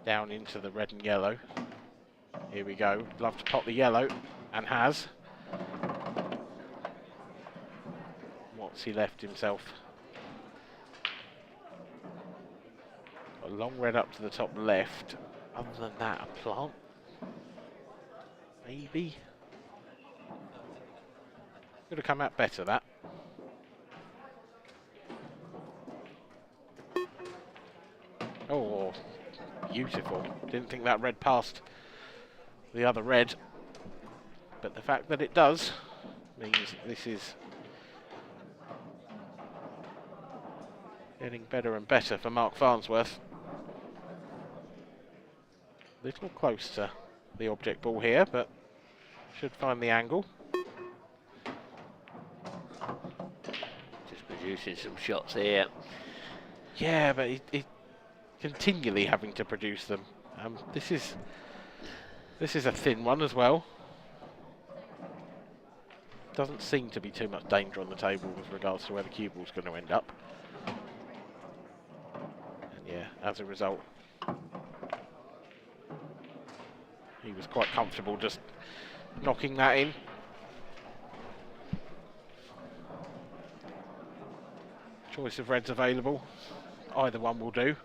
down into the red and yellow. Here we go. Love to pot the yellow, and has. What's he left himself? A long red up to the top left. Other than that, a plant? Maybe? Could have come out better, that. Oh, beautiful. Didn't think that red passed the other red. But the fact that it does means this is getting better and better for Marc Farnsworth. Little close to the object ball here, but should find the angle. Just producing some shots here. Yeah, but he continually having to produce them. This is a thin one as well. Doesn't seem to be too much danger on the table with regards to where the cue ball's going to end up. And yeah, as a result, he was quite comfortable just knocking that in. Choice of reds available. Either one will do.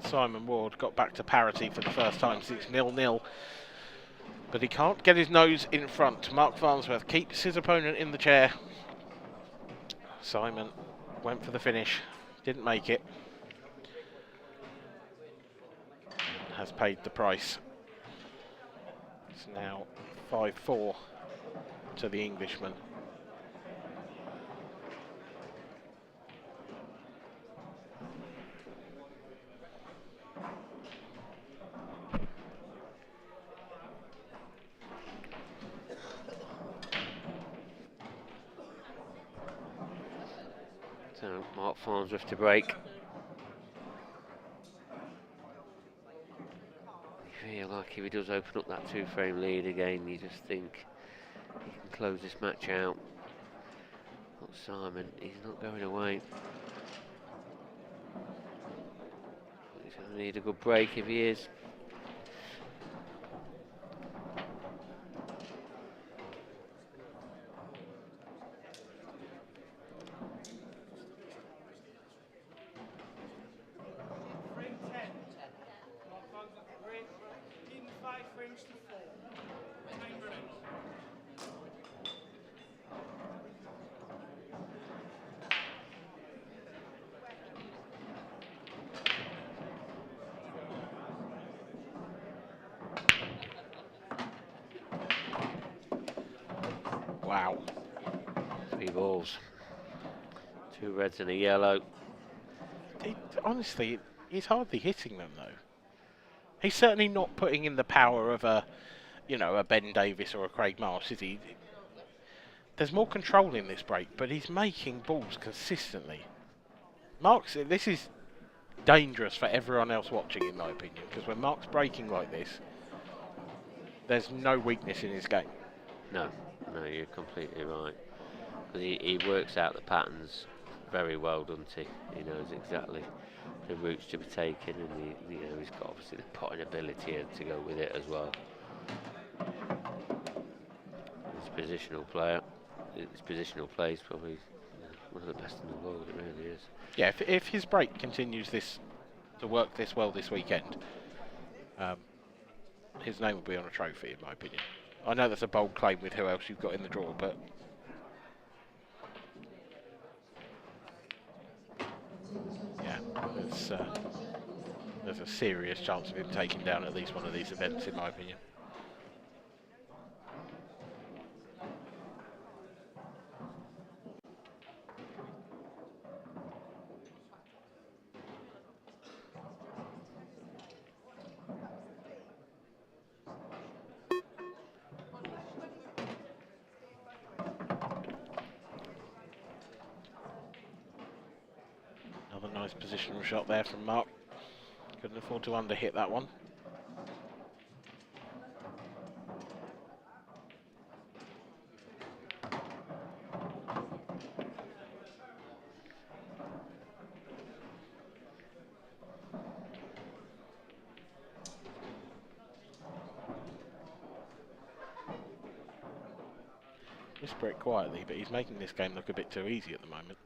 Simon Ward got back to parity for the first time since 0-0. But he can't get his nose in front. Marc Farnsworth keeps his opponent in the chair. Simon went for the finish, didn't make it. Has paid the price. It's now 5-4 to the Englishman. So Marc Farnsworth to break. You feel like if he does open up that two-frame lead again, you just think he can close this match out. But Simon, he's not going away. He's going to need a good break if he is. balls. 2 reds and a yellow. Honestly, he's hardly hitting them though. He's certainly not putting in the power of a Ben Davis or a Craig Marsh, is he? There's more control in this break, but he's making balls consistently. This is dangerous for everyone else watching, in my opinion, because when Marc's breaking like this, there's no weakness in his game. No, you're completely right. Because he works out the patterns very well, doesn't he? He knows exactly the routes to be taken, and he's got obviously the potting ability to go with it as well. His positional player. His positional play is probably one of the best in the world. It really is. Yeah, if his break continues to work this well this weekend, his name will be on a trophy, in my opinion. I know that's a bold claim with who else you've got in the draw, but yeah, there's a serious chance of him taking down at least one of these events, in my opinion. Another nice positional shot there from Marc. Couldn't afford to underhit that one. Whisper it quietly, but he's making this game look a bit too easy at the moment.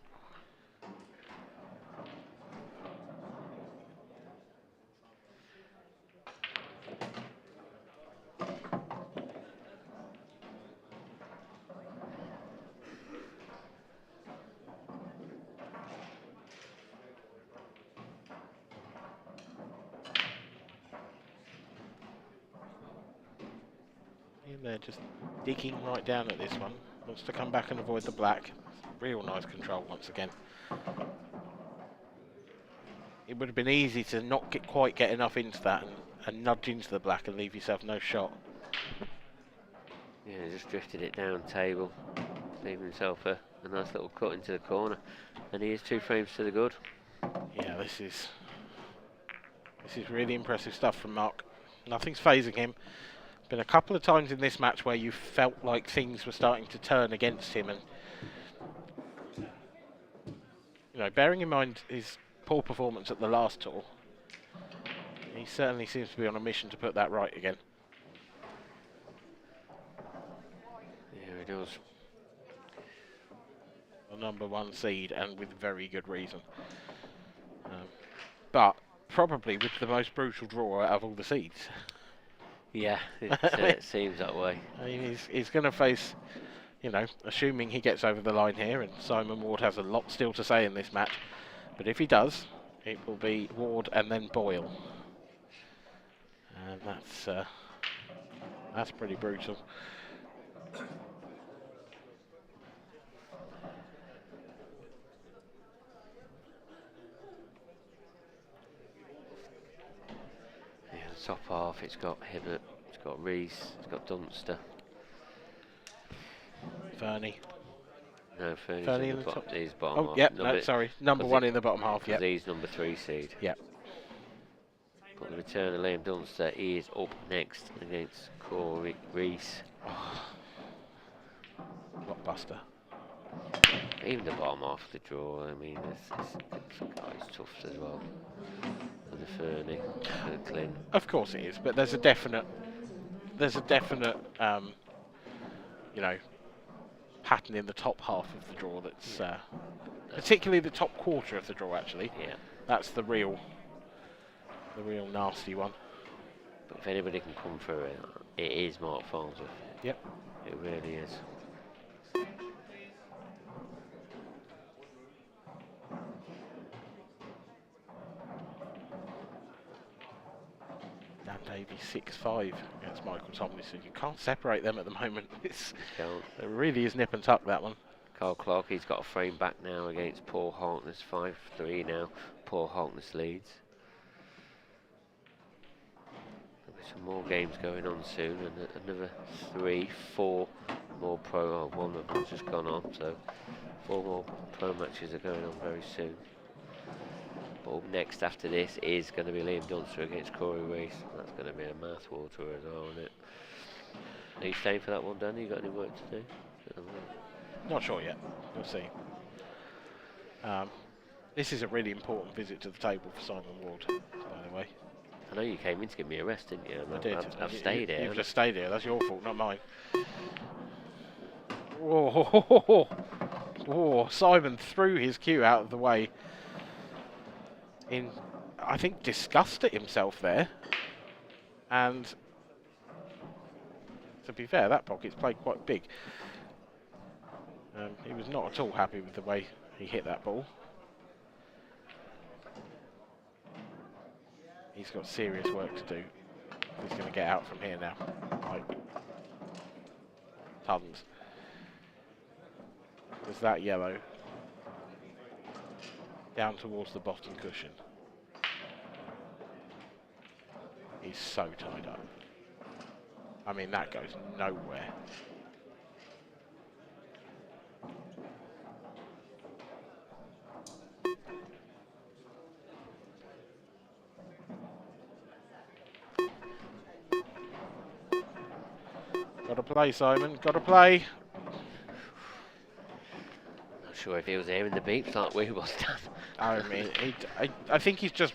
They're just digging right down at this one. Wants to come back and avoid the black. Real nice control once again. It would have been easy to not quite get enough into that and nudge into the black and leave yourself no shot. Yeah, just drifted it down table, leaving himself a nice little cut into the corner, and he is 2 frames to the good. Yeah, this is really impressive stuff from Marc. Nothing's phasing him. Been a couple of times in this match where you felt like things were starting to turn against him, and bearing in mind his poor performance at the last tour, he certainly seems to be on a mission to put that right again. Yeah, he does. The #1 seed, and with very good reason. But probably with the most brutal draw out of all the seeds. Yeah, it seems that way. I mean, he's going to face, assuming he gets over the line here, and Simon Ward has a lot still to say in this match, but if he does, it will be Ward and then Boyle. And that's pretty brutal. Top half, it's got Hibbott, it's got Rees, it's got Dunster. Fernie. No, Fernie's Fernie in the top. He's bottom Oh, half. yep, no, sorry. #1 in the bottom half, yep. He's #3 seed. Yep. But the return of Liam Dunster, he is up next against Cory Rees. Oh. Blockbuster. Even the bottom half of the draw, I mean, it's tough as well. The Fernie, the Clint. Of course it is, but there's a definite, pattern in the top half of the draw that's, particularly the top quarter of the draw actually. Yeah. That's the real nasty one. But if anybody can come through it, it is Marc Farnsworth. Yep. It really is. Dan Davies 6-5 against Michael Tomlinson. You can't separate them at the moment. There really is nip and tuck, that one. Carl Clark, he's got a frame back now against Paul Harkness, 5-3 now. Paul Harkness leads. There'll be some more games going on soon, and another 3-4 more pro. Oh, one of them's just gone on, so 4 more pro matches are going on very soon. But up next after this is going to be Liam Dunster against Cory Rees. That's going to be a mouthwater as well, isn't it? Are you staying for that one, Danny? You got any work to do? Not sure yet. We'll see. This is a really important visit to the table for Simon Ward, by the way. I know you came in to give me a rest, didn't you? I did. I've stayed here. You've just stayed here. That's your fault, not mine. Oh, Simon threw his cue out of the way in, I think, disgust at himself there. And to be fair, that pocket's played quite big. He was not at all happy with the way he hit that ball. He's got serious work to do. He's going to get out from here now. Like, tons. There's that yellow. Down towards the bottom cushion. He's so tied up. I mean, that goes nowhere. Gotta play, Simon. Gotta play. Not sure if he was hearing the beeps like we was, Dan. I mean, I think he's just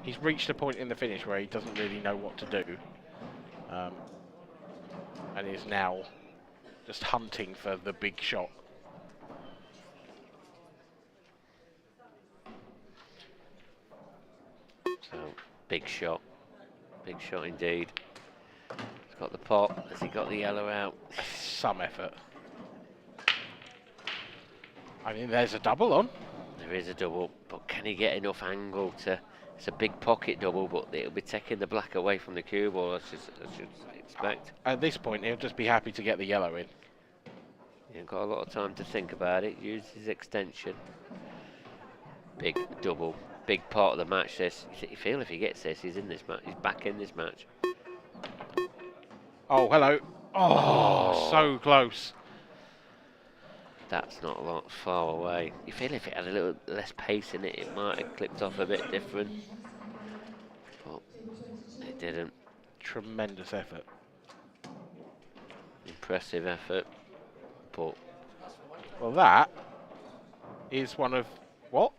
he's reached a point in the finish where he doesn't really know what to do, and is now just hunting for the big shot. So big shot indeed. He's got the pot. Has he got the yellow out? Some effort. I mean, there's a double on. There is a double, but can he get enough angle to? It's a big pocket double, but it'll be taking the black away from the cue ball, I should expect. At this point, he'll just be happy to get the yellow in. He's got a lot of time to think about it. Use his extension. Big double, big part of the match. This, you feel if he gets this, he's in this match. He's back in this match. Oh, hello. Oh, so close. That's not a lot far away. You feel if it had a little less pace in it, it might have clipped off a bit different. But it didn't. Tremendous effort. Impressive effort. But well, that is one of what?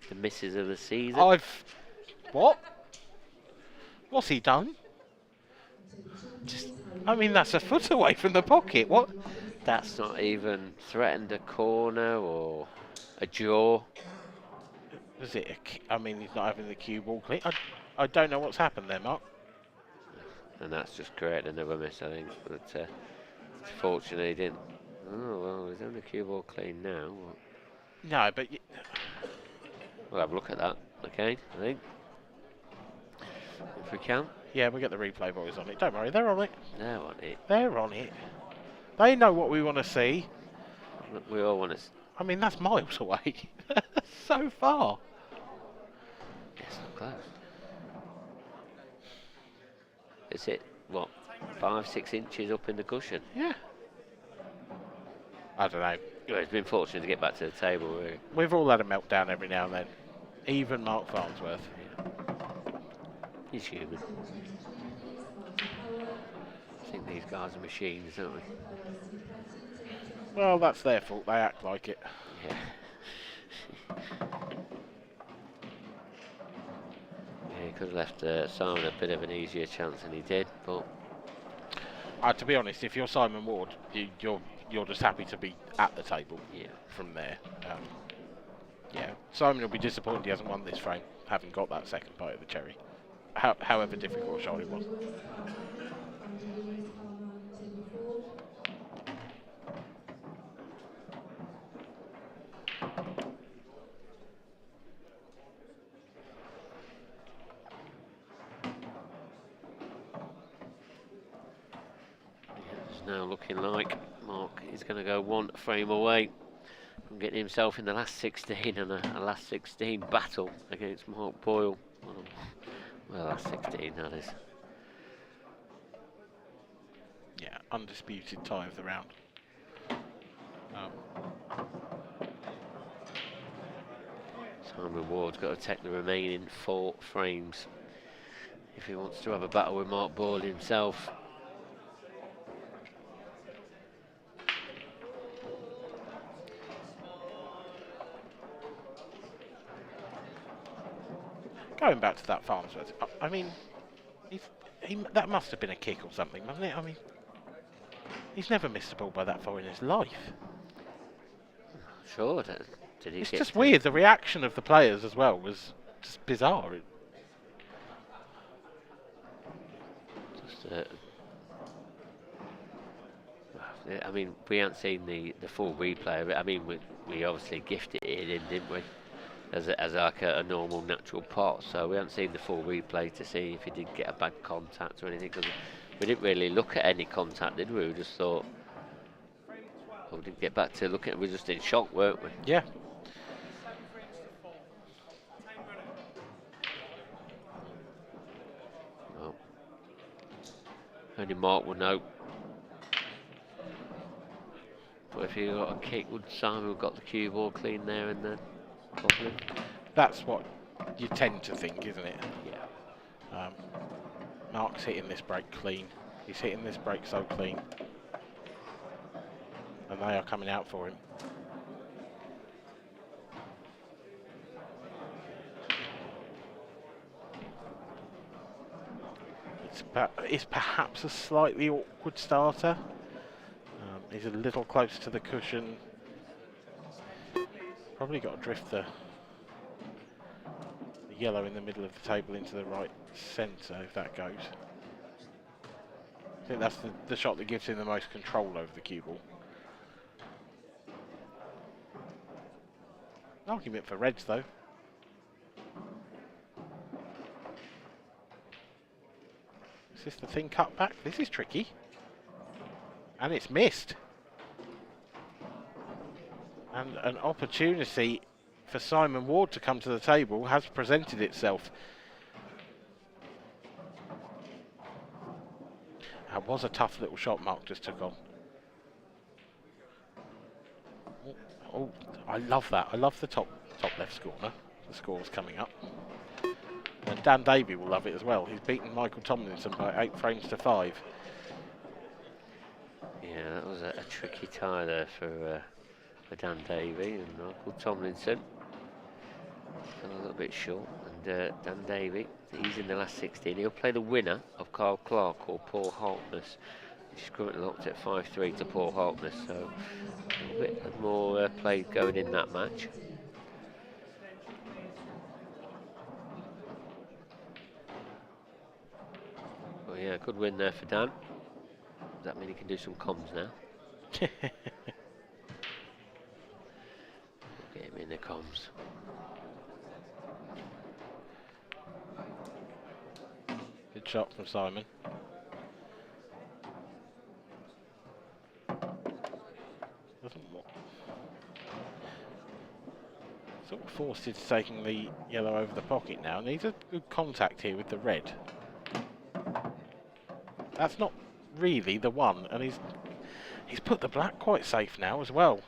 The misses of the season. What? What's he done? I mean, that's a foot away from the pocket. What? That's not even threatened a corner or a jaw. Was it? I mean, he's not having the cue ball clean. I don't know what's happened there, Mark. And that's just created another miss, I think. But fortunately, he didn't. Oh well, he's having the cue ball clean now. No, but we'll have a look at that. Okay, I think if we can. Yeah, we'll get the replay boys on it. Don't worry, they're on it. They're on it. They're on it. They know what we want to see. We all want to. I mean, that's miles away. So far. It's not close. Is it, what, 5-6 inches up in the cushion? Yeah. I don't know. Well, it's been fortunate to get back to the table, really. We've all had a meltdown every now and then. Even Marc Farnsworth. Yeah. He's human. I think these guys are machines, don't we? Well, that's their fault. They act like it. Yeah. Yeah, he could have left Simon a bit of an easier chance than he did, but... To be honest, if you're Simon Ward, you're just happy to be at the table. Yeah. From there. Yeah. Simon will be disappointed he hasn't won this frame, having got that second bite of the cherry. However difficult a shot it was. It's now looking like Marc is going to go one frame away getting himself in the last 16 and a last 16 battle against Marc Boyle. Well, last 16 that is. Yeah, undisputed tie of the round. Simon Ward's got to take the remaining 4 frames if he wants to have a battle with Marc Boyle himself. Going back to that Farnsworth, I mean, that must have been a kick or something, wasn't it? I mean, he's never missed a ball by that far in his life. Sure, did he? It's just weird. The reaction of the players as well was just bizarre. I mean, we haven't seen the full replay of it. I mean, we obviously gifted it in, didn't we? As like a normal natural pot. So we haven't seen the full replay to see if he did get a bad contact or anything. Because we didn't really look at any contact, did we? We just thought. We didn't get back to look at it. We were just in shock, weren't we? Yeah. Well, only Marc will know. But if he got a kick, would Simon have got the cue ball clean there and then? Probably. That's what you tend to think, isn't it? Yeah. Marc's hitting this break clean. He's hitting this break so clean. And they are coming out for him. It's perhaps a slightly awkward starter. He's a little close to the cushion. Probably got to drift the yellow in the middle of the table into the right centre if that goes. I think that's the shot that gives him the most control over the cue ball. Argument for Reds though. Is this the thin cut back? This is tricky. And it's missed. And an opportunity for Simon Ward to come to the table has presented itself. That was a tough little shot Marc just took on. Oh, I love that. I love the top left corner. The score's coming up. And Dan Davey will love it as well. He's beaten Michael Tomlinson by 8 frames to 5. Yeah, that was a tricky tie there for Dan Davey and Michael Tomlinson. Fell a little bit short. And Dan Davey, he's in the last 16. He'll play the winner of Carl Clark or Paul Harkness, which is currently locked at 5-3 to Paul Harkness. So a bit more play going in that match. Well, yeah, good win there for Dan. Does that mean he can do some comms now? Get him in the comms. Good shot from Simon. Sort of forced into taking the yellow over the pocket now. Needs a good contact here with the red. That's not really the one, and he's put the black quite safe now as well.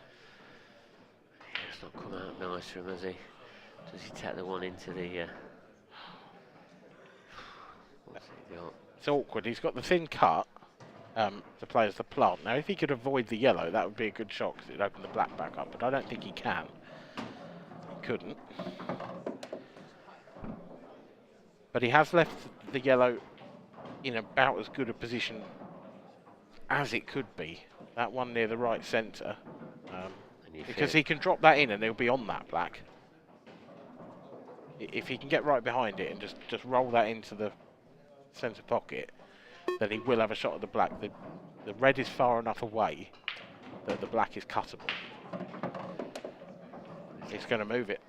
Yeah, it's not come out nice for him, has he? Does he take the one into the... what's he got? It's awkward. He's got the thin cut to play as the plant. Now, if he could avoid the yellow, that would be a good shot because it would open the black back up, but I don't think he can. He couldn't. But he has left the yellow in about as good a position as it could be. That one near the right centre. Because he can drop that in and they'll be on that black. If he can get right behind it and just roll that into the centre pocket, then he will have a shot at the black. The red is far enough away that the black is cuttable. He's going to move it.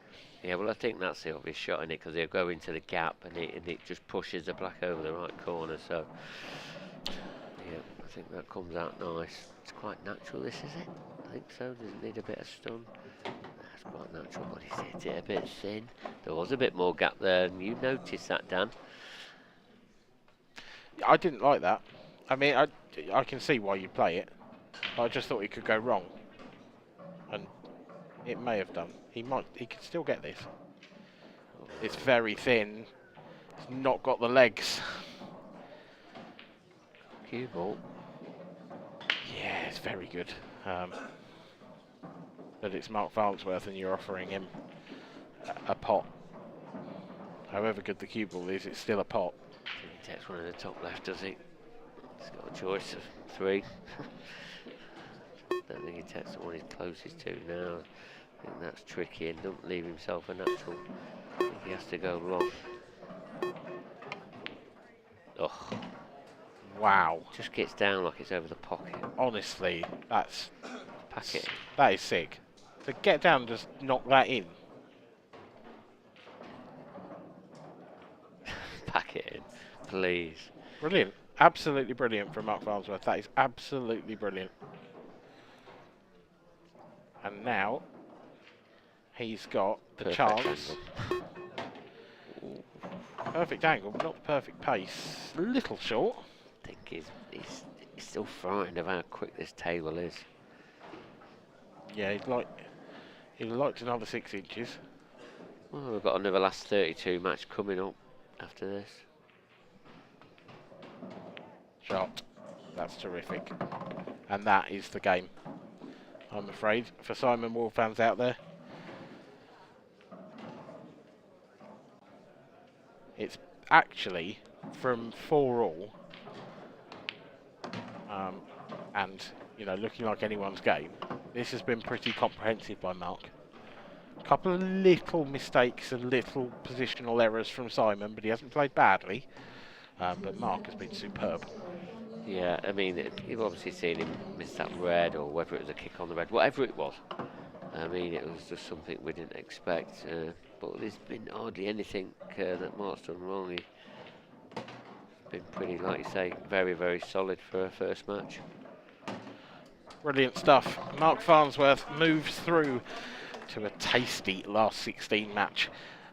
Yeah, well, I think that's the obvious shot in it because he'll go into the gap and it just pushes the black over the right corner. So, yeah, I think that comes out nice. It's quite natural, this, is it? I think so. Does it need a bit of stun? That's quite natural, but he's hit it a bit thin. There was a bit more gap there, and you noticed that, Dan. I didn't like that. I mean, I can see why you play it. But I just thought it could go wrong. And it may have done. He could still get this. It's very thin. It's not got the legs. Cue ball. Yeah, it's very good. But it's Marc Farnsworth and you're offering him a pot. However good the cue ball is, it's still a pot. He takes one in the top left, does he? He's got a choice of 3. Don't think he takes the one he's closest to now. I think that's tricky and don't leave himself a natural. I think he has to go long. Oh. Wow. Just gets down like it's over the pocket. Honestly, that's... Pack it in. That is sick. To get down and just knock that in. Pack it in, please. Brilliant. Absolutely brilliant from Marc Farnsworth. That is absolutely brilliant. And now he's got the Perfect chance. Angle. Perfect angle, but not perfect pace. A little short. I think he's still frightened of how quick this table is. Yeah, he'd liked another 6 inches. Well, we've got another last 32 match coming up after this. Shot. That's terrific. And that is the game, I'm afraid, for Simon Ward fans out there. It's actually from 4-all, and you know, looking like anyone's game. This has been pretty comprehensive by Marc. A couple of little mistakes and little positional errors from Simon, but he hasn't played badly. But Marc has been superb. Yeah, I mean, you've obviously seen him miss that red, or whether it was a kick on the red, whatever it was. I mean, it was just something we didn't expect. But there's been hardly anything that Marc's done wrong. He's been pretty, like you say, very, very solid for a first match. Brilliant stuff. Marc Farnsworth moves through to a tasty last 16 match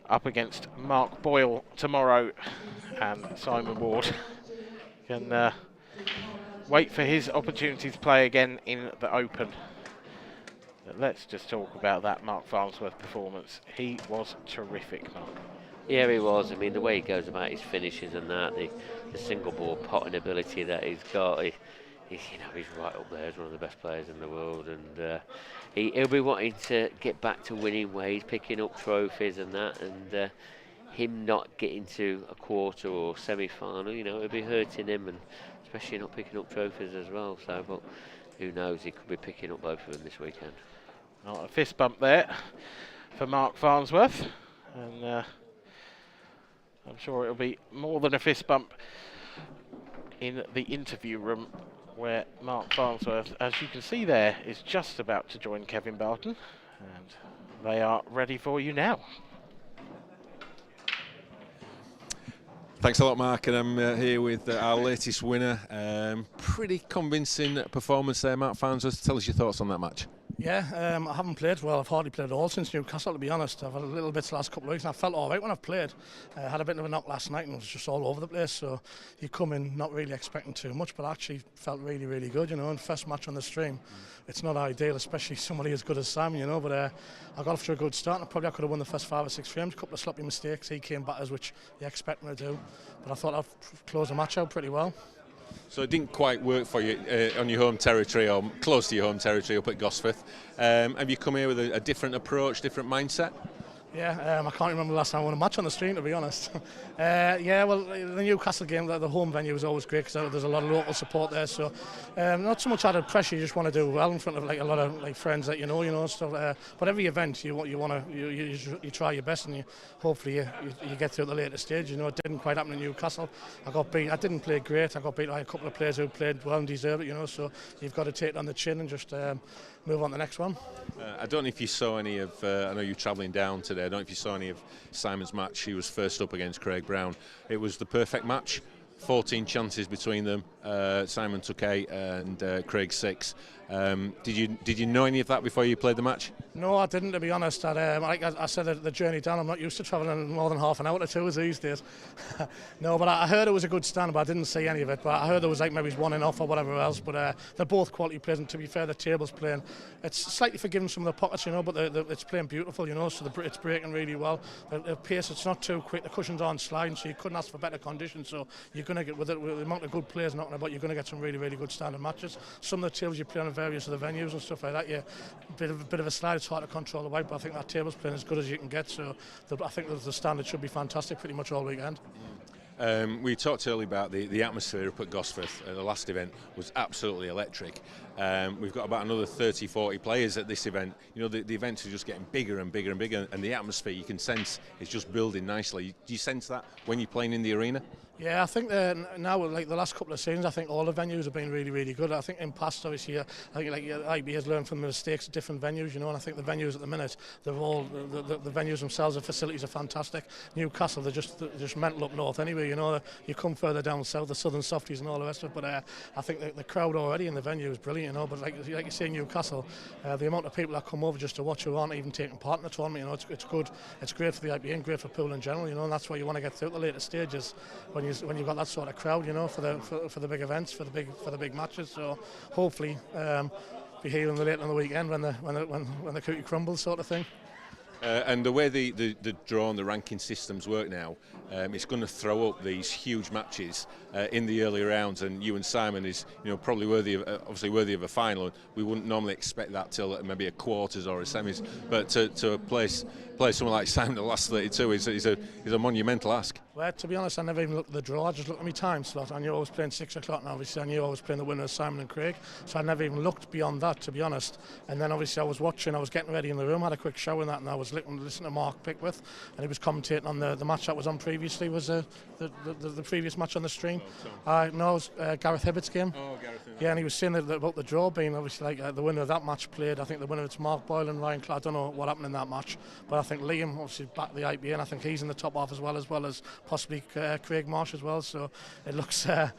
up against Mark Boyle tomorrow, and Simon Ward can wait for his opportunity to play again in the Open. But let's just talk about that Marc Farnsworth performance. He was terrific, Marc. Yeah, he was. I mean, the way he goes about his finishes and that, the single ball potting ability that he's got, he's right up there as one of the best players in the world, and he'll be wanting to get back to winning ways, picking up trophies and that, and him not getting to a quarter or semi-final, you know, it'll be hurting him, and especially not picking up trophies as well. So, but who knows? He could be picking up both of them this weekend. A fist bump there for Marc Farnsworth, and I'm sure it'll be more than a fist bump in the interview room, where Marc Farnsworth, as you can see there, is just about to join Kevin Barton, and they are ready for you now. Thanks a lot, Marc, and I'm here with our latest winner. Pretty convincing performance there, Marc Farnsworth. Tell us your thoughts on that match. Yeah, I haven't played well. I've hardly played at all since Newcastle, to be honest. I've had a little bit the last couple of weeks, and I felt all right when I've played. I had a bit of a knock last night and it was just all over the place, so you come in not really expecting too much, but actually felt really, really good, you know, and first match on the stream. It's not ideal, especially somebody as good as Sam, you know, but I got off to a good start, and I could have won the first 5 or 6 frames, a couple of sloppy mistakes, he came batters, which you expect me to do, but I thought I'd close the match out pretty well. So it didn't quite work for you on your home territory, or close to your home territory up at Gosforth. Have you come here with a different approach, different mindset? Yeah, I can't remember the last time I won a match on the stream, to be honest. Yeah, well, the Newcastle game, the home venue was always great because there's a lot of local support there. So not so much added pressure. You just want to do well in front of like a lot of like friends that you know stuff. But every event you try your best, and hopefully you get through the later stage. You know, it didn't quite happen in Newcastle. I got beat. I didn't play great. I got beat by a couple of players who played well and deserved it. You know, so you've got to take it on the chin and just move on to the next one. I don't know if you saw any of, I know you're travelling down today, I don't know if you saw any of Simon's match. He was first up against Craig Brown. It was the perfect match, 14 chances between them, Simon took 8 and Craig 6. Did you know any of that before you played the match? No, I didn't, to be honest. Like I said, the journey down, I'm not used to travelling more than half an hour to tours these days. No, but I heard it was a good stand, but I didn't see any of it. But I heard there was like maybe one in off or whatever else. But they're both quality players, and to be fair, the table's playing. It's slightly forgiving some of the pockets, you know, but it's playing beautiful, you know. So it's breaking really well. The pace, it's not too quick. The cushions aren't sliding, so you couldn't ask for better conditions. So you're going to get with the amount of good players knocking about, you're going to get some really, really good standard matches. Some of the tables you play on various of the venues and stuff like that, yeah, bit of a slide. It's hard to control the weight, but I think that table's playing as good as you can get. So I think that the standard should be fantastic pretty much all weekend. We talked earlier about the atmosphere up at Gosforth. The last event was absolutely electric. We've got about another 30-40 players at this event. You know, the events are just getting bigger and bigger and bigger, and the atmosphere you can sense is just building nicely. Do you sense that when you're playing in the arena? Yeah, I think now, like the last couple of seasons, I think all the venues have been really, really good. I think in past, obviously, I think like IB has learned from the mistakes of different venues, you know, and I think the venues at the minute, they're all, the venues themselves, the facilities are fantastic. Newcastle, they're just mental up north anyway, you know. You come further down south, the southern softies and all the rest of it, but I think the crowd already in the venue is brilliant, you know, but like you say, Newcastle, the amount of people that come over just to watch who aren't even taking part in the tournament, you know, it's good. It's great for the IPA and great for pool in general, you know, and that's why you want to get through the later stages when you've got that sort of crowd, you know, for the big events, for the big matches. So hopefully be here later on the weekend when the cookie crumbles, sort of thing. And the way the draw and the ranking systems work now, it's going to throw up these huge matches in the early rounds, and you and Simon is, you know, probably worthy of a final. We wouldn't normally expect that till maybe a quarters or a semis, but to play someone like Simon the last 32 is a monumental ask. Well, to be honest, I never even looked at the draw. I just looked at my time slot. I knew I was playing 6 o'clock, and obviously I knew I was playing the winners, Simon and Craig. So I never even looked beyond that, to be honest. And then obviously I was watching, I was getting ready in the room, had a quick shower and that, and I was listening to Marc Pickworth, and he was commentating on the match that was on previously, was the previous match on the stream. No, it was Gareth Hibbott's game. Oh, Gareth. Yeah, and he was saying about the draw being obviously like the winner of that match played. I think the winner it's Mark Boyle and Ryan Clark. I don't know what happened in that match, but I think Liam obviously backed the IPA, and I think he's in the top half as well as possibly Craig Marsh as well. So it looks a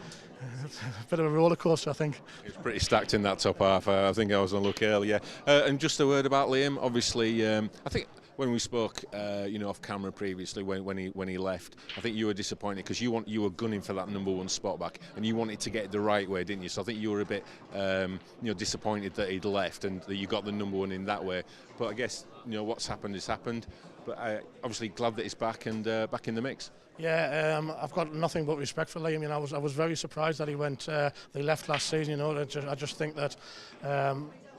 bit of a roller coaster, I think. It's pretty stacked in that top half. I think I was on look earlier. And just a word about Liam. Obviously, I think when we spoke, off camera previously, when he left, I think you were disappointed because you were gunning for that number 1 spot back, and you wanted to get it the right way, didn't you? So I think you were a bit, disappointed that he'd left and that you got the number 1 in that way. But I guess what's happened has happened. But obviously glad that he's back and back in the mix. Yeah, I've got nothing but respect for Liam. You know, I was very surprised that he went. They left last season. You know, I just think that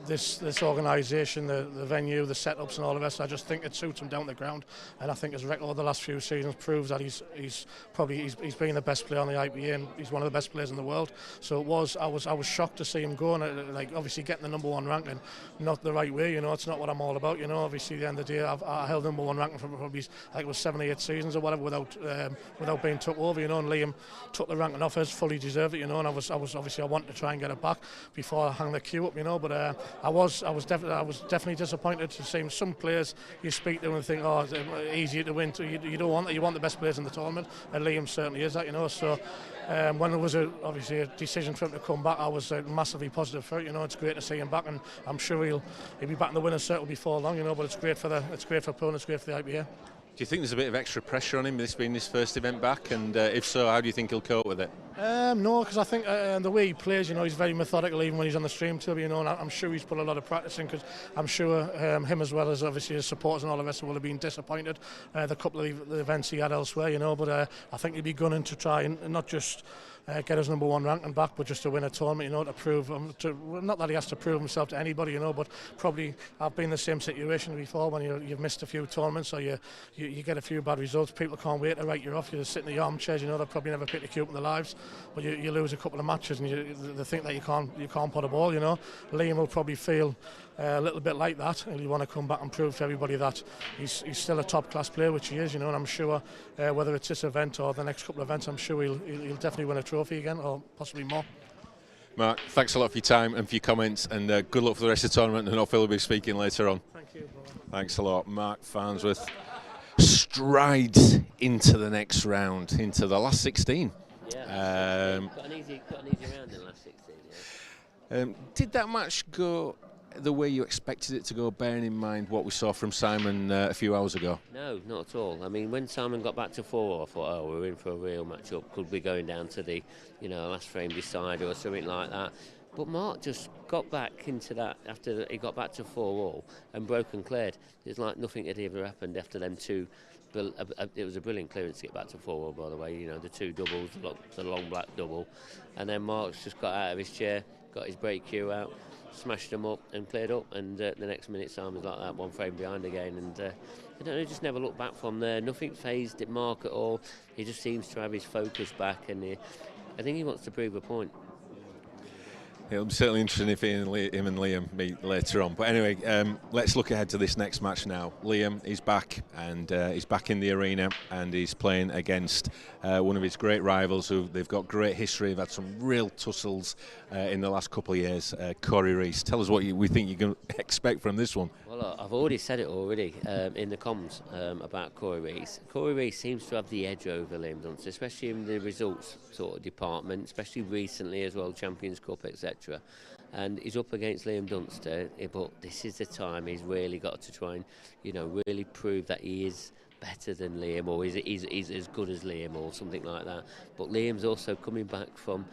this organisation, the venue, the setups, and all the rest, I just think it suits him down to the ground. And I think his record the last few seasons proves that he's been the best player on the IPA, and he's one of the best players in the world. So I was shocked to see him go, and like obviously getting the number 1 ranking, not the right way. You know, it's not what I'm all about. You know, obviously at the end of the day, I held number 1 ranking for probably I think it was 7 or 8 seasons or whatever without being took over. You know, and Liam took the ranking off us, fully deserved it. You know, and I was obviously I wanted to try and get it back before I hung the queue up. You know, but I was definitely disappointed to see some players you speak to and think, oh, it's easier to win. You don't want that. You want the best players in the tournament, and Liam certainly is that. You know, so when there was obviously a decision for him to come back, I was massively positive for it. You know, it's great to see him back, and I'm sure he'll be back in the winner's circle before long. You know, but it's great for Poole, and it's great for the IPA. Do you think there's a bit of extra pressure on him, this being his first event back? And if so, how do you think he'll cope with it? No, because I think the way he plays, you know, he's very methodical even when he's on the stream too, you know, and I'm sure he's put a lot of practice in, because I'm sure him as well as obviously his supporters and all the rest will have been disappointed the couple of the events he had elsewhere, you know, but I think he'll be gunning to try and not just get his number 1 ranking back, but just to win a tournament, you know, to prove not that he has to prove himself to anybody, you know, but probably I've been in the same situation before when you've missed a few tournaments or you get a few bad results. People can't wait to write you off. You're sitting in the armchairs, you know, they've probably never picked a cue up in their lives, but you lose a couple of matches and they think that you can't put a ball, you know. Liam will probably feel a little bit like that, and he'll want to come back and prove to everybody that he's still a top class player, which he is, you know, and I'm sure whether it's this event or the next couple of events, I'm sure he'll definitely win a trophy again, or possibly more. Marc, thanks a lot for your time and for your comments, and good luck for the rest of the tournament, and hopefully we'll be speaking later on. Thank you. Thanks a lot. Marc Farnsworth strides into the next round, into the last 16. Yeah, got an easy round in the last 16. Yeah. Did that match go the way you expected it to go, bearing in mind what we saw from Simon a few hours ago? No, not at all. I mean, when Simon got back to 4, I thought, oh, we're in for a real match-up. Could be going down to the, last frame decider or something like that. But Marc just got back into that after he got back to 4-all and broke and cleared. It's like nothing had ever happened after them two. It was a brilliant clearance to get back to 4-all, by the way. The two doubles, the long black double. And then Marc's just got out of his chair, got his break cue out, smashed them up and cleared up, and the next minute Simon's like that, one frame behind again, and I don't know, just never looked back from there. Nothing fazed Marc at all. He just seems to have his focus back, and I think he wants to prove a point. It'll be certainly interesting if him and Liam meet later on. But anyway, let's look ahead to this next match now. Liam is back, and he's back in the arena, and he's playing against one of his great rivals who they've got great history. They've had some real tussles in the last couple of years. Cory Rees. Tell us what we think you can expect from this one. Well, I've already said it in the comms about Cory Rees. Cory Rees seems to have the edge over Liam Dunster, especially in the results sort of department, especially recently as well, Champions Cup, etc. And he's up against Liam Dunster, but this is the time he's really got to try and, really prove that he is better than Liam, or he's as good as Liam, or something like that. But Liam's also coming back from,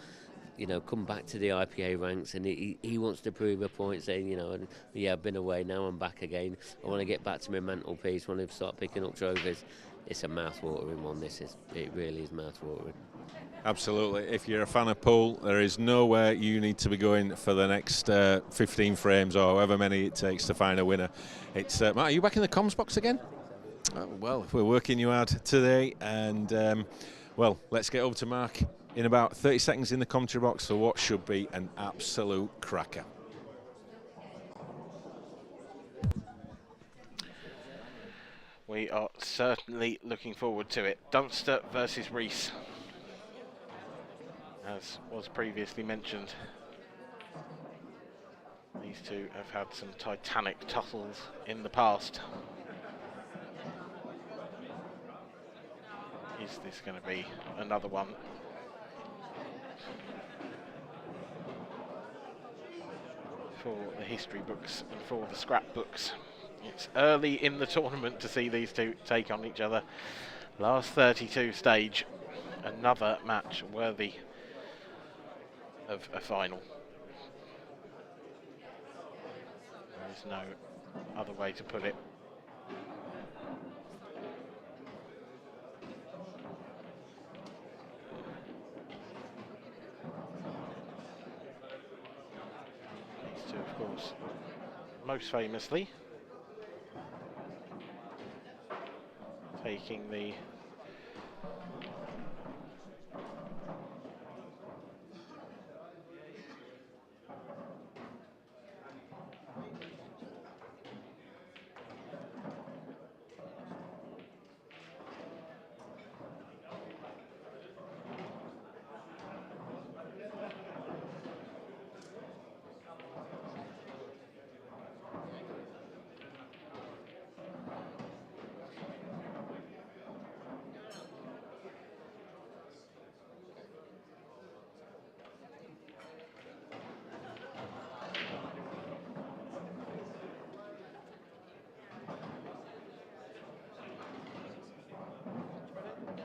come back to the IPA ranks, and he wants to prove a point, saying, I've been away, now I'm back again. I want to get back to my mantelpiece, want to start picking up trophies. It's a mouth-watering one, it really is mouth-watering. Absolutely. If you're a fan of pool, there is nowhere you need to be going for the next 15 frames or however many it takes to find a winner. It's Marc, are you back in the comms box again? Oh, well, we're working you hard today, and let's get over to Marc in about 30 seconds in the commentary box for what should be an absolute cracker. We are certainly looking forward to it. Dunster versus Rees, as was previously mentioned. These two have had some titanic tussles in the past. Is this going to be another one? For the history books and for the scrapbooks. It's early in the tournament to see these two take on each other. Last 32 stage, another match worthy of a final. There is no other way to put it. These two, of course, most famously taking the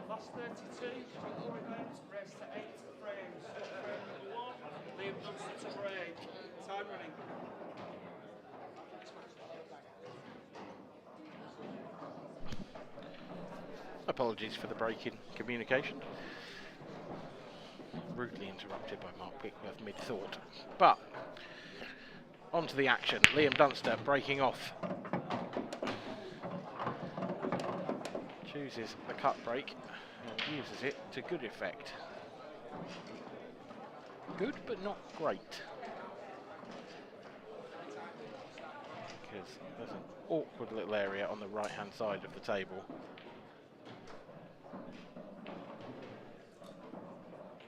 Last 32, all remains, rest to 8 frames. Frame 1, Liam Dunster to break. Time running. Apologies for the break in communication. Rudely interrupted by Marc Pickworth mid-thought. But, on to the action. Liam Dunster breaking off. Chooses the cut break and uses it to good effect. Good, but not great. Because there's an awkward little area on the right-hand side of the table.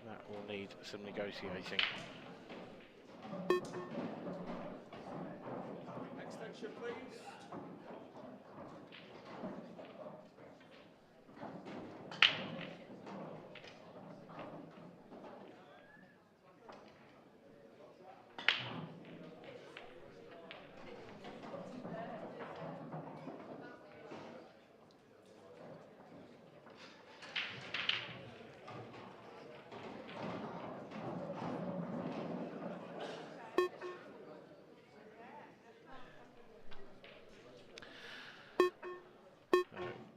That will need some negotiating. Extension, please.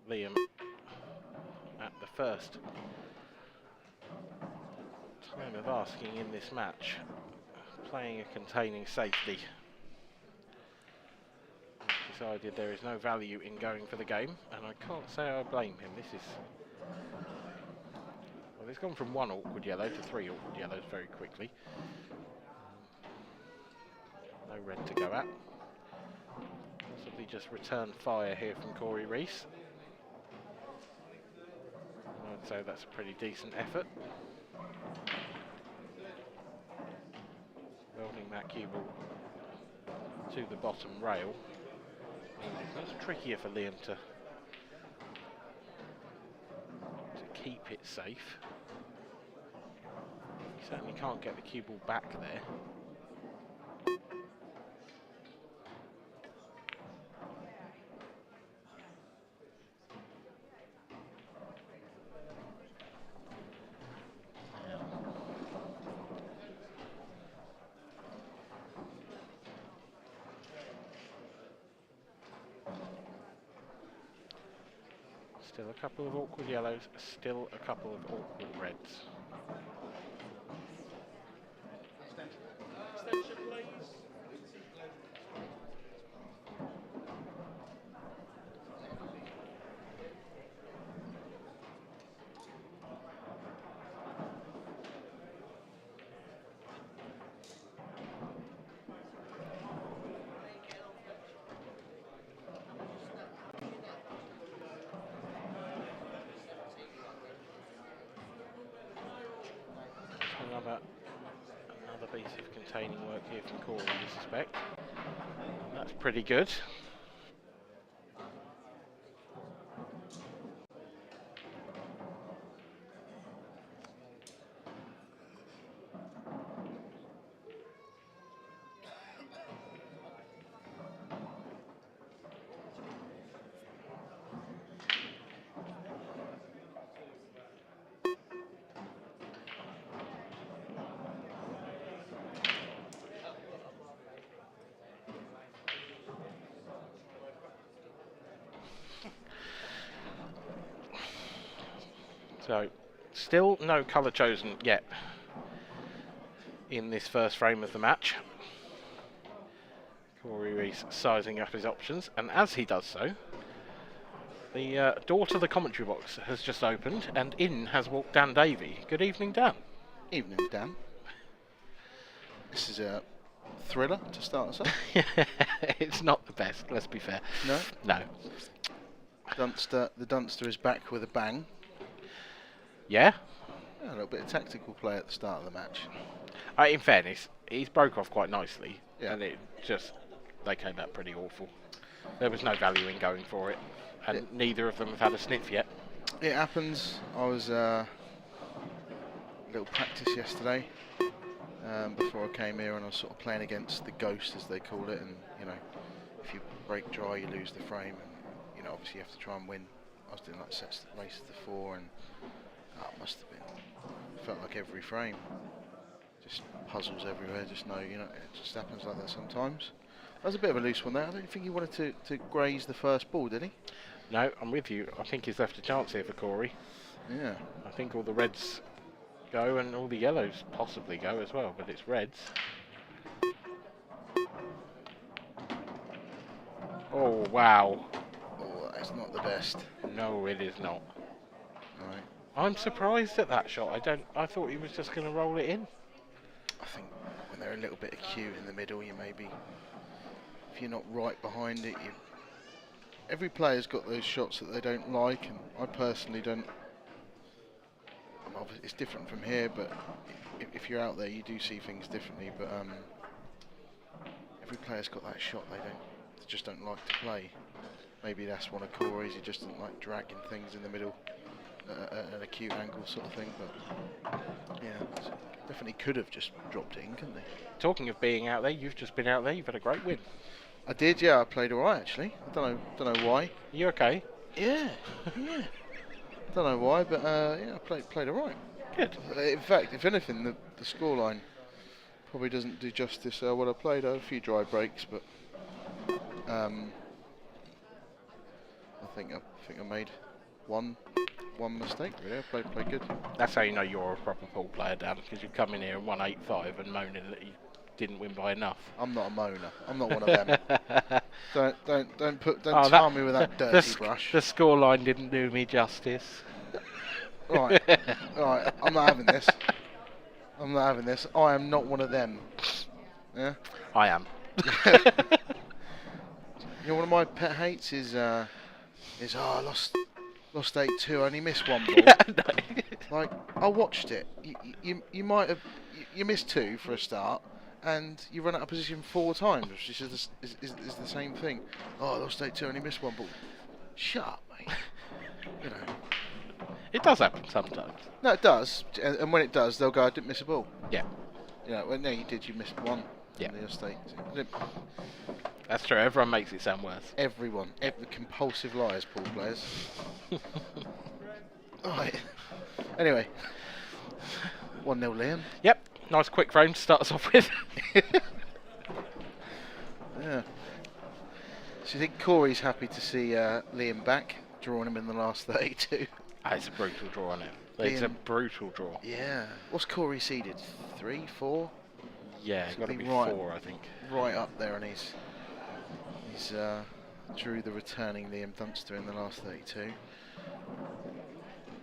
Liam at the first time of asking in this match, playing a containing safety. Decided there is no value in going for the game, and I can't say I blame him. This is... Well, it's gone from 1 awkward yellow to 3 awkward yellows very quickly. No red to go at. Possibly just return fire here from Cory Rees. I'd say that's a pretty decent effort. Welding that cue ball to the bottom rail. That's trickier for Liam to keep it safe. He certainly can't get the cue ball back there. Still a couple of awkward yellows, still a couple of awkward reds. Extension, please. Another piece of containing work here from Cory, I suspect. That's pretty good. So, still no colour chosen yet in this first frame of the match. Cory Rees sizing up his options, and as he does so, the door to the commentary box has just opened, and in has walked Dan Davey. Good evening, Dan. Evening, Dan. This is a thriller to start us off. It's not the best, let's be fair. No? No. The Dunster is back with a bang. Yeah? A little bit of tactical play at the start of the match. In fairness, he's broke off quite nicely, Yeah. and they came out pretty awful. There was no value in going for it, and neither of them have had a sniff yet. It happens. I was a little practice yesterday before I came here, and I was sort of playing against the ghost, as they call it, and you know, if you break dry, you lose the frame, and you know, obviously you have to try and win. I was doing like sets races to 4, and it must have been, felt like every frame, just puzzles everywhere. Just know, you know, it just happens like that sometimes. That was a bit of a loose one there. I don't think he wanted to graze the first ball, did he? No, I'm with you. I think he's left a chance here for Cory. Yeah. I think all the reds go and all the yellows possibly go as well, but it's reds. Oh, wow. Oh, that's not the best. No, it is not. Right. I'm surprised at that shot. I thought he was just going to roll it in. I think when they're a little bit acute in the middle, you maybe, if you're not right behind it, every player's got those shots that they don't like, and I personally don't. Obviously it's different from here, but if you're out there, you do see things differently. But every player's got that shot they just don't like to play. Maybe that's one of Cory's. He just doesn't like dragging things in the middle at an acute angle, sort of thing. But yeah, definitely could have just dropped it in, couldn't they? Talking of being out there, you've just been out there. You've had a great win. I did, yeah. I played all right actually. I don't know why. You okay? Yeah, yeah. Don't know why, but yeah, I played all right. Good. In fact, if anything, the scoreline probably doesn't do justice what I played. I had a few dry breaks, but I think I made one mistake. Really, I played good. That's how you know you're a proper pool player, Dan, because you come in here and won 8-5 and moaning that you didn't win by enough. I'm not a moaner. I'm not one of them. don't tar me with that dirty brush. The scoreline didn't do me justice. Right, I'm not having this. I am not one of them. Yeah, I am. You know, one of my pet hates is I lost 8-2. I only missed one ball. Like, I watched it. You might have you missed 2 for a start, and you run out of position 4 times, which is the same thing. Oh, I lost 8-2. I only missed one ball. Shut up, mate. You know. It does happen sometimes. No, it does, and when it does, they'll go, I didn't miss a ball. Yeah. You know, well, no, you did. You missed one. Yeah. In the estate. That's true. Everyone makes it sound worse. Everyone. Compulsive liars, pool players. Right. Anyway. 1-0 Liam. Yep. Nice quick frame to start us off with. Yeah. So you think Cory's happy to see Liam back, drawing him in the last 32? It's a brutal draw, isn't it? It's a brutal draw. Yeah. What's Cory seeded? 3, 4? Yeah, it's got to be right, 4, I think. Right up there, and he's drew the returning Liam Dunster in the last 32.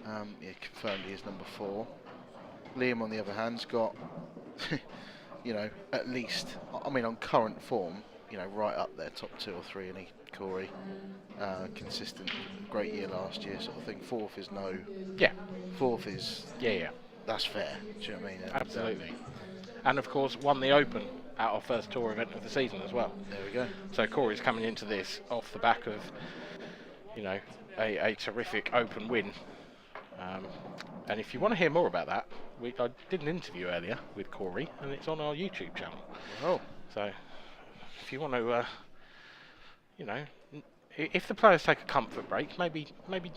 Yeah, confirmed he is number 4. Liam, on the other hand, has got, you know, at least, I mean, on current form, you know, right up there, top 2 or 3, and Cory, consistent, great year last year, sort of thing. 4th is no. Yeah. 4th is. Yeah. That's fair. Do you know what I mean? Absolutely. And of course, won the Open at our first tour event of the season as well. There we go. So Cory's coming into this off the back of, you know, a terrific Open win. And if you want to hear more about that, I did an interview earlier with Cory, and it's on our YouTube channel. Oh. So if you want to, you know, if the players take a comfort break, maybe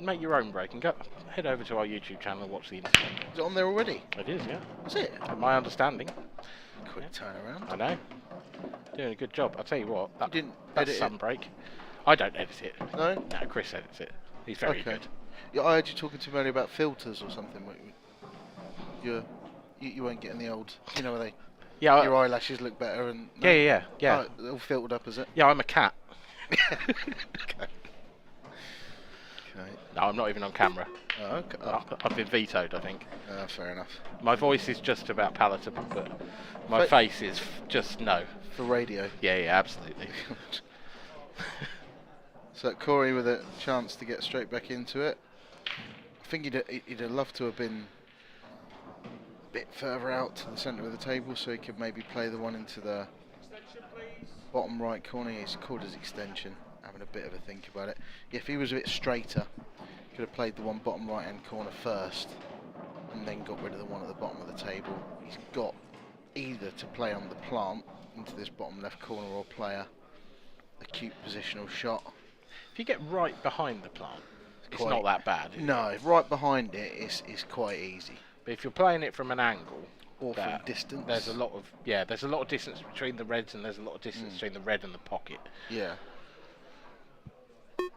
make your own break and head over to our YouTube channel and watch the interview. Is it on there already? It is, yeah. Is it? My understanding. Quick turnaround. I know. Doing a good job. I'll tell you what. You didn't that's edit some it? break. I don't edit it. No? No, Chris edits it. He's very good. Yeah, I heard you talking to me earlier about filters or something. You weren't getting the old, you know, where they. Yeah. Your eyelashes look better and. No? Yeah. Oh, all filtered up, is it? Yeah, I'm a cat. Okay. No, I'm not even on camera. Oh, okay. I've been vetoed, I think. Fair enough. My voice is just about palatable, but my face is just no. For radio? Yeah, absolutely. So Cory with a chance to get straight back into it. I think he'd have loved to have been a bit further out to the centre of the table so he could maybe play the one into the bottom right corner. He's called his extension, having a bit of a think about it. If he was a bit straighter, he could have played the one bottom right hand corner first and then got rid of the one at the bottom of the table. He's got either to play on the plant into this bottom left corner or play a acute positional shot. If you get right behind the plant, it's not that bad. No, right behind it is quite easy. But if you're playing it from an angle or from distance, there's a lot of distance between the reds, and there's a lot of distance between the red and the pocket. Yeah. But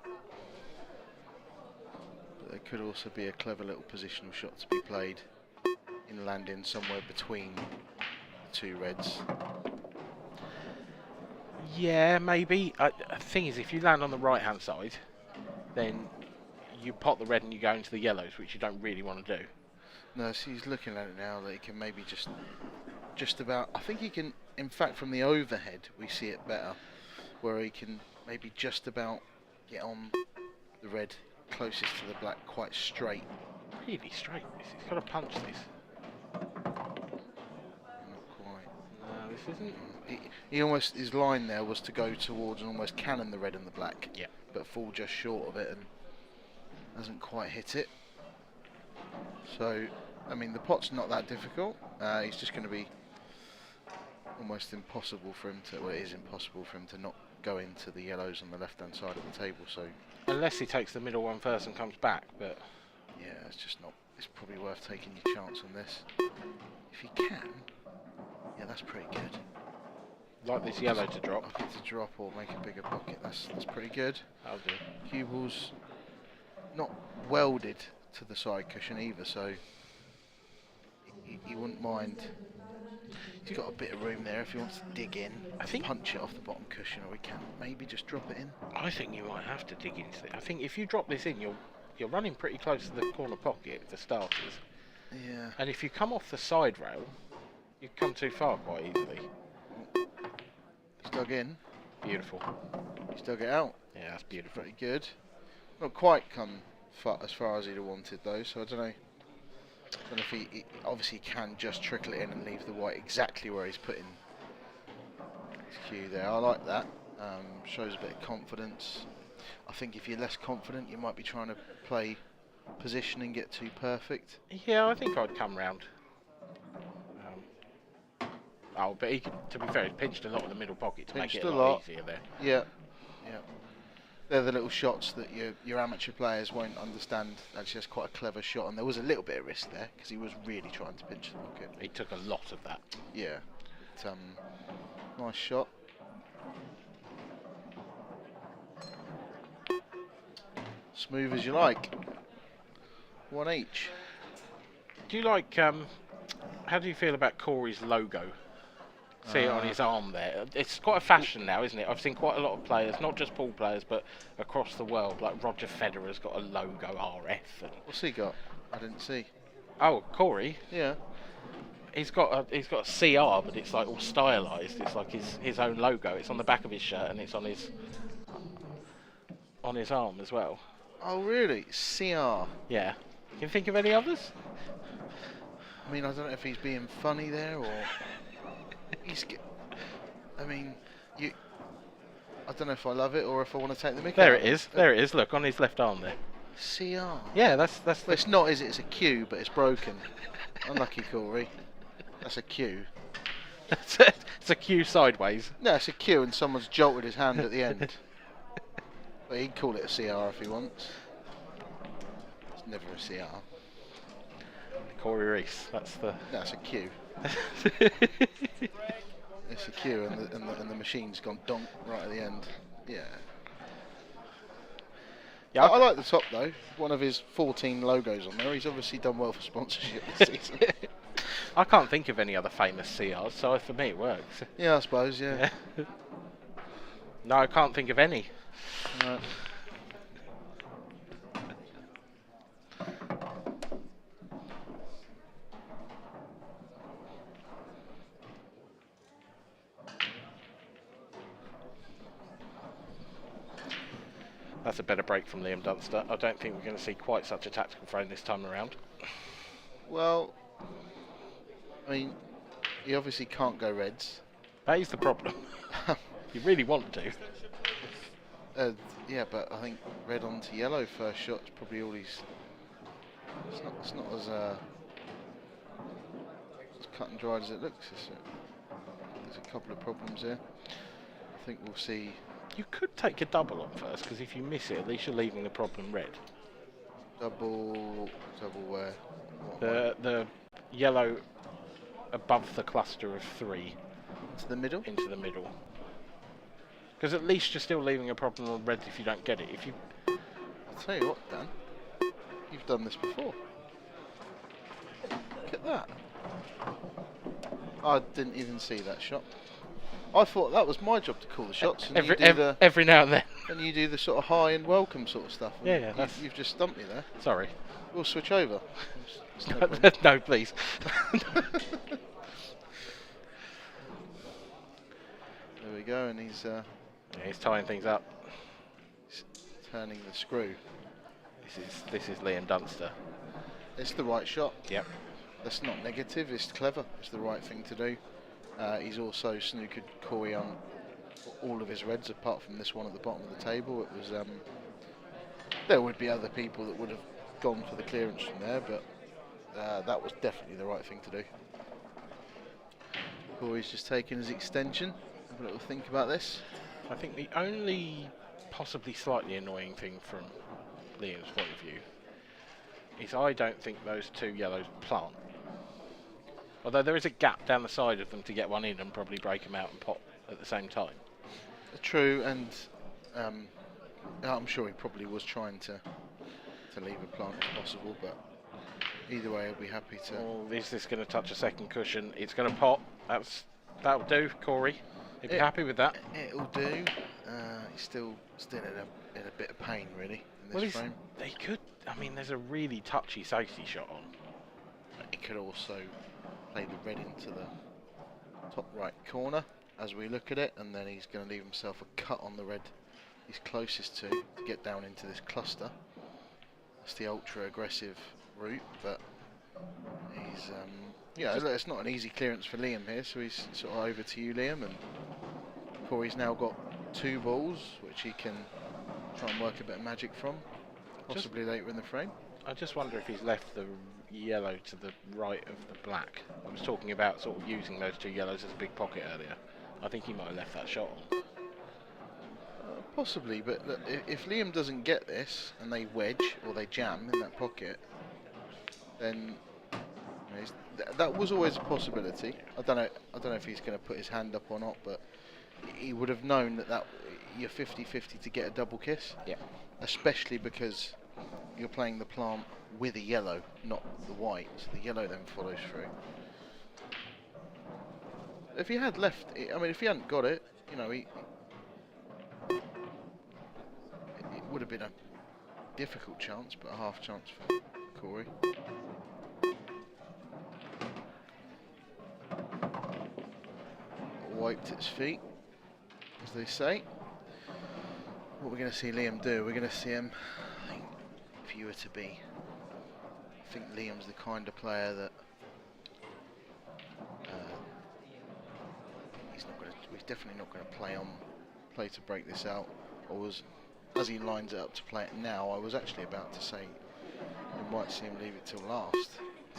there could also be a clever little positional shot to be played in landing somewhere between the 2 reds. Yeah, maybe. The thing is, if you land on the right-hand side, then you pot the red and you go into the yellows, which you don't really want to do. No, so he's looking at it now that he can maybe just about. I think he can. In fact, from the overhead, we see it better, where he can maybe just about get on the red closest to the black, quite straight. Really straight. He's got to punch this. Not quite. No, this isn't. He almost, his line there was to go towards and almost cannon the red and the black. Yeah. But fall just short of it and doesn't quite hit it. So, I mean, the pot's not that difficult. It's just going to be almost impossible for him to. Well, it is impossible for him to not go into the yellows on the left-hand side of the table. So, unless he takes the middle one first and comes back, but yeah, it's just not. It's probably worth taking your chance on this. If he can, yeah, that's pretty good. Like this yellow to drop. Like it to drop or make a bigger pocket. That's pretty good. That'll do. Cue ball's not welded to the side cushion either, so he wouldn't mind. He's got a bit of room there if he wants to dig in. I think punch it off the bottom cushion, or he can maybe just drop it in. I think you might have to dig into it. I think if you drop this in, you're running pretty close to the corner pocket for starters. Yeah. And if you come off the side rail, you come too far quite easily. He's dug in. Beautiful. He's dug it out. Yeah, that's beautiful. Pretty good. Not quite come as far as he'd have wanted though, so I don't know. I don't know if he obviously can just trickle it in and leave the white exactly where he's putting his cue there. I like that. Shows a bit of confidence. I think if you're less confident, you might be trying to play position and get too perfect. Yeah, I think I'd come round. But he could, to be fair, he pinched a lot of the middle pocket to make it a lot easier there. Yeah, yeah. They're the little shots that your amateur players won't understand. Actually, that's quite a clever shot, and there was a little bit of risk there because he was really trying to pinch the pocket. He took a lot of that. Yeah, but, nice shot. Smooth as you like. One each. Do you like? How do you feel about Cory's logo? See it on his arm there. It's quite a fashion now, isn't it? I've seen quite a lot of players, not just pool players, but across the world. Like Roger Federer's got a logo RF. And what's he got? I didn't see. Oh, Cory. Yeah. He's got a CR, but it's like all stylised. It's like his own logo. It's on the back of his shirt and it's on his arm as well. Oh really? CR. Yeah. Can you think of any others? I mean, I don't know if he's being funny there or. I mean, I don't know if I love it or if I want to take the mick. There it is. There it is. Look on his left arm there. CR. Yeah, that's. Well, it's not, is it? It's a Q, but it's broken. Unlucky, Cory. That's a Q. It's a Q sideways. No, it's a Q, and someone's jolted his hand at the end. But he'd call it a CR if he wants. It's never a CR. Cory Rees. That's the. No, it's a Q. It's a Q, and the machine's gone donk right at the end. Yeah. Yeah, I like the top though. One of his 14 logos on there. He's obviously done well for sponsorship this season. I can't think of any other famous CRs, so for me it works. Yeah, I suppose. Yeah. No, I can't think of any. Right. That's a better break from Liam Dunster. I don't think we're going to see quite such a tactical frame this time around. Well, I mean, he obviously can't go reds. That is the problem. You really want to. Yeah, but I think red onto yellow first shot's probably all he's. It's not as cut and dried as it looks. There's a couple of problems here. I think we'll see. You could take a double on first, because if you miss it, at least you're leaving the problem red. Double where? The yellow above the cluster of 3. Into the middle? Into the middle. Because at least you're still leaving a problem on red if you don't get it. If you, I'll tell you what, Dan. You've done this before. Look at that. I didn't even see that shot. I thought that was my job to call the shots. And every now and then. And you do the sort of high and welcome sort of stuff. Yeah. You've just stumped me there. Sorry. We'll switch over. No, please. There we go, and he's tying things up. He's turning the screw. This is Liam Dunster. It's the right shot. Yep. That's not negative. It's clever. It's the right thing to do. He's also snookered Cory on all of his reds apart from this one at the bottom of the table. It was there would be other people that would have gone for the clearance from there, but that was definitely the right thing to do. Cory's just taking his extension. Have a little think about this. I think the only possibly slightly annoying thing from Liam's point of view is I don't think those 2 yellows plant. Although there is a gap down the side of them to get one in and probably break them out and pop at the same time. True, and I'm sure he probably was trying to leave a plant if possible, but either way, I'll be happy to. Oh, is this going to touch a second cushion? It's going to pop. That'll do, Cory. He'd be happy with that. It'll do. He's still in a bit of pain, really, in this frame. They could. I mean, there's a really touchy safety shot on. He could also play the red into the top right corner as we look at it, and then he's going to leave himself a cut on the red he's closest to get down into this cluster. That's the ultra aggressive route, but he's it's not an easy clearance for Liam here, so he's sort of over to you, Liam, and Cory's now got 2 balls which he can try and work a bit of magic from, possibly later in the frame. I just wonder if he's left the yellow to the right of the black. I was talking about sort of using those 2 yellows as a big pocket earlier. I think he might have left that shot on. Possibly, but look, if Liam doesn't get this and they wedge or they jam in that pocket, then that was always a possibility. I don't know if he's going to put his hand up or not, but he would have known that you're 50-50 to get a double kiss. Yeah. Especially because you're playing the plant with a yellow, not the white. So the yellow then follows through. If he had left, if he hadn't got it, it would have been a difficult chance, but a half chance for Cory. Wiped its feet, as they say. What we're going to see Liam do, we're going to see him, I think, if you were to be, I think Liam's the kind of player that he's definitely not going to play to break this out. As he lines it up to play it now, I was actually about to say we might see him leave it till last.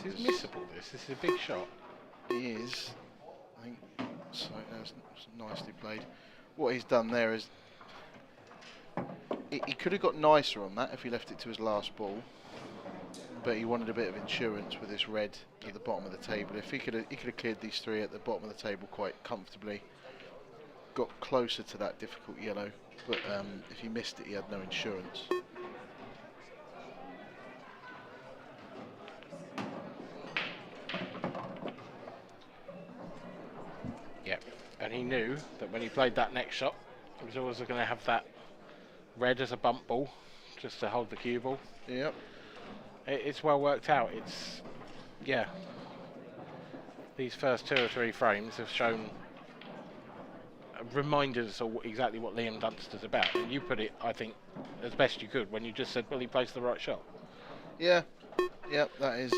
This is missable, this is a big shot. He is, I think, so that's nicely played. What he's done there is, he could have got nicer on that if he left it to his last ball, but he wanted a bit of insurance with this red at the bottom of the table. If he could have cleared these 3 at the bottom of the table quite comfortably, got closer to that difficult yellow, but if he missed it, he had no insurance. Yeah, and he knew that when he played that next shot, he was always going to have that red as a bump ball, just to hold the cue ball. Yep. It's well worked out. These first 2 or 3 frames have shown, reminded us of exactly what Liam Dunster's about. And you put it, I think, as best you could when you just said, well, he plays the right shot. Yeah, that is,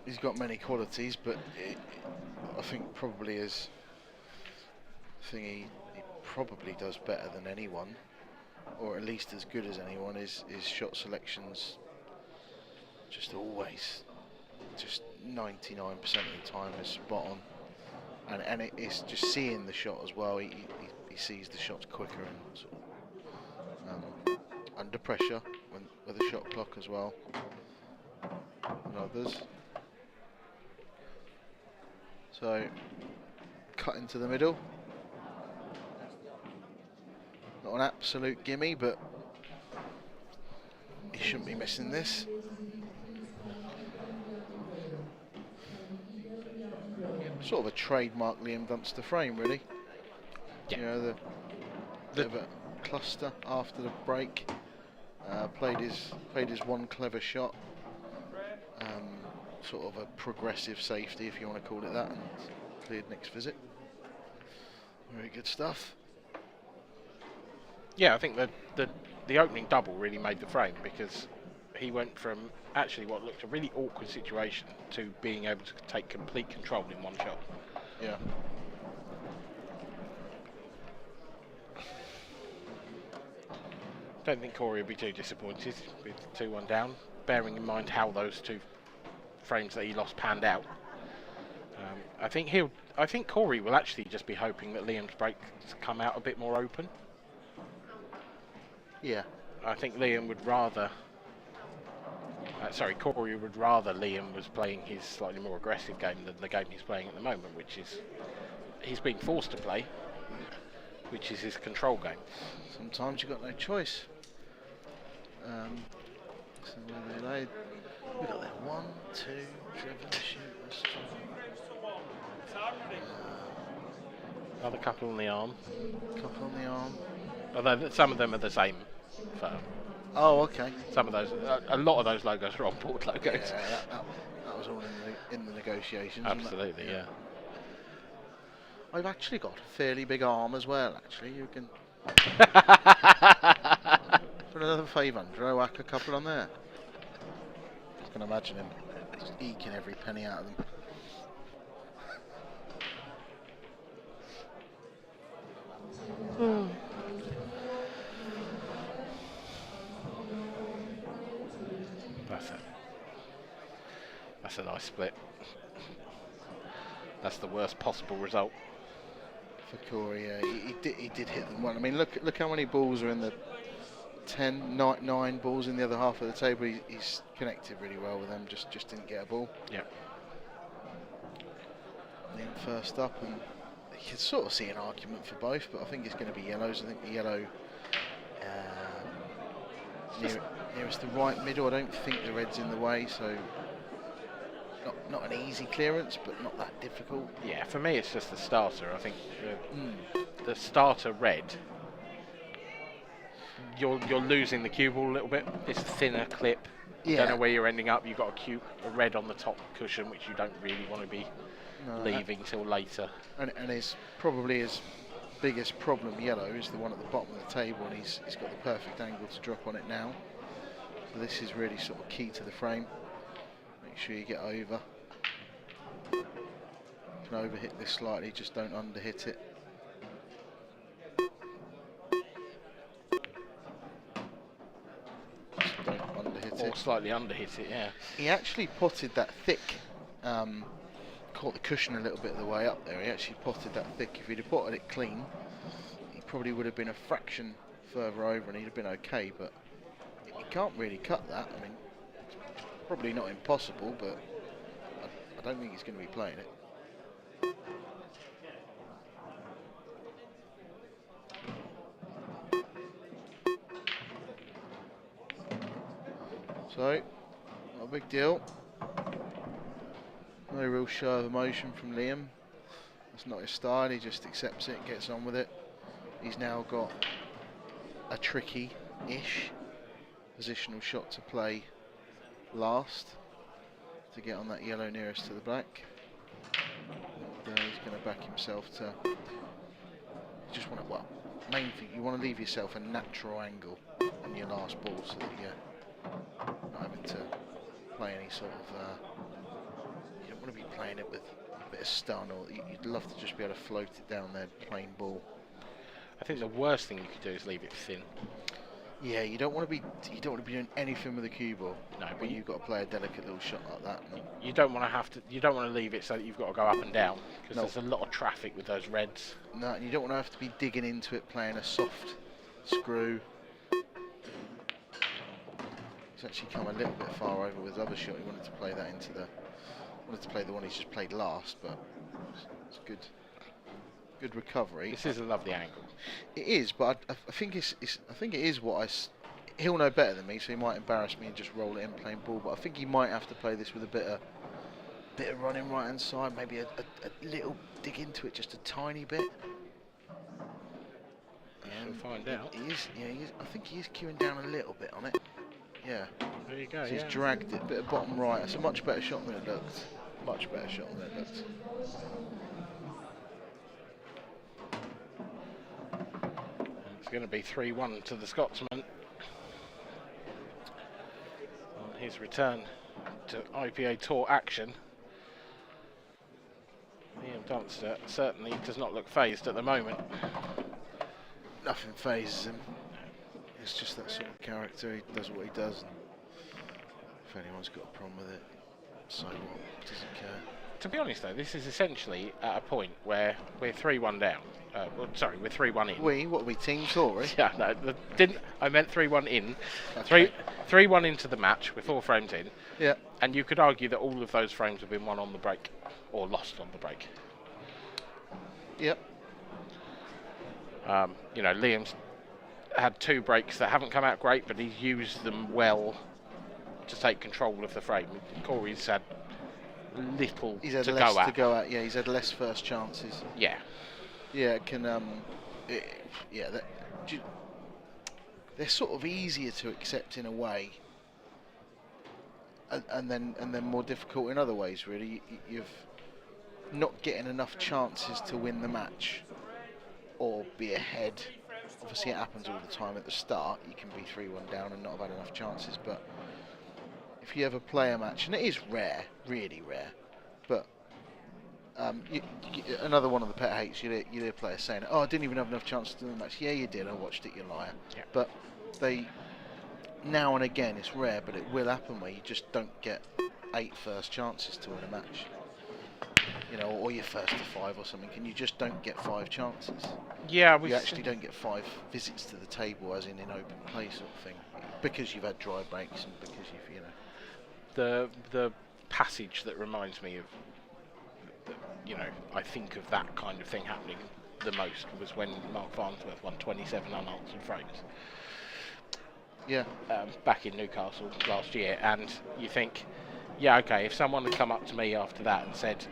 he's got many qualities, but I think probably is the thing he probably does better than anyone, or at least as good as anyone, is shot selections. Just always, just 99% of the time is spot on, and it's just seeing the shot as well. He sees the shots quicker and sort of, under pressure with a shot clock as well than others. So cut into the middle. Not an absolute gimme, but he shouldn't be missing this. Sort of a trademark Liam Dunster frame, really. Yeah. Bit of a cluster after the break. Played his one clever shot. Sort of a progressive safety, if you want to call it that, and cleared next visit. Very good stuff. Yeah, I think the opening double really made the frame, because he went from actually what looked a really awkward situation to being able to take complete control in one shot. Yeah. Don't think Cory would be too disappointed with 2-1 down, bearing in mind how those 2 frames that he lost panned out. I think Cory will actually just be hoping that Liam's breaks come out a bit more open. Yeah. I think Liam would rather Cory would rather Liam was playing his slightly more aggressive game than the game he's playing at the moment, which is he's being forced to play, which is his control game. Sometimes you've got no choice. So where they laid, we got there 1, 2, driven, shoot, Another couple on the arm. couple on the arm. Although some of them are the same firm. Oh, okay. Some of those, a lot of those logos are on board logos. Yeah, that was all in the negotiations. Absolutely, yeah. I've actually got a fairly big arm as well. Actually, you can for another 500. I whack a couple on there. I can imagine him just eking every penny out of them. That's a nice split. That's the worst possible result for Cory. He did hit them well. I mean, look how many balls are in the 9 balls in the other half of the table. He's connected really well with them. Just didn't get a ball. Yeah. Liam first up, and you can sort of see an argument for both, but I think it's going to be yellows. I think the yellow nearest the right middle. I don't think the red's in the way, so not an easy clearance, but not that difficult. Yeah, for me it's just the starter. I think the starter red, you're losing the cue ball a little bit. It's a thinner clip. You don't know where you're ending up. You've got a red on the top cushion, which you don't really want to be leaving till later. And probably his biggest problem, yellow, is the one at the bottom of the table, and he's got the perfect angle to drop on it now. So this is really sort of key to the frame. Make sure you get over. You can overhit this slightly, just don't underhit it. Just don't underhit it. Or slightly underhit it, yeah. He actually potted that thick, caught the cushion a little bit of the way up there. He actually potted that thick. If he'd have potted it clean, he probably would have been a fraction further over and he'd have been okay, but he can't really cut that. I mean, probably not impossible, but I don't think he's going to be playing it. So, not a big deal. No real show of emotion from Liam. That's not his style, he just accepts it, gets on with it. He's now got a tricky-ish positional shot to play last to get on that yellow nearest to the black. And, he's going to back himself to. You just want to, well, main thing, you want to leave yourself a natural angle on your last ball so that you're not having to play any sort of. You don't want to be playing it with a bit of stun, or you'd love to just be able to float it down there, plain ball. I think the worst thing you could do is leave it thin. Yeah, you don't want to be doing anything with a cue ball. No, but you've got to play a delicate little shot like that. You don't want to leave it so that you've got to go up and down, because there's a lot of traffic with those reds. No, and you don't want to have to be digging into it, playing a soft screw. He's actually come a little bit far over with his other shot. He wanted to play that into the. Wanted to play the one he's just played last, but it's good. Good recovery. This is a lovely angle. It is, but I think I think it is what he'll know better than me, so he might embarrass me and just roll it in plain ball. But I think he might have to play this with a bit of running right hand side, maybe a little dig into it, just a tiny bit. We'll find out. He is, I think he is queuing down a little bit on it. Yeah. There you go. So he's dragged it, bit of bottom right. It's a much better shot than it looked. Much better shot than it looked. It's going to be 3-1 to the Scotsman on his return to IPA Tour action. Liam Dunster certainly does not look phased at the moment. Nothing phases him. It's just that sort of character. He does what he does. And if anyone's got a problem with it, so what? Doesn't care. To be honest, though, this is essentially at a point where we're 3-1 down. Sorry, we're 3-1 in. What are we, Team Tory? Yeah, no, I meant 3-1 in. Okay. 3-1 into the match with 4 frames in. Yeah. And you could argue that all of those frames have been won on the break, or lost on the break. Yep. Liam's had 2 breaks that haven't come out great, but he's used them well to take control of the frame. Cory's had little He's had to less go at. to go at. Yeah, he's had less first chances. Yeah. Yeah, it can. They're sort of easier to accept in a way, and then more difficult in other ways. Really, you've not getting enough chances to win the match or be ahead. Obviously, it happens all the time at the start. You can be 3-1 down and not have had enough chances, but if you ever play a match, and it is rare, really rare, but another one of the pet hates, you hear players saying, "Oh, I didn't even have enough chances to win the match." Yeah, you did. I watched it, you liar. Yeah. But they, now and again, it's rare, but it will happen where you just don't get 8 first chances to win a match. Or your first to 5 or something, and you just don't get 5 chances. Yeah, you actually don't get 5 visits to the table, as in open play sort of thing, because you've had dry breaks and because the passage that reminds me of, I think of that kind of thing happening the most was when Marc Farnsworth won 27 unanswered frames. Yeah. Back in Newcastle last year, and you think, yeah, okay, if someone had come up to me after that and said,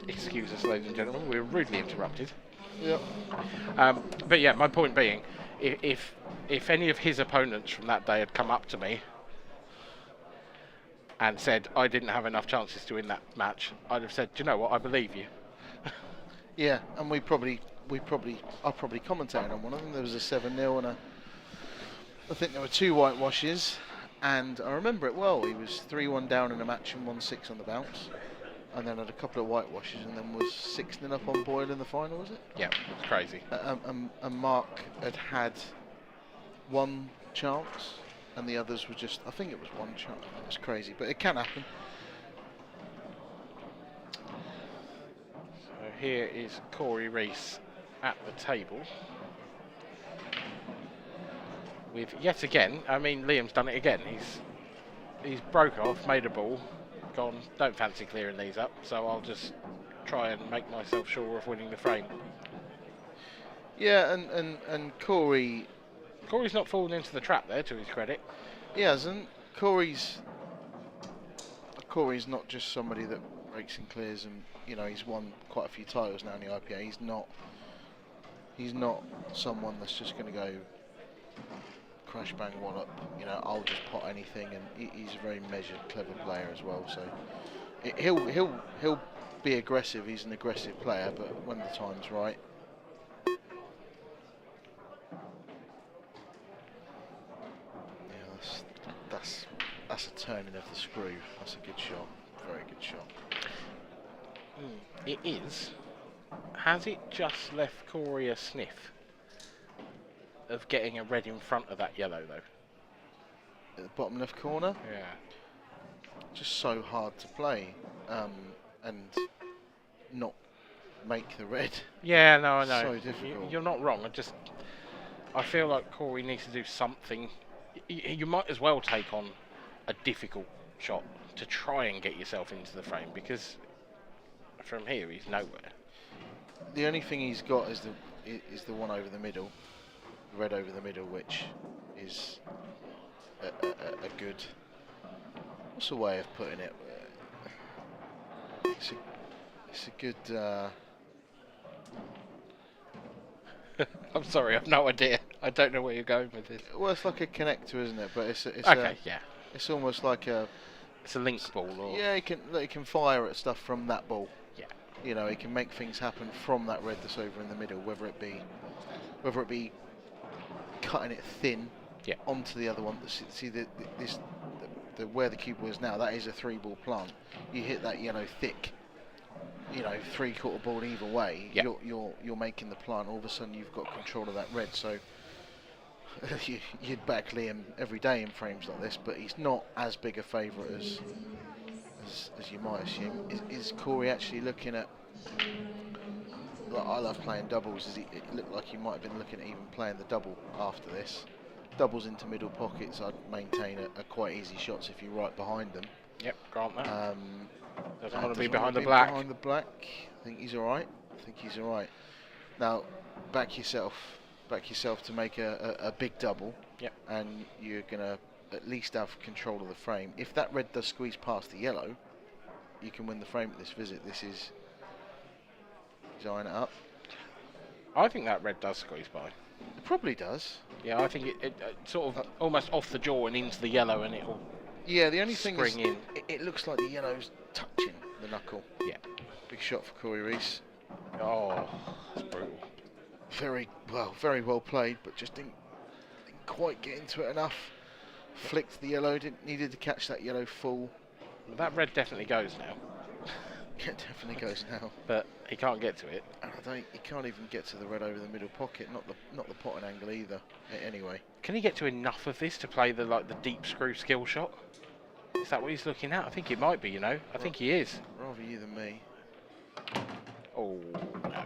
excuse us, ladies and gentlemen, we're rudely interrupted. Yep. But yeah, my point being, if any of his opponents from that day had come up to me and said I didn't have enough chances to win that match, I'd have said, do you know what, I believe you. Yeah, and I probably commentated on one of them. There was a 7-0 and I think there were 2 whitewashes, and I remember it well. He was 3-1 down in a match and won 6 on the bounce, and then had a couple of whitewashes, and then was 6-0 up on Boyle in the final, was it? Yeah, it's crazy. And Marc had 1 chance, and the others were just, I think it was 1 chance. It's crazy, but it can happen. So here is Cory Rees at the table. With yet again, Liam's done it again. He's broke off, made a ball, gone, don't fancy clearing these up, so I'll just try and make myself sure of winning the frame. Yeah, and Cory's not fallen into the trap there, to his credit. He hasn't. Cory's not just somebody that breaks and clears, and he's won quite a few titles now in the IPA. He's not someone that's just going to go crash bang one up. I'll just pot anything, and he's a very measured, clever player as well. So he'll be aggressive. He's an aggressive player, but when the time's right. That's a turning of the screw. That's a good shot. Very good shot. It is. Has it just left Cory a sniff of getting a red in front of that yellow, though? At the bottom left corner? Yeah. Just so hard to play and not make the red. Yeah, no, I know. So difficult. You're not wrong. I feel like Cory needs to do something. You might as well take on a difficult shot to try and get yourself into the frame, because from here he's nowhere. The only thing he's got is the one over the middle, red over the middle, which is a good. What's the way of putting it? It's a good. I'm sorry, I've no idea. I don't know where you're going with this. Well, it's like a connector, isn't it? But it's okay, yeah. It's almost like it's a link ball, or yeah, he can fire at stuff from that ball. Yeah. He can make things happen from that red that's over in the middle, whether it be cutting it thin onto the other one. See the where the cube was now. That is a 3-ball plant. You hit that yellow thick. 3/4 ball either way. You're making the plant. All of a sudden, you've got control of that red. So you'd back Liam every day in frames like this, but he's not as big a favourite as you might assume. Is Cory actually looking at? Like, I love playing doubles. It looked like he might have been looking at even playing the double after this. Doubles into middle pockets, I'd maintain are quite easy shots if you're right behind them. Yep, grant that. Doesn't want to be Doesn't behind wanna the black. Behind the black. I think he's all right. Now, back yourself to make a big double. Yep. And you're gonna at least have control of the frame. If that red does squeeze past the yellow, you can win the frame at this visit. This is eyeing it up. I think that red does squeeze by. It probably does. Yeah, I think it sort of almost off the jaw and into the yellow, and it'll. Yeah, the only thing is, in. it looks like the yellow's touching the knuckle. Yeah. Big shot for Cory Rees. Oh, that's brutal. Very well played, but just didn't quite get into it enough. Flicked the yellow, needed to catch that yellow full. That red definitely goes now. It definitely goes now. But he can't get to it. And he can't even get to the red over the middle pocket. Not the potting angle either. Anyway. Can he get to enough of this to play the deep screw skill shot? Is that what he's looking at? I think it might be. I think he is. Rather you than me. Oh no,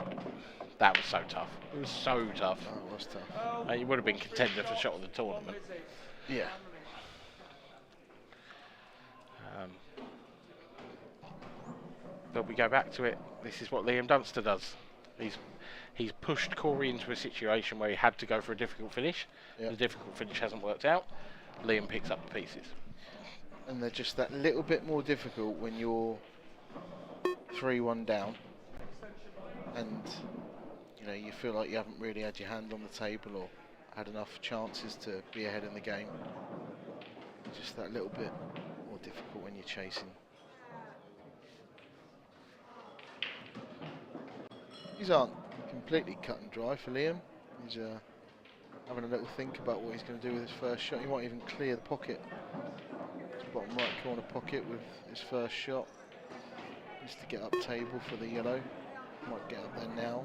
that was so tough. It was so tough. Oh, it was tough. You would have been contender for shot of the tournament. Yeah. But we go back to it. This is what Liam Dunster does. He's pushed Cory into a situation where he had to go for a difficult finish. Yep. The difficult finish hasn't worked out. Liam picks up the pieces. And they're just that little bit more difficult when you're 3-1 down, and you feel like you haven't really had your hand on the table or had enough chances to be ahead in the game. Just that little bit more difficult when you're chasing. These aren't completely cut and dry for Liam. He's having a little think about what he's going to do with his first shot. He might even clear the pocket. His bottom right corner pocket with his first shot. Needs to get up table for the yellow. Might get up there now.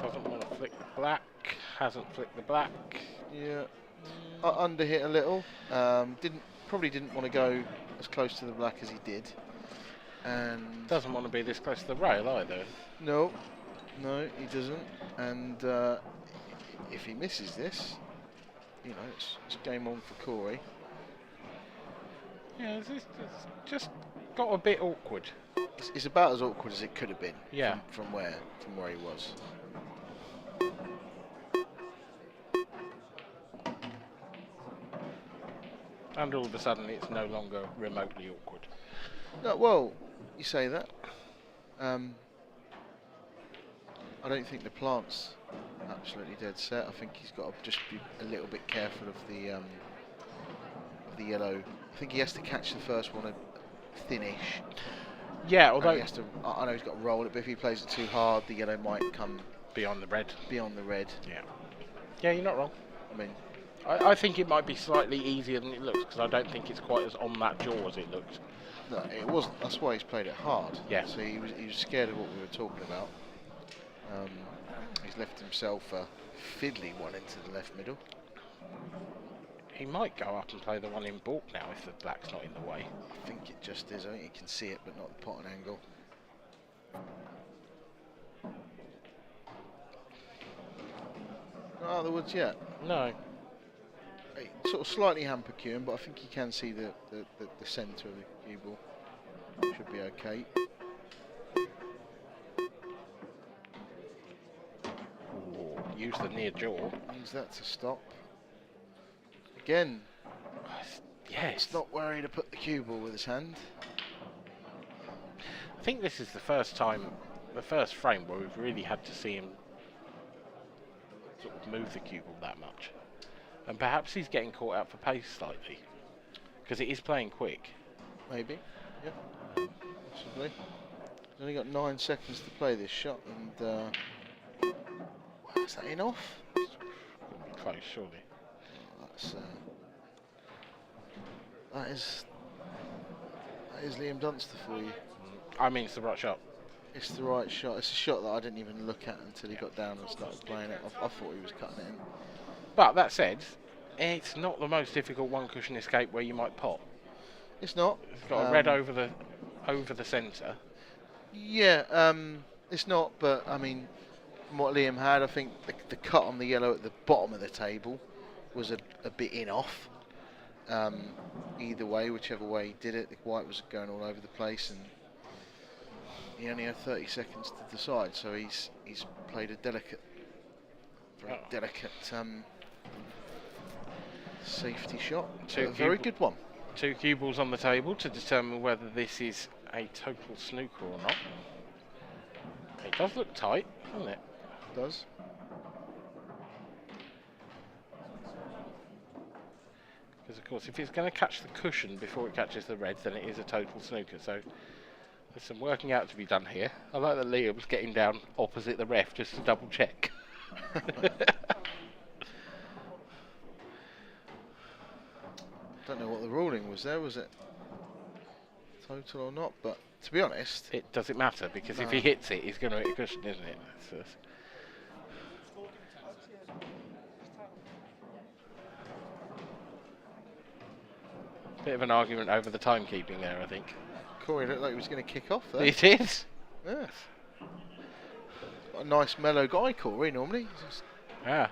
Doesn't want to flick the black. Hasn't flicked the black. Yeah. Underhit a little. Probably didn't want to go as close to the black as he did. And doesn't want to be this close to the rail either. No, he doesn't. And if he misses this, it's game on for Cory. Yeah, it's just got a bit awkward. It's about as awkward as it could have been. Yeah. From where he was. And all of a sudden, it's no longer remotely awkward. No, well, you say that. I don't think the plant's absolutely dead set. I think he's got to just be a little bit careful of the yellow. I think he has to catch the first one thin-ish. Yeah, although he has to. I know he's got to roll it, but if he plays it too hard, the yellow might come beyond the red. Yeah, you're not wrong. I mean, I think it might be slightly easier than it looks, because I don't think it's quite as on that jaw as it looks. No, it wasn't. That's why he's played it hard. Yeah. So he was scared of what we were talking about. He's left himself a fiddly one into the left middle. He might go up and play the one in baulk now if the black's not in the way. I think it just is. I think you can see it, but not the potting angle. Not out of the woods yet. No. Sort of slightly hamper cueing, but I think you can see the centre of the cue ball. Should be okay. Ooh, use the near jaw. Use that to stop. Again. Yes. He's not worried to put the cue ball with his hand. I think this is the first frame where we've really had to see him sort of move the cue ball that much. And perhaps he's getting caught out for pace slightly, because it is playing quick. Maybe, yeah, possibly. He's only got 9 seconds to play this shot, and is that in off? It's close, surely. Oh, that is Liam Dunster for you. I mean, it's the right shot. It's the right shot. It's a shot that I didn't even look at until he got down and started playing it. I thought he was cutting it in. But that said, it's not the most difficult one cushion escape where you might pot. It's not. It's got a red over the centre. Yeah, it's not. But I mean, from what Liam had, I think the cut on the yellow at the bottom of the table was a bit in off. Either way, whichever way he did it, the white was going all over the place, and he only had 30 seconds to decide. So he's played a very delicate safety shot. A very good one. 2 cue balls on the table to determine whether this is a total snooker or not. It does look tight, doesn't it? It does. Because of course, if it's going to catch the cushion before it catches the red, then it is a total snooker. So there's some working out to be done here. I like that Liam's getting down opposite the ref just to double check. Don't know what the ruling was there. Was it total or not? But to be honest, it doesn't matter, because if he hits it, he's going to hit a cushion, isn't it? So bit of an argument over the timekeeping there, I think. Cory looked like he was going to kick off there. He did. Yes. A nice mellow guy, Cory, normally. Yeah,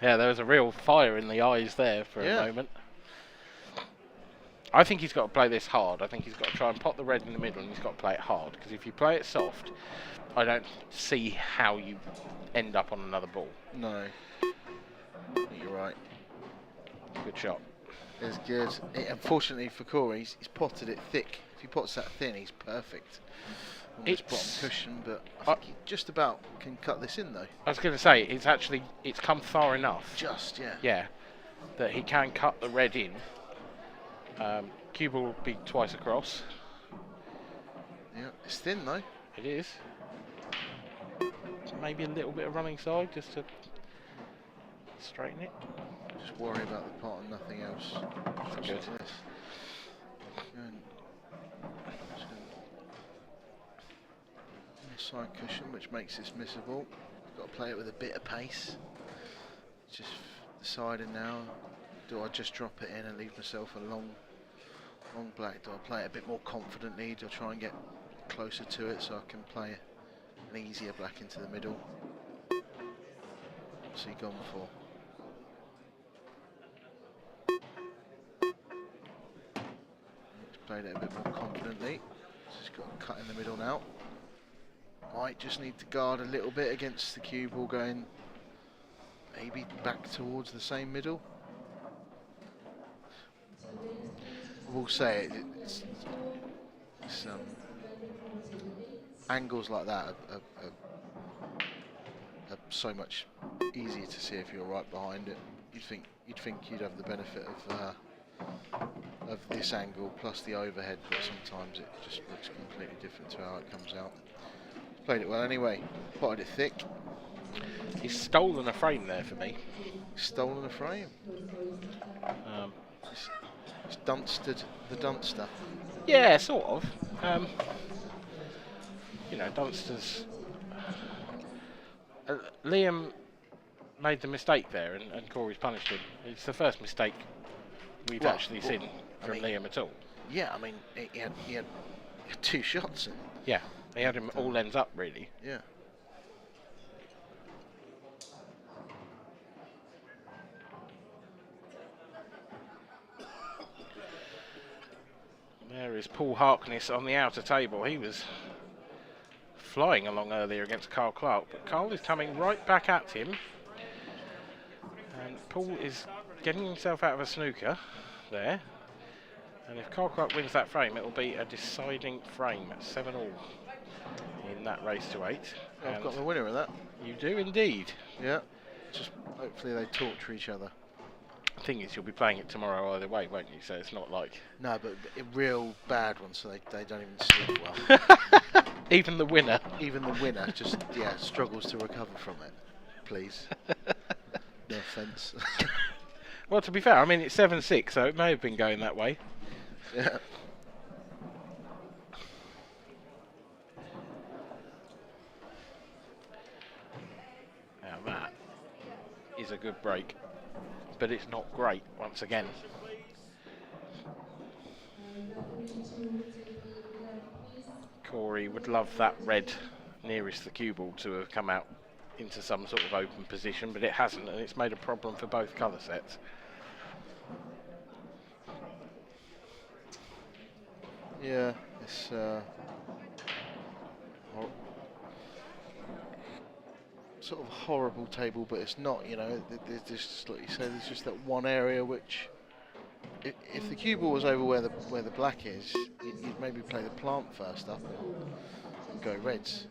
there was a real fire in the eyes there for a moment. I think he's got to play this hard. I think he's got to try and pop the red in the middle, and he's got to play it hard. Because if you play it soft, I don't see how you end up on another ball. No. You're right. Good shot. It's good. Unfortunately for Cory, he's potted it thick. If he pots that thin, he's perfect on this bottom cushion. But I think he just about can cut this in, though. I was going to say, it's come far enough. Just, yeah. Yeah, that he can cut the red in. Cue ball will be twice across. Yeah, it's thin though. It is. Maybe a little bit of running side just to straighten it. Just worry about the pot and nothing else. That's good. Side cushion, which makes this missable. Got to play it with a bit of pace. Just deciding now. Do I just drop it in and leave myself a long black? Do I play it a bit more confidently? Do I try and get closer to it so I can play an easier black into the middle? What's he gone for? He's played it a bit more confidently. He's got a cut in the middle now. Might just need to guard a little bit against the cue ball going maybe back towards the same middle. I will say it's angles like that are so much easier to see if you're right behind it. You'd think you'd have the benefit of this angle plus the overhead, but sometimes it just looks completely different to how it comes out. Played it well anyway. Potted it thick. He's stolen a frame there for me. Stolen a frame. It's Dunstered the Dunster. Yeah, sort of. Dunster's. Liam made the mistake there, and Cory's punished him. It's the first mistake we've actually seen from Liam at all. Yeah, I mean, he had 2 shots. And yeah, he had him all ends up, really. Yeah. There is Paul Harkness on the outer table. He was flying along earlier against Carl Clark, but Carl is coming right back at him. And Paul is getting himself out of a snooker there. And if Carl Clark wins that frame, it will be a deciding frame at 7-all in that race to 8. I've got the winner of that. You do indeed. Yeah. Just hopefully they torture each other. The thing is, you'll be playing it tomorrow either way, won't you? So it's not like... No, but a real bad one, so they don't even sleep well. Even the winner? Even the winner just, struggles to recover from it. Please. No offence. Well, to be fair, I mean, it's 7-6, so it may have been going that way. Yeah. is a good break, but it's not great once again. Cory would love that red nearest the cue ball to have come out into some sort of open position, but it hasn't, and it's made a problem for both colour sets. Yeah, it's sort of a horrible table, but it's not, you know, there's just, like you say, there's just that one area which, if the cue ball was over where the black is, you'd maybe play the plant first up and go reds.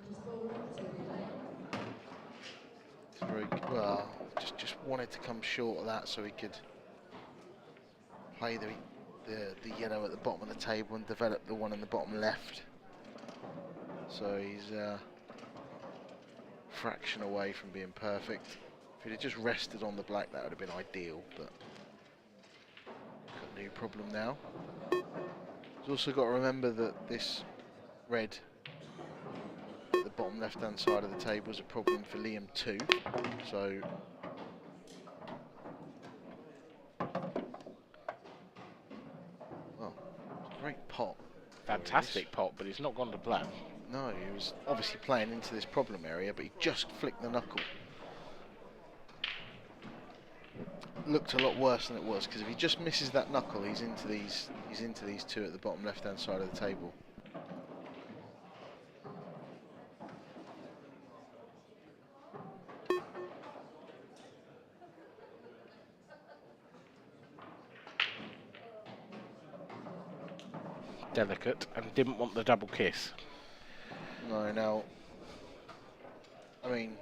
It's very good. Well, just wanted to come short of that so he could play the yellow at the bottom of the table and develop the one in the bottom left. So he's a fraction away from being perfect. If he'd have just rested on the black, that would have been ideal, but got a new problem now. He's also got to remember that this red at the bottom left hand side of the table is a problem for Liam too, so great pot. Fantastic pot, but it's not gone to black. No, he was obviously playing into this problem area, but he just flicked the knuckle. Looked a lot worse than it was, because if he just misses that knuckle, he's into these two at the bottom left-hand side of the table. Delicate, and didn't want the double kiss. No, now, I mean,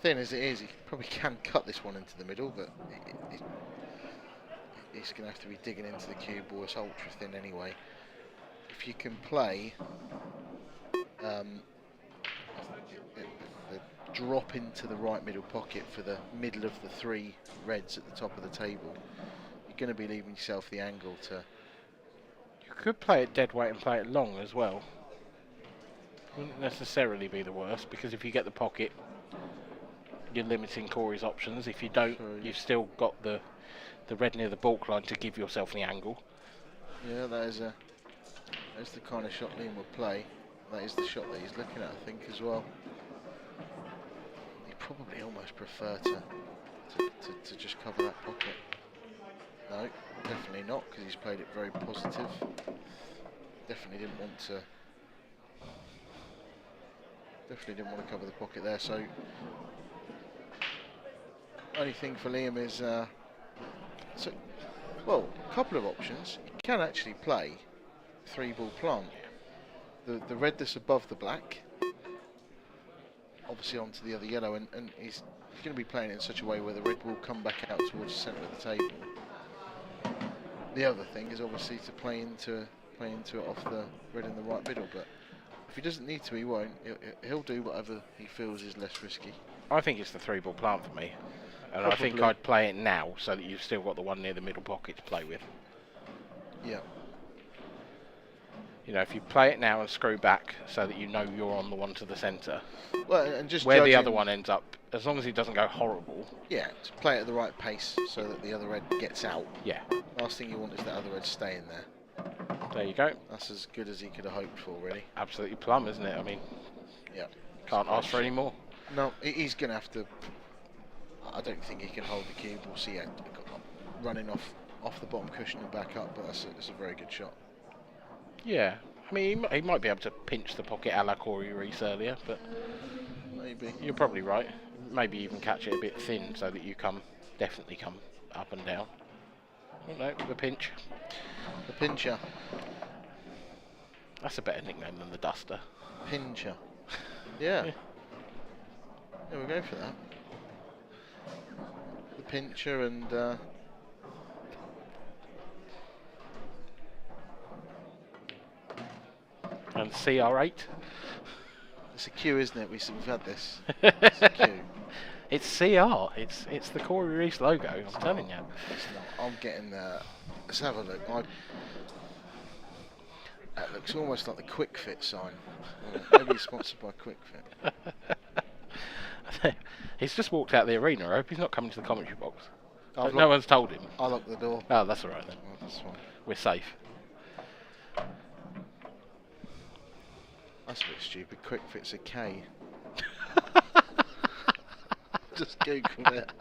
thin as it is, he probably can cut this one into the middle, but he's going to have to be digging into the cue ball. It's ultra thin anyway. If you can play the drop into the right middle pocket for the middle of the three reds at the top of the table, you're going to be leaving yourself the angle to... You could play it dead weight and play it long as well. Wouldn't necessarily be the worst, because if you get the pocket, you're limiting Cory's options. If you don't, you've still got the red near the baulk line to give yourself the angle. Yeah, that's the kind of shot Liam would play. That is the shot that he's looking at, I think, as well. He'd probably almost prefer to just cover that pocket. No, definitely not, because he's played it very positive. Definitely didn't want to cover the pocket there. So, only thing for Liam is, well, a couple of options. He can actually play three ball plant. The red that's above the black, obviously onto the other yellow, and he's going to be playing it in such a way where the red will come back out towards the centre of the table. The other thing is obviously to play into it off the red in the right middle, but if he doesn't need to, he won't. He'll do whatever he feels is less risky. I think it's the three ball plant for me, and Probably. I think I'd play it now so that you've still got the one near the middle pocket to play with. Yeah. You know, if you play it now and screw back so that you know you're on the one to the centre, well, and just where the other one ends up, as long as it doesn't go horrible. Yeah, to play it at the right pace so that the other red gets out. Yeah. Last thing you want is that other red staying there. There you go. That's as good as he could have hoped for, really. Absolutely plumb, isn't it? I mean, yeah. Can't ask for any more. No, he's going to have to... I don't think he can hold the cube. We'll see it running off the bottom cushion and back up, but that's a very good shot. Yeah, I mean, he might be able to pinch the pocket a la Cory Rees earlier, but maybe. You're probably right. Maybe even catch it a bit thin so that you definitely come up and down. No, the pinch. The pincher. That's a better nickname than the Duster. Pincher. Yeah. Yeah, we'll go for that. The pincher and... And CR8. It's a Q, isn't it? We've had this. It's a Q. It's CR. It's the Cory Rees logo. I'm telling you. It's not. I'm getting there. Let's have a look. That looks almost like the Quick Fit sign. Maybe it's sponsored by Quick Fit. He's just walked out the arena. I hope he's not coming to the commentary box. I've No one's told him. I locked the door. Oh, that's all right then. Oh, that's fine. We're safe. That's a bit stupid. Quick Fit's a K. Just googled it.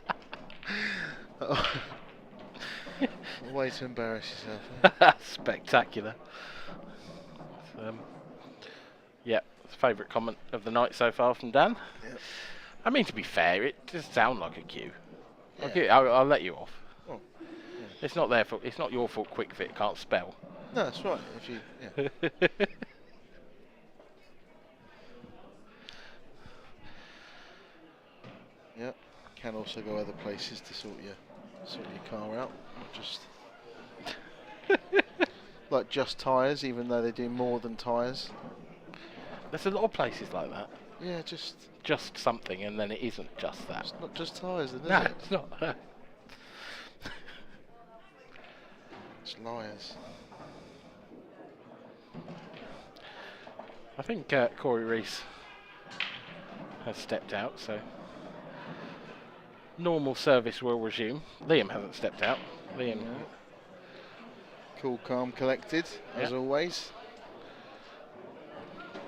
Oh. Way to embarrass yourself. Spectacular. Yeah, favourite comment of the night so far from Dan. Yep. I mean, to be fair, it does sound like a Q. Yeah. I'll let you off. Oh, yeah. It's not their fault. It's not your fault. Quick Fit can't spell. No, that's right. If you, yeah. Yeah, can also go other places to sort your car out, not just like just tyres, even though they do more than tyres. There's a lot of places like that. Yeah, Just something, and then it isn't just that. It's not just tyres, then, is No, it? it's not. It's liars. I think Cory Rees has stepped out, so normal service will resume. Liam hasn't stepped out. Liam. Yeah. Cool, calm, collected, as always.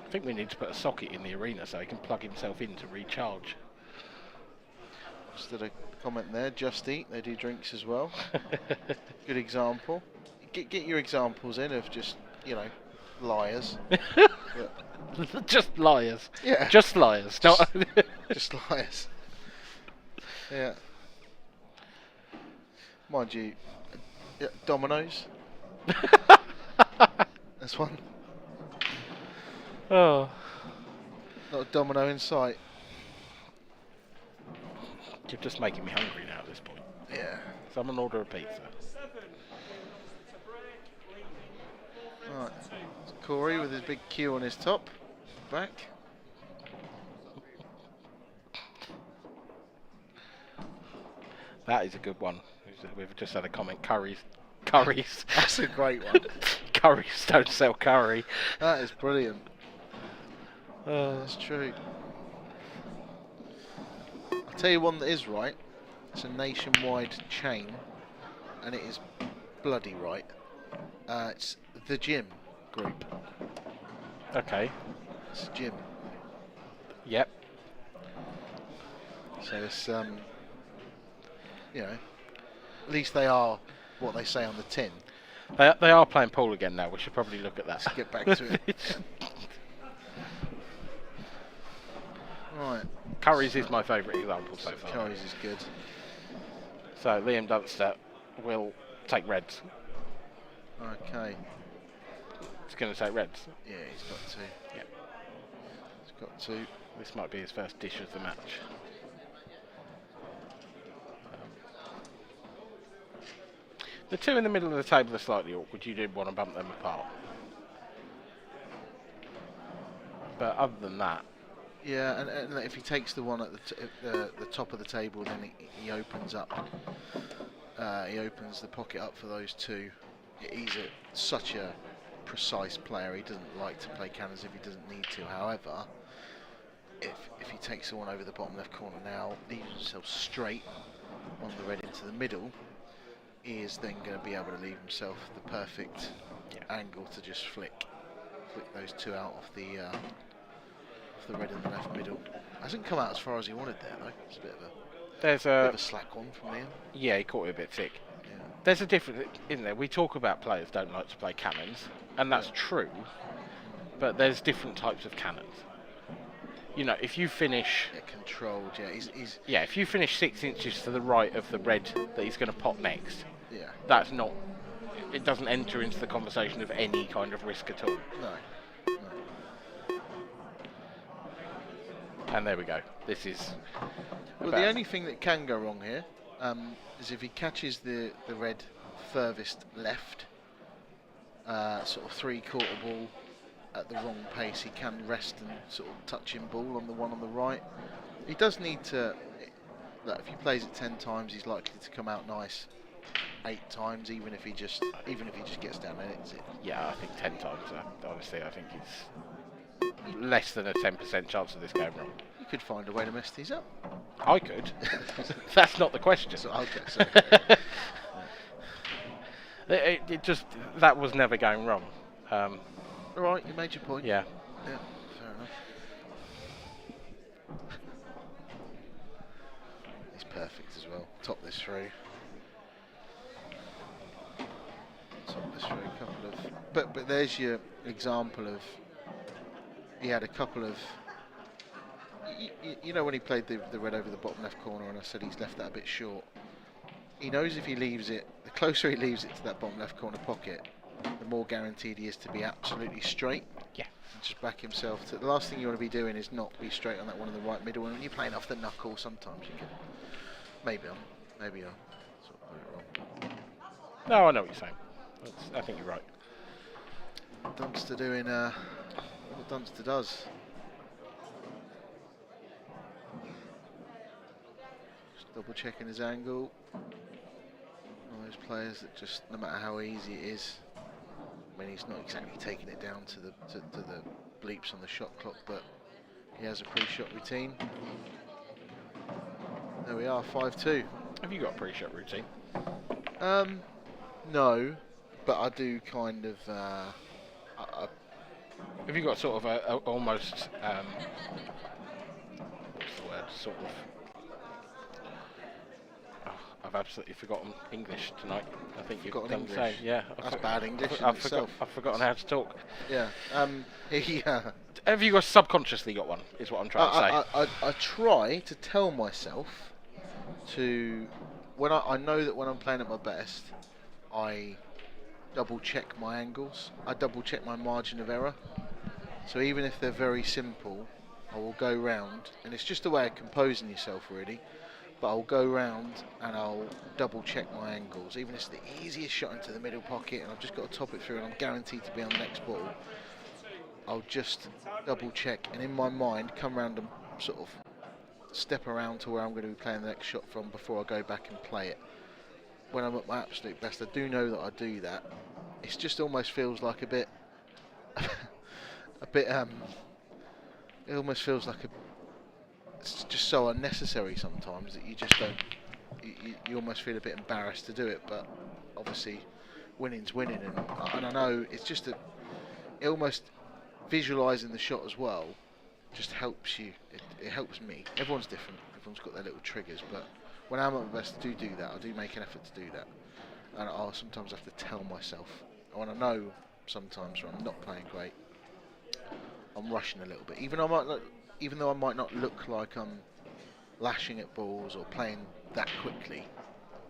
I think we need to put a socket in the arena so he can plug himself in to recharge. Just did a comment there. Just Eat. They do drinks as well. Good example. Get your examples in of just liars. Just liars. Yeah. Just liars. Not just liars. Yeah. Mind you, Domino's. That's one. Oh. Not a domino in sight. You're just making me hungry now at this point. Yeah. Someone order a pizza. Right. Cory with his big Q on his top. Back. That is a good one. We've just had a comment. Curries. That's a great one. Curries don't sell curry. That is brilliant. That's true. I'll tell you one that is right. It's a nationwide chain, and it is bloody right. It's the Gym Group. Okay. It's Gym. Yep. So it's at least they are what they say on the tin. They are playing pool again now. We should probably look at that. Let's get back to it. Right. Curries is my favourite example so far. Curries is good. So Liam Dunster will take reds. Okay. He's going to take reds. Yeah, he's got to. Yep. He's got to. This might be his first dish of the match. The two in the middle of the table are slightly awkward. You did want to bump them apart. But other than that... Yeah, and if he takes the one at the top of the table, then he opens up. He opens the pocket up for those two. He's such a precise player. He doesn't like to play cannons if he doesn't need to. However, if he takes the one over the bottom left corner now, leaves himself straight on the red into the middle, he is then going to be able to leave himself the perfect angle to just flick those two out of the red in the left middle. Hasn't come out as far as he wanted there though. It's a bit of a slack one from him. Yeah, he caught it a bit thick. Yeah. There's a difference, isn't there? We talk about players don't like to play cannons, and that's true. But there's different types of cannons. If you finish... controlled, he's if you finish 6 inches to the right of the red that he's going to pot next, yeah, that's not... It doesn't enter into the conversation of any kind of risk at all. No. And there we go. This is... Well, the only thing that can go wrong here is if he catches the red furthest left, sort of 3/4 ball at the wrong pace, he can rest and sort of touching ball on the one on the right. He does need to... Look, if he plays it 10 times, he's likely to come out nice 8 times, even if he just gets down and hits it. Yeah, I think 10 times. Honestly, I think it's less than a 10% chance of this going wrong. You could find a way to mess these up. I could. That's not the question. So, okay, sorry. It just, that was never going wrong. All right, you made your point. Yeah. Yeah, fair enough. He's perfect as well. Top this through. Top this through. A couple of. But there's your example of. He had a couple of. You know when he played the red over the bottom left corner, and I said he's left that a bit short. He knows if he leaves it, the closer he leaves it to that bottom left corner pocket, the more guaranteed he is to be absolutely straight. Yeah. And just back himself to. The last thing you want to be doing is not be straight on that one in the right middle. And when you're playing off the knuckle, sometimes you can. Maybe I'm sort of wrong. No, I know what you're saying. I think you're right. Dunster doing what Dunster does. Just double checking his angle. One of those players that just, no matter how easy it is, I mean, he's not exactly taking it down to the bleeps on the shot clock, but he has a pre-shot routine. There we are, 5-2. Have you got a pre-shot routine? No, but I do kind of. Have you got sort of a almost what's the word? Sort of. Oh, I've absolutely forgotten English tonight. I think you've Forgotten done the English? same. Yeah, That's bad English in I've itself. forgotten how to talk. Yeah. Yeah. Have you subconsciously got one? Is what I'm trying to say. I try to tell myself to, when I know that when I'm playing at my best, I double check my angles. I double check my margin of error. So even if they're very simple, I will go round, and it's just a way of composing yourself really, but I'll go round and I'll double check my angles. Even if it's the easiest shot into the middle pocket and I've just got to top it through and I'm guaranteed to be on the next ball, I'll just double check and in my mind come round and sort of step around to where I'm going to be playing the next shot from before I go back and play it. When I'm at my absolute best, I do know that I do that. It just almost feels like a bit, it almost feels like it's just so unnecessary sometimes that you just don't, you almost feel a bit embarrassed to do it, but obviously winning's winning, and I know it's just it almost visualising the shot as well just helps you. It helps me. Everyone's different. Everyone's got their little triggers, but when I'm at my best, I do that. I do make an effort to do that, and I'll sometimes have to tell myself. When I know sometimes when I'm not playing great, I'm rushing a little bit. Even though I might not look like I'm lashing at balls or playing that quickly,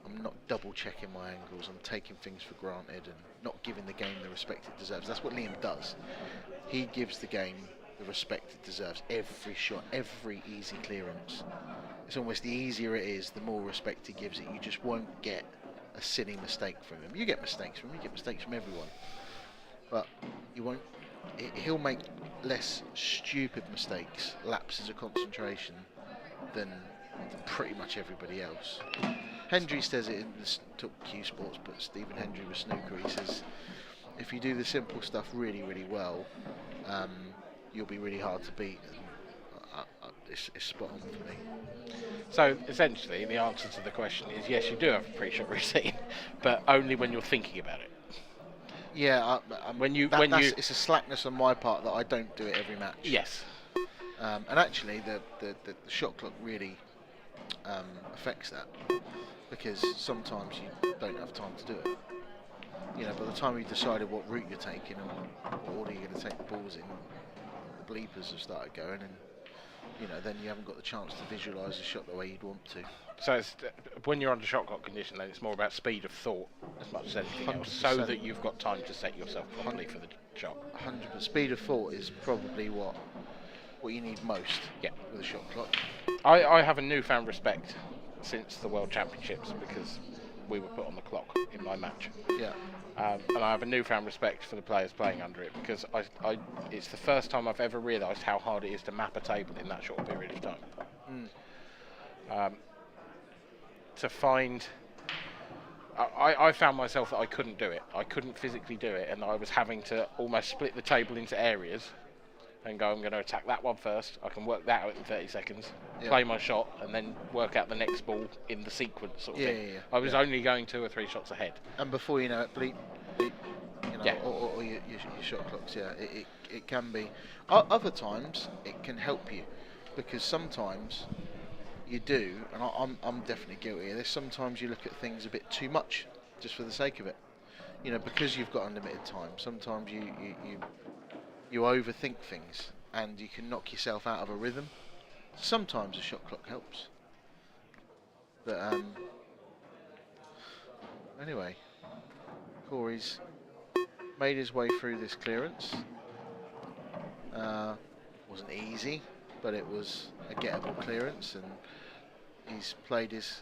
I'm not double checking my angles. I'm taking things for granted and not giving the game the respect it deserves. That's what Liam does. He gives the game the respect it deserves. Every shot, every easy clearance. It's almost the easier it is, the more respect he gives it. You just won't get a silly mistake from him. You get mistakes from him, you get mistakes from everyone. But you won't. He'll make less stupid mistakes, lapses of concentration, than pretty much everybody else. Hendry says it in the talk Q Sports, but Stephen Hendry with snooker, he says if you do the simple stuff really, really well, you'll be really hard to beat. And it's spot on for me. So essentially, the answer to the question is yes, you do have a pre-shot routine, but only when you're thinking about it. Yeah, it's a slackness on my part that I don't do it every match. Yes. And actually, the shot clock really affects that, because sometimes you don't have time to do it. You know, by the time you've decided what route you're taking or what order you're going to take the balls in, the bleepers have started going, and you know, then you haven't got the chance to visualise the shot the way you'd want to. So it's, when you're under shot clock condition, then it's more about speed of thought as much as anything else, so that you've got time to set yourself properly for the shot. 100%. Speed of thought is probably what you need most. Yeah. With a shot clock. I have a newfound respect since the World Championships because we were put on the clock in my match. Yeah. And I have a newfound respect for the players playing under it because it's the first time I've ever realised how hard it is to map a table in that short period of time. To find, I found myself that I couldn't do it. I couldn't physically do it, and I was having to almost split the table into areas and go, I'm going to attack that one first. I can work that out in 30 seconds, Yeah. play my shot, and then work out the next ball in the sequence sort of Yeah, thing. yeah, yeah. I was only going 2 or 3 shots ahead. And before you know it, bleep, bleep, you know, Yeah. or your shot clocks. Yeah, it can be. Other times it can help you, because sometimes you do, and I'm definitely guilty of this. Sometimes you look at things a bit too much, just for the sake of it. You know, because you've got unlimited time. Sometimes you overthink things, and you can knock yourself out of a rhythm. Sometimes a shot clock helps. But anyway, Cory's made his way through this clearance. Wasn't easy, but it was a gettable clearance, and he's played his.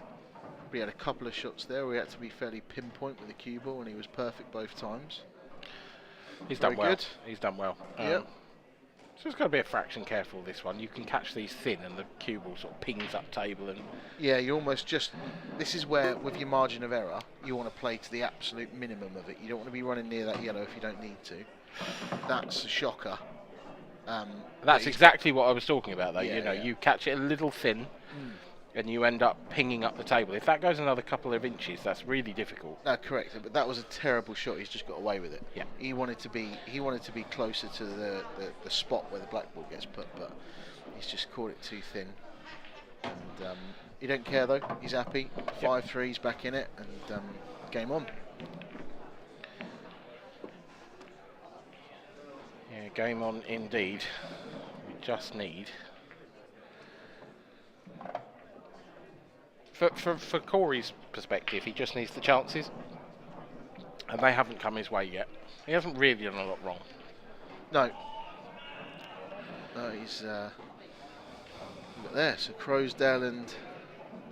We had a couple of shots there. We had to be fairly pinpoint with the cue ball, and he was perfect both times. He's Very done well. good. He's done well. Yep. So it's got to be a fraction careful, this one. You can catch these thin, and the cue ball sort of pings up table. And Yeah, you almost just. This is where, with your margin of error, you want to play to the absolute minimum of it. You don't want to be running near that yellow if you don't need to. That's a shocker. that's exactly what I was talking about, though. Yeah, You know, yeah. you catch it a little thin, and you end up pinging up the table. If that goes another couple of inches, that's really difficult. No, correct. But that was a terrible shot. He's just got away with it. Yeah. He wanted to be closer to the spot where the black ball gets put, but he's just caught it too thin. And he don't care though. He's happy. 5-3, he's back in it, and game on. Yeah, game on indeed. We just need. For Cory's perspective, he just needs the chances, and they haven't come his way yet. He hasn't really done a lot wrong. No. No, he's look there. So Crowsdale and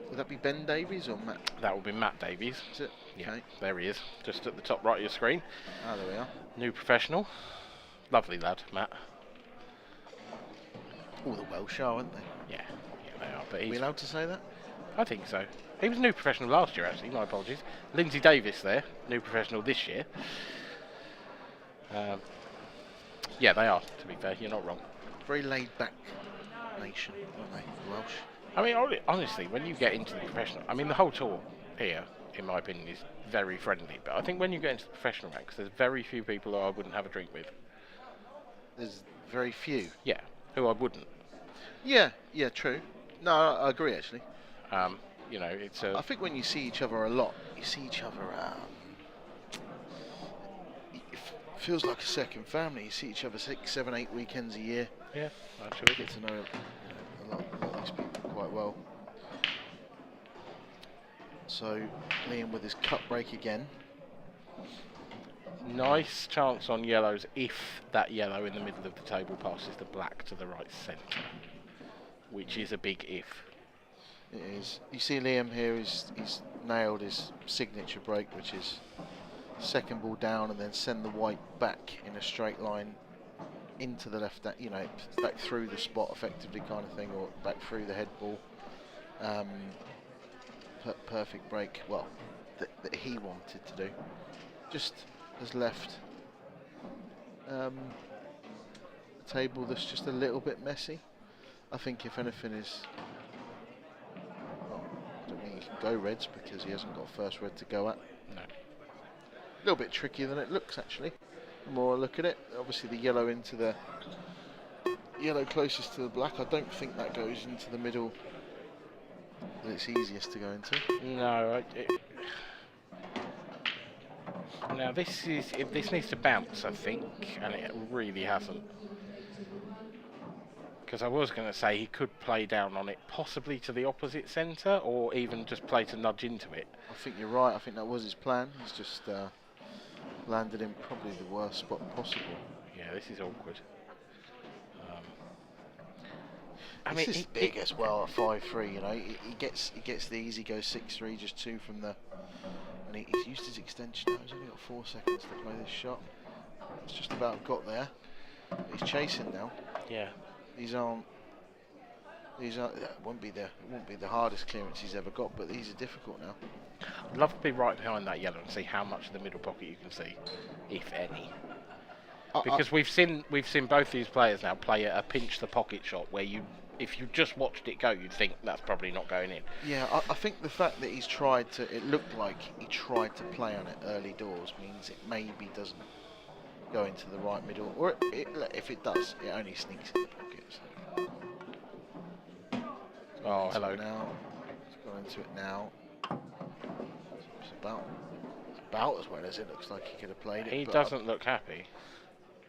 would that be Ben Davies or Matt? That will be Matt Davies. Is it? Yeah, Okay. there he is, just at the top right of your screen. Ah, there we are. New professional, lovely lad, Matt. All the Welsh are, aren't they? Yeah, they are. But Are we he's, allowed to say that? I think so. He was a new professional last year, actually. My apologies. Lindsay Davis there, new professional this year. Yeah, they are. To be fair, you're not wrong. Very laid back nation, aren't they? The Welsh. I mean, honestly, when you get into the professional, I mean, the whole tour here, in my opinion, is very friendly. But I think when you get into the professional ranks, there's very few people who I wouldn't have a drink with. There's very few. Yeah, who I wouldn't. Yeah, true. No, I agree actually. You know, it's I think when you see each other a lot, you see each other. It feels like a second family. You see each other 6, 7, 8 weekends a year. Yeah, actually. Get to know a lot of these people quite well. So Liam with his cut break again. Nice chance on yellows if that yellow in the middle of the table passes the black to the right centre, which is a big if. It is. You see Liam here, he's nailed his signature break, which is second ball down and then send the white back in a straight line into the left, you know, back through the spot effectively kind of thing, or back through the head ball. Perfect break, well, that he wanted to do. Just has left the table that's just a little bit messy. I think if anything is, well, I don't think he can go reds because he hasn't got first red to go at. No. A little bit trickier than it looks actually. The more I look at it, obviously the yellow into the yellow closest to the black. I don't think that goes into the middle that it's easiest to go into. No. Now this needs to bounce, I think, and it really hasn't. Because I was going to say he could play down on it, possibly to the opposite centre, or even just play to nudge into it. I think you're right. I think that was his plan. He's just landed in probably the worst spot possible. Yeah, this is awkward. This is big as well at 5-3. You know, he gets the easy go 6-3, just 2 from the, and he's used his extension now. He's only got 4 seconds to play this shot. It's just about got there. He's chasing now. Yeah. These aren't. It won't be the hardest clearance he's ever got, but these are difficult now. I'd love to be right behind that yellow and see how much of the middle pocket you can see, if any. Because we've seen both these players now play a pinch the pocket shot where if you just watched it go, you'd think that's probably not going in. Yeah, I think the fact that he's tried to, it looked like he tried to play on it early doors means it maybe doesn't go into the right middle, or if it does, it only sneaks in the pocket. So. Oh, hello. Now, he's gone into it now. It's about as well as it looks like he could have played it. He doesn't look happy.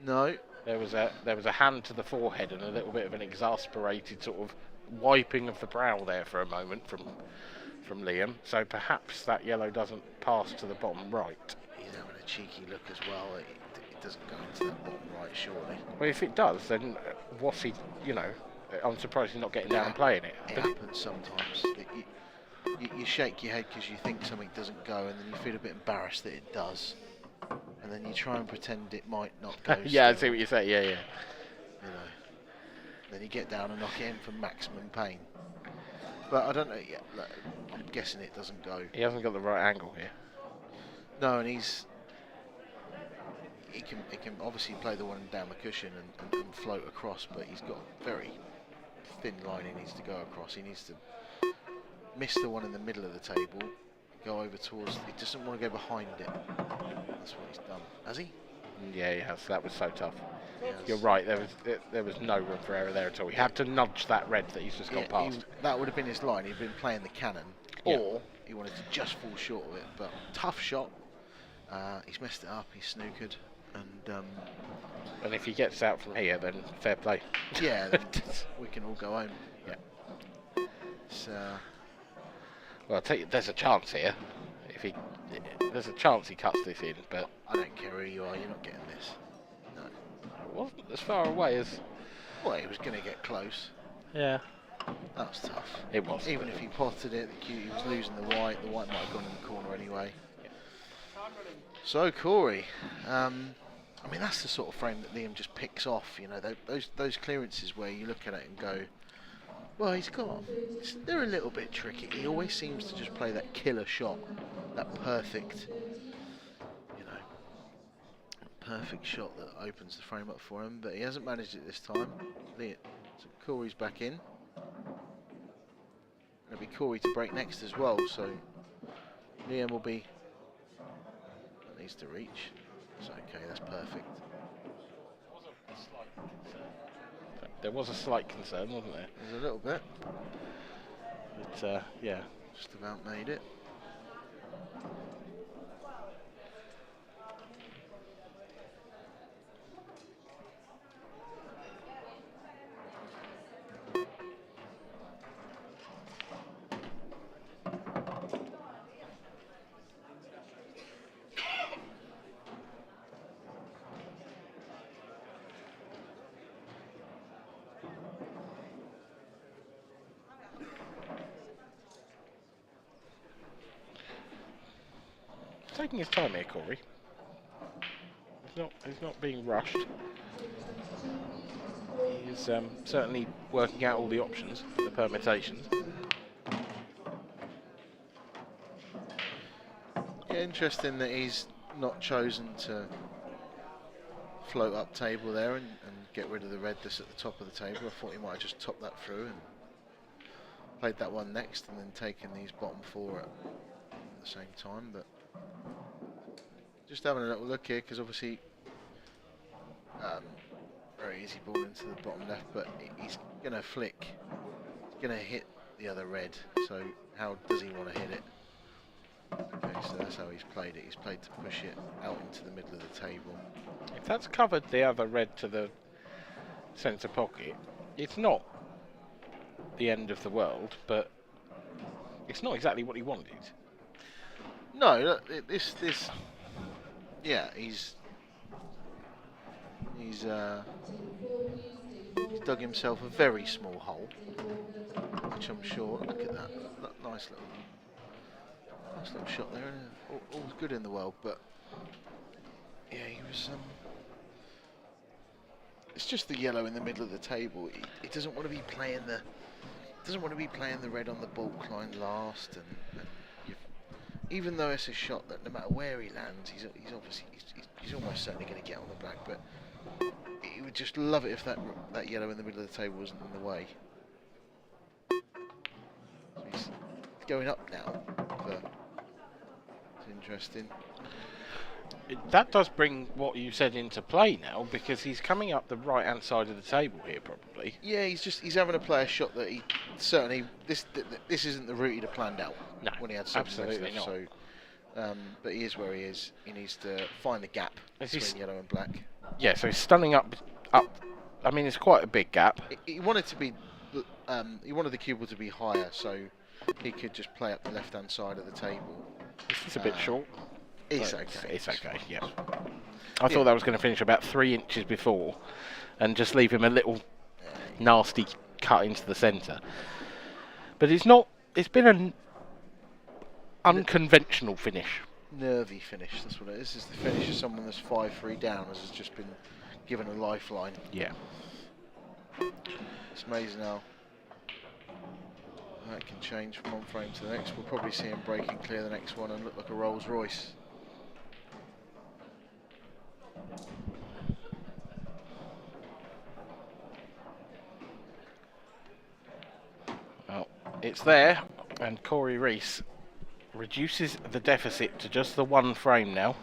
No. There was a hand to the forehead and a little bit of an exasperated sort of wiping of the brow there for a moment from Liam. So perhaps that yellow doesn't pass to the bottom right. He's having a cheeky look as well. It doesn't go into that bottom right, surely. Well, if it does, then what's he? I'm surprised he's not getting down and playing it. It happens sometimes. You shake your head because you think something doesn't go, and then you feel a bit embarrassed that it does. And then you try and pretend it might not go. Yeah, I see what you say. Yeah. You know. Then you get down and knock it in for maximum pain. But I don't know. Yeah, look, I'm guessing it doesn't go. He hasn't got the right angle here. No, and he can obviously play the one down the cushion and float across, but he's got a very thin line he needs to go across. He needs to miss the one in the middle of the table, go over towards. He doesn't want to go behind it. That's what he's done. Has he? Yeah, he has. That was so tough. Yes. You're right. There was no room for error there at all. He had to nudge that red that he's just gone past. That would have been his line. He'd been playing the cannon, or he wanted to just fall short of it. But tough shot. He's messed it up. He's snookered, and if he gets out from here, then fair play. Yeah, then we can all go home. Yeah. So. Well, I'll tell you, there's a chance here. There's a chance he cuts this in, but I don't care who you are, you're not getting this. No. It wasn't as far away as. Well, he was going to get close. Yeah. That was tough. It was. Even if he potted it, he was losing the white. The white might have gone in the corner anyway. Yeah. So Cory, I mean that's the sort of frame that Liam just picks off. You know, those clearances where you look at it and go, well, they're a little bit tricky. He always seems to just play that killer shot, that perfect, perfect shot that opens the frame up for him. But he hasn't managed it this time. So Cory's back in. It'll be Cory to break next as well. So Liam will be. That needs to reach. It's okay. That's perfect. There was a slight concern, wasn't there? There's a little bit. But, yeah. Just about made it. Taking his time here, Cory. He's not being rushed. He's certainly working out all the options, the permutations. Yeah, interesting that he's not chosen to float up table there and get rid of the red that's at the top of the table. I thought he might have just topped that through and played that one next and then taken these bottom four at the same time. But just having a little look here, because obviously very easy ball into the bottom left, but he's going to flick. He's going to hit the other red, so how does he want to hit it? Okay, so that's how he's played it. He's played to push it out into the middle of the table. If that's covered the other red to the centre pocket, it's not the end of the world, but it's not exactly what he wanted. No, look, this yeah, he's dug himself a very small hole, which I'm sure. Look at that, nice little shot there. All's good in the world, but yeah, he was. It's just the yellow in the middle of the table. He doesn't want to be playing the red on the baulk line last, and even though it's a shot that no matter where he lands, he's obviously he's almost certainly going to get on the black. But he would just love it if that yellow in the middle of the table wasn't in the way. So he's going up now. It's interesting. That does bring what you said into play now, because he's coming up the right-hand side of the table here, probably. Yeah, he's having to play a shot that he certainly this isn't the route he'd have planned out. No, when he had 7 absolutely left, not. So, but he is where he is. He needs to find the gap between yellow and black. Yeah, so he's stunning up. I mean, it's quite a big gap. He wanted to be. He wanted the cue ball to be higher, so he could just play up the left-hand side of the table. This is a bit short. It's okay. It's okay, yeah. I thought that was going to finish about 3 inches before and just leave him a little nasty cut into the centre. But it's not. It's been an unconventional finish. Nervy finish, that's what it is. It's the finish of someone that's 5-3 down, has just been given a lifeline. Yeah. It's amazing how that can change from one frame to the next. We'll probably see him break and clear the next one and look like a Rolls Royce. Well, it's there, and Cory Rees reduces the deficit to just the 1 frame now.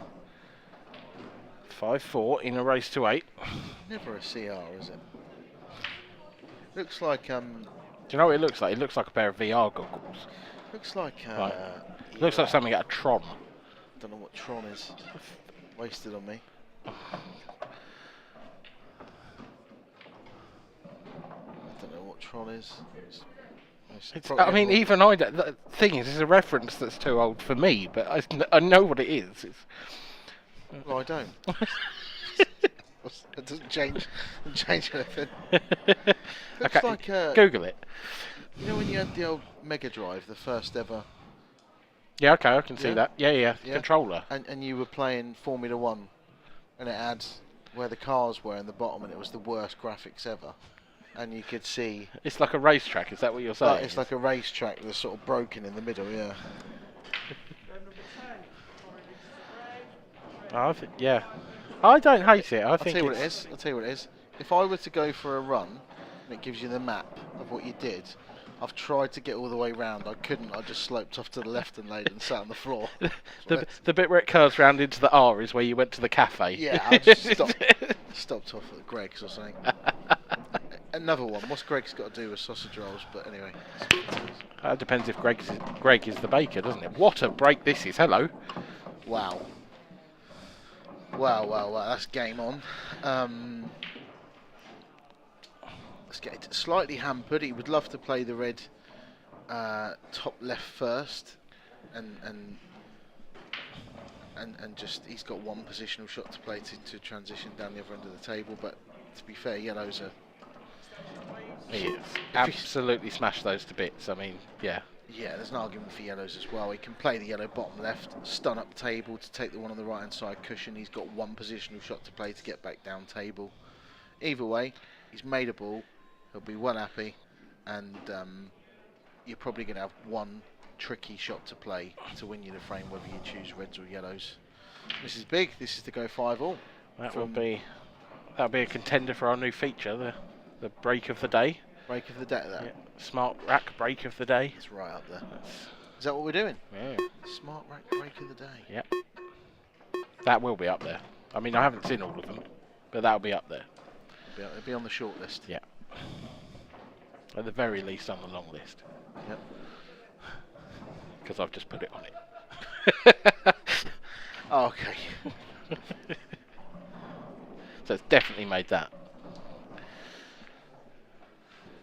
5-4 in a race to 8. Never a CR, is it? Looks like Do you know what it looks like? It looks like a pair of VR goggles. looks like Right. Looks like something out of Tron. Don't know what Tron is. Wasted on me. I don't know what Tron is. I mean, even I don't. The thing is, it's a reference that's too old for me, but I know what it is. Well, I don't. It doesn't change anything. Looks Okay, like Google it. You know when you had the old Mega Drive, the first ever. Yeah, okay, I can see that. Yeah, controller. And you were playing Formula 1, and it had where the cars were in the bottom, and it was the worst graphics ever. And you could see. It's like a racetrack. Is that what you're saying? It's like a racetrack that's sort of broken in the middle. Yeah. Yeah. I don't hate it. I'll tell you what it is. If I were to go for a run, and it gives you the map of what you did, I've tried to get all the way round. I couldn't. I just sloped off to the left and laid and sat on the floor. the bit where it curves round into the R is where you went to the cafe. Yeah, I just stopped off at Greg's or something. Another one. What's Greg's got to do with sausage rolls? But anyway. It depends if Greg is the baker, doesn't it? What a break this is. Hello. Wow. Wow. That's game on. Let's get it slightly hampered. He would love to play the red top left first. And just he's got one positional shot to play to transition down the other end of the table. But to be fair, yellows are... He is. Absolutely smash those to bits. I mean, yeah. Yeah, there's an argument for yellows as well. He can play the yellow bottom left, stun up table to take the one on the right hand side cushion. He's got one positional shot to play to get back down table. Either way, he's made a ball. He'll be well happy, and you're probably going to have one tricky shot to play to win you the frame, whether you choose reds or yellows. This is big. This is to go 5-all. That'll be a contender for our new feature, the break of the day. Break of the day. Yeah. Smart rack break of the day. It's right up there. Is that what we're doing? Yeah. Smart rack break of the day. Yep. That will be up there. I mean, I haven't seen all of them, but that'll be up there. It'll be on the short list. Yeah. At the very least on the long list. Yep. Because I've just put it on it. Oh, okay. So it's definitely made that.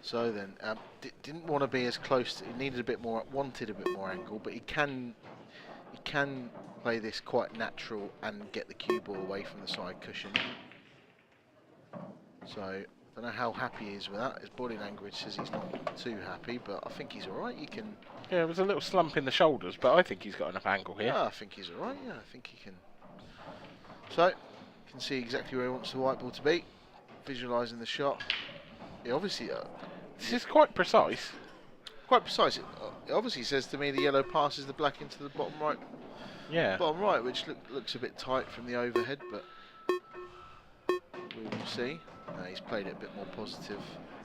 So then, didn't want to be as close. He needed a bit more, wanted a bit more angle, but he can play this quite natural and get the cue ball away from the side cushion. So I don't know how happy he is with that. His body language says he's not too happy, but I think he's all right. He can. Yeah, it was a little slump in the shoulders, but I think he's got enough angle here. Yeah, I think he's all right. Yeah, I think he can. So you can see exactly where he wants the white ball to be. Visualising the shot. He obviously. This is quite precise. Quite precise. It obviously says to me the yellow passes the black into the bottom right. Yeah. Bottom right, which looks a bit tight from the overhead, but we will see. He's played it a bit more positive.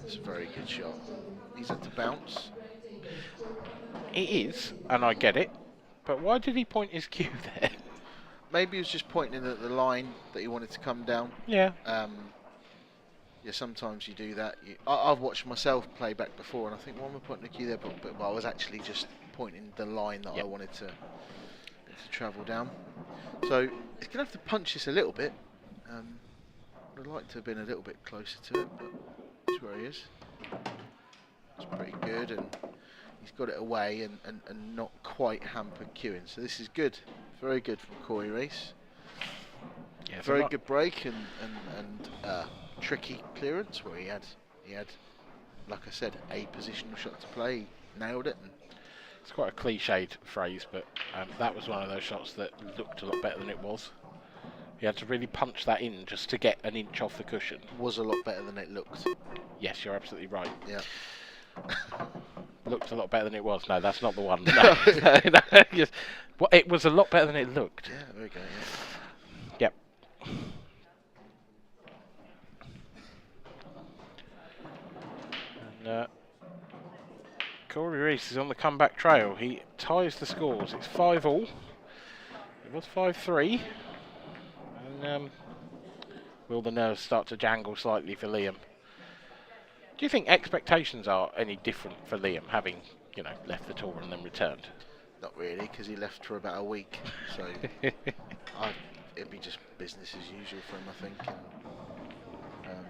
It's a very good shot. He's had to bounce. It is, and I get it. But why did he point his cue there? Maybe he was just pointing at the line that he wanted to come down. Yeah. Yeah, sometimes you do that. I've watched myself play back before, and I think, why am I pointing the cue there? But I was actually just pointing the line that I wanted to travel down. So he's going to have to punch this a little bit. I'd like to have been a little bit closer to it, but that's where he is. It's pretty good, and he's got it away and not quite hampered queuing. So this is good. Very good from Cory Rees. Yeah, very good break and tricky clearance where he had, like I said, a positional shot to play. He nailed it. And it's quite a cliched phrase, but that was one of those shots that looked a lot better than it was. He had to really punch that in just to get an inch off the cushion. Was a lot better than it looked. Yes, you're absolutely right. Yeah. Looked a lot better than it was. No, that's not the one. No. Yes. Well, it was a lot better than it looked. Yeah, there we go. Yeah. Yep. And Cory Rees is on the comeback trail. He ties the scores. It's 5-all. It was 5-3. And will the nerves start to jangle slightly for Liam? Do you think expectations are any different for Liam, having, left the tour and then returned? Not really, because he left for about a week. So it'd be just business as usual for him, I think. And,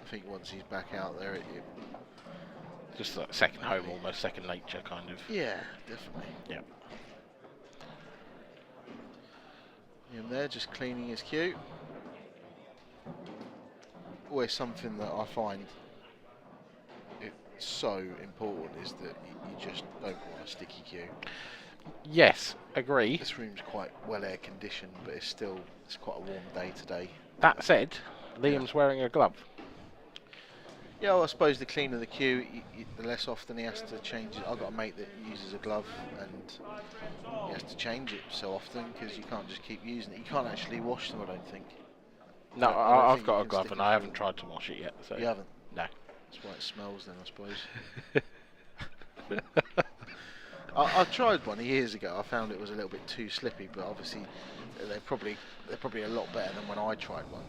I think once he's back out there, just like second home, almost second nature, kind of. Yeah, definitely. Yeah. Him there, just cleaning his cue. Always something that I find it's so important is that you just don't want a sticky cue. Yes, agree. This room's quite well air conditioned, but it's quite a warm day today. That said, Liam's wearing a glove. Yeah, well, I suppose the cleaner the cue, the less often he has to change it. I've got a mate that uses a glove and he has to change it so often because you can't just keep using it. You can't actually wash them, I don't think. No, I've got a glove and I haven't tried to wash it yet. So you haven't? No. That's why it smells then, I suppose. I tried one years ago. I found it was a little bit too slippy, but obviously they're probably a lot better than when I tried one.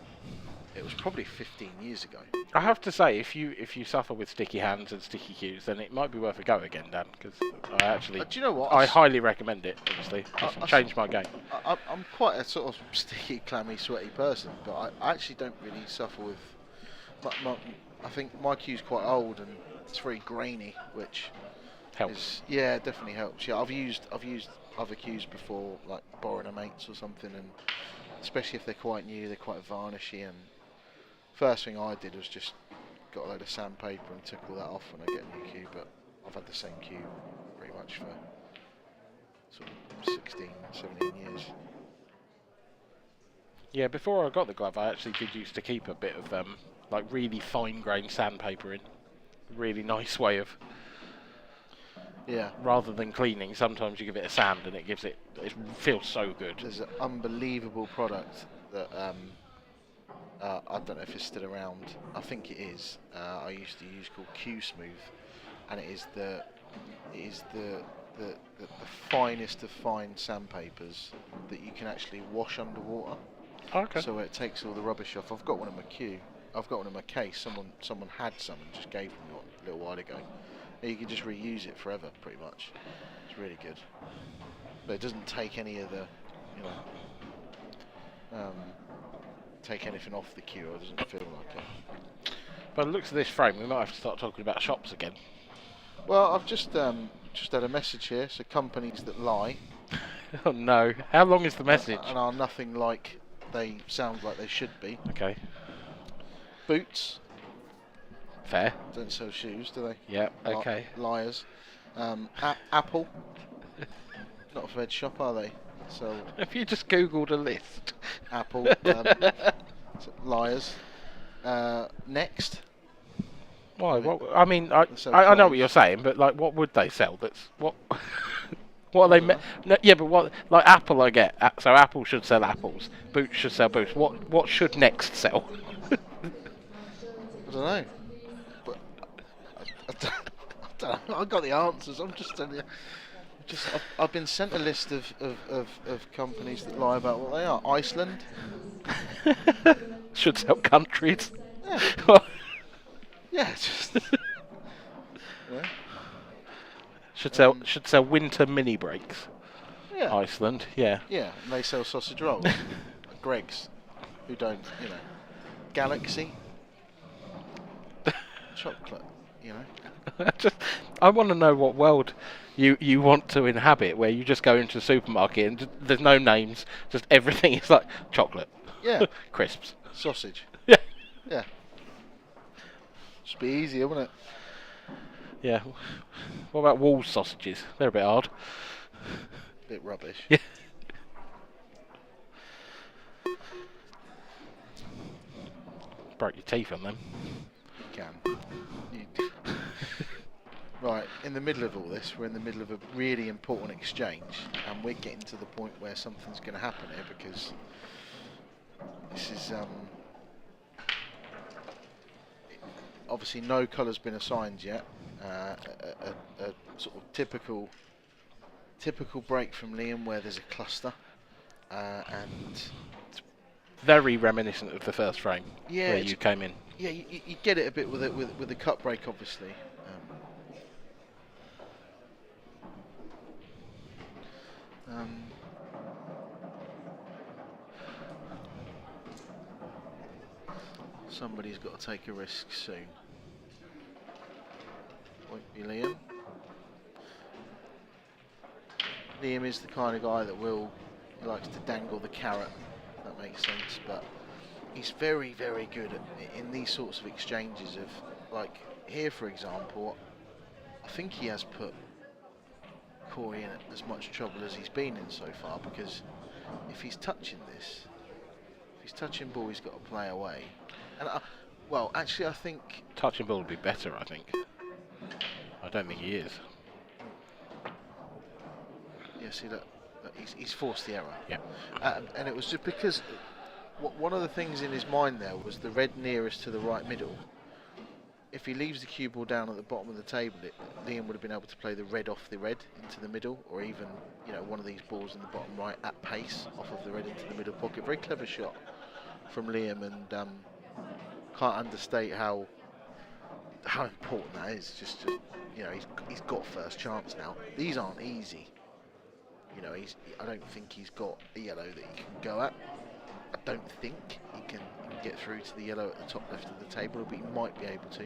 It was probably 15 years ago. I have to say, if you suffer with sticky hands and sticky cues, then it might be worth a go again, Dan. Because I actually, do you know what? I highly recommend it. Honestly, it's changed my game. I'm quite a sort of sticky, clammy, sweaty person, but I actually don't really suffer with. I think my cue's quite old and it's very grainy, which helps. Yeah, definitely helps. Yeah, I've used other cues before, like borrowing a mate's or something, and especially if they're quite new, they're quite varnishy. And first thing I did was just got a load of sandpaper and took all that off when I get a new cue. But I've had the same cue pretty much for sort of 16, 17 years. Yeah, before I got the glove, I actually did used to keep a bit of like really fine-grained sandpaper in. Really nice way of. Yeah. Rather than cleaning, sometimes you give it a sand and it feels so good. There's an unbelievable product that I don't know if it's still around. I think it is. I used to use called Q Smooth, and it is the finest of fine sandpapers that you can actually wash underwater. Okay. So it takes all the rubbish off. I've got one in my queue. I've got one in my case. Someone had some and just gave me one a little while ago. You can just reuse it forever, pretty much. It's really good, but it doesn't take any of the, take anything off the cue. It doesn't feel like it. By the looks of this frame, we might have to start talking about shops again. Well, I've just had a message here. So companies that lie. Oh no! How long is the message? And are nothing like they sound like they should be. Okay. Boots. Fair. Don't sell shoes, do they? Yeah, okay. Liars. Apple. Not a Fed shop, are they? So. Have you just Googled a list? Apple. Liars. Next. Why? What? I mean, I know what you're saying, but like, what would they sell? That's what. What are they? No, yeah, but what? Like Apple, I get. So Apple should sell apples. Boots should sell boots. What should Next sell? I don't know. But I don't know. I got the answers. I'm just telling you. I've been sent a list of companies that lie about what they are. Iceland should sell countries. Yeah. Yeah. Just. Yeah. Should sell winter mini breaks. Yeah. Iceland. Yeah. Yeah, and they sell sausage rolls. Greggs, who don't, you know. Galaxy. Chocolate, you know. I want to know what world you want to inhabit, where you just go into the supermarket and there's no names, just everything is like chocolate. Yeah. Crisps. Sausage. Yeah. Yeah. Should be easier, wouldn't it? Yeah. What about Wolves sausages? They're a bit hard. Bit rubbish. Yeah. Broke your teeth on them. You can. Right, in the middle of all this, we're in the middle of a really important exchange, and we're getting to the point where something's going to happen here, because this is obviously no colour's been assigned yet. A sort of typical break from Liam where there's a cluster, and it's very reminiscent of the first frame. Yeah, where you came in. Yeah, you get it a bit with the cut break, obviously. Somebody's got to take a risk soon. Won't be Liam. Liam is the kind of guy that he likes to dangle the carrot, if that makes sense, but he's very, very good in these sorts of exchanges of, like, here for example, I think he has put Cory in as much trouble as he's been in so far, because if he's touching this, if he's touching ball, he's got to play away. And well, actually, I think touching ball would be better. I think. I don't think he is. Yeah, see that he's forced the error. Yeah. And it was just because one of the things in his mind there was the red nearest to the right middle. If he leaves the cue ball down at the bottom of the table, Liam would have been able to play the red off the red into the middle, or even, you know, one of these balls in the bottom right at pace off of the red into the middle pocket. Very clever shot from Liam, and can't understate how important that is. Just you know, he's got first chance now. These aren't easy. You know, I don't think he's got a yellow that he can go at. I don't think he can get through to the yellow at the top left of the table, but he might be able to.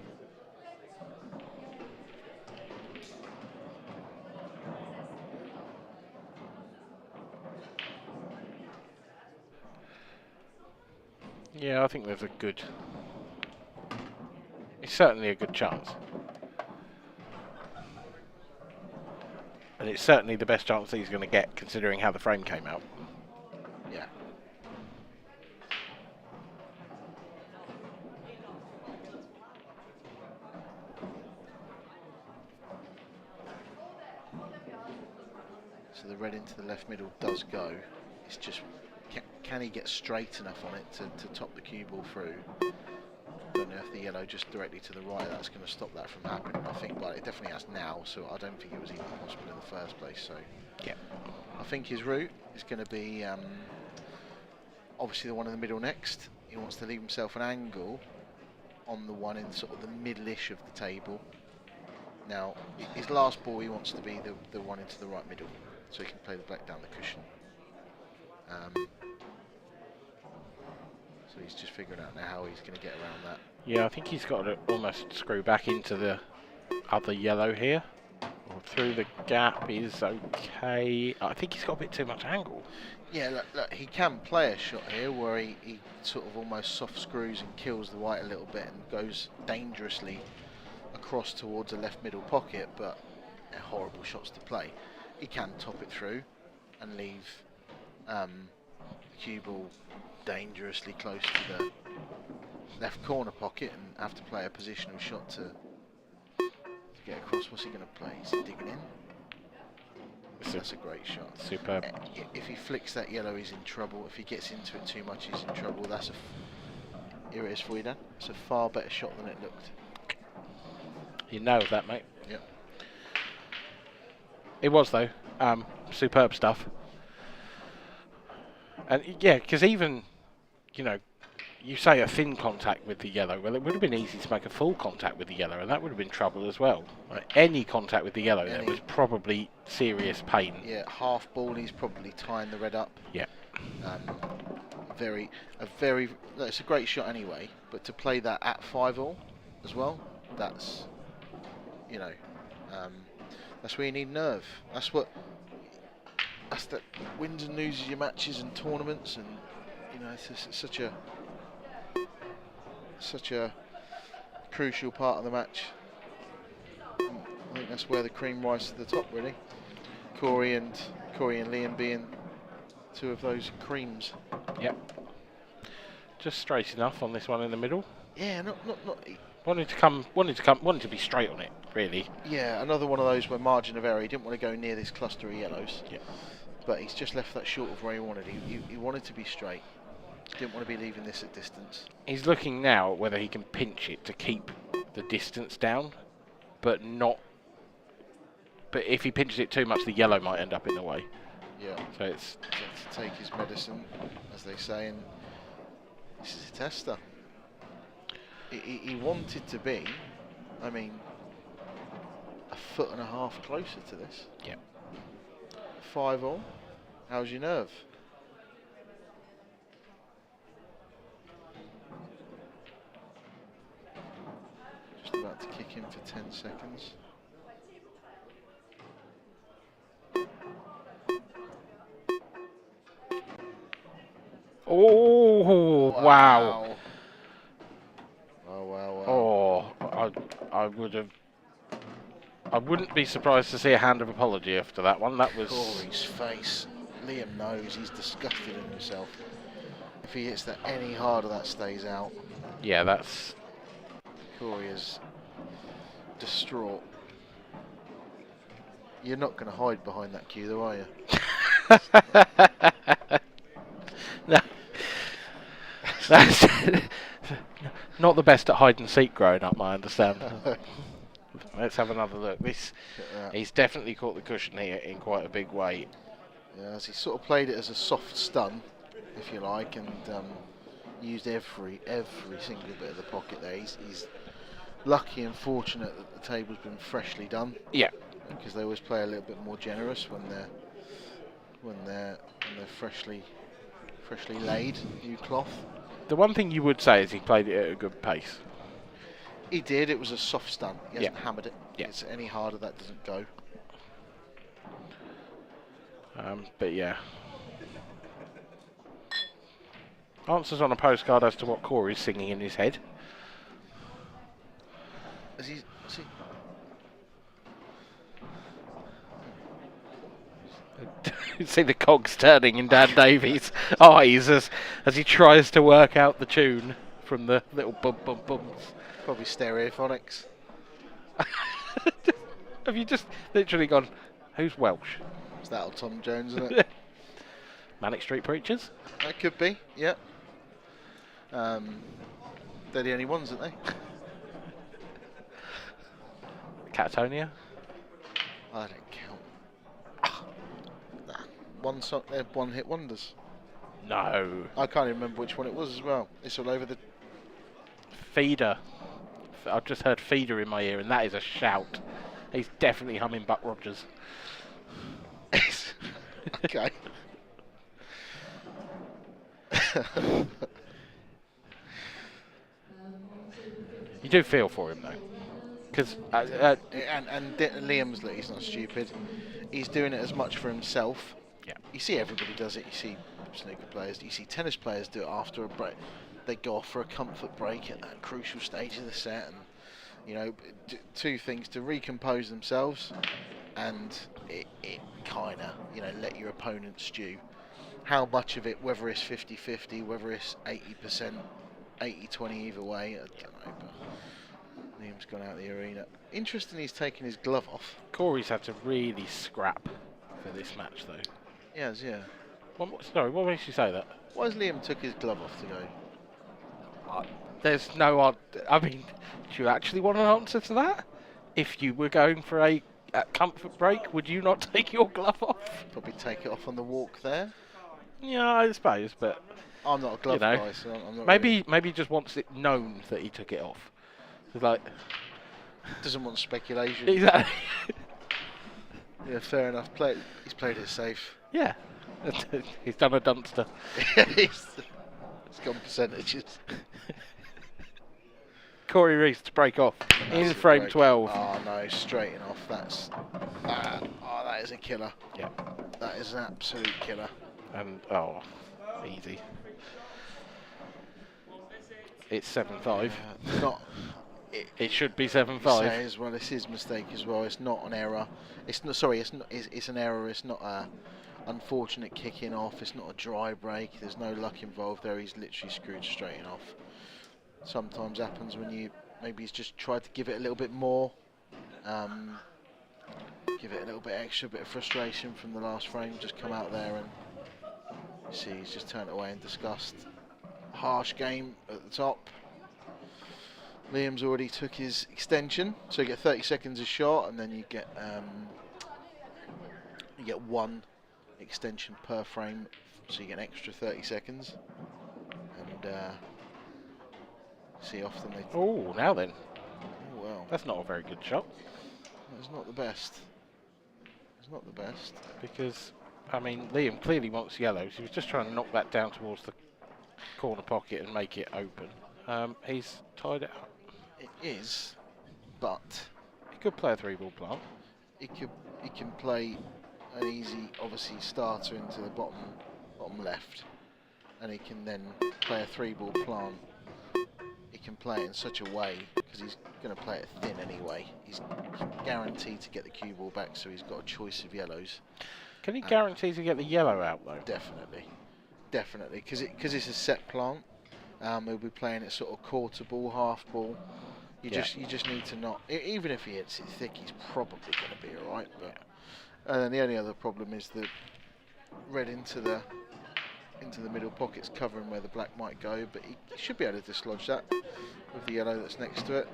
Yeah, I think there's a good. It's certainly a good chance. And it's certainly the best chance he's going to get, considering how the frame came out. Yeah. So the red into the left middle does go. It's just, can he get straight enough on it to top the cue ball through? I don't know if the yellow just directly to the right, that's going to stop that from happening, I think, but it definitely has now, so I don't think it was even possible in the first place. So yeah, I think his route is going to be obviously the one in the middle next. He wants to leave himself an angle on the one in sort of the middle-ish of the table. Now, his last ball, he wants to be the one into the right middle, so he can play the black down the cushion. So he's just figuring out now how he's going to get around that. Yeah, I think he's got to almost screw back into the other yellow here. Or through the gap is okay. I think he's got a bit too much angle. Yeah, look, he can play a shot here where he sort of almost soft screws and kills the white a little bit and goes dangerously across towards a left middle pocket, but horrible shots to play. He can top it through and leave the cue ball dangerously close to the left corner pocket and have to play a positional shot to get across. What's he going to play? He's digging in. That's a great shot. Superb. If he flicks that yellow, he's in trouble. If he gets into it too much, he's in trouble. Here it is for you, Dan. It's a far better shot than it looked. You nailed that, mate. Yep. It was, though. Superb stuff. And yeah, because even, you know, you say a thin contact with the yellow. Well, it would have been easy to make a full contact with the yellow, and that would have been trouble as well. Like, any contact with the yellow there was probably serious pain. Yeah, half ball, he's probably tying the red up. Yeah. It's a great shot anyway, but to play that at 5-all as well, that's, you know, that's where you need nerve. That's that wins and loses your matches and tournaments, and you know, it's such a crucial part of the match. I think that's where the cream rises to the top, really. Cory and Liam being two of those creams. Yep. Just straight enough on this one in the middle. Yeah, not. Wanted to be straight on it, really. Yeah, another one of those where margin of error. He didn't want to go near this cluster of yellows. Yeah. But he's just left that short of where he wanted. He wanted to be straight. Didn't want to be leaving this at distance. He's looking now at whether he can pinch it to keep the distance down, but not. But if he pinches it too much, the yellow might end up in the way. Yeah. So it's to take his medicine, as they say, and this is a tester. He wanted to be, I mean, 1.5 foot closer to this. Yeah. 5-all. How's your nerve? Just about to kick in for 10 seconds. Oh, wow. Oh, wow. Oh, I wouldn't be surprised to see a hand of apology after that one. That was Cory's face. Liam knows he's disgusted in himself. If he hits that any harder, that stays out. Yeah, that's. Cory is distraught. You're not going to hide behind that cue, though, are you? No. That's not the best at hide and seek growing up, I understand. Let's have another look. He's definitely caught the cushion here in quite a big way. Yeah, as he sort of played it as a soft stun, if you like, and used every single bit of the pocket there. He's lucky and fortunate that the table's been freshly done. Yeah. Because they always play a little bit more generous when they're freshly laid new cloth. The one thing you would say is he played it at a good pace. He did. It was a soft stun. He hasn't hammered it. Yeah. It's any harder, that doesn't go. But yeah. Answers on a postcard as to what Cory's singing in his head. You see the cogs turning in Dan Davies' eyes as he tries to work out the tune from the little bump bumps. Probably stereophonics. Have you just literally gone, who's Welsh? Is that old Tom Jones, isn't it? Manic Street Preachers? That could be, yeah. They're the only ones, aren't they? Catatonia? I don't count. One song, they're one-hit wonders. No. I can't even remember which one it was as well. It's all over the... Feeder. I've just heard Feeder in my ear, and that is a shout. He's definitely humming Buck Rogers. Okay. You do feel for him, though. Because and Liam's, he's not stupid. He's doing it as much for himself. Yeah. You see everybody does it. You see snooker players. You see tennis players do it after a break. They go off for a comfort break at that crucial stage of the set, and you know, two things: to recompose themselves, and it kind of, you know, let your opponent stew. How much of it, whether it's 50-50, whether it's 80%, 80-20 either way, I don't know. But Liam's gone out of the arena. Interesting, he's taken his glove off. Cory's had to really scrap for this match, though. Yes, yeah. Sorry, what makes you say that? Why has Liam took his glove off to go? There's no... I mean, do you actually want an answer to that? If you were going for a comfort break, would you not take your glove off? Probably take it off on the walk there. Yeah, I suppose, but... I'm not a glove you know, guy, so I'm not maybe he just wants it known that he took it off. It's like... Doesn't want speculation. Exactly. Yeah, fair enough. He's played it safe. Yeah. He's done a Dunster. He's gone percentages. Cory Rees to break off in frame 12. Oh no, straighten off. That is a killer. Yeah. That is an absolute killer. And easy. It's 7-5. Not. It should be 7-5. As well, it's his mistake as well. It's not an error. It's not. Sorry, it's not. It's an error. It's not a unfortunate kicking off. It's not a dry break. There's no luck involved there. He's literally screwed straight off. Sometimes happens when maybe he's just tried to give it a little bit more, give it a little bit extra, bit of frustration from the last frame. Just come out there and you see he's just turned away in disgust. Harsh game at the top. Liam's already took his extension, so you get 30 seconds a shot, and then you get one extension per frame, so you get an extra 30 seconds. And see, often they. Oh, now then. Oh, well. That's not a very good shot. It's not the best. It's not the best. Because, I mean, Liam clearly wants yellows. He was just trying to knock that down towards the corner pocket and make it open. He's tied it up. It is, but he could play a 3-ball plant. He can play an easy, obviously, starter into the bottom left, and he can then play a 3-ball plant. He can play it in such a way, because he's going to play it thin anyway. He's guaranteed to get the cue ball back, so he's got a choice of yellows. Can he guarantee to get the yellow out though? Definitely, because it's a set plant. He'll be playing it sort of quarter ball, half ball. You just need to not. Even if he hits it thick, he's probably going to be all right. But and then the only other problem is the red into the middle pockets, covering where the black might go. But he should be able to dislodge that with the yellow that's next to it.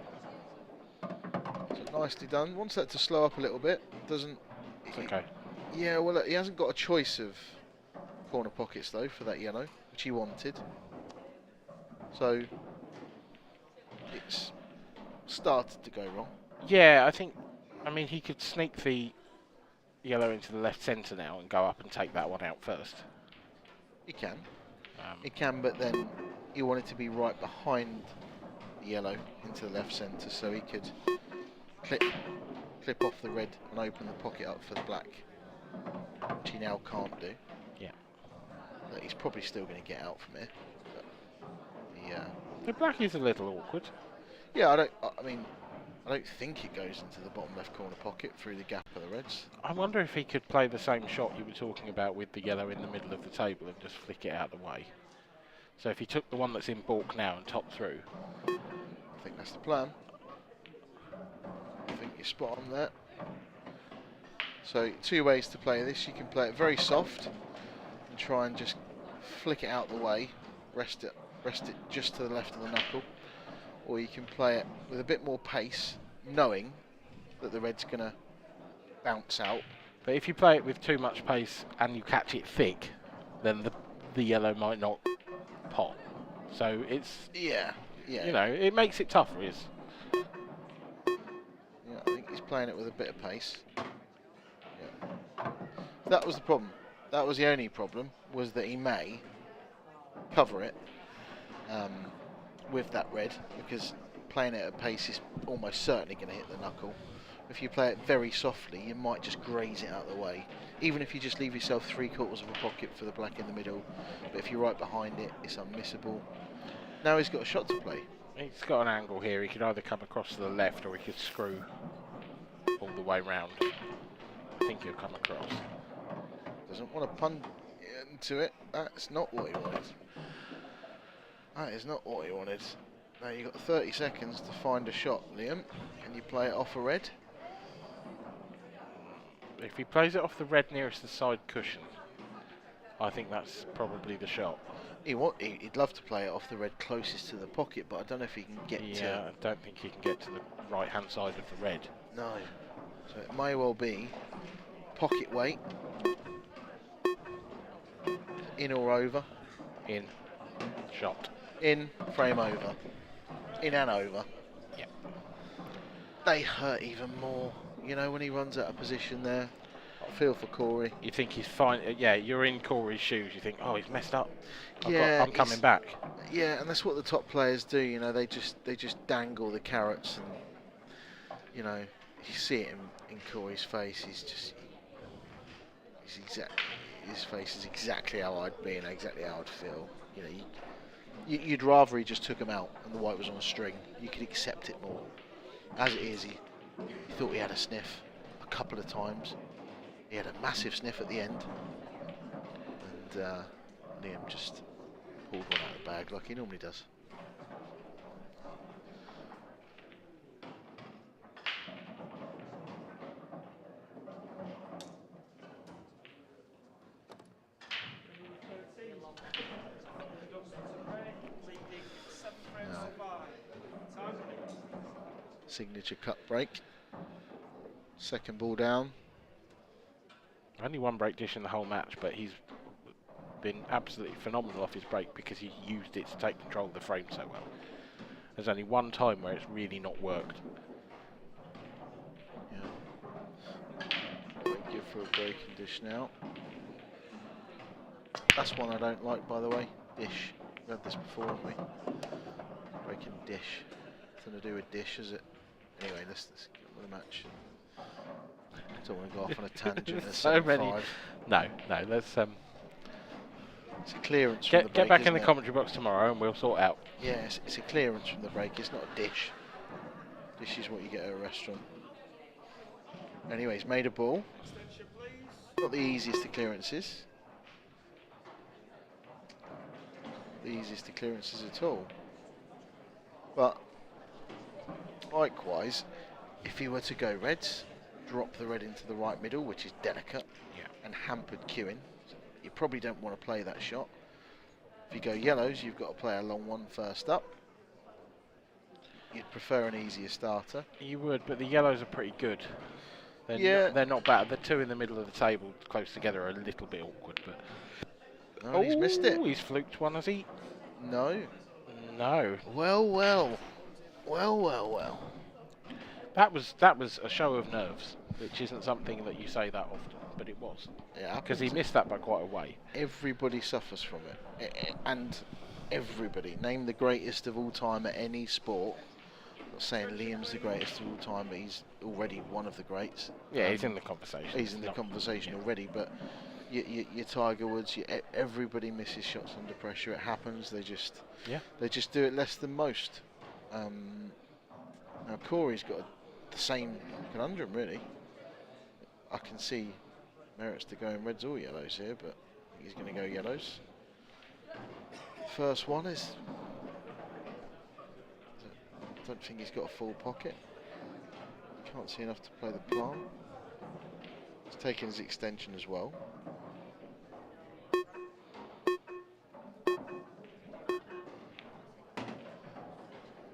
So nicely done. Wants that to slow up a little bit. Doesn't. Okay. Yeah. Well, he hasn't got a choice of corner pockets though for that yellow, which he wanted. So it's started to go wrong. Yeah, I mean, he could sneak the yellow into the left centre now and go up and take that one out first. He can. He can, but then he wanted to be right behind the yellow into the left centre, so he could clip off the red and open the pocket up for the black, which he now can't do. Yeah. But he's probably still going to get out from here. The black is a little awkward. Yeah, I don't think it goes into the bottom left corner pocket through the gap of the reds. I wonder if he could play the same shot you were talking about with the yellow in the middle of the table and just flick it out of the way. So if he took the one that's in balk now and topped through. I think that's the plan. I think you're spot on there. So 2 ways to play this. You can play it very soft and try and just flick it out the way, rest it just to the left of the knuckle, or you can play it with a bit more pace, knowing that the red's going to bounce out. But if you play it with too much pace and you catch it thick, then the yellow might not pop. So it's you know, it makes it tougher. Yeah, I think he's playing it with a bit of pace. Yeah. That was the problem. That was the only problem, was that he may cover it with that red, because playing it at pace is almost certainly going to hit the knuckle. If you play it very softly, you might just graze it out of the way, even if you just leave yourself 3/4 of a pocket for the black in the middle. But if you're right behind it, it's unmissable. Now he's got a shot to play. He's got an angle here. He could either come across to the left or he could screw all the way round. I think he'll come across. Doesn't want to punt into it. That's not what he wanted. That is not what he wanted. Now you've got 30 seconds to find a shot, Liam. Can you play it off a red? If he plays it off the red nearest the side cushion, I think that's probably the shot. He'd love to play it off the red closest to the pocket, but I don't know if he can get to... Yeah, I don't think he can get to the right-hand side of the red. No. So it may well be pocket weight. In or over. In. Shot. In, frame over. In and over. Yep. They hurt even more, you know, when he runs out of position there. I feel for Cory. You think he's fine. Yeah, you're in Cory's shoes. You think, oh, he's messed up. I'm coming back. Yeah, and that's what the top players do. You know, they just dangle the carrots, and you know, you see it in Cory's face. His face is exactly how I'd be and exactly how I'd feel. You know, you'd rather he just took him out and the white was on a string. You could accept it more. As it is, he thought he had a sniff a couple of times. He had a massive sniff at the end, and Liam just pulled one out of the bag like he normally does. Now, signature cut break. Second ball down. Only one break dish in the whole match, but he's been absolutely phenomenal off his break because he used it to take control of the frame so well. There's only one time where it's really not worked. Yeah. Give for a breaking dish now. That's one I don't like, by the way. Dish. We've had this before, haven't we? Breaking dish. Nothing to do with dish, is it? Anyway, let's get on with the match. Don't want to go off on a tangent. There's so many. 5. No, let's. It's a clearance from the break. Get back in the it? commentary box tomorrow, and we'll sort out. Yeah, it's a clearance from the break. It's not a dish. Dish is what you get at a restaurant. Anyway, he's made a ball. Not the easiest of clearances. The easiest of clearances at all. But likewise, if he were to go reds, drop the red into the right middle, which is delicate and hampered queuing. You probably don't want to play that shot. If you go yellows, you've got to play a long one first up. You'd prefer an easier starter. You would, but the yellows are pretty good. They're not bad. The two in the middle of the table close together are a little bit awkward, but... Oh, he's missed it. He's fluked one, has he? No. No. Well. That was a show of nerves, which isn't something that you say that often, but it was. Yeah, because he missed that by quite a way. Everybody suffers from it, and everybody. Name the greatest of all time at any sport. I'm not saying Liam's the greatest of all time, but he's already one of the greats. Yeah, he's in the conversation. He's in the conversation already, but your Tiger Woods, everybody misses shots under pressure. It happens. They just do it less than most. Now Cory's got the same conundrum, really. I can see merits to going reds or yellows here, but he's going to go yellows. First one is... I don't think he's got a full pocket. Can't see enough to play the palm. He's taking his extension as well.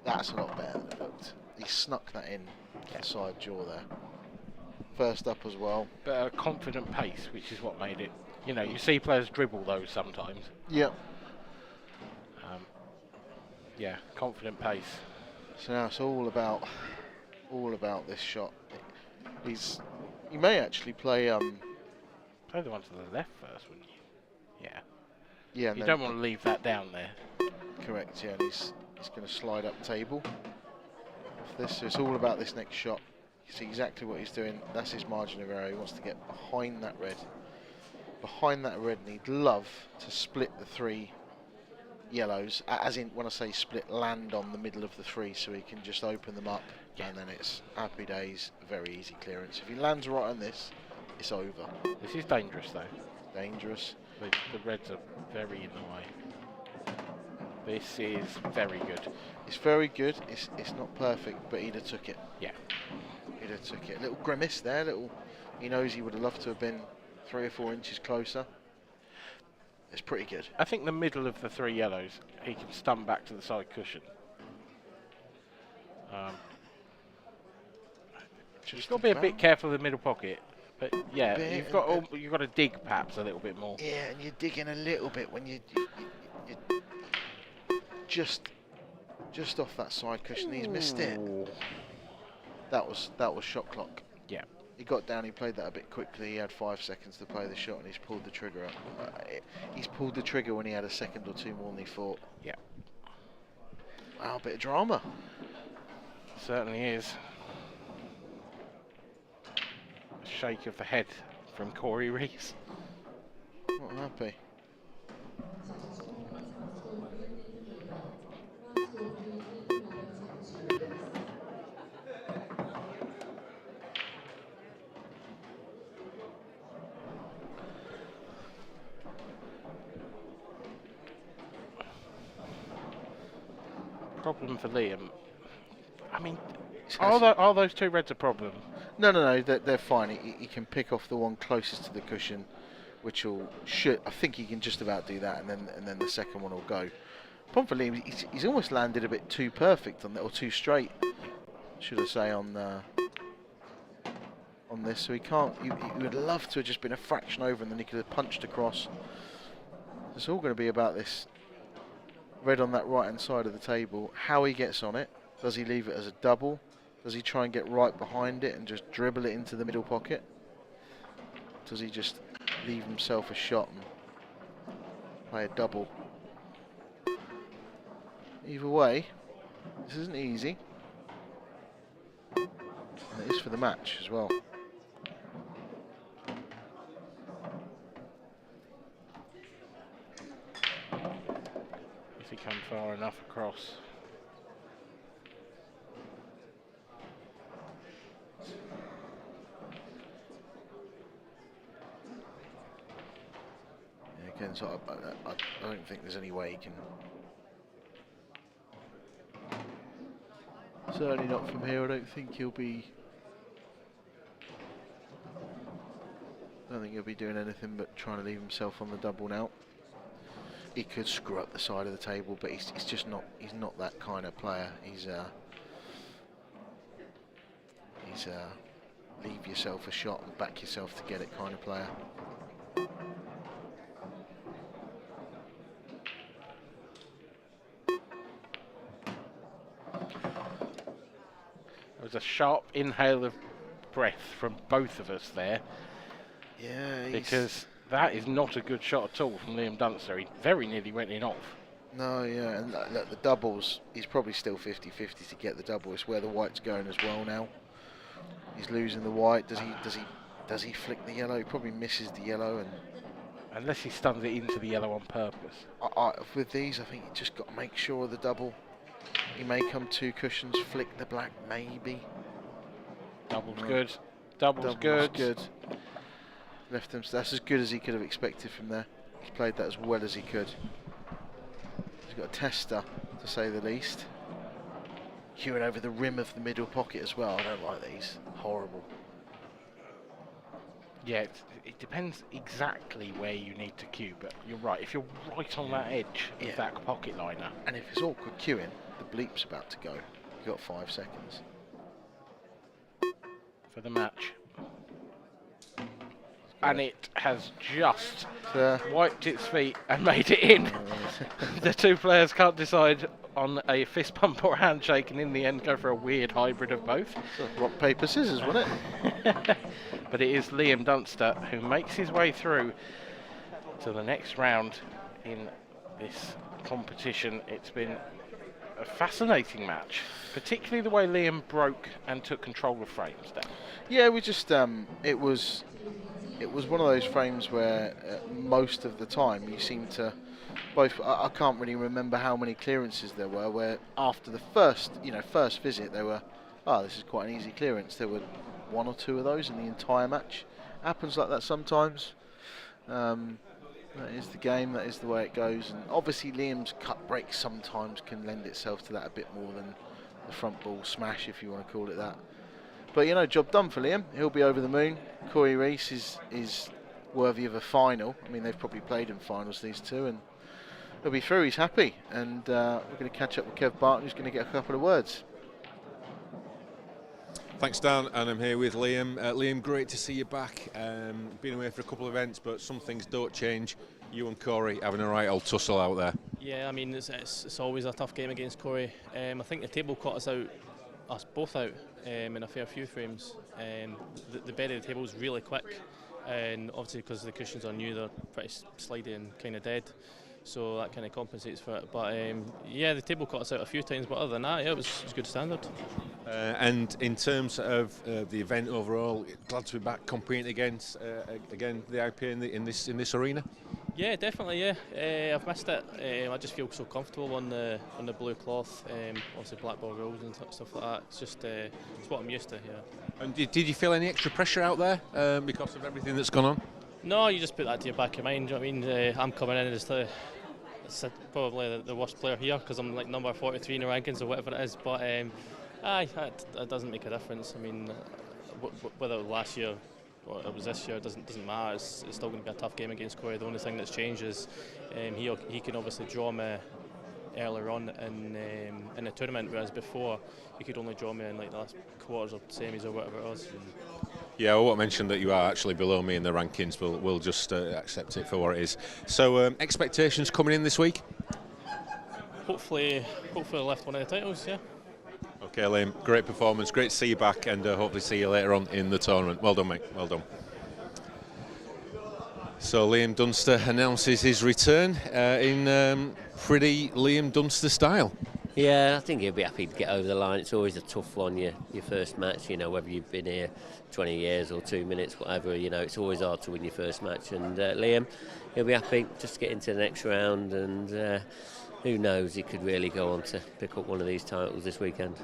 That's a lot better than it looked. He snuck that in the side jaw there. First up as well. But a confident pace, which is what made it. You know, you see players dribble those sometimes. Yep. Yeah, confident pace. So now it's all about this shot. He may actually play play the one to the left first, wouldn't you? Yeah. Yeah. You don't want to leave that down there. Correct. Yeah. And he's going to slide up table. Off this. So it's all about this next shot. You see exactly what he's doing. That's his margin of error. He wants to get behind that red. Behind that red, and he'd love to split the three yellows, as in, when I say split, land on the middle of the three so he can just open them up, and then it's happy days, very easy clearance. If he lands right on this, it's over. This is dangerous though. Dangerous. The reds are very in the way. This is very good. It's very good. It's not perfect, but he'd have took it. Yeah. he'd have took it. A little grimace there, he knows he would have loved to have been 3 or 4 inches closer. It's pretty good. I think the middle of the 3 yellows, he can stump back to the side cushion. You've got to be a bit careful of the middle pocket, but yeah, you've got to dig perhaps a little bit more. Yeah, and you're digging a little bit when you just off that side cushion. He's missed it. That was shot clock. Yeah. He got down, he played that a bit quickly, he had 5 seconds to play the shot and he's pulled the trigger up. He's pulled the trigger when he had a second or 2 more than he thought. Yeah. Wow, a bit of drama. Certainly is. A shake of the head from Cory Rees. Not happy. Problem for Liam. I mean, are those 2 reds a problem? No, they're fine. He can pick off the one closest to the cushion, which I think he can just about do that, and then the second one will go. Problem for Liam, he's almost landed a bit too perfect on that, or too straight, should I say, on this. So he can't. He would love to have just been a fraction over, and then he could have punched across. It's all going to be about this red on that right hand side of the table, how he gets on it. Does he leave it as a double? Does he try and get right behind it and just dribble it into the middle pocket? Does he just leave himself a shot and play a double? Either way, this isn't easy. And it is for the match as well. If he come far enough across. Yeah, again, so I don't think there's any way he can. Certainly not from here. I don't think he'll be. I don't think he'll be doing anything but trying to leave himself on the double now. He could screw up the side of the table, but he's just not. He's not that kind of player. He's leave yourself a shot and back yourself to get it kind of player. There was a sharp inhale of breath from both of us there. Yeah, because that is not a good shot at all from Liam Dunster. He very nearly went in off. No, yeah, and look, the doubles, he's probably still 50-50 to get the double. It's where the white's going as well now. He's losing the white. Does he flick the yellow? He probably misses the yellow, and unless he stuns it into the yellow on purpose. With these, I think you just got to make sure of the double. He may come 2 cushions, flick the black, maybe. Double's good. Double's good. Left him. That's as good as he could have expected from there. He's played that as well as he could. He's got a tester, to say the least. Queuing over the rim of the middle pocket as well. I don't like these. Horrible. Yeah, it depends exactly where you need to queue, but you're right. If you're right on that edge of that pocket liner. And if it's awkward queuing, the bleep's about to go. You've got 5 seconds. For the match. And it has just wiped its feet and made it in. The 2 players can't decide on a fist bump or handshake, and in the end go for a weird hybrid of both. Rock, paper, scissors, wasn't it? But it is Liam Dunster who makes his way through to the next round in this competition. It's been a fascinating match, particularly the way Liam broke and took control of frames down. Yeah, we just it was one of those frames where most of the time you seem to both. I can't really remember how many clearances there were. Where after the first visit, there were, this is quite an easy clearance. There were 1 or 2 of those in the entire match. Happens like that sometimes. That is the game. That is the way it goes. And obviously, Liam's cut break sometimes can lend itself to that a bit more than the front ball smash, if you want to call it that. But you know, job done for Liam. He'll be over the moon. Cory Rees is worthy of a final. I mean, they've probably played in finals, these two, and he'll be through. He's happy, and we're going to catch up with Kev Barton, who's going to get a couple of words. Thanks, Dan, and I'm here with Liam. Liam, great to see you back. Been away for a couple of events, but some things don't change. You and Cory having a right old tussle out there. Yeah, I mean, it's always a tough game against Cory. I think the table caught us both out in a fair few frames. The bed of the table is really quick, and obviously because the cushions are new, they're pretty slidey and kind of dead. So that kind of compensates for it. But yeah, the table caught us out a few times, but other than that, yeah, it was good standard. And in terms of the event overall, glad to be back competing against again the IPA in this arena. Yeah, definitely. Yeah, I've missed it. I just feel so comfortable on the blue cloth. Obviously blackball rules and stuff like that. It's just it's what I'm used to. Yeah. And did you feel any extra pressure out there because of everything that's gone on? No, you just put that to your back of mind. You know what I mean? I'm coming in as probably the worst player here because I'm like number 43 in the rankings or whatever it is. But it doesn't make a difference. I mean, whether it was last year or it was this year, it doesn't matter. It's still going to be a tough game against Cory. The only thing that's changed is he can obviously draw me earlier on in the tournament, whereas before he could only draw me in like the last quarters or semis or whatever it was. Yeah, I won't mention that you are actually below me in the rankings. We'll just accept it for what it is. So expectations coming in this week? Hopefully lift one of the titles, yeah. Okay, Liam, great performance, great to see you back, and hopefully see you later on in the tournament. Well done, mate, well done. So Liam Dunster announces his return in pretty Liam Dunster style. Yeah, I think he'll be happy to get over the line. It's always a tough one, your first match, you know, whether you've been here 20 years or 2 minutes, whatever, you know, it's always hard to win your first match. And Liam, he'll be happy just to get into the next round, and who knows, he could really go on to pick up one of these titles this weekend.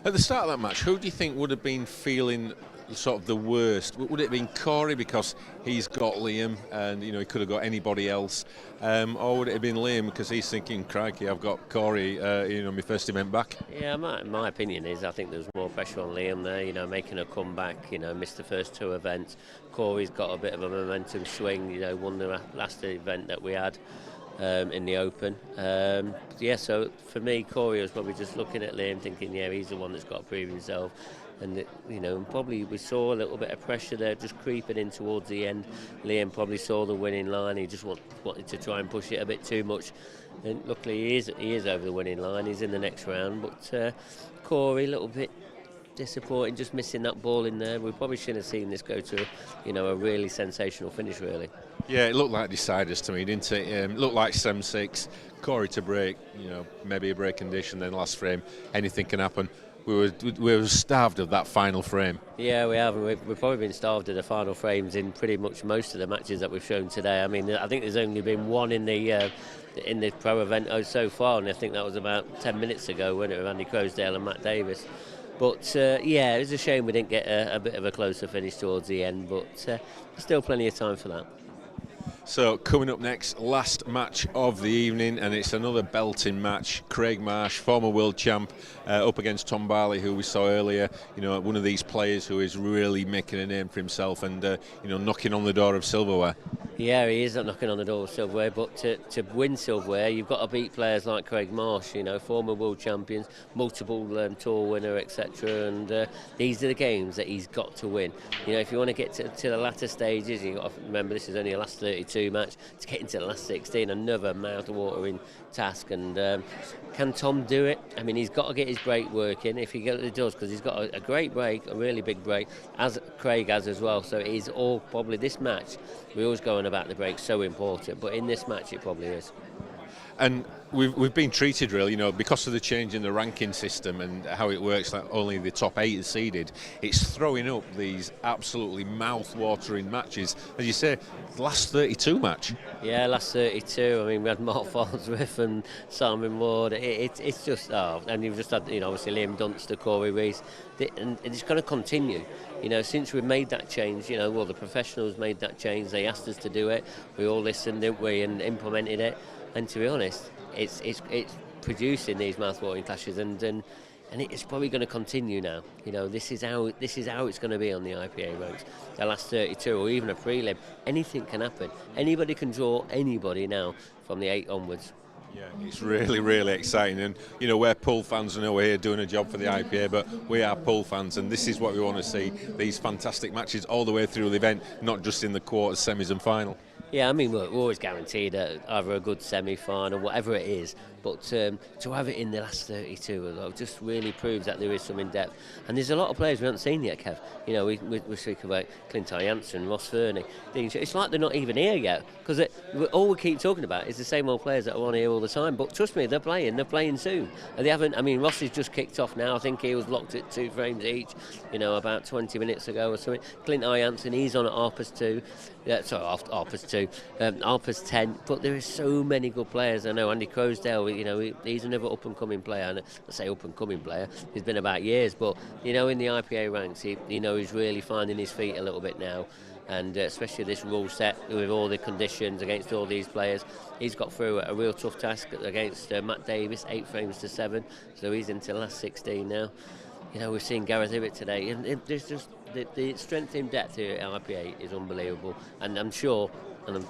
At the start of that match, who do you think would have been feeling sort of the worst? Would it have been Cory because he's got Liam and you know he could have got anybody else, or would it have been Liam because he's thinking, crikey, I've got Cory, you know, my first event back? Yeah, my opinion is I think there's more pressure on Liam there, you know, making a comeback, you know, missed the first 2 events. Cory's got a bit of a momentum swing, you know, won the last event that we had in the Open. Yeah, so for me, Cory was probably just looking at Liam thinking, yeah, he's the one that's got to prove himself. And you know, probably we saw a little bit of pressure there just creeping in towards the end. Liam probably saw the winning line. He just wanted to try and push it a bit too much. And luckily he is over the winning line. He's in the next round. But Cory, a little bit disappointing, just missing that ball in there. We probably shouldn't have seen this go to, you know, a really sensational finish, really. Yeah, it looked like deciders to me, didn't it? It looked like 7-6. Cory to break, you know, maybe a break condition, then last frame, anything can happen. We were starved of that final frame. Yeah, we have. We've probably been starved of the final frames in pretty much most of the matches that we've shown today. I mean, I think there's only been one in the pro event so far, and I think that was about 10 minutes ago, when it was Andy Crosdale and Matt Davis. But yeah, it was a shame we didn't get a bit of a closer finish towards the end, but still plenty of time for that. So coming up next, last match of the evening, and it's another belting match. Craig Marsh, former world champ, up against Tom Barley, who we saw earlier. You know, one of these players who is really making a name for himself and you know, knocking on the door of silverware. Yeah, he is knocking on the door of silverware, but to win silverware, you've got to beat players like Craig Marsh, you know, former world champions, multiple tour winner, etc. And these are the games that he's got to win. You know, if you want to get to the latter stages, you've got to remember this is only a last 32 match. To get into the last 16, another mouth-watering task. And can Tom do it? I mean, he's got to get his break working if he does, because he's got a great break, a really big break, as Craig has as well. So it is all probably this match. We always go on about the break, so important, but in this match it probably is. And we've been treated really, you know, because of the change in the ranking system and how it works, like only the top 8 is seeded. It's throwing up these absolutely mouth-watering matches. As you say, the last 32 match. Yeah, last 32. I mean, we had Marc Farnsworth and Simon Ward. It's just, and you've just had, you know, obviously Liam Dunster, Cory Rees, and it's going to continue. You know, since we've made that change, you know, well, the professionals made that change. They asked us to do it. We all listened, didn't we, and implemented it. And to be honest, it's producing these mouth-watering clashes, and and it's probably going to continue now. You know, this is how it's going to be on the IPA ranks. The last 32 or even a prelim, anything can happen. Anybody can draw anybody now from the 8 onwards. Yeah, it's really, really exciting, and you know, we're Pool fans. I know we're here doing a job for the IPA, but we are Pool fans, and this is what we want to see: these fantastic matches all the way through the event, not just in the quarters, semis, and final. Yeah, I mean, we're always guaranteed either a good semi-final, whatever it is, but to have it in the last 32 as well just really proves that there is some in-depth. And there's a lot of players we haven't seen yet, Kev. You know, we speak about Clint Jansen, Ross Fernie. It's like they're not even here yet, because all we keep talking about is the same old players that are on here all the time. But trust me, they're playing soon. And they haven't, I mean, Ross has just kicked off now. I think he was locked at 2 frames each, you know, about 20 minutes ago or something. Clint Jansen, he's on at Harper's 2. Yeah, sorry, Harper's 2. Harper's 10. But there are so many good players. I know Andy Crosdale, you know, he's another up-and-coming player. And I say up-and-coming player, he's been about years. But, you know, in the IPA ranks, he's really finding his feet a little bit now. And especially this rule set with all the conditions against all these players, he's got through a real tough task against Matt Davis, 8 frames to 7. So he's into the last 16 now. You know, we've seen Gareth Hibbott today, and there's just the strength in depth here at IPA is unbelievable. And I'm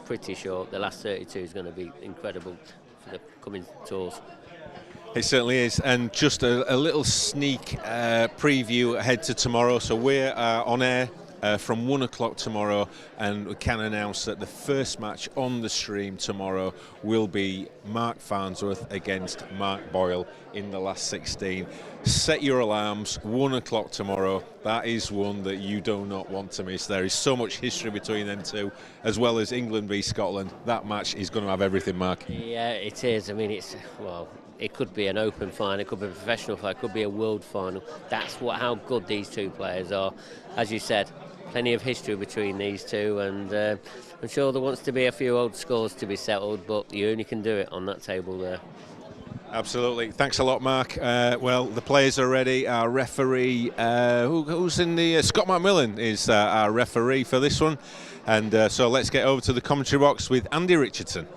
pretty sure the last 32 is going to be incredible for the coming tours. It certainly is, and just a little sneak preview ahead to tomorrow. So we're on air from 1 o'clock tomorrow, and we can announce that the first match on the stream tomorrow will be Marc Farnsworth against Mark Boyle in the last 16. Set your alarms, 1 o'clock tomorrow. That is one that you do not want to miss. There is so much history between them two, as well as England v Scotland. That match is going to have everything, Mark. Yeah, it is. I mean, it could be an open final, it could be a professional final, it could be a world final. That's how good these two players are. As you said, plenty of history between these two, and I'm sure there wants to be a few old scores to be settled, but you only can do it on that table there. Absolutely. Thanks a lot, Mark. Well, the players are ready. Our referee, who's in the... Scott McMillan is our referee for this one. And so let's get over to the commentary box with Andy Richardson.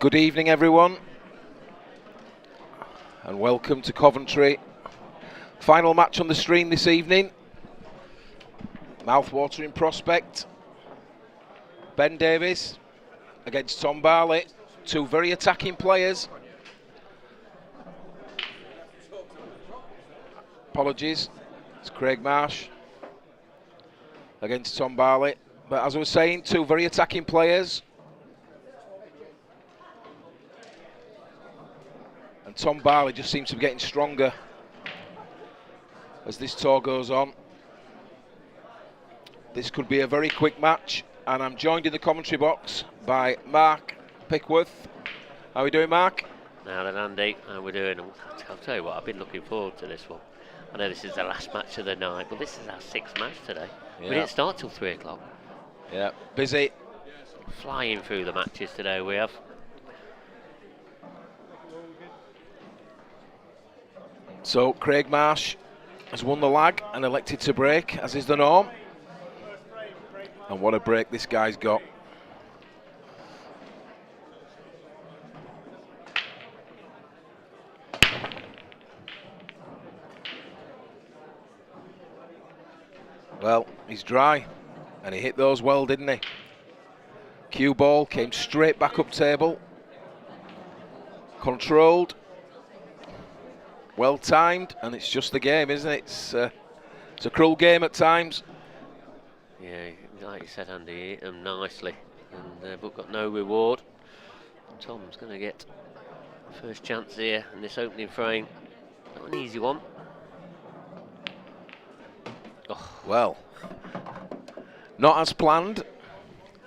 Good evening, everyone, and welcome to Coventry. Final match on the stream this evening. Mouth-watering prospect. Ben Davies against Tom Barley. Two very attacking players. Apologies. It's Craig Marsh against Tom Barley. But as I was saying, two very attacking players. And Tom Barley just seems to be getting stronger as this tour goes on. This could be a very quick match, and I'm joined in the commentary box by Marc Pickworth. How are we doing, Marc? Now then, Andy, how are we doing? I'll tell you what, I've been looking forward to this one. I know this is the last match of the night, but this is our 6th match today. Yeah. We didn't start till 3 o'clock. Yeah, busy. Flying through the matches today we have. So Craig Marsh has won the lag and elected to break, as is the norm. And what a break this guy's got. Well, he's dry, and he hit those well, didn't he? Cue ball came straight back up table. Controlled. Well timed, and it's just the game, isn't it? It's a cruel game at times. Yeah, like you said, Andy, he hit them nicely, and but got no reward. Tom's going to get first chance here in this opening frame. Not an easy one. Oh. Well, not as planned,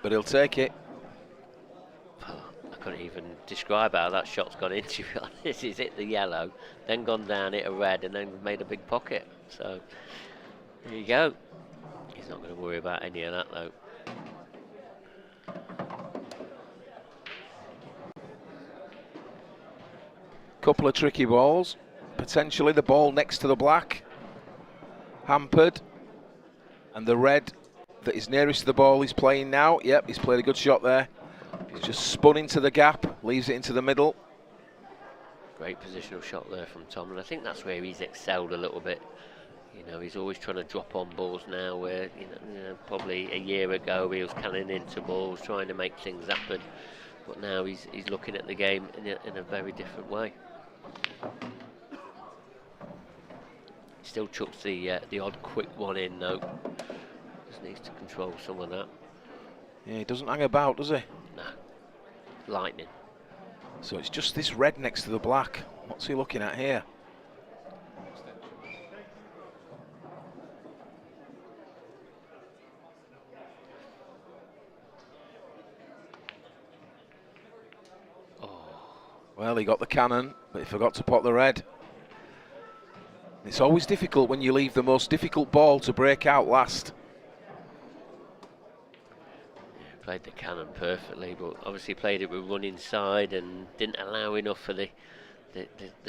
but he'll take it. I couldn't even describe how that shot's gone in, to be honest. He's hit the yellow, then gone down, hit a red, and then made a big pocket. So, there you go. He's not going to worry about any of that, though. Couple of tricky balls. Potentially the ball next to the black. Hampered. And the red that is nearest to the ball is playing now. Yep, he's played a good shot there. He's just spun into the gap, leaves it into the middle. Great positional shot there from Tom, and I think that's where he's excelled a little bit. You know, he's always trying to drop on balls now, where you know probably a year ago he was canning into balls, trying to make things happen. But now he's looking at the game in a very different way. Still chucks the odd quick one in though. Just needs to control some of that. Yeah, he doesn't hang about, does he? No. Lightning. So it's just this red next to the black. What's he looking at here? Well, he got the cannon, but he forgot to pot the red. It's always difficult when you leave the most difficult ball to break out last. Yeah, played the cannon perfectly, but obviously played it with run inside and didn't allow enough for the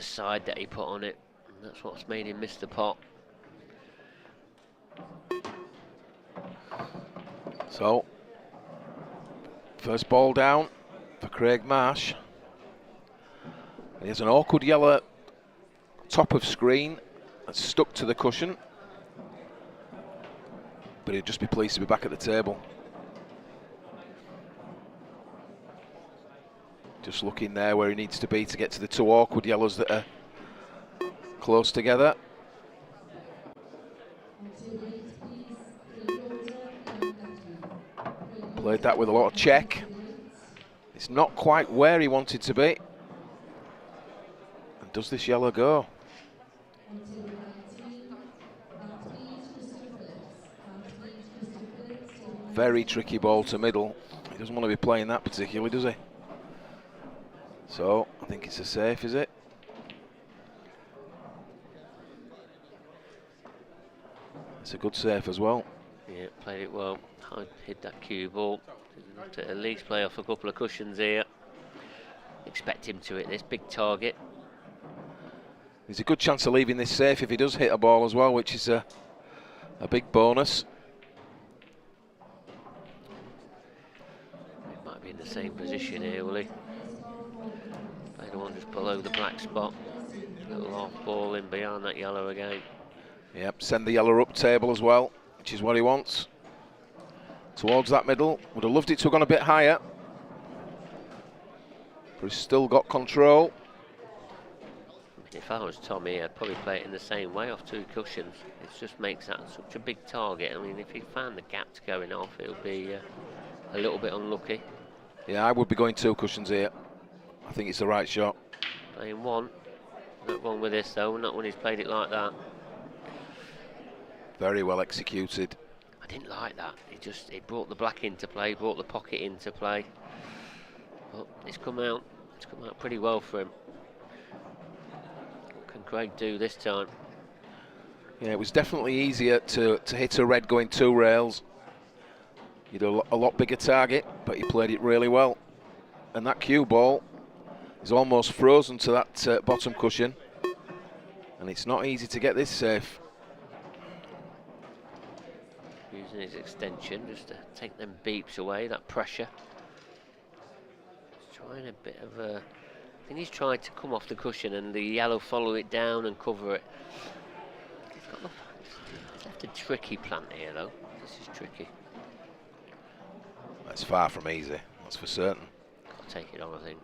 side that he put on it. And that's what's made him miss the pot. So, first ball down for Craig Marsh. He has an awkward yellow top of screen that's stuck to the cushion, but he'd just be pleased to be back at the table. Just looking there where he needs to be to get to the two awkward yellows that are close together. Played that with a lot of check. It's not quite where he wanted to be. Does this yellow go? Very tricky ball to middle. He doesn't want to be playing that particularly, does he? So, I think it's a safe, is it? It's a good safe as well. Yeah, played it well. Hit that cue ball. To at least play off a couple of cushions here. Expect him to hit this big target. There's a good chance of leaving this safe if he does hit a ball as well, which is a big bonus. He might be in the same position here, will he? Play the one just below the black spot. Little off ball in behind that yellow again. Yep, send the yellow up table as well, which is what he wants. Towards that middle. Would have loved it to have gone a bit higher. But he's still got control. If I was Tommy, I'd probably play it in the same way off two cushions. It just makes that such a big target. I mean, if he found the gaps going off, it would be a little bit unlucky. Yeah, I would be going two cushions here. I think it's the right shot. Playing one. Not wrong with this though, not when he's played it like that. Very well executed. I didn't like that. It brought the black into play, brought the pocket into play. But it's come out pretty well for him. What can Craig do this time? Yeah, it was definitely easier to hit a red going two rails. You'd a lot bigger target, but he played it really well. And that cue ball is almost frozen to that bottom cushion. And it's not easy to get this safe. Using his extension just to take them beeps away, that pressure. He's trying a bit of a... I think he's trying to come off the cushion and the yellow follow it down and cover it. He's left a tricky plant here though. This is tricky. That's far from easy, that's for certain. I'll take it on, I think.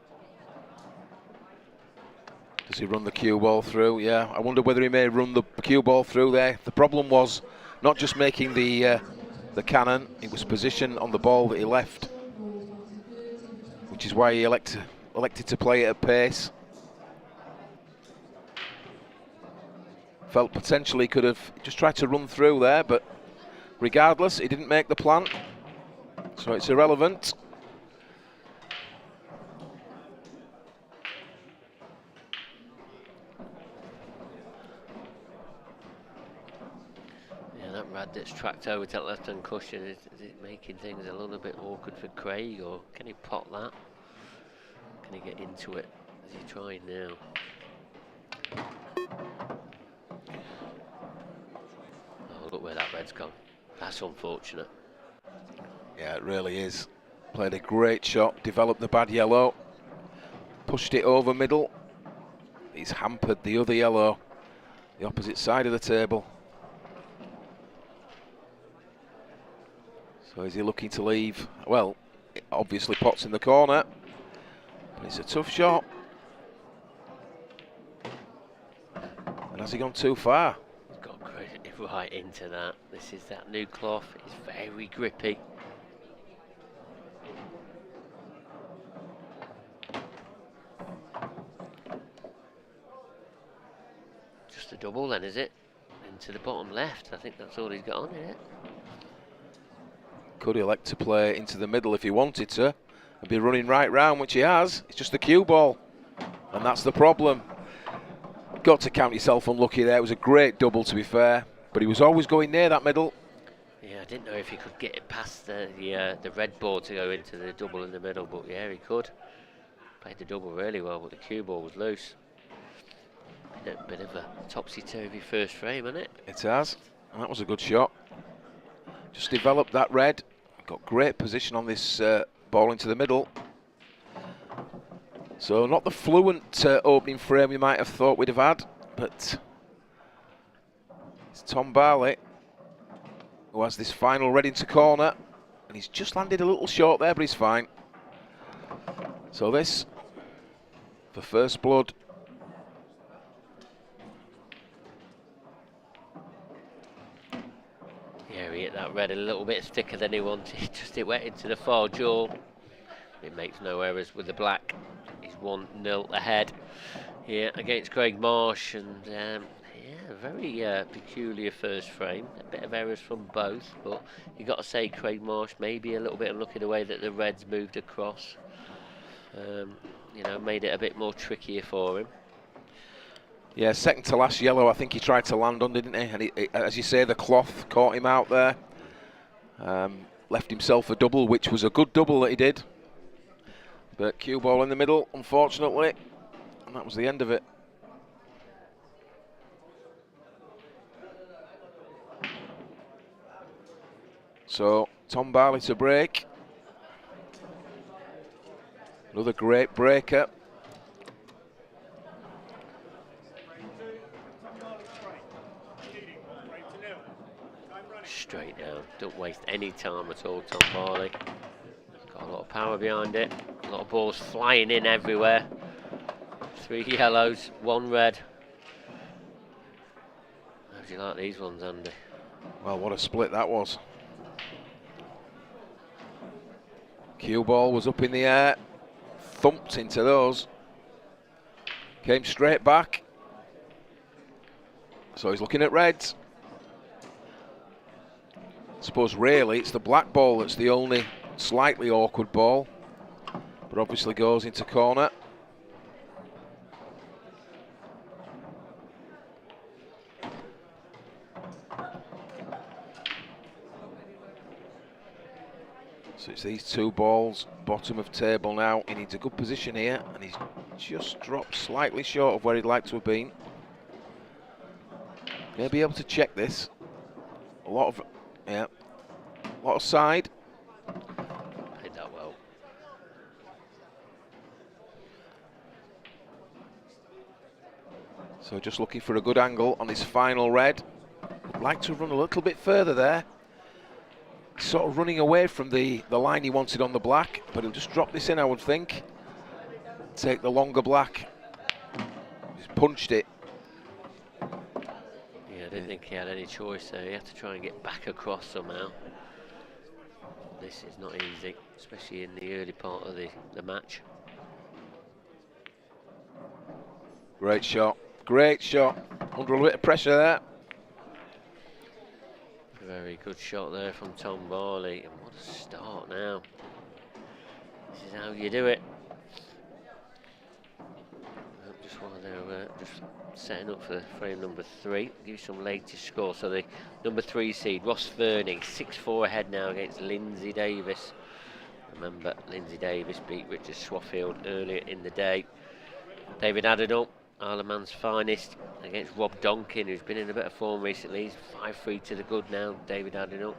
Does he run the cue ball through? Yeah, I wonder whether he may run the cue ball through there. The problem was not just making the cannon, it was position on the ball that he left, which is why he elected to play it at pace. Felt potentially could have just tried to run through there, but regardless, he didn't make the plant, so it's irrelevant. That red that's tracked over to that left-hand cushion, is it making things a little bit awkward for Craig, or can he pot that? Can he get into it? Is he trying now? Oh, look where that red's gone. That's unfortunate. Yeah, it really is. Played a great shot, developed the bad yellow, pushed it over middle. He's hampered the other yellow, the opposite side of the table. So is he looking to leave? Well, it obviously pots in the corner, but it's a tough shot. And has he gone too far? He's got right into that. This is that new cloth. It's very grippy. Just a double then, is it? Into the bottom left. I think that's all he's got on here. Could elect to play into the middle if he wanted to and be running right round, which he has. It's just a cue ball, and that's the problem. Got to count yourself unlucky there. It was a great double, to be fair, but he was always going near that middle. Yeah, I didn't know if he could get it past the red board to go into the double in the middle, but yeah, he could. Played the double really well, but the cue ball was loose. Bit of a topsy-turvy first frame, isn't it? It has, and that was a good shot. Just developed that red. Got great position on this ball into the middle. So not the fluent opening frame we might have thought we'd have had, but it's Tom Barley who has this final red into corner, and he's just landed a little short there, but he's fine. So this, for first blood. Yeah, he hit that red a little bit thicker than he wanted. Just it went into the far jaw. It makes no errors with the black. He's 1-0 ahead here against Craig Marsh, and yeah, very peculiar first frame. A bit of errors from both, but you got to say Craig Marsh maybe a little bit unlucky the way that the reds moved across. You know, made it a bit more trickier for him. Yeah, second to last yellow, I think he tried to land on, didn't he? And he, as you say, the cloth caught him out there. Left himself a double, which was a good double that he did. But cue ball in the middle, unfortunately, and that was the end of it. So, Tom Barley to break. Another great breaker. Straight down, don't waste any time at all, Tom Barley. Got a lot of power behind it, a lot of balls flying in everywhere. 3 yellows, 1 red. How do you like these ones, Andy? Well, what a split that was. Cue ball was up in the air, thumped into those, came straight back. So he's looking at reds. I suppose really it's the black ball that's the only slightly awkward ball, but obviously goes into corner. So it's these 2 balls, bottom of table now. He needs a good position here, and he's just dropped slightly short of where he'd like to have been. He'll be able to check this. A lot of side. Played that well. So just looking for a good angle on his final red. Would like to run a little bit further there. Sort of running away from the line he wanted on the black, but he'll just drop this in, I would think. Take the longer black. He's punched it. Yeah, I didn't think he had any choice there. He had to try and get back across somehow. This is not easy, especially in the early part of the match. Great shot, great shot. Under a bit of pressure there. Very good shot there from Tom Barley, and what a start now. This is how you do it. Just while they're just setting up for frame number 3, give you some latest score. So the number 3 seed, Ross Verning, 6-4 ahead now against Lindsay Davis. Remember, Lindsay Davis beat Richard Swaffield earlier in the day. David Adenall Isle of Man's finest against Rob Donkin, who's been in a bit of form recently. He's 5-3 to the good now. David adding up.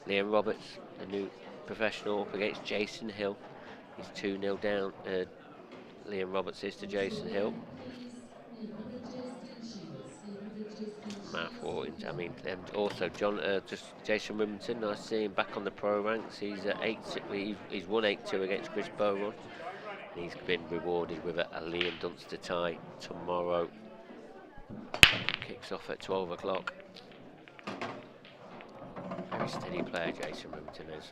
Liam Roberts, the new professional, up against Jason Hill. He's 2-0 down. Liam Roberts is to Jason Hill. Mark Watkins, I mean, and also Jason Rimmington. Nice to see him back on the pro ranks. He's he's won 8-2 against Chris Bowron. And he's been rewarded with a Liam Dunster tie tomorrow. Kicks off at 12 o'clock. Very steady player, Jason Rimmington is.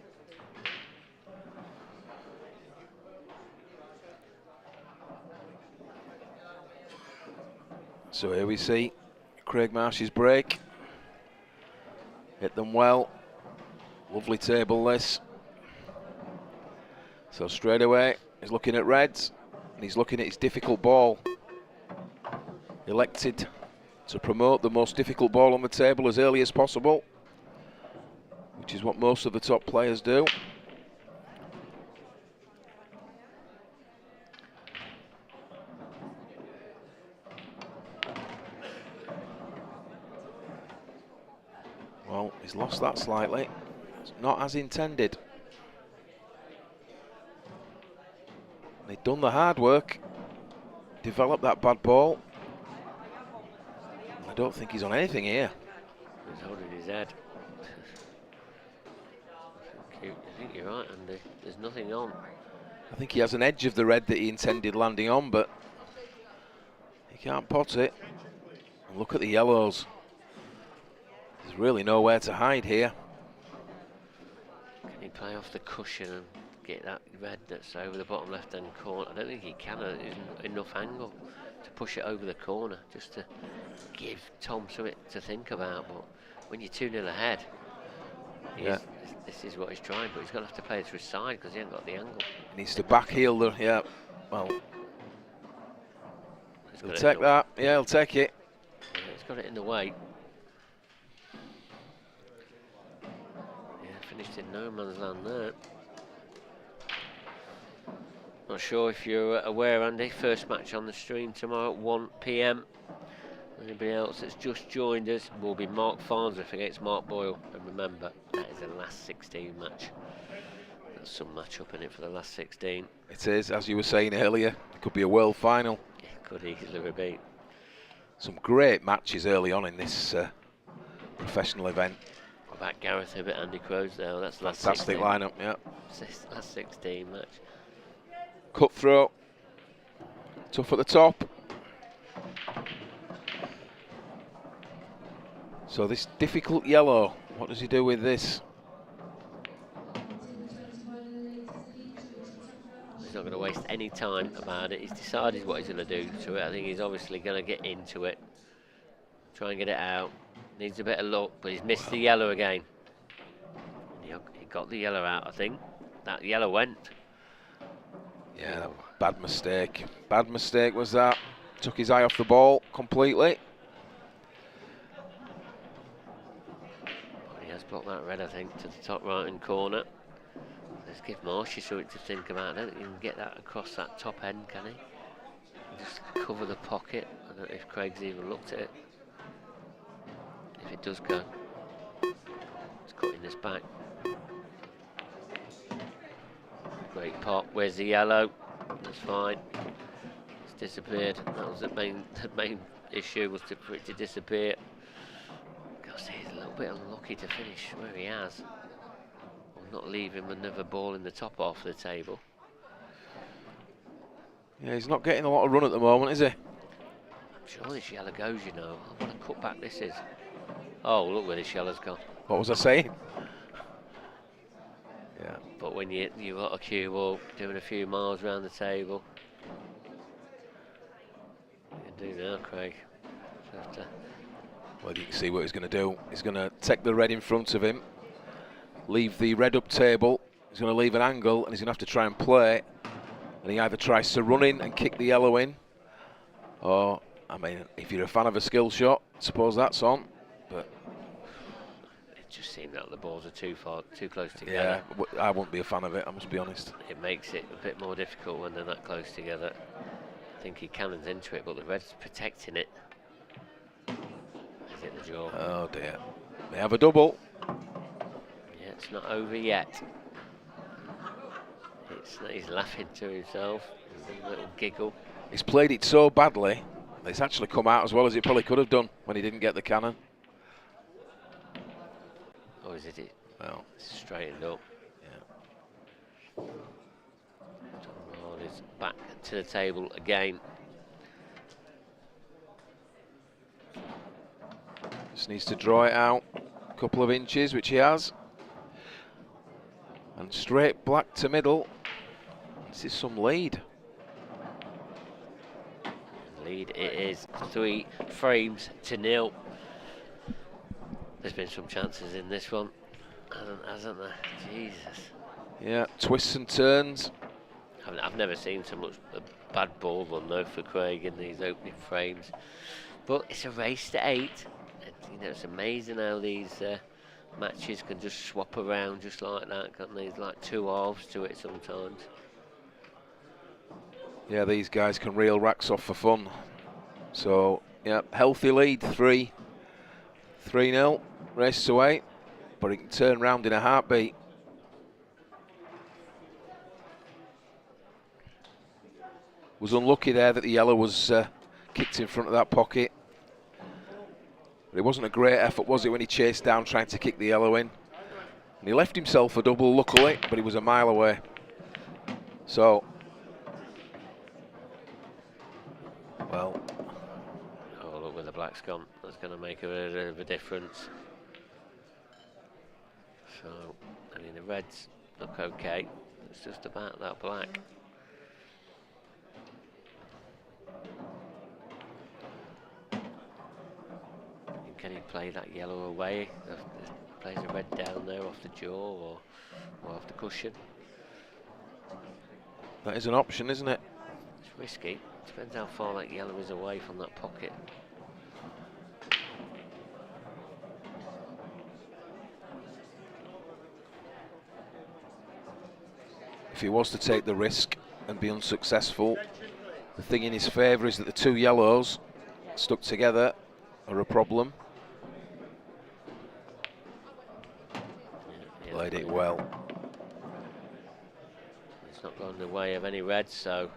So here we see Craig Marsh's break. Hit them well. Lovely table this. So straight away, he's looking at reds, and he's looking at his difficult ball. Elected to promote the most difficult ball on the table as early as possible, which is what most of the top players do. Well, he's lost that slightly. It's not as intended. They've done the hard work, developed that bad ball. I don't think he's on anything here. He's holding his head. I think you're right, Andy. There's nothing on. I think he has an edge of the red that he intended landing on, but he can't pot it. And look at the yellows. There's really nowhere to hide here. Can he play off the cushion and get that red that's over the bottom left-hand corner? I don't think he can. There's enough angle to push it over the corner, just to give Tom something to think about. But when you're 2-0 ahead, this is what he's trying, but he's going to have to play it to his side because he hasn't got the angle. He needs to back heel the, yeah, well, he'll take that, yeah, he'll take it. Yeah, he's got it in the way. Yeah, finished in no man's land there. Not sure if you're aware, Andy, first match on the stream tomorrow at 1 PM. Anybody else that's just joined us will be Marc Farnsworth against Mark Boyle. And remember, that is the last 16 match. There's some match up in it for the last 16. It is, as you were saying earlier, it could be a world final. It could easily be. Some great matches early on in this professional event. What about Gareth, Hibbott, Andy Crowsdale? That's the last Fantastic 16. lineup, yeah. Last 16 match. Cutthroat, tough at the top. So this difficult yellow, what does he do with this? He's not going to waste any time about it. He's decided what he's going to do to it. I think he's obviously going to get into it, try and get it out. Needs a bit of luck, but he's missed the yellow again. He got the yellow out, I think. That yellow went. Yeah, bad mistake. Bad mistake was that. Took his eye off the ball completely. He has blocked that red, I think, to the top right-hand corner. Let's give Marsh something to think about. I don't think he can get that across that top end, can he? Just cover the pocket. I don't know if Craig's even looked at it. If it does go, it's cutting this back. Great pop. Where's the yellow? That's fine. It's disappeared. That was the main issue, was for it to disappear. Gosh, he's a little bit unlucky to finish where he has. Or not leave him another ball in the top half of the table. Yeah, he's not getting a lot of run at the moment, is he? I'm sure this yellow goes, you know. What a cutback this is. Oh, look where this yellow's gone. What was I saying? Yeah. But when you've got a cue ball doing a few miles around the table, you can do now, Craig. Well, you can see what he's going to do. He's going to take the red in front of him, leave the red up table. He's going to leave an angle, and he's going to have to try and play. And he either tries to run in and kick the yellow in, or, I mean, if you're a fan of a skill shot, I suppose that's on. But it just seemed that the balls are too close together. Yeah, I wouldn't be a fan of it, I must be honest. It makes it a bit more difficult when they're that close together. think he cannons into it, but the red's protecting it. Is it the draw? Oh dear. They have a double. Yeah, it's not over yet. He's laughing to himself. A little giggle. He's played it so badly, it's actually come out as well as it probably could have done when he didn't get the cannon. Or is it? Well, straightened up. Yeah. John Ward is back to the table again. Just needs to draw it out a couple of inches, which he has. And straight black to middle. This is some lead. Lead it is 3 frames to 0. There's been some chances in this one, hasn't there? Jesus. Yeah, twists and turns. I've never seen so much bad ball run though for Craig in these opening frames. But it's a race to 8. And, you know, it's amazing how these matches can just swap around just like that, can't they? There's like 2 halves to it sometimes. Yeah, these guys can reel racks off for fun. So, yeah, healthy lead, 3-0, race to 8, but it can turn round in a heartbeat. Was unlucky there that the yellow was kicked in front of that pocket. But it wasn't a great effort, was it, when he chased down trying to kick the yellow in. And he left himself a double, luckily, but he was a mile away. So, well. Oh, look where the black's gone. That's going to make a bit of a difference. So, I mean, the reds look okay. It's just about that black. Can he play that yellow away? Plays a red down there off the jaw or off the cushion? That is an option, isn't it? It's risky. Depends how far that yellow is away from that pocket. If he was to take the risk and be unsuccessful, the thing in his favour is that the 2 yellows stuck together are a problem. Yeah, played it well. It's not going the way of any reds, so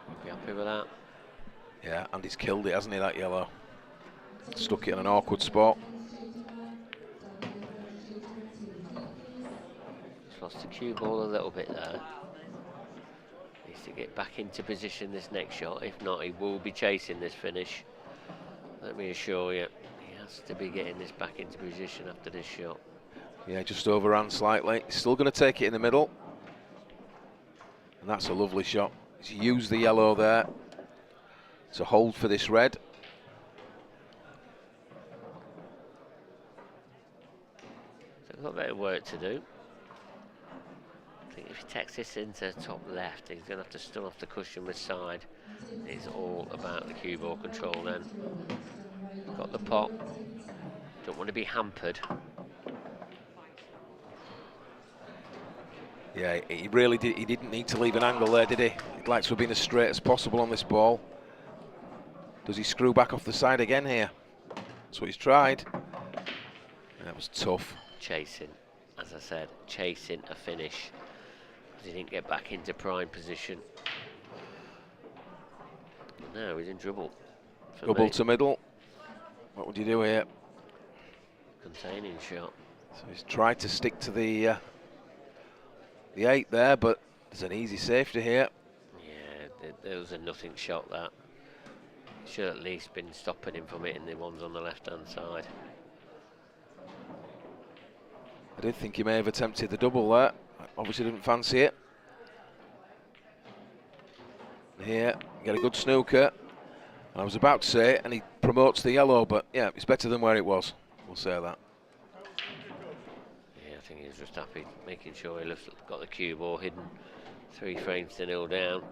we'll be happy with that. Yeah, and he's killed it, hasn't he, that yellow? Stuck it in an awkward spot. Just lost the cue ball a little bit there. Needs to get back into position this next shot. If not, he will be chasing this finish. Let me assure you, he has to be getting this back into position after this shot. Yeah, just overran slightly. He's still going to take it in the middle. And that's a lovely shot. He's used the yellow there to hold for this red. So we've got a bit of work to do. I think if he takes this into top left, he's going to have to stun off the cushion with side. It's all about the cue ball control then. Got the pot. Don't want to be hampered. Yeah, he really did. He didn't need to leave an angle there, did he? He'd like to have been as straight as possible on this ball. Does he screw back off the side again here? That's what he's tried. That was tough. Chasing, as I said, chasing a finish. He didn't get back into prime position. No, he's in trouble. Double to middle. What would you do here? Containing shot. So he's tried to stick to the 8 there, but there's an easy safety here. Yeah, there was a nothing shot that. Should at least been stopping him from hitting the ones on the left-hand side. I did think he may have attempted the double there. Obviously didn't fancy it. Here, get a good snooker. I was about to say, and he promotes the yellow, but yeah, it's better than where it was. We'll say that. Yeah, I think he was just happy, making sure he got the cue ball hidden. 3 frames to 0 down.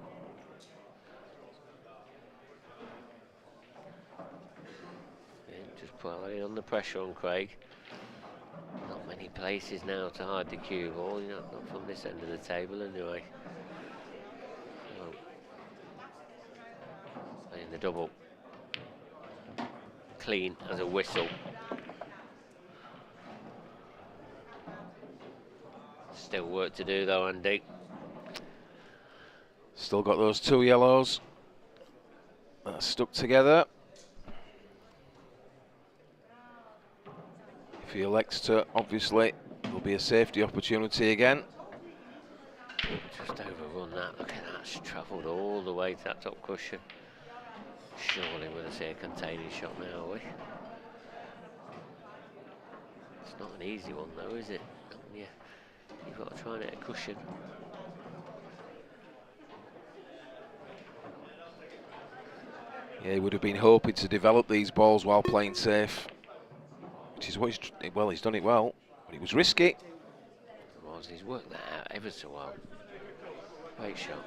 Yeah, just putting on the pressure on Craig. Not many places now to hide the cue ball, you know, not from this end of the table anyway. In the double. Clean as a whistle. Still work to do though, Andy. Still got those 2 yellows that are stuck together. If he elects to, obviously, there'll be a safety opportunity again. Just overrun that. Look at that. It's travelled all the way to that top cushion. Surely we're going to see a containing shot now, are we? It's not an easy one though, is it? Yeah. You've got to try and hit a cushion. Yeah, he would have been hoping to develop these balls while playing safe, which is what he's done it well, but it was risky. It was. He's worked that out ever so well. Great shot.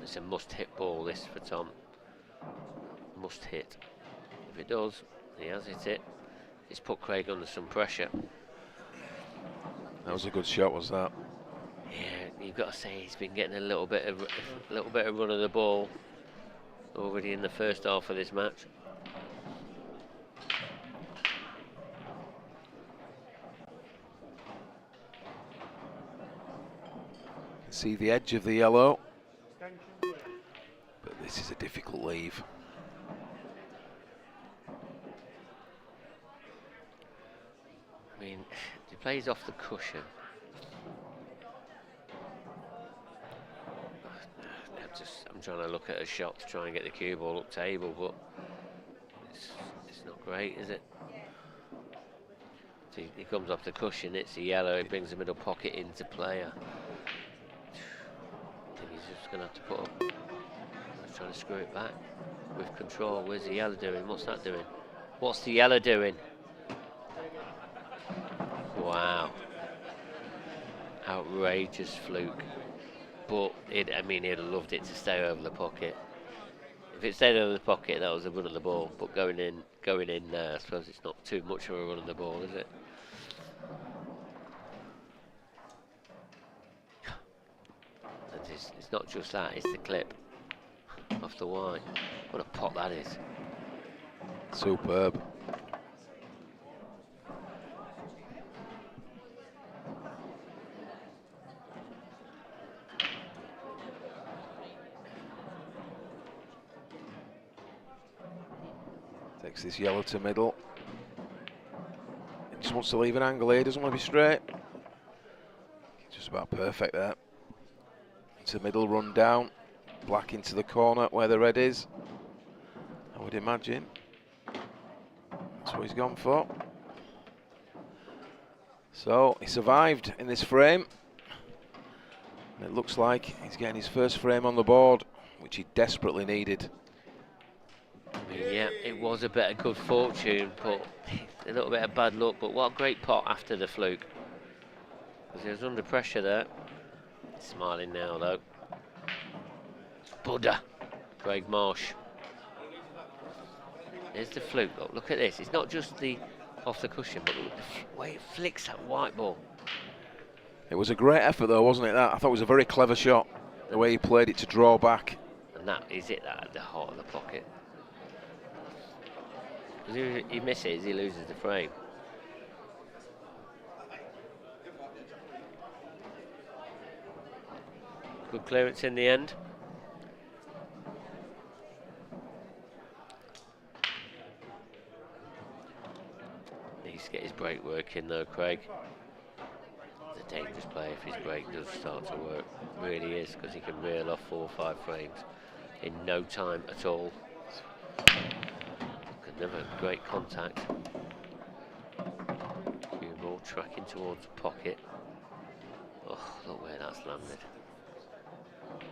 It's a must-hit ball, this, for Tom. Must hit. If it does, he has hit it. It's put Craig under some pressure. That was a good shot, was that? Yeah, you've got to say he's been getting a little bit of run of the ball already in the first half of this match. You can see the edge of the yellow, but this is a difficult leave. I mean, he plays off the cushion. I'm trying to look at a shot to try and get the cue ball up table, but it's not great, is it? So he comes off the cushion, it's a yellow, he brings the middle pocket into play. I think he's just going to have to put up. He's trying to screw it back with control. Where's the yellow doing? What's that doing? What's the yellow doing? Wow. Outrageous fluke. But he'd have loved it to stay over the pocket. If it stayed over the pocket, that was a run of the ball. But going in there, I suppose it's not too much of a run of the ball, is it? And it's not just that, it's the clip off the white. What a pot that is. Superb. Takes this yellow to middle. He just wants to leave an angle here, doesn't want to be straight. Just about perfect there. To middle, run down. Black into the corner where the red is, I would imagine. That's what he's gone for. So he survived in this frame. And it looks like he's getting his first frame on the board, which he desperately needed. Yeah, it was a bit of good fortune, but a little bit of bad luck. But what a great pot after the fluke. Because he was under pressure there. He's smiling now, though. Buddha. Craig Marsh. There's the fluke. Look at this. It's not just the off the cushion, but look the way it flicks that white ball. It was a great effort, though, wasn't it? That I thought it was a very clever shot. The way he played it to draw back. And that is it. That at the heart of the pocket. If he misses, he loses the frame. Good clearance in the end. Needs to get his break working though, Craig. He's a dangerous player if his break does start to work. Really is, because he can reel off 4 or 5 frames in no time at all. Another great contact. Cue ball tracking towards the pocket. Oh, look where that's landed.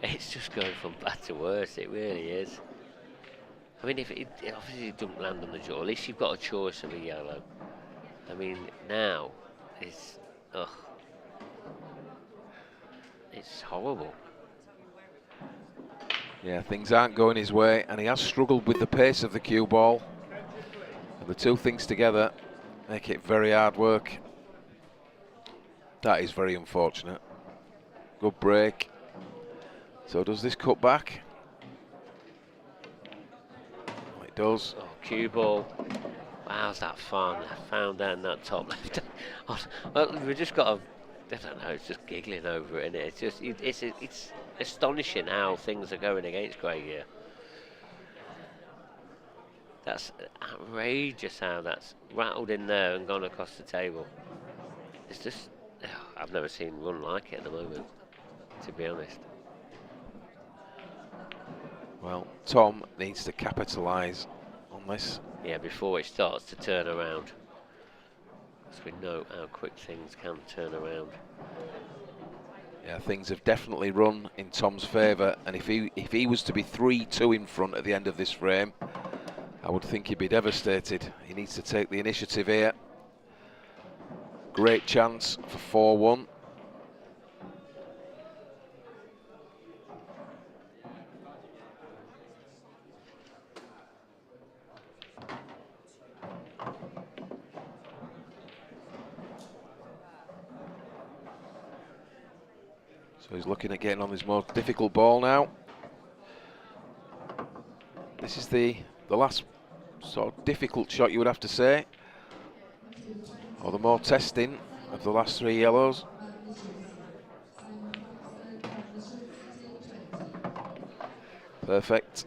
It's just going from bad to worse, it really is. I mean, if it obviously doesn't land on the jaw, at least you've got a choice of a yellow. I mean, now it's it's horrible. Yeah, things aren't going his way, and he has struggled with the pace of the cue ball. And the two things together make it very hard work. That is very unfortunate. Good break. So does this cut back? It does. Oh, cue ball. How's that far left? Found down that top left. Well, we've just got to, I don't know, it's just giggling over it, isn't it? It's astonishing how things are going against Craig here. That's outrageous how that's rattled in there and gone across the table. It's just, I've never seen one like it at the moment, to be honest. Well, Tom needs to capitalise on this. Yeah, before it starts to turn around. Because we know how quick things can turn around. Yeah, things have definitely run in Tom's favour, and if he was to be 3-2 in front at the end of this frame, I would think he'd be devastated. He needs to take the initiative here. Great chance for 4-1. So he's looking at getting on his more difficult ball now. This is the last sort of difficult shot, you would have to say, or the more testing of the last 3 yellows. Perfect.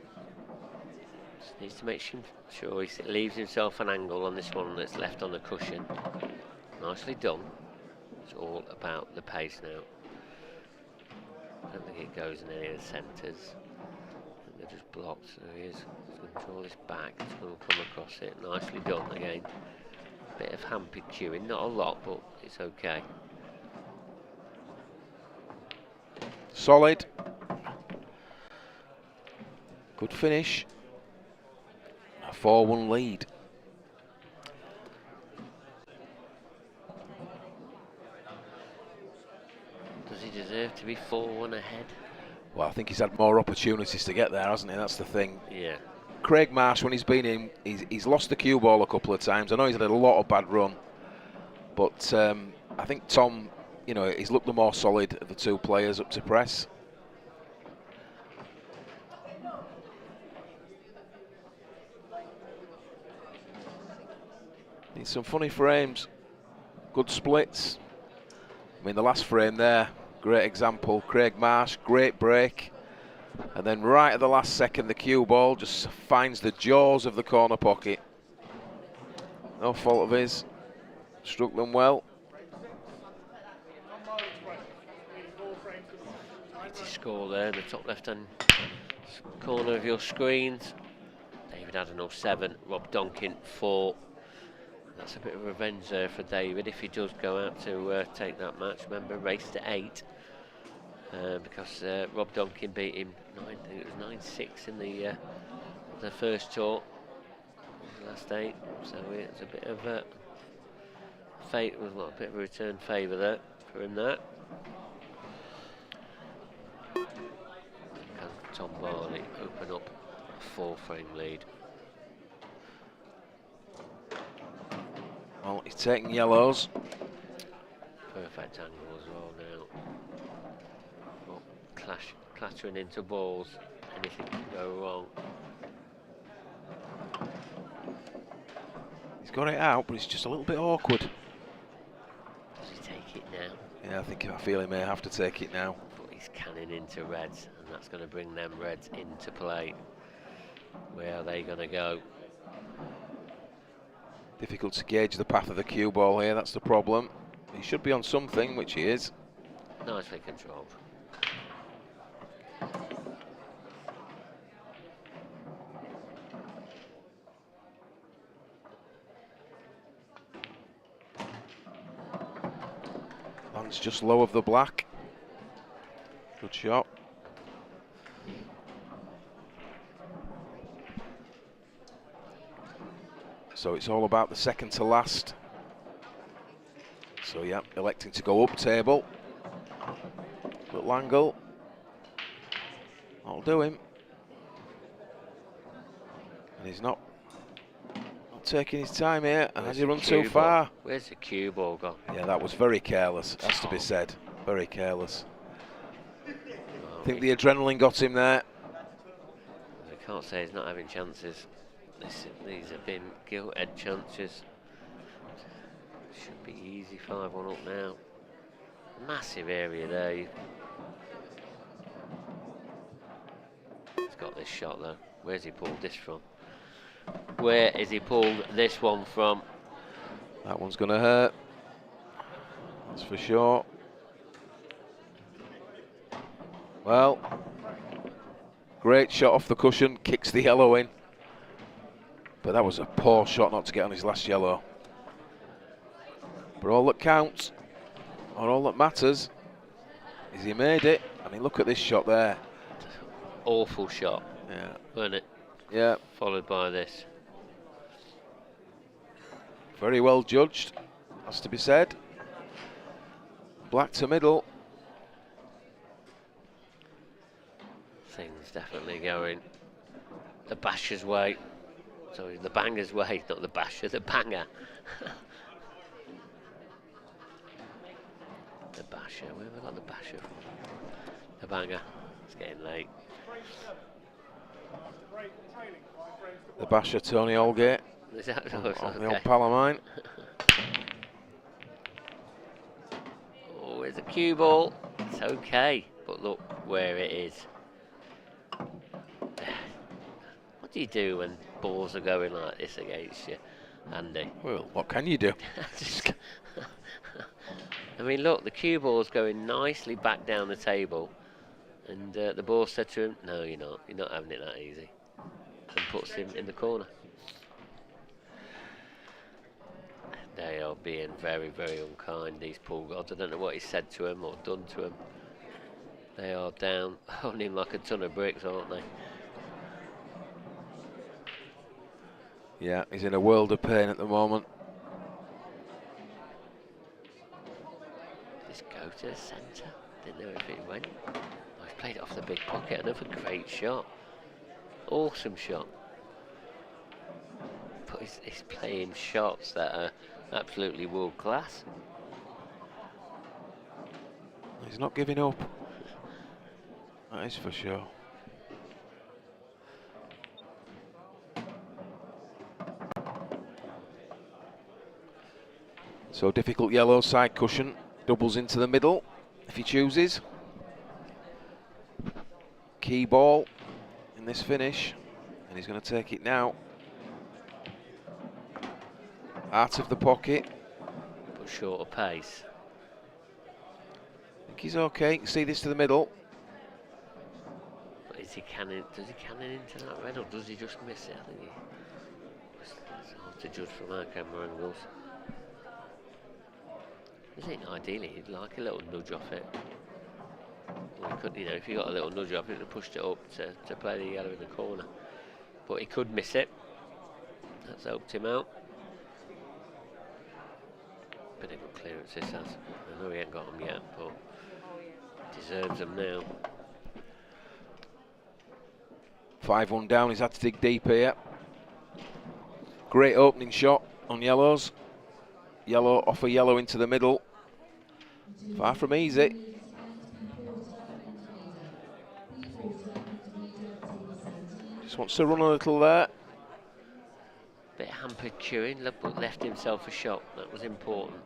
Just needs to make sure he leaves himself an angle on this one that's left on the cushion. Nicely done. It's all about the pace now. I don't think it goes in any of the centres. They're just blocked, so he is. He's going to draw this back, it's going to come across it. Nicely done again. Bit of hampered cueing, not a lot, but it's okay. Solid. Good finish. A 4-1 lead. Does he deserve to be 4-1 ahead? Well, I think he's had more opportunities to get there, hasn't he? That's the thing. Yeah. Craig Marsh, when he's been in, he's lost the cue ball a couple of times. I know he's had a lot of bad run, but I think Tom, you know, he's looked the more solid of the 2 players up to press. Needs some funny frames, good splits. I mean, the last frame there, great example. Craig Marsh, great break. And then right at the last second, the cue ball just finds the jaws of the corner pocket. No fault of his. Struck them well. Need to score there in the top left-hand corner of your screens. David Adenall 7, Rob Donkin 4. That's a bit of revenge there for David if he does go out to take that match. Remember, race to 8. Because Rob Donkin beat him 9-6 in the first tour, the last 8. So it's a bit of a fate, was a bit of a return favour there for him there. Can Tom Barley open up a 4-frame lead? Well, he's taking yellows. Perfect angle as well now. Clattering into balls, anything can go wrong. He's got it out, but it's just a little bit awkward. Does he take it now? Yeah, I feel he may have to take it now. But he's canning into reds, and that's going to bring them reds into play. Where are they going to go? Difficult to gauge the path of the cue ball here, that's the problem. He should be on something, which he is. Nicely controlled. Lands just low of the black. Good shot. So it's all about the second to last. So yeah, electing to go up table. Little angle. That'll do him. And he's not taking his time here. And has he run too far? Where's the cue ball gone? Yeah, that was very careless, has to be said. Very careless. think the adrenaline got him there. I can't say he's not having chances. These have been gilt-edged chances. Should be easy, 5-1 up now. Massive area there. He's got this shot though. Where's he pulled this from? Where has he pulled this one from? That one's going to hurt. That's for sure. Well, great shot off the cushion, kicks the yellow in. But that was a poor shot not to get on his last yellow. But all that counts, or all that matters, is he made it. I mean, look at this shot there. Awful shot. Yeah. Wasn't it? Yeah. Followed by this. Very well judged, has to be said. Black to middle. Things definitely going the basher's way. Sorry, the banger's way, not the basher, the banger. The basher, where have I got the basher from? The banger. It's getting late. The basher, Tony Holgate. Is that on okay. the old pal of mine. Oh, it's a cue ball. It's okay, but look where it is. What do you do when balls are going like this against you, Andy? Well, what can you do? I mean, look, the cue ball's going nicely back down the table, and the ball said to him, "No, you're not. You're not having it that easy," and puts him in the corner. They are being very, very unkind, these pool gods. I don't know what he said to him or done to him. They are down on him like a ton of bricks, aren't they? Yeah, he's in a world of pain at the moment. Just go to the centre. Didn't know if it went. Oh, he's played it off the big pocket. Another great shot. Awesome shot. But he's playing shots that are absolutely world class. He's not giving up. That is for sure. So difficult yellow side cushion, doubles into the middle if he chooses. Key ball in this finish, and he's going to take it now. Out of the pocket. But shorter pace. I think he's okay. You can see this to the middle. But is he cannon? Does he cannon into that red, or does he just miss it? I think it's hard to judge from our camera angles. I think ideally he'd like a little nudge off it. Well, he could, you know, if he got a little nudge off it, he'd have pushed it up to play the yellow in the corner. But he could miss it. That's helped him out. Bit of good clearance this has. I know he ain't got them yet, but deserves them now. 5-1 down, he's had to dig deep here. Great opening shot on yellows. Yellow off a yellow into the middle. Far from easy. Just wants to run a little there. Bit hampered queuing, but left himself a shot. That was important.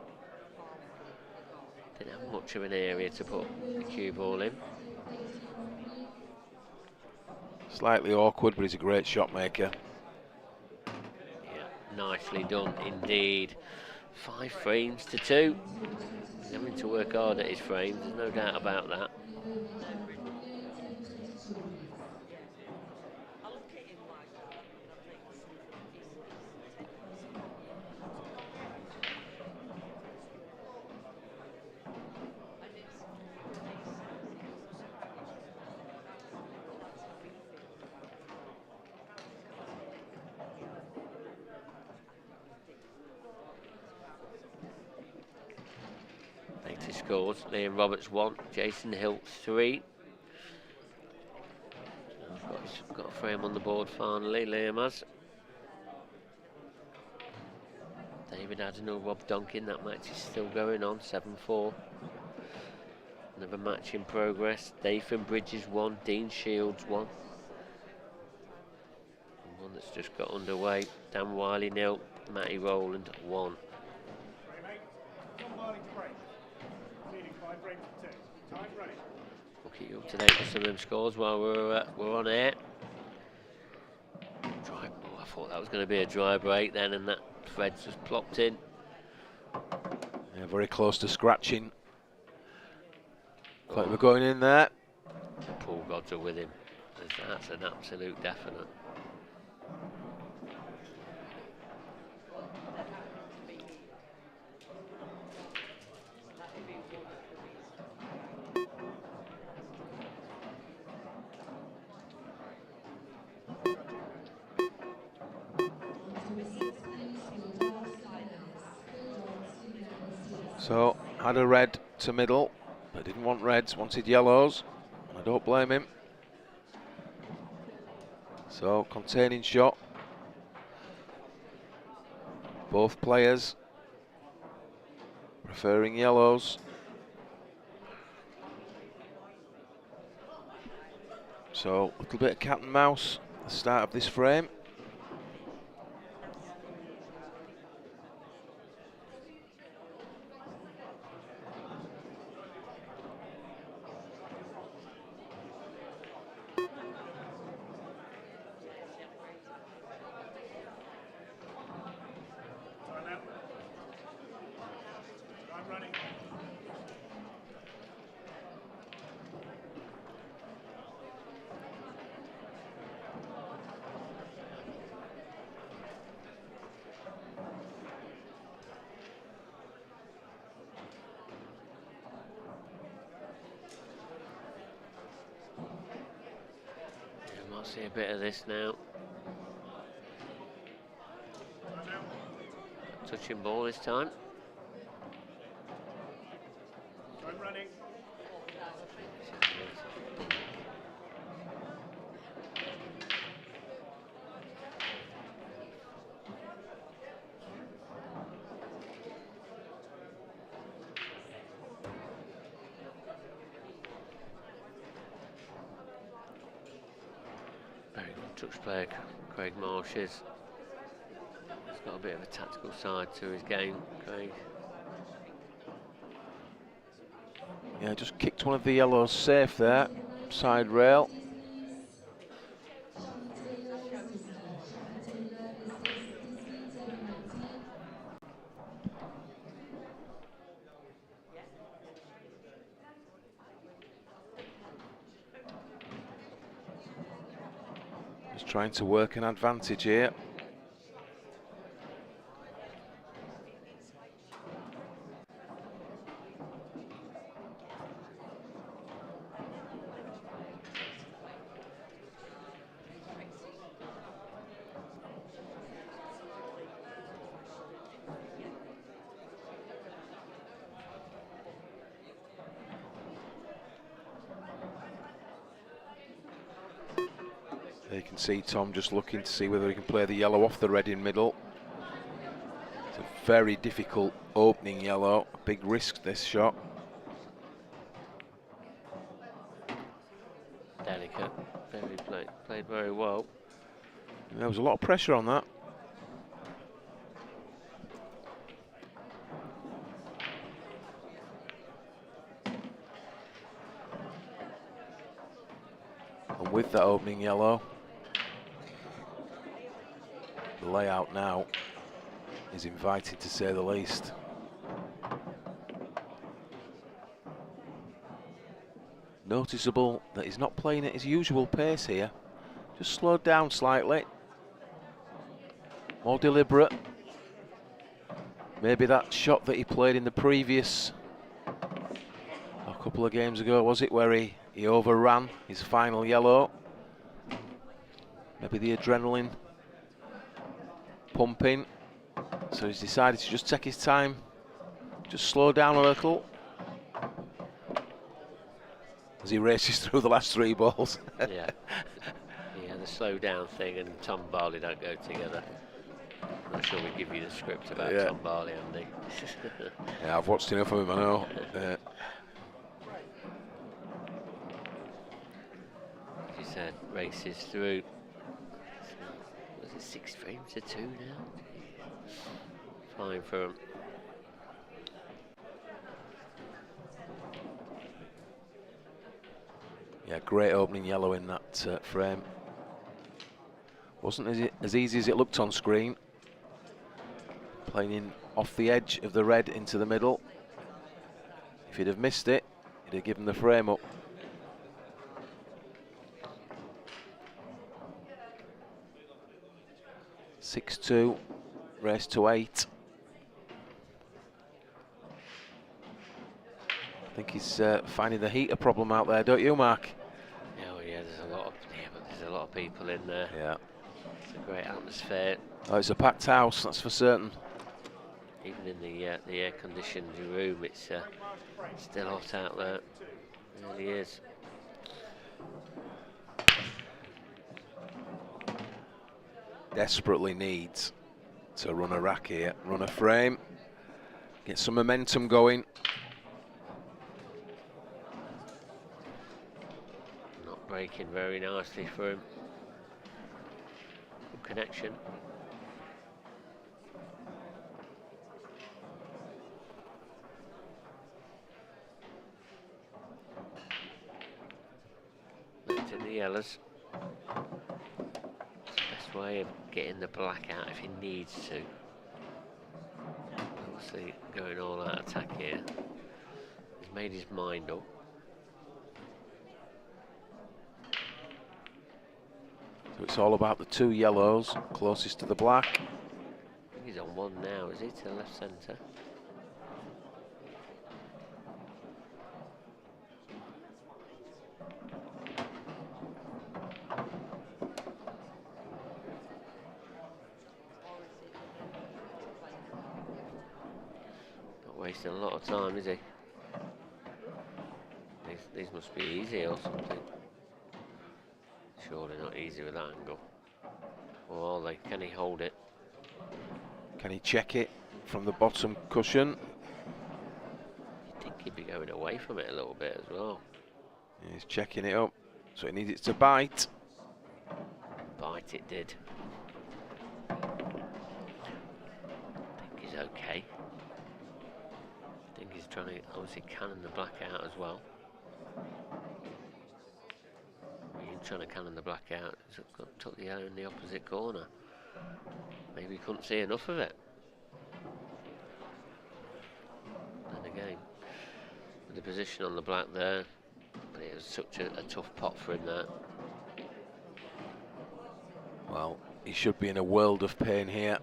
Didn't have much of an area to put the cue ball in. Slightly awkward, but he's a great shot maker. Yeah, nicely done indeed. 5 frames to 2. He's having to work hard at his frames, there's no doubt about that. Scores. Liam Roberts 1, Jason Hill 3. Got a frame on the board finally, Liam has. David Adenor, Rob Donkin, that match is still going on, 7-4. Another match in progress. Dathan Bridges 1, Dean Shields 1. And one that's just got underway. Dan Wiley 0, Matty Rowland 1. We'll keep you up to date with some of them scores while we're on air. Dry, oh, I thought that was going to be a dry break then, and that thread's just plopped in. Yeah, very close to scratching. Quite we're going in there. The pool gods are with him. That's an absolute definite. So, had a red to middle, but didn't want reds, wanted yellows, and I don't blame him. So, containing shot. Both players preferring yellows. So, a little bit of cat and mouse at the start of this frame. See a bit of this now. Touching ball this time. I'm running. Touch player Craig Marsh is. He's got a bit of a tactical side to his game, Craig. Yeah, just kicked one of the yellows safe there, side rail. Trying to work an advantage here. You can see Tom just looking to see whether he can play the yellow off the red in middle. It's a very difficult opening yellow, a big risk this shot. Delicate, very played very well. There was a lot of pressure on that. And with that opening yellow, the layout now is inviting, to say the least. Noticeable that he's not playing at his usual pace here. Just slowed down slightly. More deliberate. Maybe that shot that he played in the previous, a couple of games ago, was it, where he overran his final yellow. Maybe the adrenaline pumping, so he's decided to just take his time, just slow down a little as he races through the last 3 balls. Yeah, the slow down thing and Tom Barley don't go together. I'm not sure we give you the script about Tom Barley, Andy. Yeah, I've watched enough of him, I know. races through. Was it 6 frames to 2 now? Fine for him. Yeah, great opening yellow in that frame. Wasn't as easy as it looked on screen. Playing in off the edge of the red into the middle. If he'd have missed it, he'd have given the frame up. (6-2), race to 8. I think he's finding the heat a problem out there, don't you, Marc? Oh yeah, there's a lot of people in there. Yeah. It's a great atmosphere. Oh, it's a packed house, that's for certain. Even in the air-conditioned room, it's still hot out there. It really is. Desperately needs to run a rack here, run a frame, get some momentum going. Not breaking very nicely for him. Good connection. Left in the yellows. Best way of getting the black out if he needs to. Obviously going all out attack here. He's made his mind up. So it's all about the 2 yellows closest to the black. I think he's on 1 now, is he, to the left centre? Wasting a lot of time, is he? These must be easy or something. Surely not easy with that angle. Or are they? Can he hold it? Can he check it from the bottom cushion? You'd think he'd be going away from it a little bit as well. Yeah, he's checking it up, so he needs it to bite. Bite it did. I think he's okay. I think he's trying to obviously cannon the black out as well. He's trying to cannon the black out. He's took the yellow in the opposite corner. Maybe he couldn't see enough of it. And again, with the position on the black there, but it was such a tough pot for him there. Well, he should be in a world of pain here.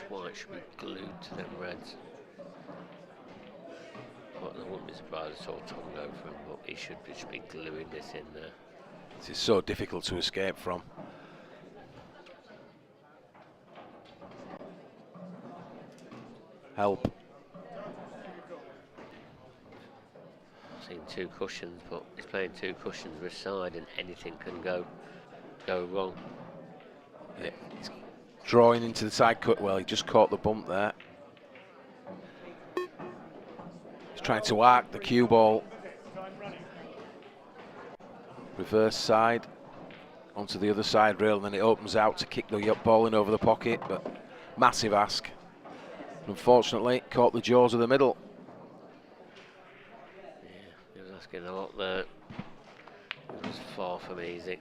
White should be glued to them reds. Well, I wouldn't be surprised if all tongue over him, but he should just be gluing this in there. This is so difficult to escape from. Help. I've seen 2 cushions, but he's playing 2 cushions this side, and anything can go wrong. Yeah. Drawing into the side cut. Well, he just caught the bump there. He's trying to arc the cue ball. Reverse side onto the other side rail, and then it opens out to kick the ball in over the pocket, but massive ask. Unfortunately, caught the jaws of the middle. Yeah, he was asking a lot there. It was far from easy.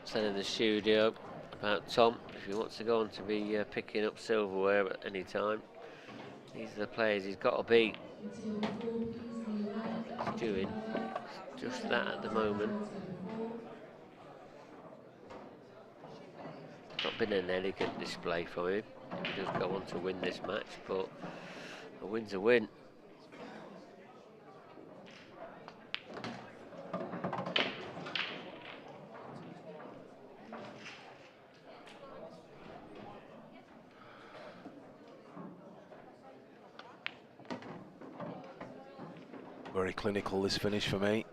Said in the studio about Tom, if he wants to go on to be picking up silverware at any time, these are the players he's got to beat. He's doing just that at the moment. Not been an elegant display for him if he does go on to win this match, but a win's a win. Very clinical, this finish for me.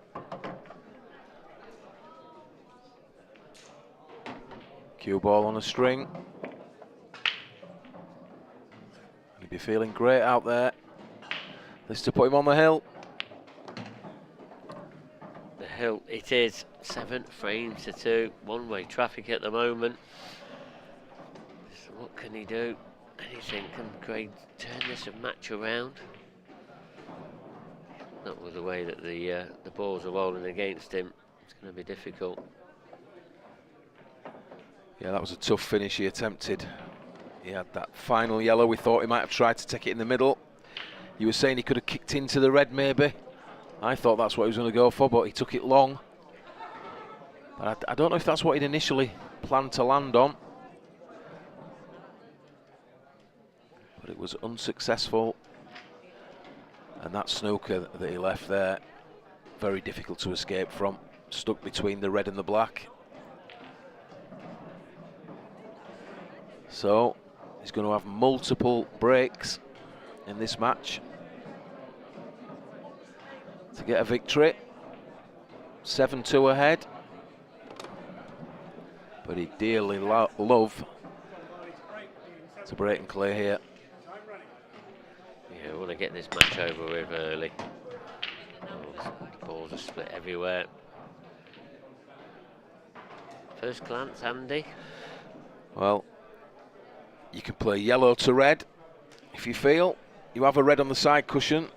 Cue ball on a string. be feeling great out there. This to put him on the hill. The hill, it is 7 frames to 2. One-way traffic at the moment. So what can he do? Anything? Can Craig turn this match around? Not with the way that the balls are rolling against him. It's going to be difficult. Yeah, that was a tough finish he attempted. He had that final yellow. We thought he might have tried to take it in the middle. You were saying he could have kicked into the red maybe. I thought that's what he was going to go for, but he took it long. But I don't know if that's what he'd initially planned to land on. But it was unsuccessful. And that snooker that he left there, very difficult to escape from. Stuck between the red and the black. So he's going to have multiple breaks in this match to get a victory. 7-2 ahead. But he'd dearly love to break and clear here. Yeah, we want to get this match over with early. Oh, the balls are split everywhere. First glance, Andy. Well, you can play yellow to red if you feel. You have a red on the side cushion.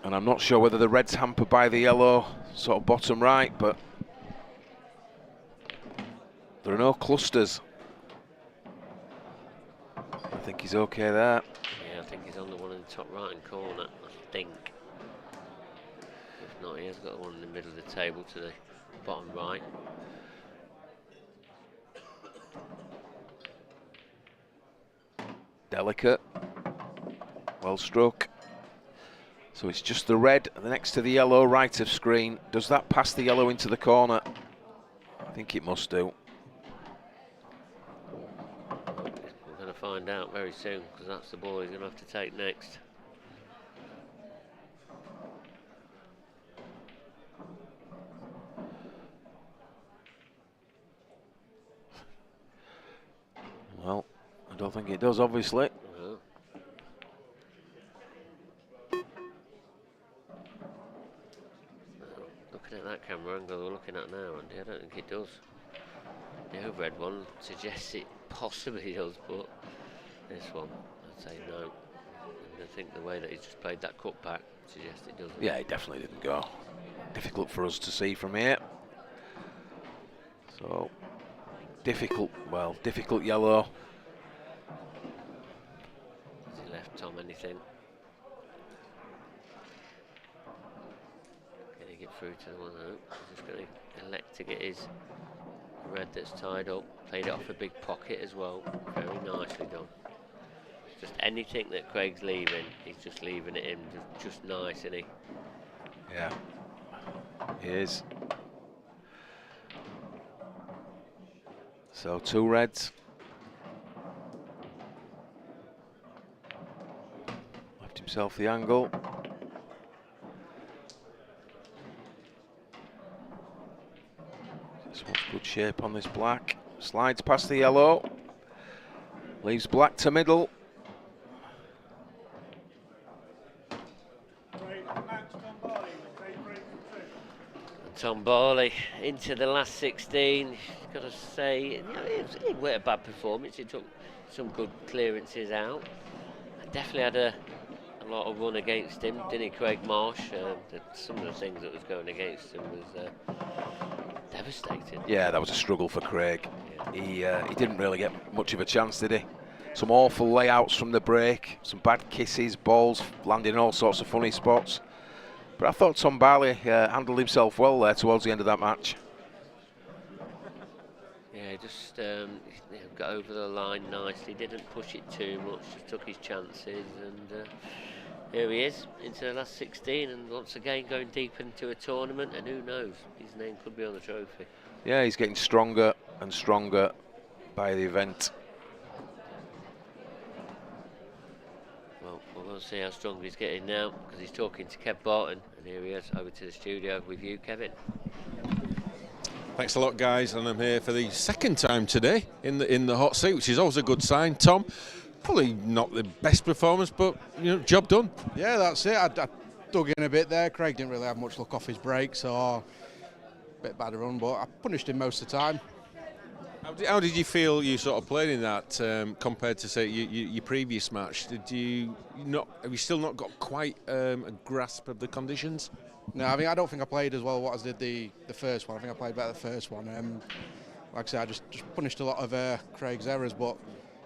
And I'm not sure whether the red's hampered by the yellow sort of bottom right, but there are no clusters. I think he's okay there. Yeah, I think he's on the one in the top right-hand corner, I think. If not, he has got one in the middle of the table to the bottom right. Delicate. Well struck. So it's just the red next to the yellow right of screen. Does that pass the yellow into the corner? I think it must do. We're going to find out very soon, because that's the ball he's going to have to take next. Well, I don't think it does, obviously. No. Looking at that camera angle we're looking at now, Andy, I don't think it does. The overhead one suggests it possibly does, but this one, I'd say no. And I think the way that he's just played that cut back suggests it doesn't. Yeah, it definitely didn't go. Difficult for us to see from here. So, difficult yellow. Has he left Tom anything? Can he get through to the one? No, he's just going to elect to get his red that's tied up. Played it off a big pocket as well. Very nicely done. Just anything that Craig's leaving, he's just leaving it in. Just nice, isn't he? Yeah, he is. So 2 reds. Left himself the angle. Just wants good shape on this black. Slides past the yellow. Leaves black to middle. Tom Barley into the last 16. Got to say, it wasn't a bad performance. He took some good clearances out. Definitely had a lot of run against him, didn't he, Craig Marsh? Some of the things that was going against him was devastating. Yeah, that was a struggle for Craig. Yeah. He didn't really get much of a chance, did he? Some awful layouts from the break, some bad kisses, balls landing in all sorts of funny spots. But I thought Tom Barley handled himself well there towards the end of that match. Yeah, just got over the line nicely, didn't push it too much, just took his chances, and here he is into the last 16, and once again going deep into a tournament, and who knows, his name could be on the trophy. Yeah, he's getting stronger and stronger by the event. Well, we're going to see how strong he's getting now, because he's talking to Kev Barton, and here he is over to the studio with you, Kevin. Thanks a lot, guys, and I'm here for the second time today in the hot seat, which is always a good sign. Tom, probably not the best performance, but job done. Yeah, that's it. I dug in a bit there. Craig didn't really have much luck off his break, so a bit bad a run, but I punished him most of the time. How did you feel you sort of played in that compared to, say, your previous match? Have you still not got quite a grasp of the conditions? No, I don't think I played as well as I did the first one. I think I played better the first one. Like I said, I just punished a lot of Craig's errors, but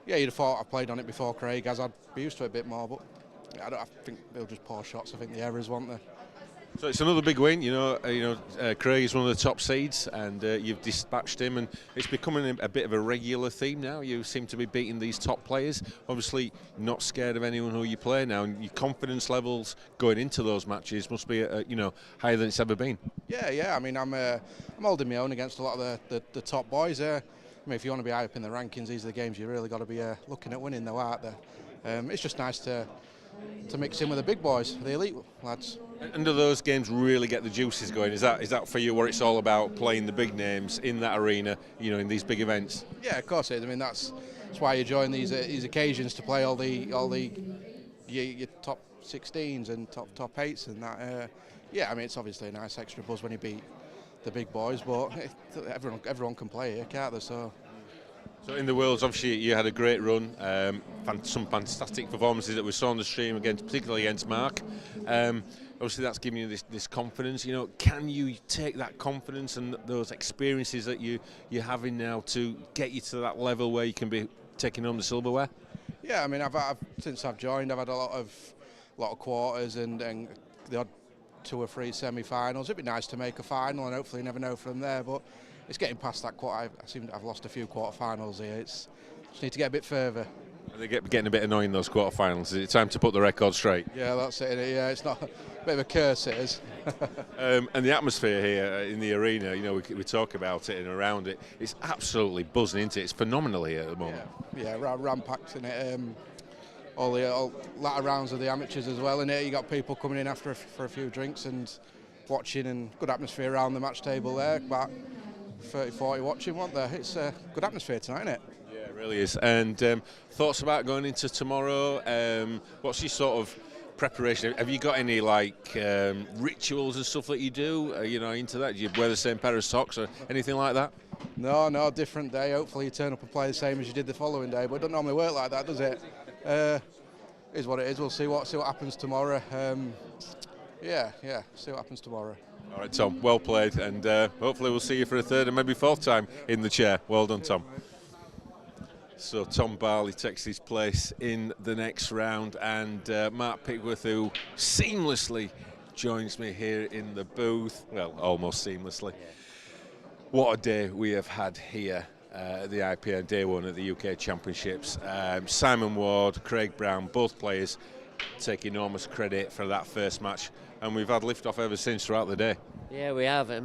yeah, you'd have thought I played on it before Craig, as I'd be used to it a bit more, but yeah, I think they'll just poor shots. I think the errors, won't they? So it's another big win. Craig is one of the top seeds, and you've dispatched him, and it's becoming a bit of a regular theme now. You seem to be beating these top players. Obviously, not scared of anyone who you play now, and your confidence levels going into those matches must be, higher than it's ever been. Yeah. I'm holding my own against a lot of the top boys. If you want to be high up in the rankings, these are the games you really got to be looking at winning, though, aren't they? It's just nice to mix in with the big boys, the elite lads. And do those games really get the juices going? Is that for you what it's all about, playing the big names in that arena, in these big events? Yeah, of course it is. That's why you join these occasions, to play all your top 16s and top 8s and that. It's obviously a nice extra buzz when you beat the big boys, but everyone can play here, can't they? So in the Worlds, obviously you had a great run, some fantastic performances that we saw on the stream, particularly against Marc. Obviously that's giving you this confidence. Can you take that confidence and those experiences that you're having now to get you to that level where you can be taking home the silverware? Yeah, I've since I've joined, I've had a lot of quarters and the odd 2 or 3 semi-finals. It'd be nice to make a final, and hopefully you never know from there, but it's getting past that quarter. I seem I've lost a few quarter-finals here. Just need to get a bit further. They're getting a bit annoying, those quarter-finals. Is it time to put the record straight? Yeah, that's it. Yeah, it's not a bit of a curse, it is. And the atmosphere here in the arena, we talk about it and around it. It's absolutely buzzing, isn't it? It's phenomenal here at the moment. Yeah, ram-packed in it. All latter rounds of the amateurs as well. In here, you got people coming in after for a few drinks and watching, and good atmosphere around the match table there. About 30-40 watching, weren't there? It's a good atmosphere tonight, isn't it? Yeah, it really is. And thoughts about going into tomorrow? What's your sort of preparation? Have you got any rituals and stuff that you do? Into that? Do you wear the same pair of socks or anything like that? No, different day. Hopefully you turn up and play the same as you did the following day, but it doesn't normally work like that, does it? Is what it is. We'll see what happens tomorrow. See what happens tomorrow. All right, Tom, well played, and hopefully we'll see you for a third and maybe fourth time in the chair. Well done, Tom. So Tom Barley takes his place in the next round, and Marc Pickworth, who seamlessly joins me here in the booth. Well, almost seamlessly. What a day we have had here at the IPA Day 1 at the UK Championships. Simon Ward, Craig Brown, both players take enormous credit for that first match, and we've had lift-off ever since throughout the day. Yeah, we have. I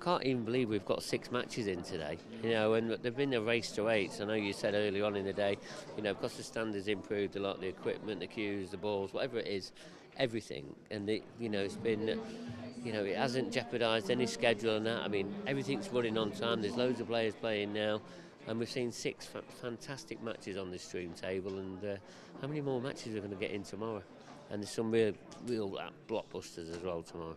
can't even believe we've got 6 matches in today. And they've been a race to 8. I know you said early on in the day, because the standards improved a lot, the equipment, the cues, the balls, whatever it is, everything. And it's been, it hasn't jeopardised any schedule and that. Everything's running on time. There's loads of players playing now, and we've seen 6 fantastic matches on this stream table. And how many more matches are we going to get in tomorrow? And there's some real blockbusters as well tomorrow.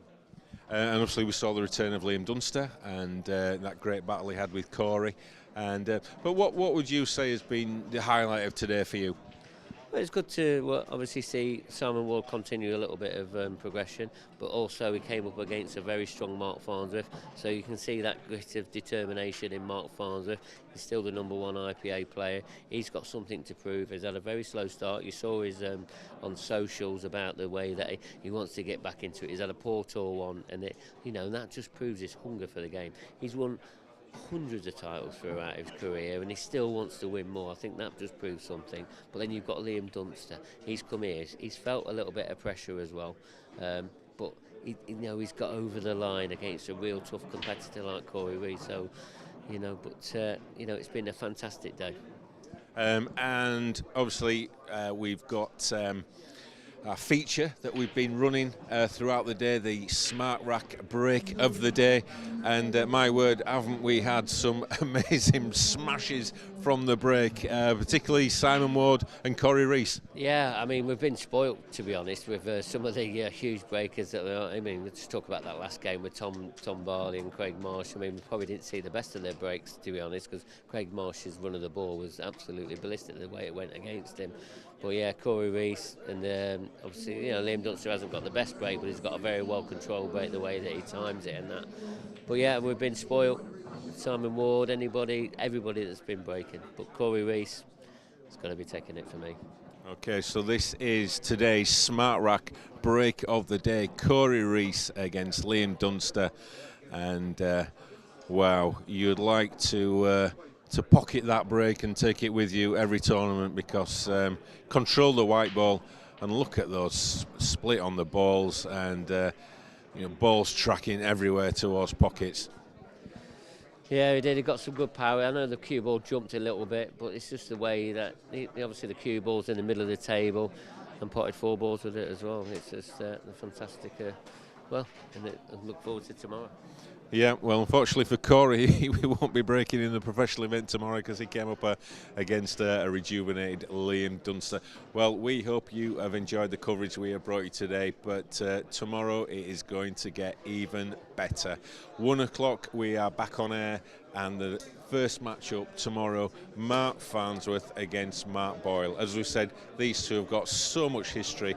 And obviously we saw the return of Liam Dunster and that great battle he had with Cory. But what would you say has been the highlight of today for you? Well, it's good to obviously see Simon Ward continue a little bit of progression, but also he came up against a very strong Marc Farnsworth, so you can see that grit of determination in Marc Farnsworth. He's still the #1 IPA player. He's got something to prove. He's had a very slow start. You saw his on socials about the way that he wants to get back into it. He's had a poor tour one, and that just proves his hunger for the game. He's won hundreds of titles throughout his career, and he still wants to win more. I think that just proves something. But then you've got Liam Dunster. He's come here. He's felt a little bit of pressure as well, but he's got over the line against a real tough competitor like Cory Rees. So, it's been a fantastic day. And obviously we've got our feature that we've been running throughout the day, the Smart Rack break of the day, and my word, haven't we had some amazing smashes from the break, particularly Simon Ward and Cory Rees. Yeah, I mean, we've been spoilt, to be honest, with some of the huge breakers that I mean, let's talk about that last game with Tom Barley and Craig Marsh. I mean, we probably didn't see the best of their breaks, to be honest, because Craig Marsh's run of the ball was absolutely ballistic the way it went against him. But yeah, Cory Rees, and obviously, Liam Dunster hasn't got the best break, but he's got a very well-controlled break, the way that he times it and that. But yeah, we've been spoilt. Simon Ward, everybody that's been breaking. But Cory Rees is going to be taking it for me. Okay, so this is today's Smart Rack break of the day. Cory Rees against Liam Dunster. And wow, you'd like to pocket that break and take it with you every tournament, because control the white ball and look at those split on the balls, and balls tracking everywhere towards pockets. Yeah, he did. He got some good power. I know the cue ball jumped a little bit, but it's just the way that obviously the cue ball's in the middle of the table and potted 4 balls with it as well. It's just a fantastic. And I look forward to tomorrow. Yeah, well, unfortunately for Cory, we won't be breaking in the professional event tomorrow because he came up against a rejuvenated Liam Dunster. Well, we hope you have enjoyed the coverage we have brought you today, but tomorrow it is going to get even better. 1 o'clock we are back on air, and the first match-up tomorrow, Marc Farnsworth against Marc Boyle. As we said, these two have got so much history,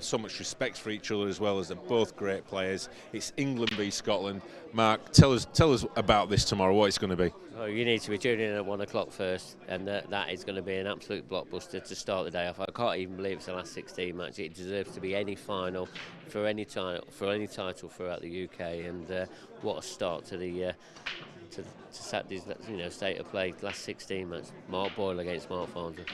so much respect for each other, as well as they're both great players. It's England v Scotland. Marc, tell us about this tomorrow, what it's going to be. Oh, you need to be tuning in at 1 o'clock first, and that is going to be an absolute blockbuster to start the day off. I can't even believe it's the last 16 match. It deserves to be any final for any title throughout the UK, and what a start to the to Saturday's state of play. Last 16 match, Marc Boyle against Marc Farnsworth.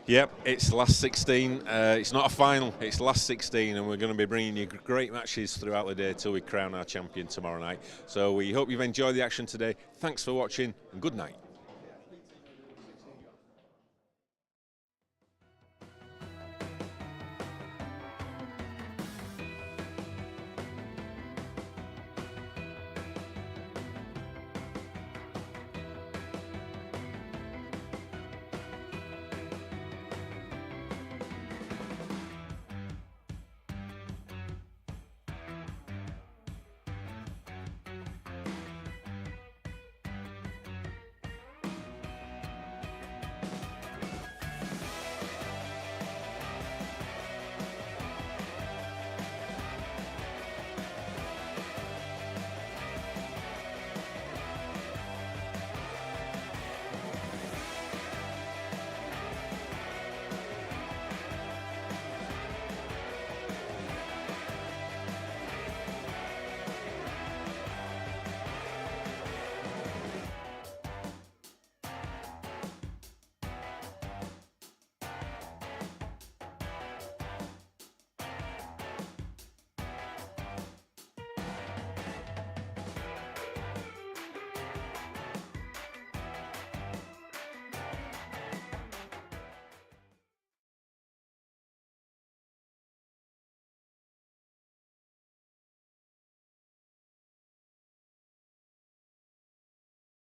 Yep, it's last 16. It's not a final, it's last 16, and we're going to be bringing you great matches throughout the day till we crown our champion tomorrow night. So we hope you've enjoyed the action today. Thanks for watching, and good night.